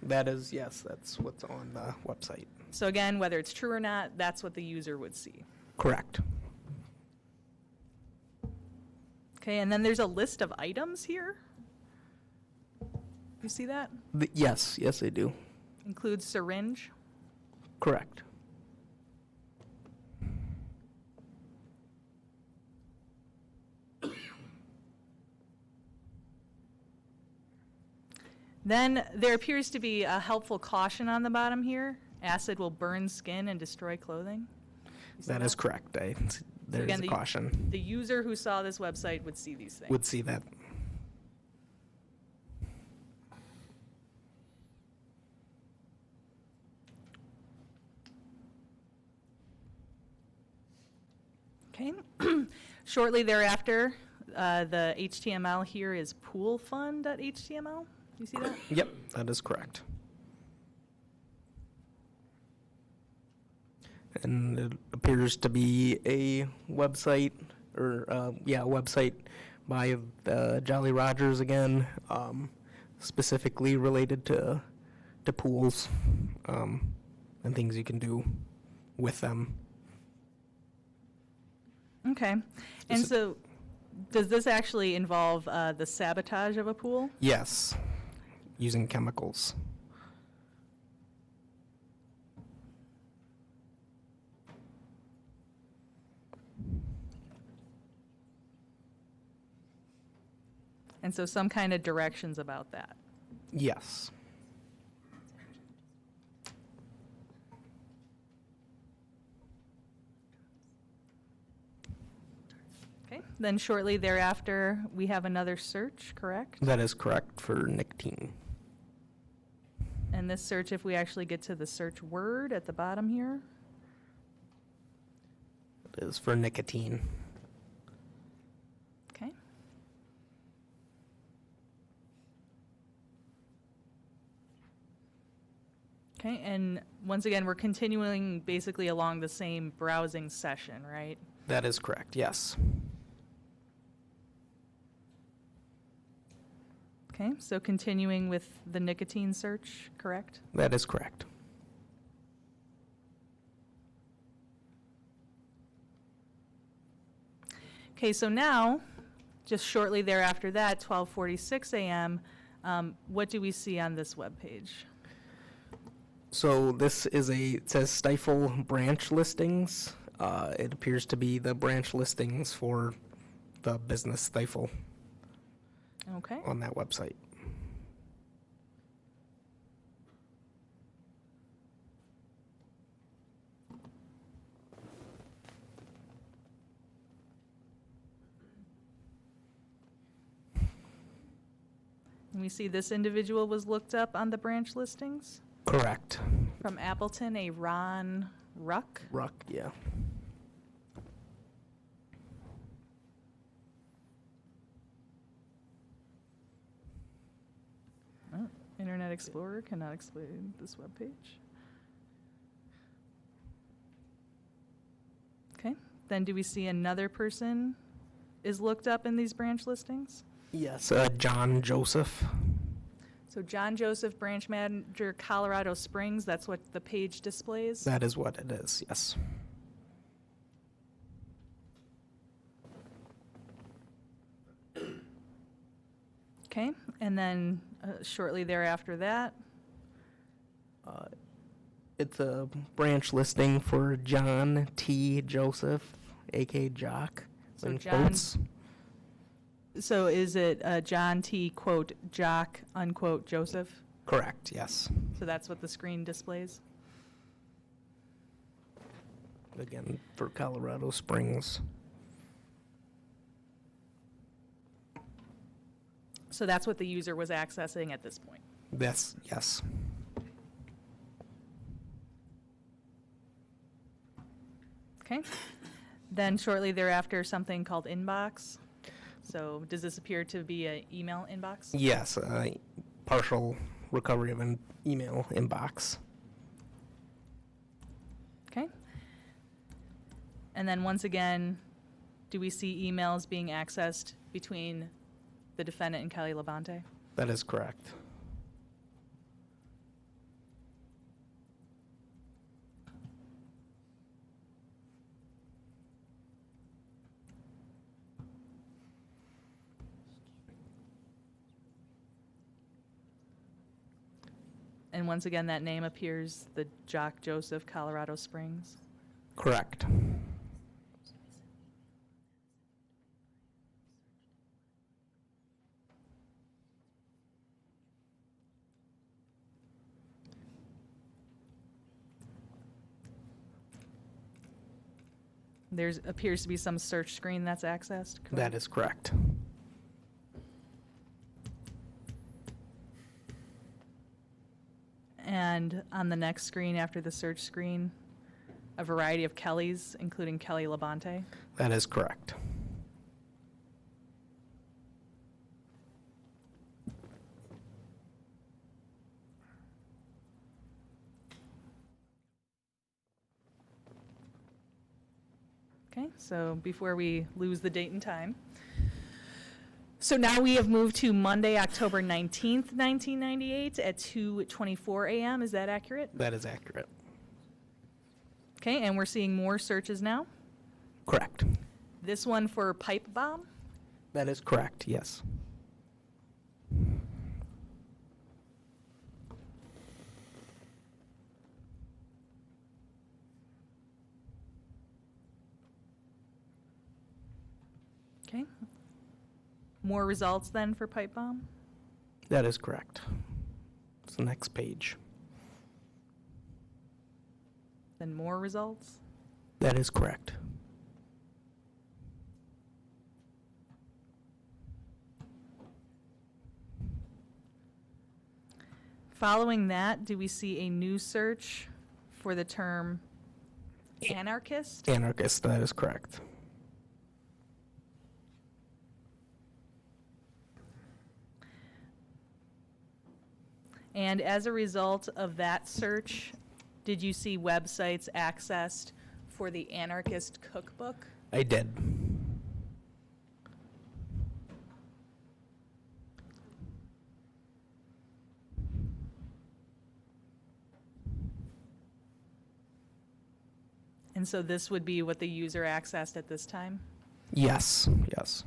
That is, yes, that's what's on the website. So again, whether it's true or not, that's what the user would see. Correct. Okay, and then there's a list of items here. You see that? Yes, I do. Includes syringe. Correct. Then there appears to be a helpful caution on the bottom here. Acid will burn skin and destroy clothing. You see That is correct. There's again, a caution. The user who saw this website would see these things. Would see that. Okay. Shortly thereafter, the HTML here is poolfund.html. You see that? Yep, that is correct. And it appears to be a website, or, website by Jolly Rogers again, specifically related to pools, and things you can do with them. Okay. And so, does this actually involve the sabotage of a pool? Yes, using chemicals. And so some kind of directions about that. Yes. Okay. Then shortly thereafter, we have another search, correct? That is correct for nicotine. And this search, if we actually get to the search word at the bottom here, It is for nicotine. okay. Okay, and once again, we're continuing basically along the same browsing session, right? That is correct, yes. Okay, so continuing with the nicotine search, correct? That is correct. Okay, so now, just shortly thereafter that, 12:46 a.m., what do we see on this webpage? So this is it says stifle branch listings. It appears to be the branch listings for the business stifle Okay. on that website. And we see this individual was looked up on the branch listings. Correct. From Appleton, a Ron Ruck. Ruck, yeah. Oh, Internet Explorer cannot explain this webpage. Okay, then do we see another person is looked up in these branch listings? Yes, John Joseph. So John Joseph, branch manager, Colorado Springs, that's what the page displays? That is what it is, yes. Okay, and then shortly thereafter that, It's a branch listing for John T. Joseph, a.k.a. Jock. So in John- quotes. so is it John T. quote Jock unquote Joseph? Correct, yes. So that's what the screen displays? Again, for Colorado Springs. So that's what the user was accessing at this point? Yes, yes. Okay. Then shortly thereafter, something called inbox. So does this appear to be an email inbox? Yes, partial recovery of an email inbox. Okay. And then once again, do we see emails being accessed between the defendant and Kelly Labonte? That is correct. And once again, that name appears, the Jock Joseph, Colorado Springs. Correct. There appears to be some search screen that's accessed, correct? That is correct. And on the next screen, after the search screen, a variety of Kellys, including Kelly Labonte. That is correct. Okay, so before we lose the date and time. So now we have moved to Monday, October 19th, 1998 at 2:24 a.m. Is that accurate? That is accurate. Okay, and we're seeing more searches now. Correct. This one for pipe bomb. That is correct, yes. Okay. More results then for pipe bomb. That is correct. It's the next page. Then more results. That is correct. Following that, do we see a new search for the term anarchist? Anarchist, that is correct. And as a result of that search, did you see websites accessed for the anarchist cookbook? I did. And so this would be what the user accessed at this time? Yes, yes.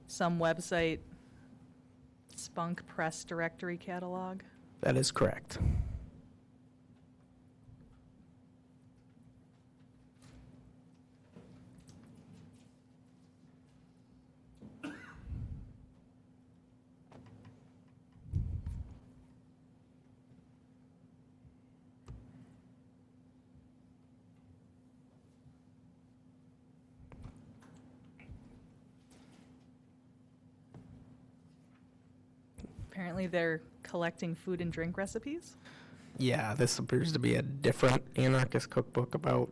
Some website spunk press directory catalog? That is correct. Apparently they're collecting food and drink recipes? Yeah, this appears to be a different anarchist cookbook about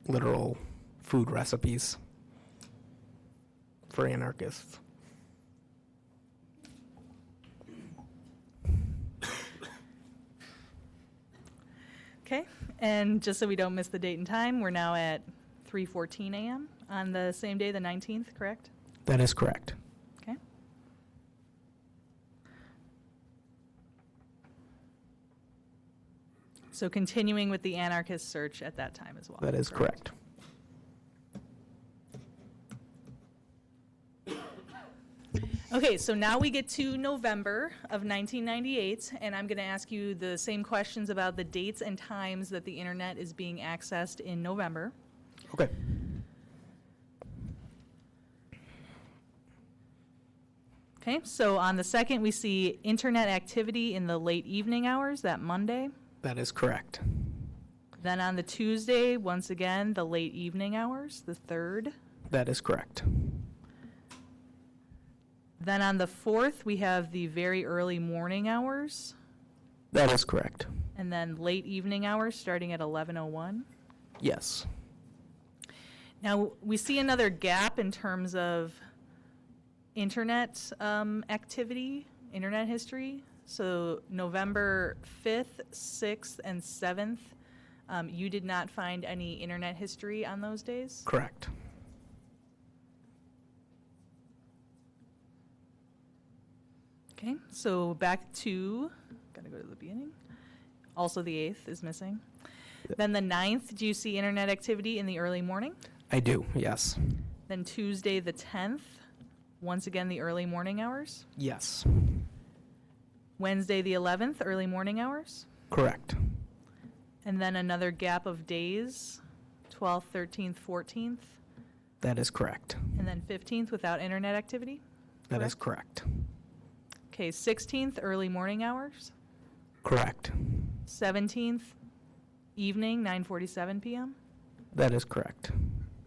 literal food recipes for anarchists. Okay, and just so we don't miss the date and time, we're now at 3:14 a.m. on the same day, the 19th, correct? That is correct. Okay. So continuing with the anarchist search at that time as well. That is correct. Okay, so now we get to November of 1998, and I'm going to ask you the same questions about the dates and times that the internet is being accessed in November. Okay. Okay, so on the 2nd, we see internet activity in the late evening hours, that Monday. That is correct. Then on the Tuesday, once again, the late evening hours, the 3rd. That is correct. Then on the 4th, we have the very early morning hours, That is correct. and then late evening hours starting at 11:01. Yes. Now, we see another gap in terms of internet activity, internet history. So November 5th, 6th, and 7th, you did not find any internet history on those days? Correct. Okay, so back to, gotta go to the beginning. Also the 8th is missing. Then the 9th, do you see internet activity in the early morning? I do, yes. Then Tuesday, the 10th, once again, the early morning hours. Yes. Wednesday, the 11th, early morning hours. Correct. And then another gap of days, 12th, 13th, 14th, That is correct. and then 15th without internet activity. That is correct. Okay, 16th, early morning hours. Correct. 17th, evening, 9:47 p.m. That is correct.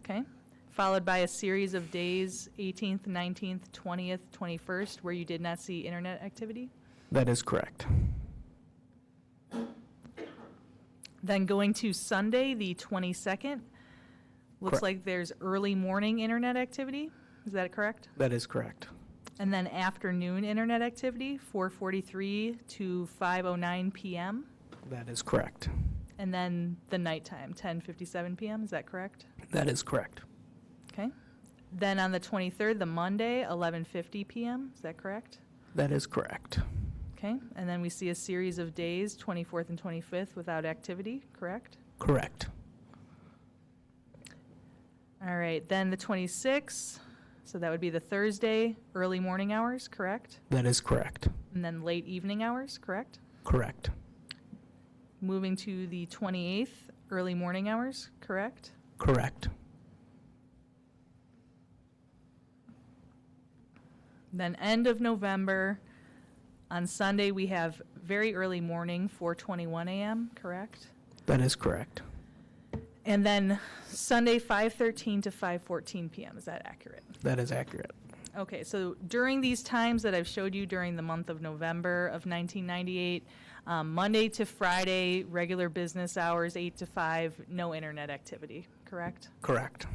Okay. Followed by a series of days, 18th, 19th, 20th, 21st, where you did not see internet activity. That is correct. Then going to Sunday, the 22nd, looks Correct. like there's early morning internet activity. Is that correct? That is correct. And then afternoon internet activity, 4:43 to 5:09 p.m. That is correct. And then the nighttime, 10:57 p.m. Is that correct? That is correct. Okay. Then on the 23rd, the Monday, 11:50 p.m. Is that correct? That is correct. Okay. And then we see a series of days, 24th and 25th, without activity, correct? Correct. All right. Then the 26th, so that would be the Thursday, early morning hours, correct? That is correct. And then late evening hours, correct? Correct. Moving to the 28th, early morning hours, correct? Correct. Then end of November, on Sunday, we have very early morning, 4:21 a.m., correct? That is correct. And then Sunday, 5:13 to 5:14 p.m., is that accurate? That is accurate. Okay, so during these times that I've showed you during the month of November of 1998, Monday to Friday, regular business hours, 8 to 5, no internet activity, correct? Correct.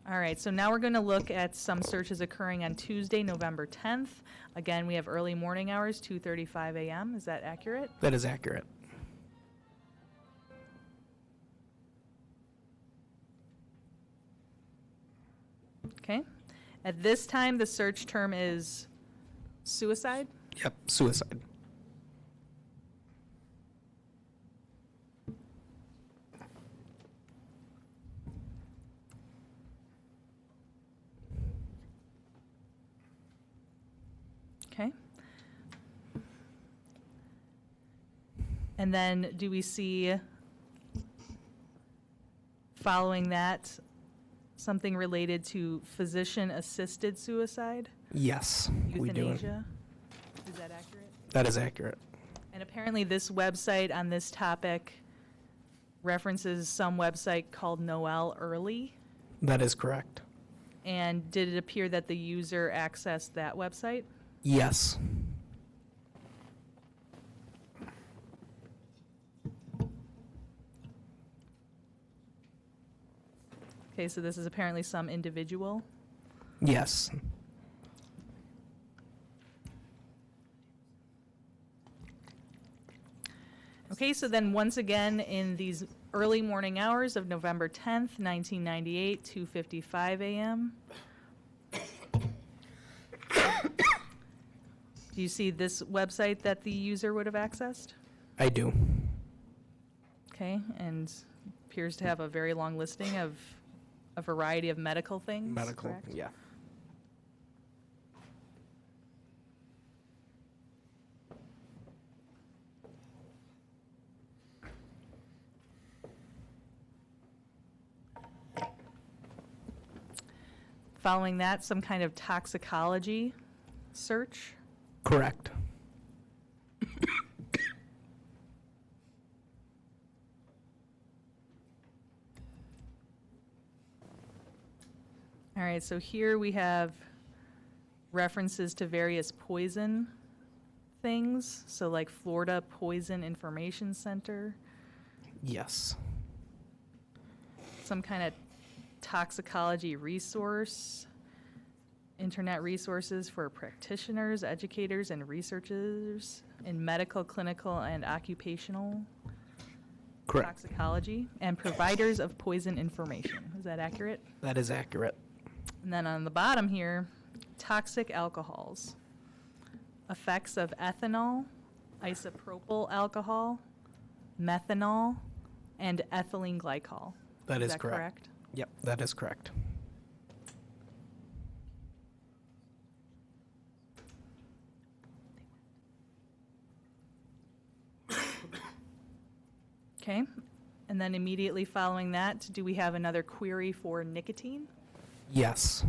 All right, so now we're going to look at some searches occurring on Tuesday, November 10th. Again, we have early morning hours, 2:35 a.m. Is that accurate? That is accurate. Okay. At this time, the search term is suicide. Yep, suicide. Okay. And then do we see, following that, something related to physician-assisted suicide? Yes, we do. Euthanasia? Is that accurate? That is accurate. And apparently this website on this topic references some website called Noel Early. That is correct. And did it appear that the user accessed that website? Yes. Okay, so this is apparently some individual. Yes. Okay, so then once again, in these early morning hours of November 10th, 1998, 2:55 a.m. Do you see this website that the user would have accessed? I do. Okay, and appears to have a very long listing of a variety of medical things, Medical, correct? yeah. Following that, some kind of toxicology search. Correct. All right, so here we have references to various poison things, so like Florida Poison Information Center, Yes. some kind of toxicology resource, internet resources for practitioners, educators, and researchers in medical, clinical, and occupational Correct. toxicology, and providers of poison information. Is that accurate? That is accurate. And then on the bottom here, toxic alcohols, effects of ethanol, isopropyl alcohol, methanol, and ethylene glycol. That is correct. Correct? Yep, that is correct. Okay, and then immediately following that, do we have another query for nicotine? Yes.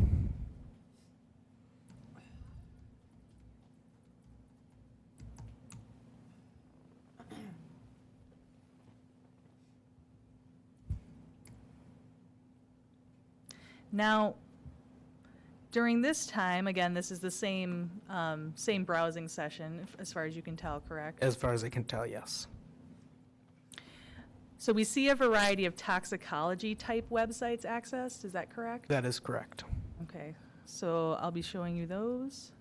Now, during this time, again, this is the same, same browsing session, as far as you can tell, correct? As far as I can tell, yes. So we see a variety of toxicology type websites accessed, is that correct? That is correct. Okay, so I'll be showing you those.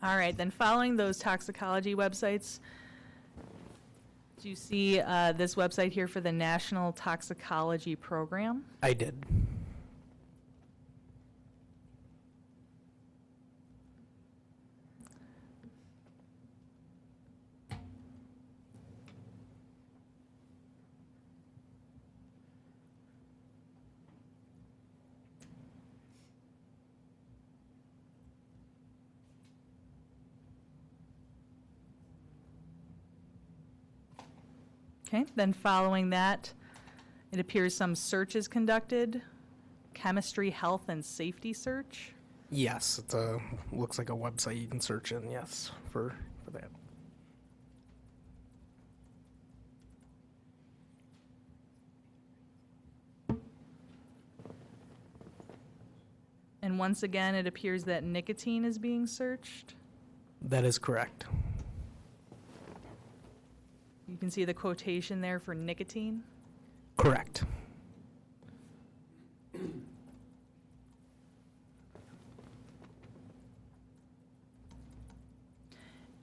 All right, then following those toxicology websites, do you see this website here for the National Toxicology Program? I did. Okay, then following that, it appears some search is conducted, chemistry, health, and safety search. Yes, it's a looks like a website you can search in. Yes, for that. And once again, it appears that nicotine is being searched. That is correct. You can see the quotation there for nicotine. Correct.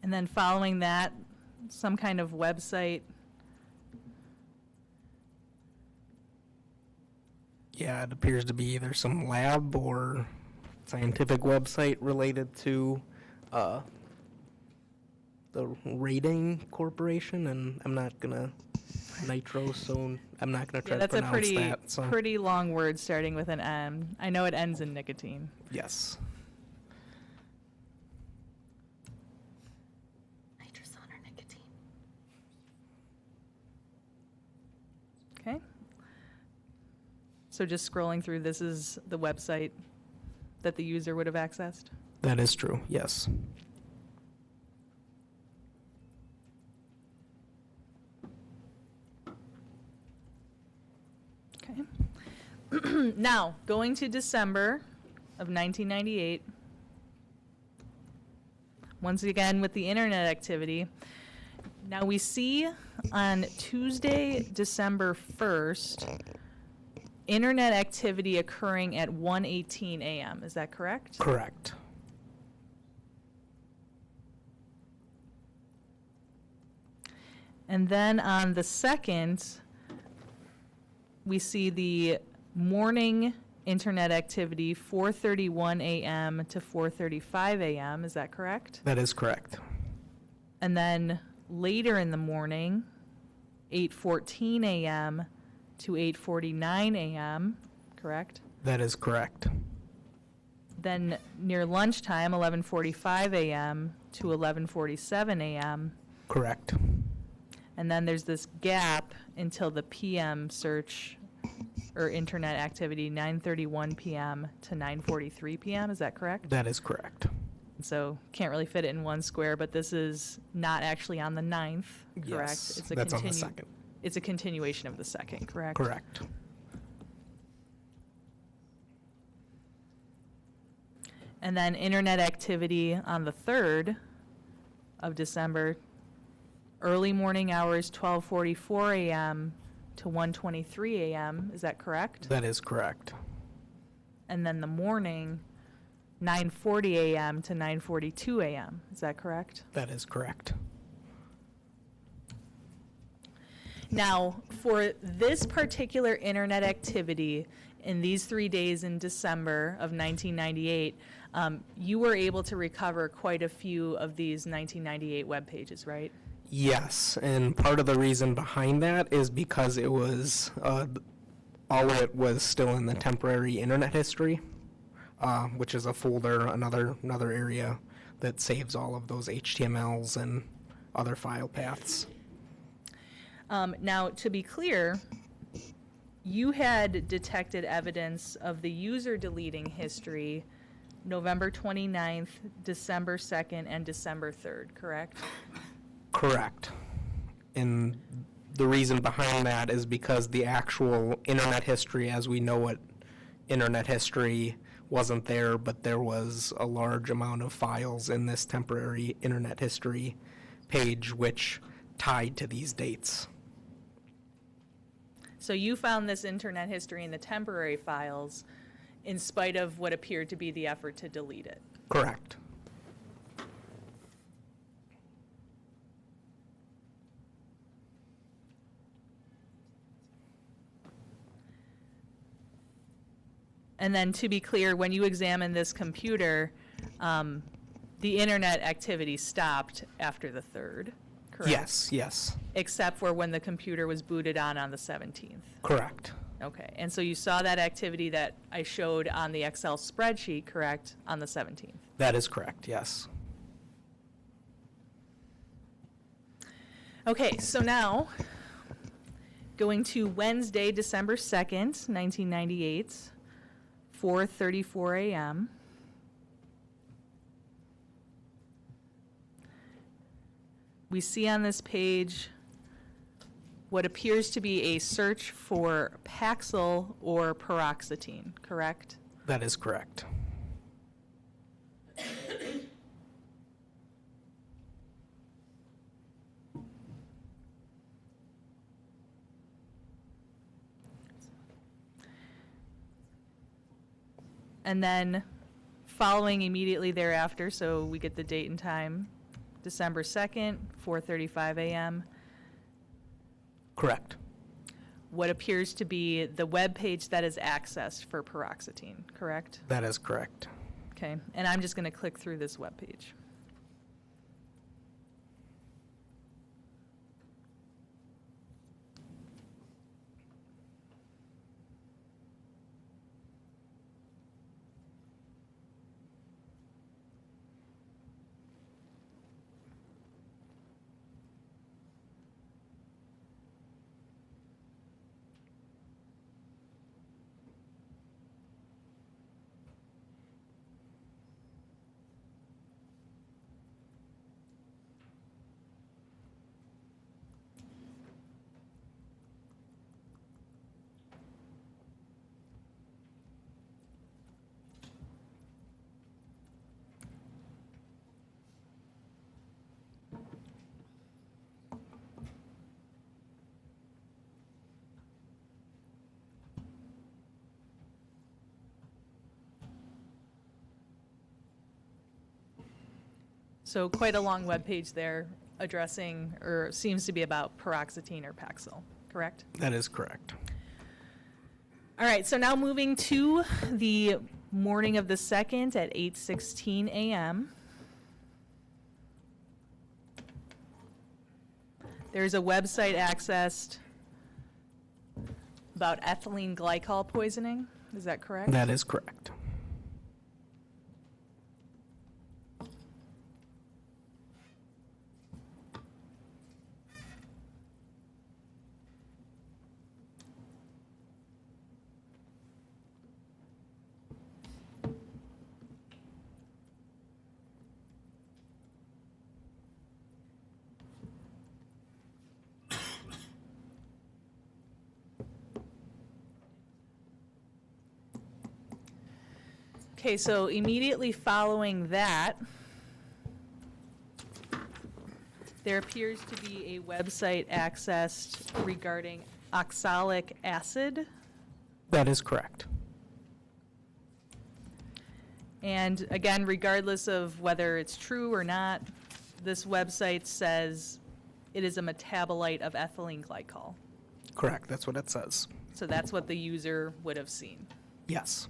And then following that, some kind of website. Yeah, it appears to be either some lab or scientific website related to the Rating Corporation, and I'm not gonna nitro, so I'm not gonna try Yeah, to that's a pronounce pretty, that. So pretty long word starting with an M. I know it ends in nicotine. yes, Nitrous or nicotine. Okay. So just scrolling through, this is the website that the user would have accessed? that is true. Yes. Okay. Now, going to December of 1998, once again with the internet activity. Now we see on Tuesday, December 1st, internet activity occurring at 1:18 a.m. Is that correct? Correct. And then on the 2nd, we see the morning internet activity 4:31 a.m. to 4:35 a.m. Is that correct? That is correct. And then later in the morning, 8:14 a.m. to 8:49 a.m., correct? That is correct. Then near lunchtime, 11:45 a.m. to 11:47 a.m. Correct. And then there's this gap until the PM search or internet activity, 9:31 PM to 9:43 PM, is that correct? That is correct. So can't really fit it in one square, but this is not actually on the 9th, correct? Yes, It's a that's on the 2nd. It's a continuation of the 2nd, correct? Correct. And then internet activity on the 3rd of December, early morning hours, 12:44 AM to 1:23 AM, is that correct? That is correct. And then the morning, 9:40 AM to 9:42 AM, is that correct? That is correct. Now, for this particular internet activity in these 3 days in December of 1998, you were able to recover quite a few of these 1998 web pages, right? Yes, and part of the reason behind that is because it was, all of it was still in the temporary internet history, which is a folder, another area that saves all of those HTMLs and other file paths. Now, to be clear, you had detected evidence of the user deleting history November 29th, December 2nd, and December 3rd, correct? Correct. And the reason behind that is because the actual internet history, as we know it, internet history wasn't there, but there was a large amount of files in this temporary internet history page which tied to these dates. So you found this internet history in the temporary files in spite of what appeared to be the effort to delete it. Correct. And then to be clear, when you examined this computer, the internet activity stopped after the 3rd, correct? Yes, yes. Except for when the computer was booted on the 17th. Correct. Okay, and so you saw that activity that I showed on the Excel spreadsheet, correct, on the 17th? That is correct, yes. Okay, so now, going to Wednesday, December 2nd, 1998, 4:34 a.m. We see on this page what appears to be a search for Paxil or paroxetine, correct? That is correct. And then following immediately thereafter, so we get the date and time, December 2nd, 4:35 a.m., Correct. what appears to be the web page that is accessed for paroxetine, correct? That is correct. Okay, and I'm just going to click through this web page. So quite a long web page there addressing, or seems to be about paroxetine or Paxil, correct? That is correct. All right, so now moving to the morning of the 2nd at 8:16 a.m. There's a website accessed about ethylene glycol poisoning. Is that correct? That is correct. Okay, so immediately following that, there appears to be a website accessed regarding oxalic acid. That is correct. And again, regardless of whether it's true or not, this website says it is a metabolite of ethylene glycol. Correct, that's what it says. So that's what the user would have seen. Yes.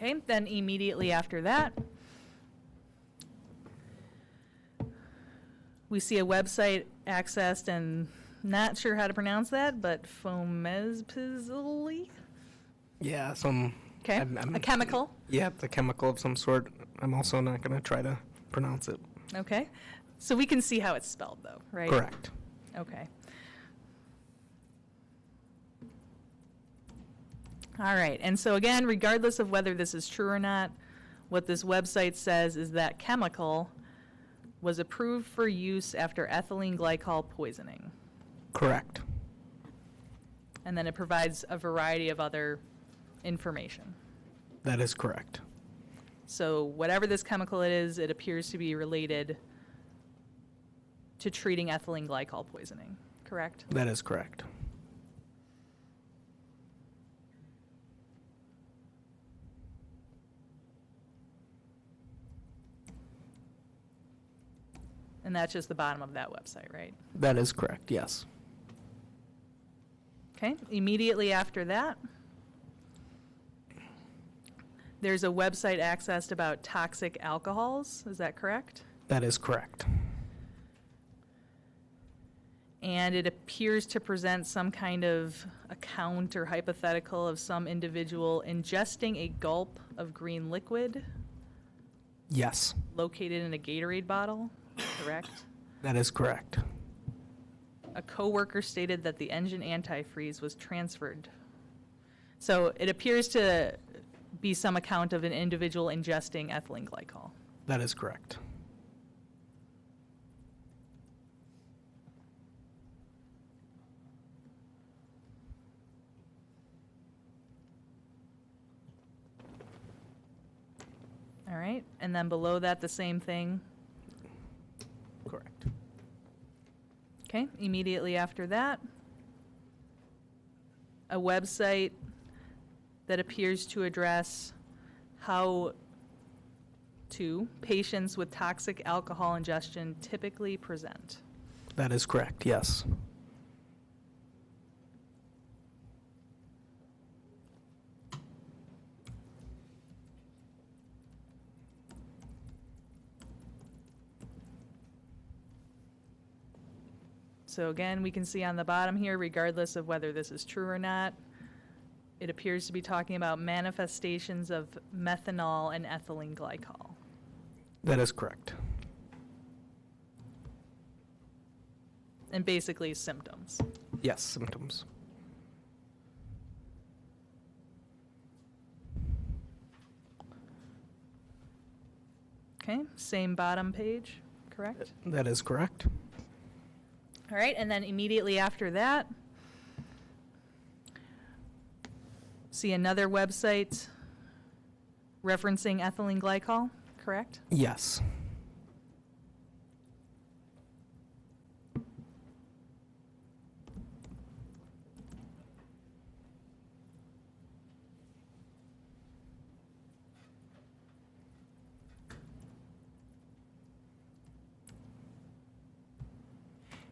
Okay, then immediately after that, we see a website accessed, and not sure how to pronounce that, but fomezpizoli? Yeah, some. Okay, a chemical. Yeah, the chemical of some sort. I'm also not going to try to pronounce it. Okay, so we can see how it's spelled, though, right? Correct. Okay. All right, and so again, regardless of whether this is true or not, what this website says is that chemical was approved for use after ethylene glycol poisoning. Correct. And then it provides a variety of other information. That is correct. So whatever this chemical is, it appears to be related to treating ethylene glycol poisoning, correct? That is correct. And that's just the bottom of that website, right? That is correct, yes. Okay, immediately after that, there's a website accessed about toxic alcohols, is that correct? That is correct. And it appears to present some kind of account or hypothetical of some individual ingesting a gulp of green liquid Yes, located in a Gatorade bottle, correct? that is correct. A coworker stated that the engine antifreeze was transferred. So it appears to be some account of an individual ingesting ethylene glycol. That is correct. All right, and then below that, the same thing. Correct. Okay, immediately after that, a website that appears to address how patients with toxic alcohol ingestion typically present. That is correct, yes. So again, we can see on the bottom here, regardless of whether this is true or not, it appears to be talking about manifestations of methanol and ethylene glycol. That is correct. And basically symptoms. Yes, symptoms. Okay, same bottom page, correct? That is correct. All right, and then immediately after that, see another website referencing ethylene glycol, correct? Yes.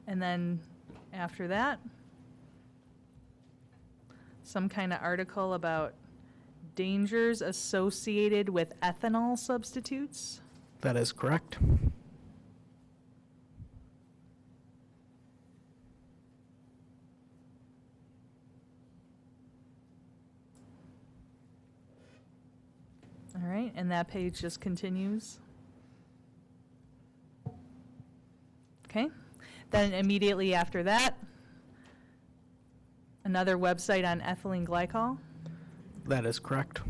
And then after that, some kind of article about dangers associated with ethanol substitutes. That is correct. All right, and that page just continues. Okay, then immediately after that, another another website on ethylene glycol. That is correct.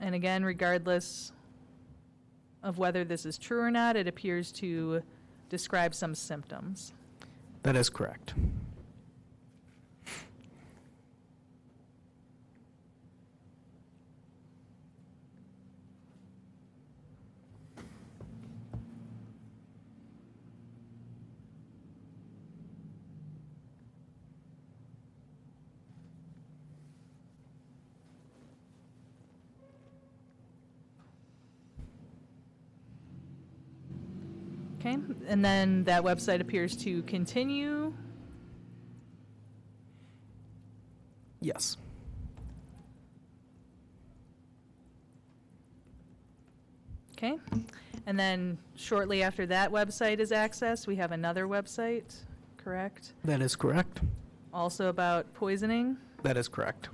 And again, regardless of whether this is true or not, it appears to describe some symptoms. That is correct. Okay, and then that website appears to continue. Yes. Okay, and then shortly after that website is accessed, we have another website, correct? That is correct. Also about poisoning. That is correct.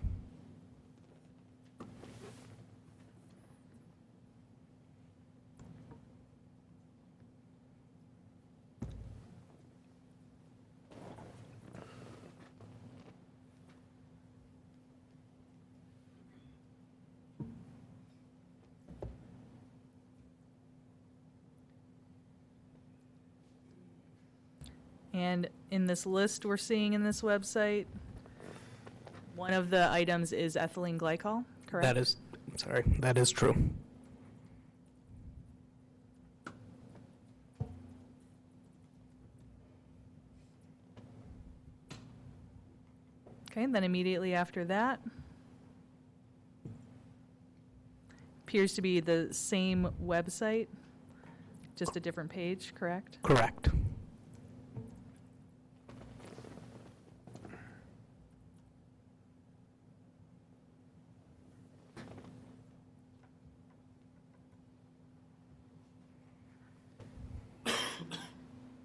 And in this list we're seeing in this website, one of the items is ethylene glycol, correct? That is, sorry, that is true. Okay, then immediately after that appears to be the same website, just a different page, correct? Correct.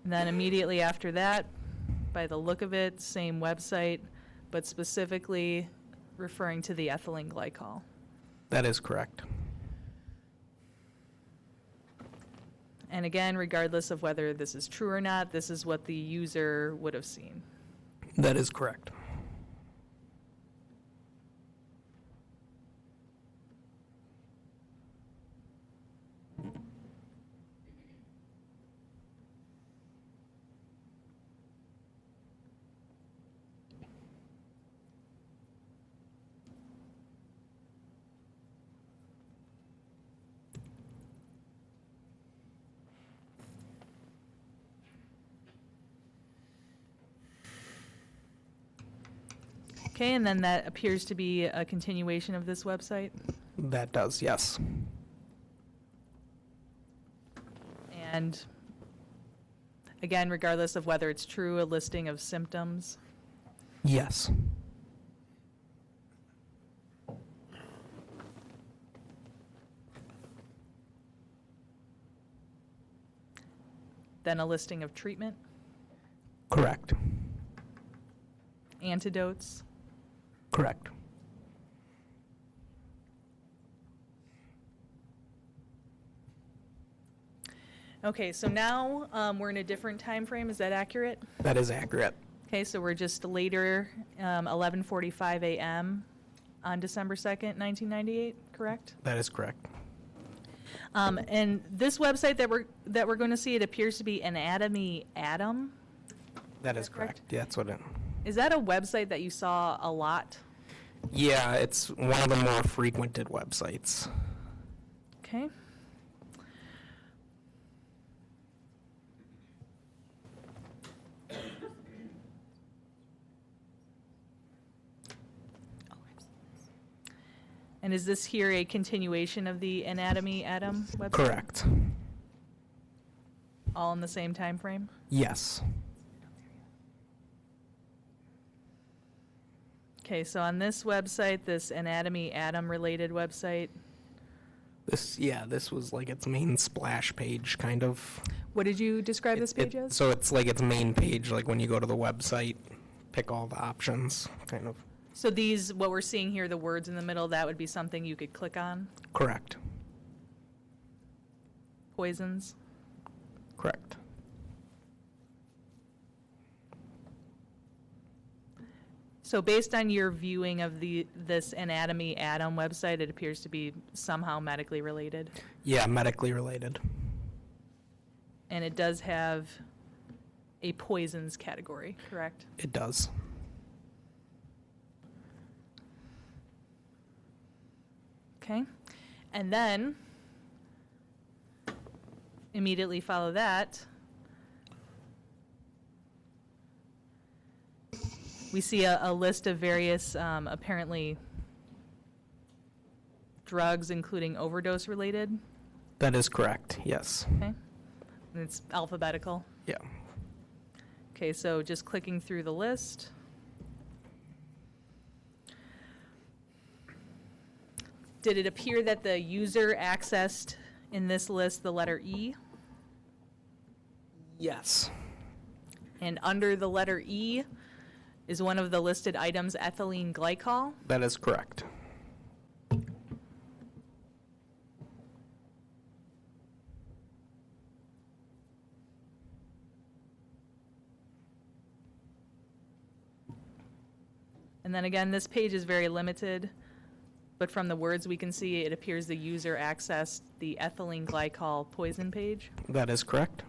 And then immediately after that, by the look of it, same website, but specifically referring to the ethylene glycol. That is correct. And again, regardless of whether this is true or not, this is what the user would have seen. That is correct. Okay, and then that appears to be a continuation of this website. That does, yes. And again, regardless of whether it's true, a listing of symptoms. Yes. Then a listing of treatment, Correct. antidotes. Correct. Okay, so now we're in a different time frame. Is that accurate? That is accurate. Okay, so we're just later, 11:45 a.m. on December 2nd, 1998, correct? That is correct. And this website that we're going to see, it appears to be Anatomy Atom. That is correct? correct. Yeah, that's what it. Is that a website that you saw a lot? Yeah, it's one of the more frequented websites. Okay. And is this here a continuation of the Anatomy Atom website? Correct. All in the same time frame? Yes. Okay, so on this website, this Anatomy Atom related website, This was like its main splash page, kind of. what did you describe this page as? So it's like its main page, like when you go to the website, pick all the options, kind of. So these, what we're seeing here, the words in the middle, that would be something you could click on? Correct. Poisons? Correct. So based on your viewing of this Anatomy Atom website, it appears to be somehow medically related. Yeah, medically related. And it does have a poisons category, correct? It does. Okay. And then immediately follow that, we see a list of various apparently drugs, including overdose related. That is correct, yes. Okay. And it's alphabetical. Yeah. Okay, so just clicking through the list. Did it appear that the user accessed in this list the letter E? Yes. And under the letter E is one of the listed items ethylene glycol? That is correct. And then again, this page is very limited, but from the words we can see, it appears the user accessed the ethylene glycol poison page. That is correct.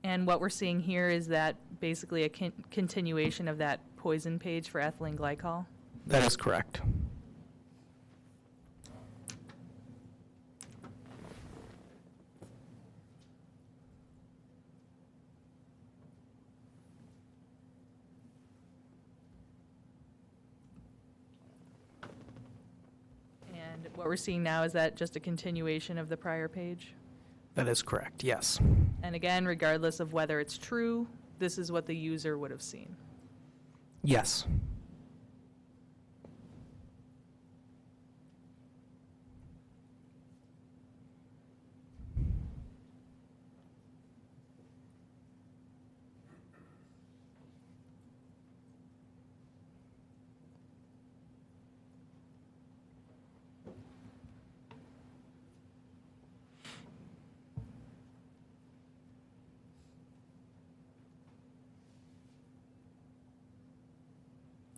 And what we're seeing here is that basically a continuation of that poison page for ethylene glycol. That is correct. And what we're seeing now, is that just a continuation of the prior page? That is correct, yes. And again, regardless of whether it's true, this is what the user would have seen. Yes.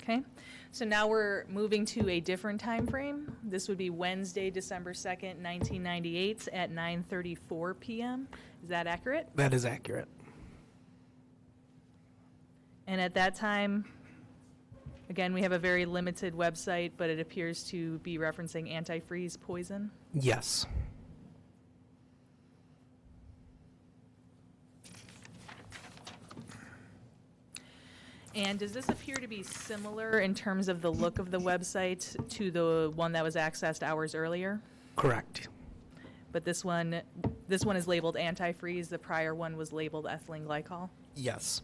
Okay, so now we're moving to a different time frame. This would be Wednesday, December 2nd, 1998 at 9:34 p.m. Is that accurate? That is accurate. And at that time, again, we have a very limited website, but it appears to be referencing antifreeze poison. Yes. And does this appear to be similar in terms of the look of the website to the one that was accessed hours earlier? Correct. But this one is labeled antifreeze. The prior one was labeled ethylene glycol. Yes.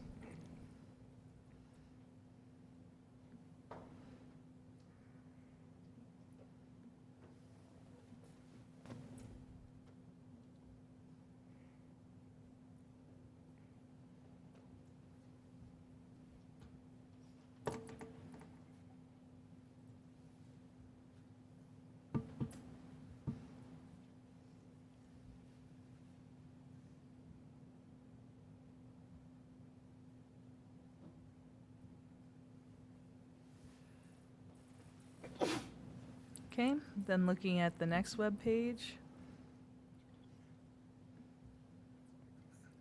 Okay, then looking at the next web page.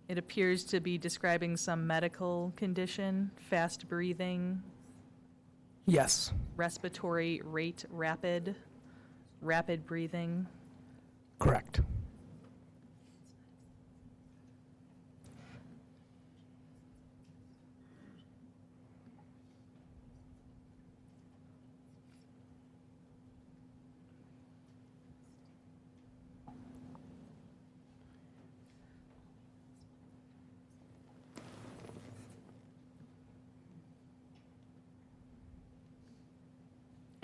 It appears to be describing some medical condition, fast breathing, Yes. respiratory rate rapid breathing. Correct.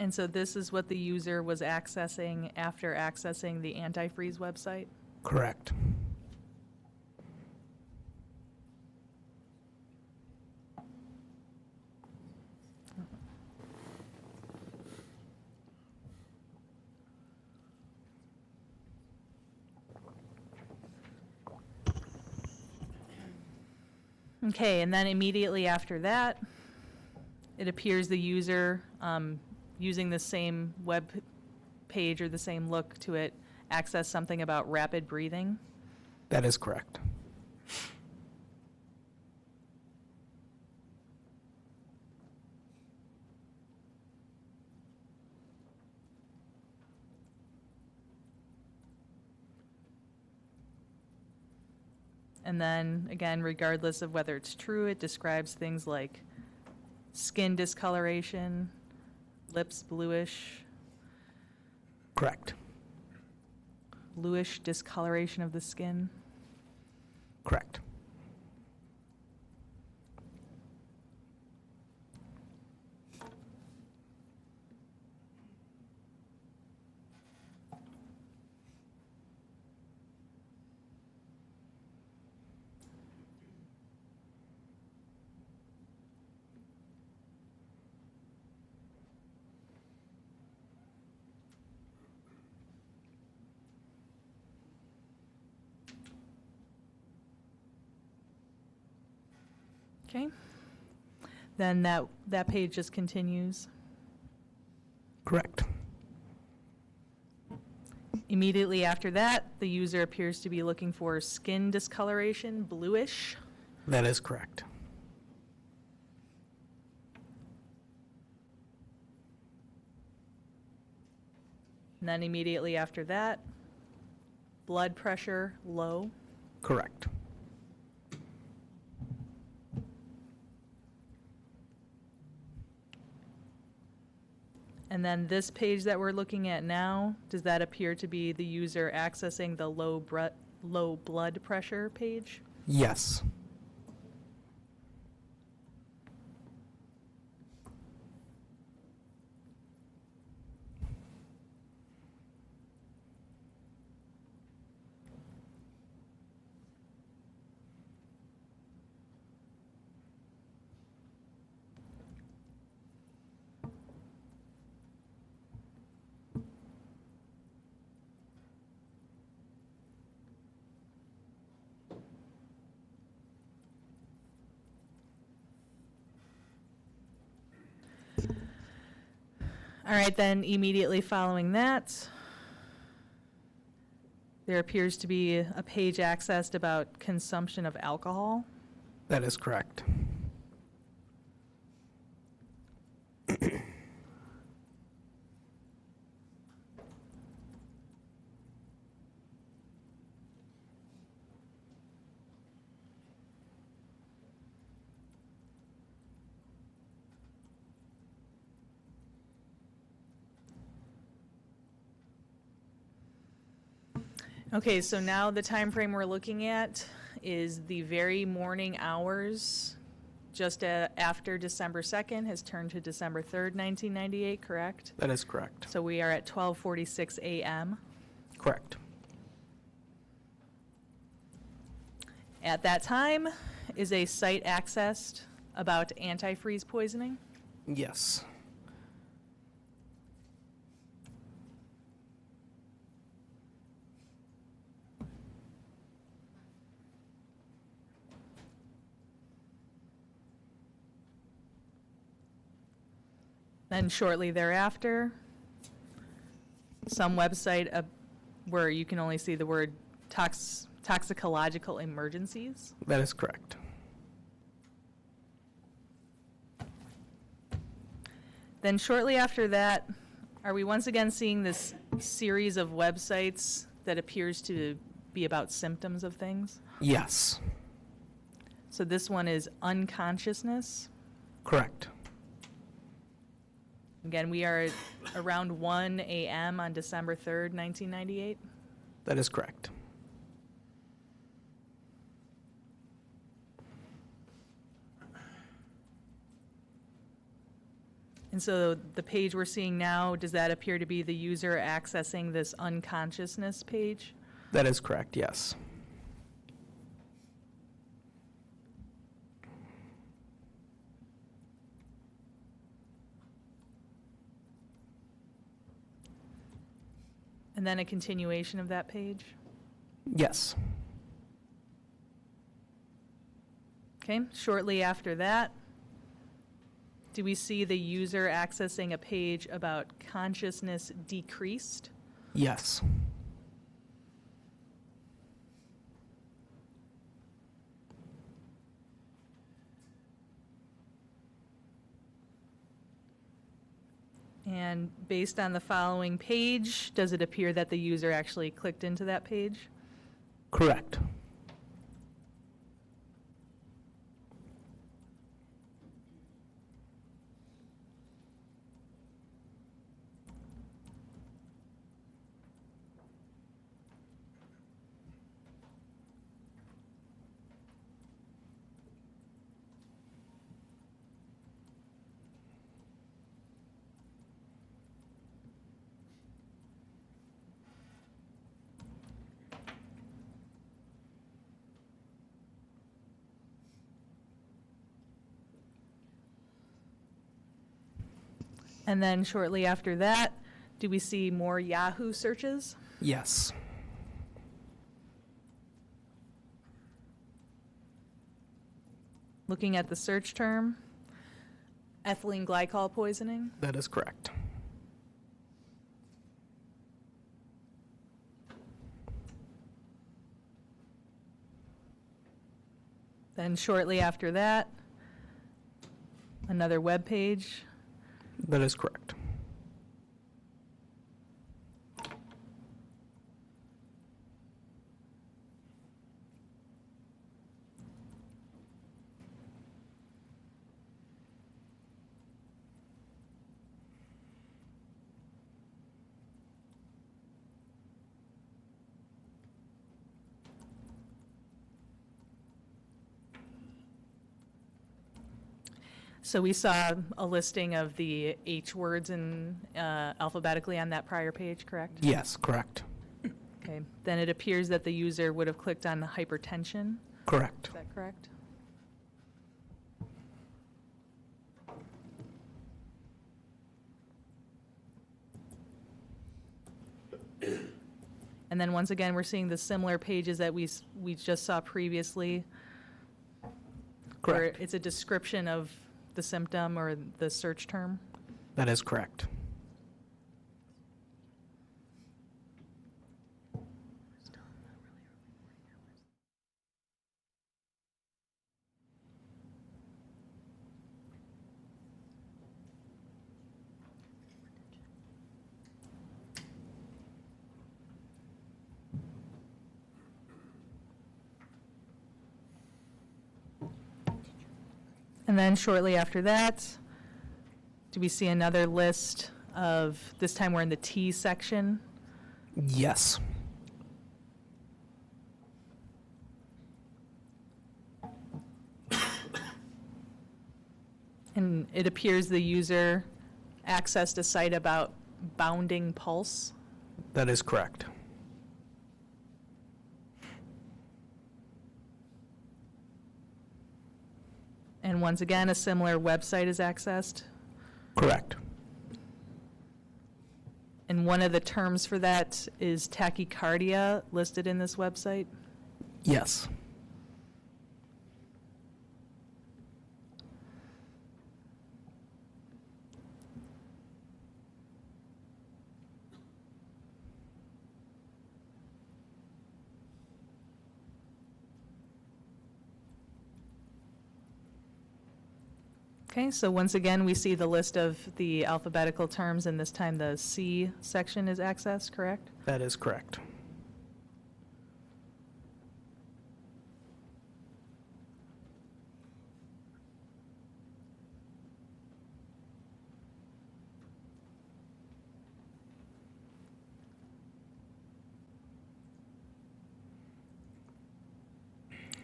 And so this is what the user was accessing after accessing the antifreeze website? Correct. Okay, and then immediately after that, it appears the user, using the same web page or the same look to it, access something about rapid breathing. That is correct. And then, again, regardless of whether it's true, it describes things like skin discoloration, lips bluish, Correct. bluish discoloration of the skin. Correct. Okay. Then that page just continues. Correct. Immediately after that, the user appears to be looking for skin discoloration, bluish. That is correct. And then immediately after that, blood pressure, low. Correct. And then this page that we're looking at now, does that appear to be the user accessing the low blood pressure page? Yes. All right, then immediately following that, there appears to be a page accessed about consumption of alcohol. That is correct. Okay, so now the time frame we're looking at is the very morning hours, just after December 2nd, has turned to December 3rd, 1998, correct? That is correct. So we are at 12:46 a.m. Correct. At that time, is a site accessed about antifreeze poisoning? Yes. Then shortly thereafter, some website where you can only see the word toxicological emergencies. That is correct. Then shortly after that, are we once again seeing this series of websites that appears to be about symptoms of things? Yes. So this one is unconsciousness. Correct. Again, we are at around 1 a.m. on December 3rd, 1998. That is correct. And so the page we're seeing now, does that appear to be the user accessing this unconsciousness page? That is correct, yes. And then a continuation of that page? Yes. Okay, shortly after that, do we see the user accessing a page about consciousness decreased? Yes. And based on the following page, does it appear that the user actually clicked into that page? Correct. And then shortly after that, do we see more Yahoo searches? Yes. Looking at the search term, ethylene glycol poisoning. That is correct. Then shortly after that, another web page. That is correct. So we saw a listing of the H words in alphabetically on that prior page, correct? Yes, correct. Okay. Then it appears that the user would have clicked on hypertension. Correct. Is that correct? And then once again, we're seeing the similar pages that we just saw previously. Where Correct. it's a description of the symptom or the search term. That is correct. And then shortly after that, do we see another list of, this time we're in the T section? Yes. And it appears the user accessed a site about bounding pulse. That is correct. And once again, a similar website is accessed. Correct. And one of the terms for that is tachycardia listed in this website. Yes. Okay, so once again, we see the list of the alphabetical terms, and this time the C section is accessed, correct? That is correct.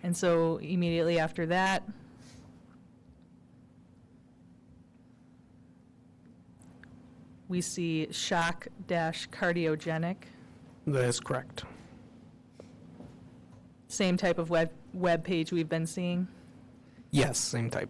And so immediately after that, we see shock-cardiogenic. That is correct. Same type of web page we've been seeing. Yes, same type.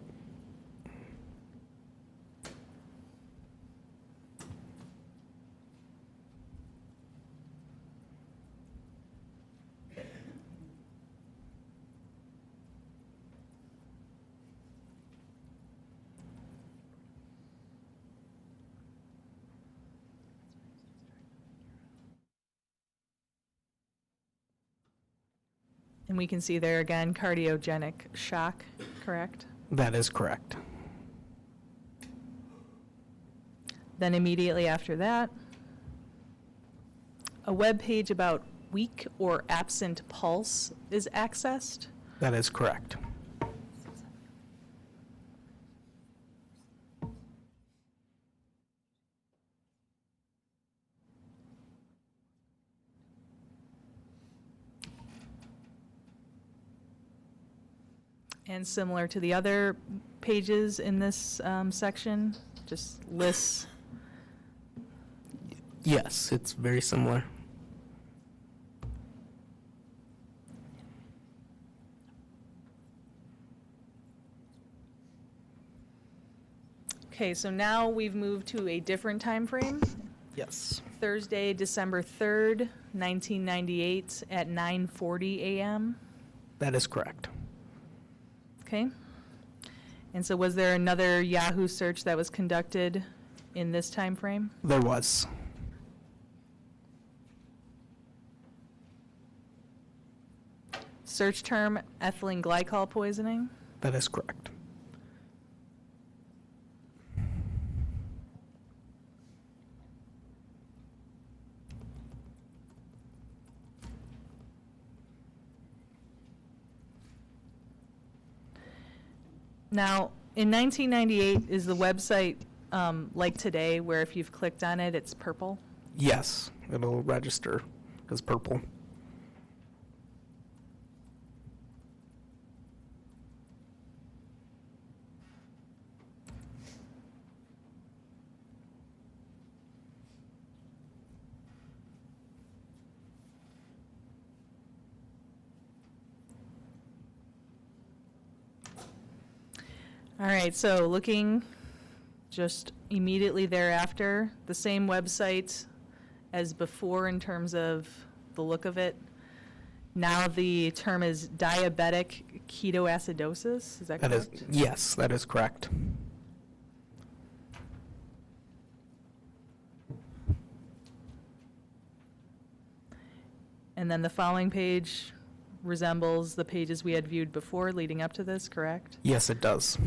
And we can see there again, cardiogenic shock, correct? That is correct. Then immediately after that, a web page about weak or absent pulse is accessed. That is correct. And similar to the other pages in this section, just lists. Yes, it's very similar. Okay, so now we've moved to a different time frame. Yes. Thursday, December 3rd, 1998 at 9:40 a.m. That is correct. Okay. And so was there another Yahoo search that was conducted in this time frame? There was. Search term ethylene glycol poisoning. That is correct. Now, in 1998, is the website like today, where if you've clicked on it, it's purple? Yes, it'll register as purple. All right, so looking just immediately thereafter, the same website as before in terms of the look of it. Now the term is diabetic ketoacidosis, is that That is, correct? yes, that is correct. And then the following page resembles the pages we had viewed before leading up to this, correct? Yes, it does.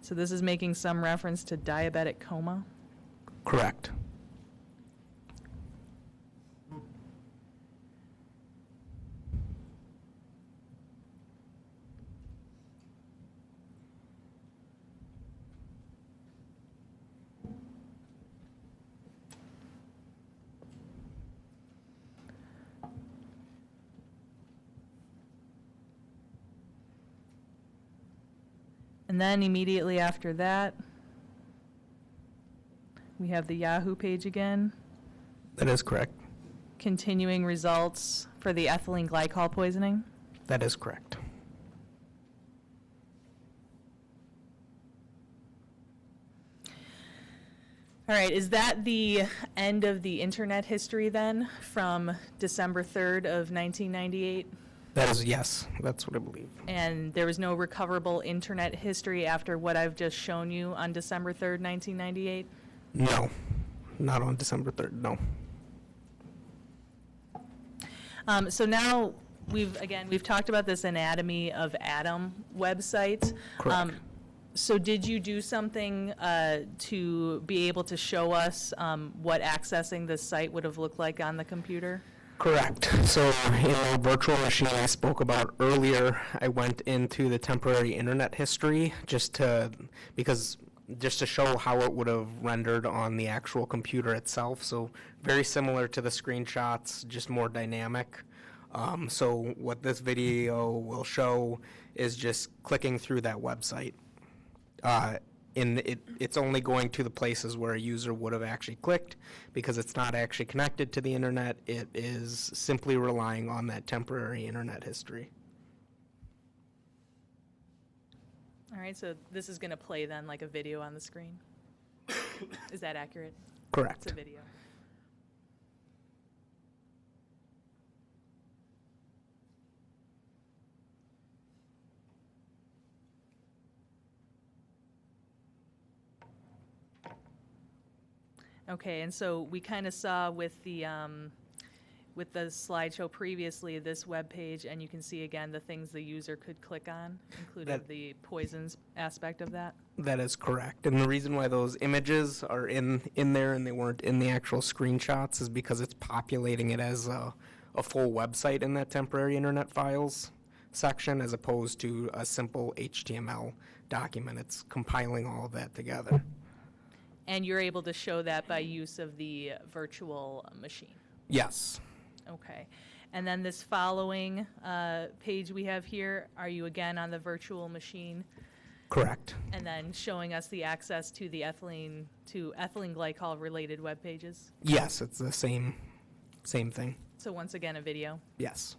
So this is making some reference to diabetic coma. Correct. And then immediately after that, we have the Yahoo page again, That is correct. continuing results for the ethylene glycol poisoning. That is correct. All right, is that the end of the internet history then, from December 3rd of 1998? That is, yes, that's what I believe. And there was no recoverable internet history after what I've just shown you on December 3rd, 1998? No, not on December 3rd, no. So now we've talked about this anatomy of Adam website. Correct. So did you do something to be able to show us what accessing this site would have looked like on the computer? Correct. So in the virtual machine I spoke about earlier, I went into the temporary internet history just to show how it would have rendered on the actual computer itself. So very similar to the screenshots, just more dynamic. So what this video will show is just clicking through that website. it's only going to the places where a user would have actually clicked, because it's not actually connected to the internet. It is simply relying on that temporary internet history. All right, so this is going to play then like a video on the screen. Is that accurate? Correct. It's a video. Okay, and so we kind of saw with the slideshow previously, this web page, and you can see again the things the user could click on, including the poisons aspect of that. That is correct. And the reason why those images are in there and they weren't in the actual screenshots is because it's populating it as a full website in that temporary internet files section, as opposed to a simple HTML document. It's compiling all of that together. And you're able to show that by use of the virtual machine. Yes. Okay. And then this following page we have here, are you again on the virtual machine? Correct. And then showing us the access to the ethylene glycol related web pages? Yes, it's the same thing. So once again, a video. Yes.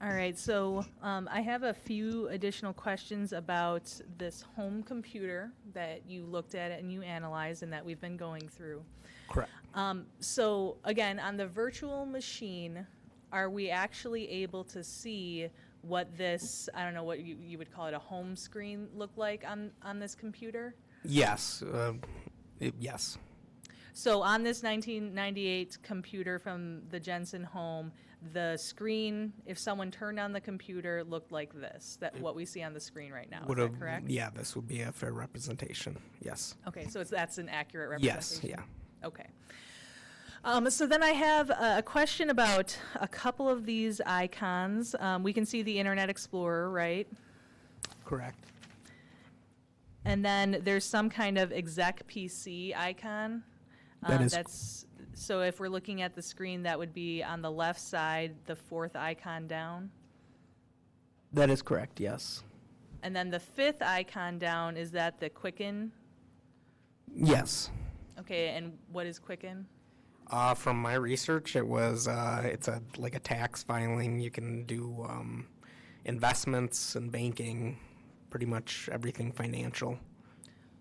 All right, so I have a few additional questions about this home computer that you looked at and you analyzed and that we've been going through. Correct. So again, on the virtual machine, are we actually able to see what this, I don't know what you would call it, a home screen look like on this computer? Yes. Yes. So on this 1998 computer from the Jensen home, the screen, if someone turned on the computer, looked like this, that what we see on the screen right now. Is that correct? Yeah, this would be a fair representation. Yes. Okay, so that's an accurate Yes. representation? Yeah. Okay. So then I have a question about a couple of these icons. We can see the Internet Explorer, right? Correct. And then there's some kind of exec PC icon. That is That's, so if we're looking at the screen, that would be on the left side, the fourth icon down. That is correct. Yes. And then the fifth icon down, is that the Quicken? Yes. Okay, and what is Quicken? From my research, it's like a tax filing. You can do investments and banking, pretty much everything financial.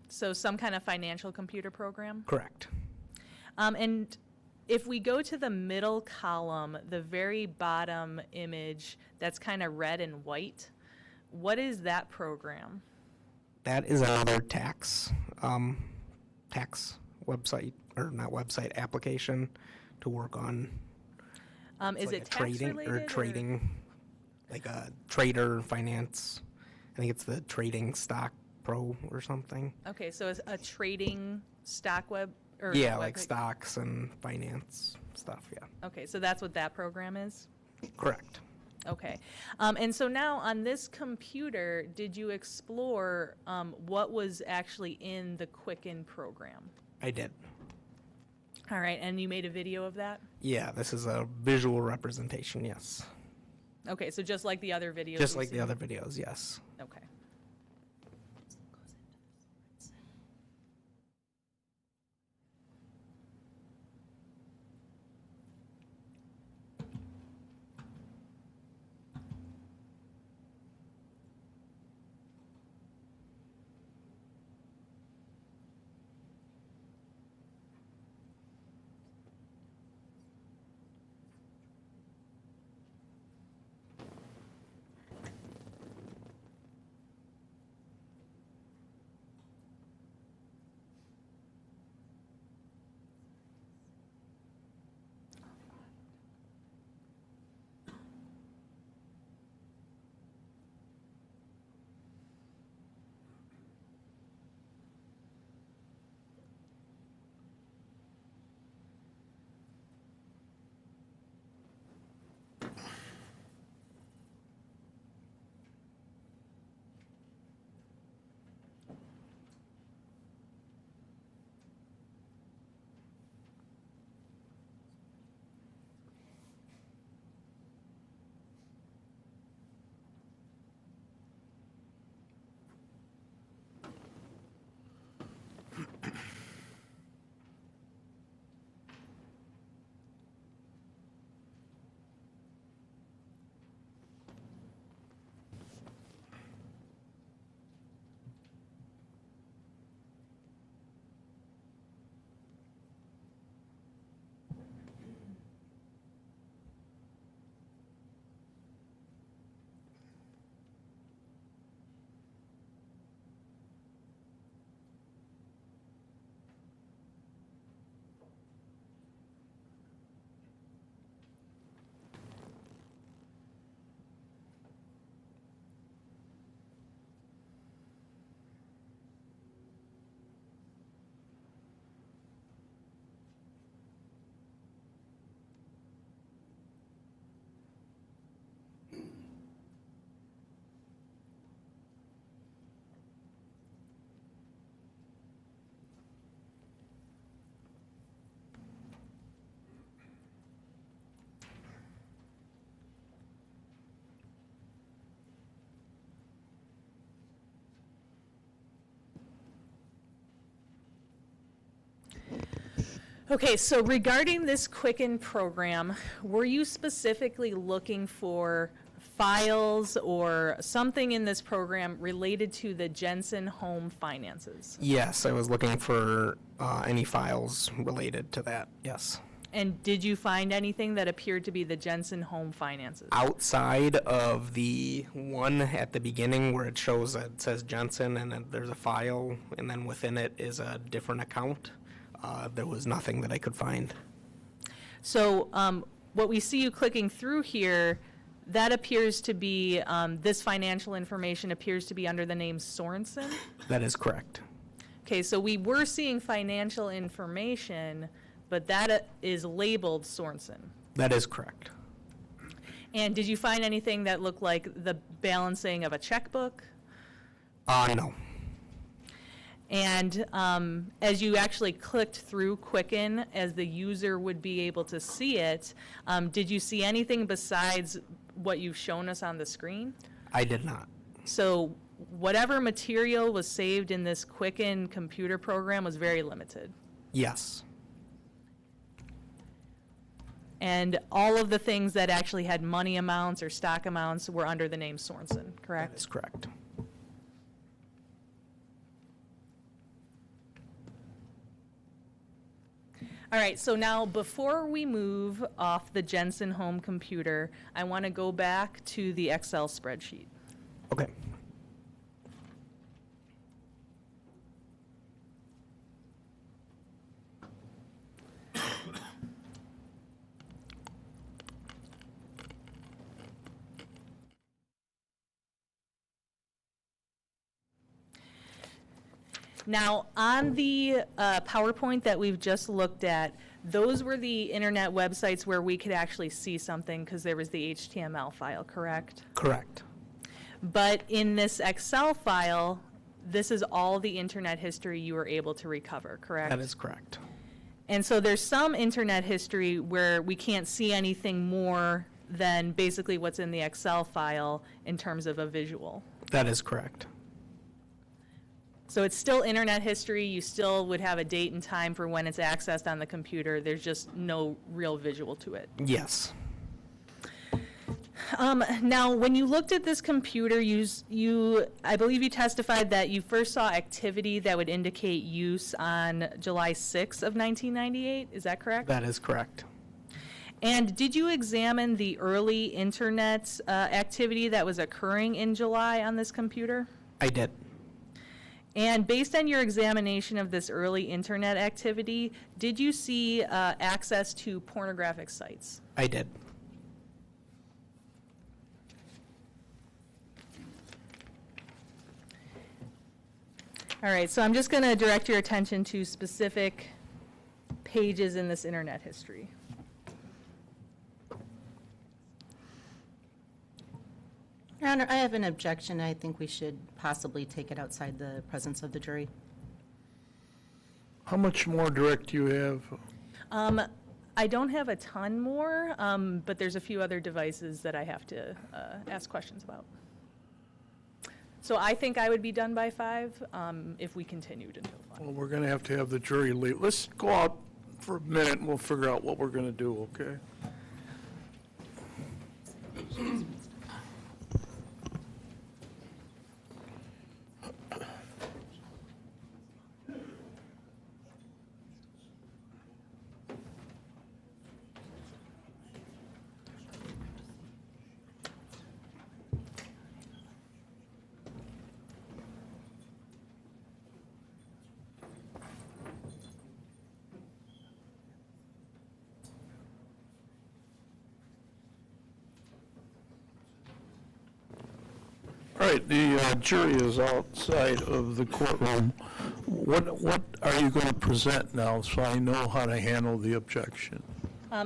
So some kind of financial computer program? Correct. And if we go to the middle column, the very bottom image that's kind of red and white, what is that program? That is another tax website, or not website, application to work on. Is like it a tax trading related? or trading, like a trader finance? I think it's the Trading Stock Pro or something. Okay, so it's a trading stock web? Or Yeah, web like page? stocks and finance stuff. Yeah. Okay, so that's what that program is? Correct. Okay. And so now on this computer, did you explore what was actually in the Quicken program? I did. All right, and you made a video of that? Yeah, this is a visual representation, yes. Okay, so just like the other videos? Just we've like the seen? other videos, yes. Okay. Okay, so regarding this Quicken program, were you specifically looking for files or something in this program related to the Jensen home finances? Yes, I was looking for any files related to that, yes. And did you find anything that appeared to be the Jensen home finances? Outside of the one at the beginning where it shows that it says Jensen and then there's a file and then within it is a different account, there was nothing that I could find. So what we see you clicking through here, that appears to be, this financial information appears to be under the name Sorensen? That is correct. Okay, so we were seeing financial information, but that is labeled Sorensen. That is correct. And did you find anything that looked like the balancing of a checkbook? No. And as you actually clicked through Quicken, as the user would be able to see it, did you see anything besides what you've shown us on the screen? I did not. So whatever material was saved in this Quicken computer program was very limited. Yes. And all of the things that actually had money amounts or stock amounts were under the name Sorensen, correct? That is correct. All right, so now before we move off the Jensen home computer, I want to go back to the Excel spreadsheet. Okay. Now, on the PowerPoint that we've just looked at, those were the internet websites where we could actually see something because there was the HTML file, correct? Correct. But in this Excel file, this is all the internet history you were able to recover, correct? That is correct. And so there's some internet history where we can't see anything more than basically what's in the Excel file in terms of a visual. That is correct. So it's still internet history, you still would have a date and time for when it's accessed on the computer, there's just no real visual to it. Yes. Now, when you looked at this computer, I believe you testified that you first saw activity that would indicate use on July 6th of 1998, is that correct? That is correct. And did you examine the early internet activity that was occurring in July on this computer? I did. And based on your examination of this early internet activity, did you see access to pornographic sites? I did. All right, so I'm just going to direct your attention to specific pages in this internet history. Your Honor, I have an objection. I think we should possibly take it outside the presence of the jury. How much more direct do you have? I don't have a ton more, but there's a few other devices that I have to ask questions about. So I think I would be done by 5 if we continued until 5. Well, we're going to have the jury leave. Let's go out for a minute and we'll figure out what we're going to do, okay? All right, the jury is outside of the courtroom. What are you going to present now so I know how to handle the objection?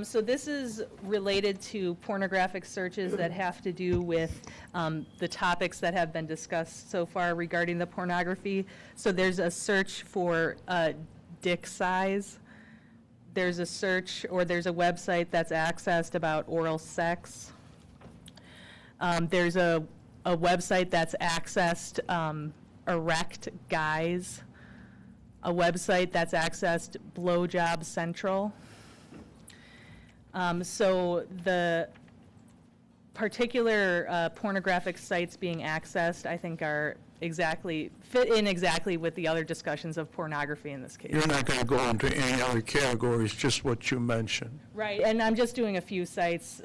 So this is related to pornographic searches that have to do with the topics that have been discussed so far regarding the pornography. So there's a search for dick size. There's a search, or there's a website that's accessed about oral sex. There's a website that's accessed erect guys. A website that's accessed Blowjob Central. So the particular pornographic sites being accessed, I think, fit in exactly with the other discussions of pornography in this case. You're not going to go into any other categories, just what you mentioned. Right, and I'm just doing a few sites.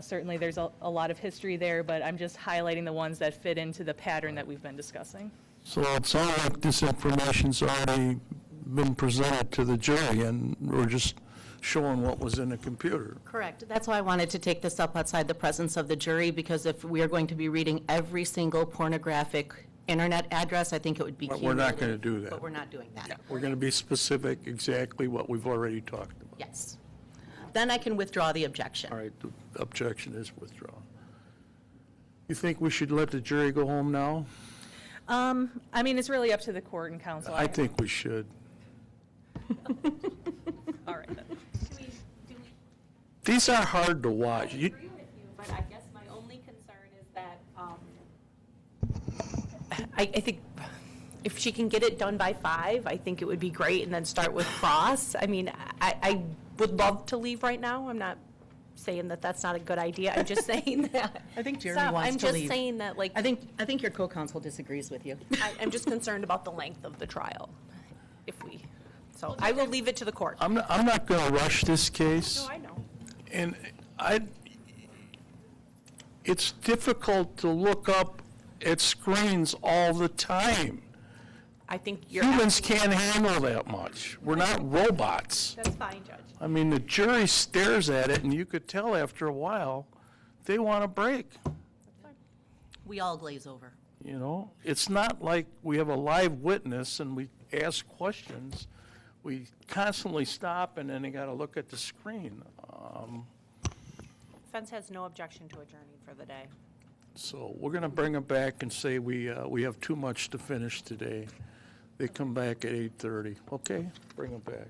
Certainly there's a lot of history there, but I'm just highlighting the ones that fit into the pattern that we've been discussing. So it sounds like this information's already been presented to the jury, and we're just showing what was in the computer. Correct. That's why I wanted to take this up outside the presence of the jury, because if we are going to be reading every single pornographic internet address, I think it would be But we're not cumulative, going to do that. But we're not doing that. We're going to be specific, exactly what we've already talked about. Yes. Then I can withdraw the objection. All right, the objection is withdrawn. You think we should let the jury go home now? I mean, it's really up to the court and counsel. I think we should. All right, then. These are hard to I watch. agree with you, but I guess my only concern is that, I think if she can get it done by 5, I think it would be great, and then start with cross. I mean, I would love to leave right now. I'm not saying that that's not a good idea. I'm just saying that. I think Jeremy Stop. wants I'm to just leave. saying that, like, I think your co-counsel disagrees with you. I'm just concerned about the length of the trial, so I will leave it to the court. I'm not going to rush this case. No, I know. And it's difficult to look up at screens all the time. I think you're. Humans asking- can't handle that much. We're not robots. That's fine, Judge. I mean, the jury stares at it, and you could tell after a while, they want a break. We all glaze over. You know, it's not like we have a live witness and we ask questions. We constantly stop, and then they got to look at the screen. Defense has no objection to adjourning for the day. So we're going to bring them back and say we have too much to finish today. They come back at 8:30. Okay, bring them back.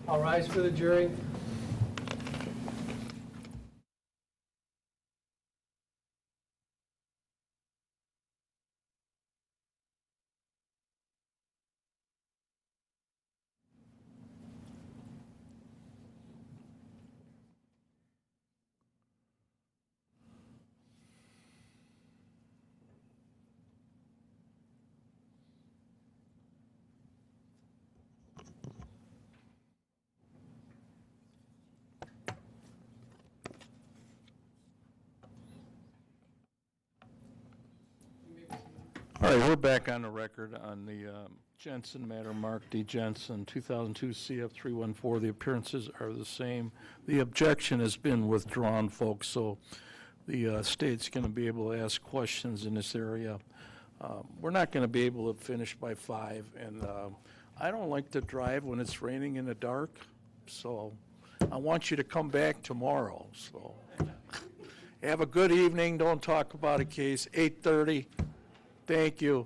All rise for the jury. All right, we're back on the record on the Jensen matter, Mark D. Jensen, 2002 CF 314. The appearances are the same. The objection has been withdrawn, folks, so the state's going to be able to ask questions in this area. We're not going to be able to finish by 5, and I don't like to drive when it's raining in the dark, so I want you to come back tomorrow. So have a good evening. Don't talk about a case. 8:30. Thank you.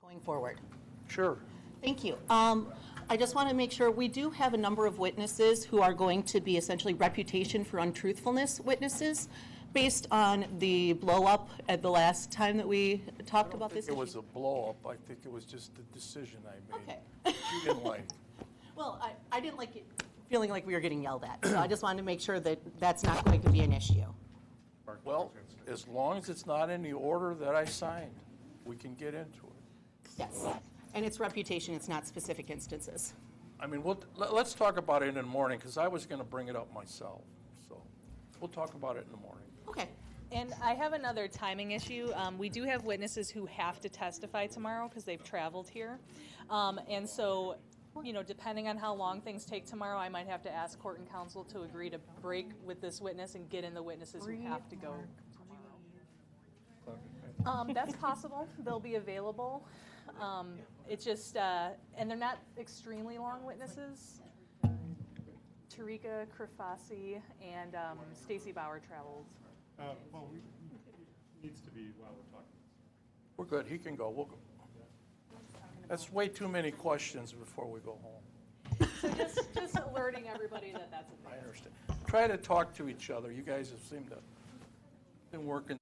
Going forward. Sure. Thank you. I just want to make sure, we do have a number of witnesses who are going to be essentially reputation for untruthfulness witnesses based on the blow-up at the last time that we talked about this It issue. was a blow-up. I think it was just a decision I made. Okay. You didn't like. Well, I didn't like it, feeling like we were getting yelled at, so I just wanted to make sure that that's not going to be an issue. Well, as long as it's not in the order that I signed, we can get into it. Yes. And it's reputation, it's not specific instances. I mean, let's talk about it in the morning, because I was going to bring it up myself. So we'll talk about it in the morning. Okay. And I have another timing issue. We do have witnesses who have to testify tomorrow because they've traveled here. And so, you know, depending on how long things take tomorrow, I might have to ask court and counsel to agree to break with this witness and get in the witnesses who have to go tomorrow. That's possible. They'll be available. It's just, and they're not extremely long witnesses. Tarika Krafasi and Stacy Bauer traveled. Well, needs to be while we're talking. We're good. He can go. We'll go. That's way too many questions before we go home. So just alerting everybody that that's a thing. I understand. Try to talk to each other. You guys have seemed to been working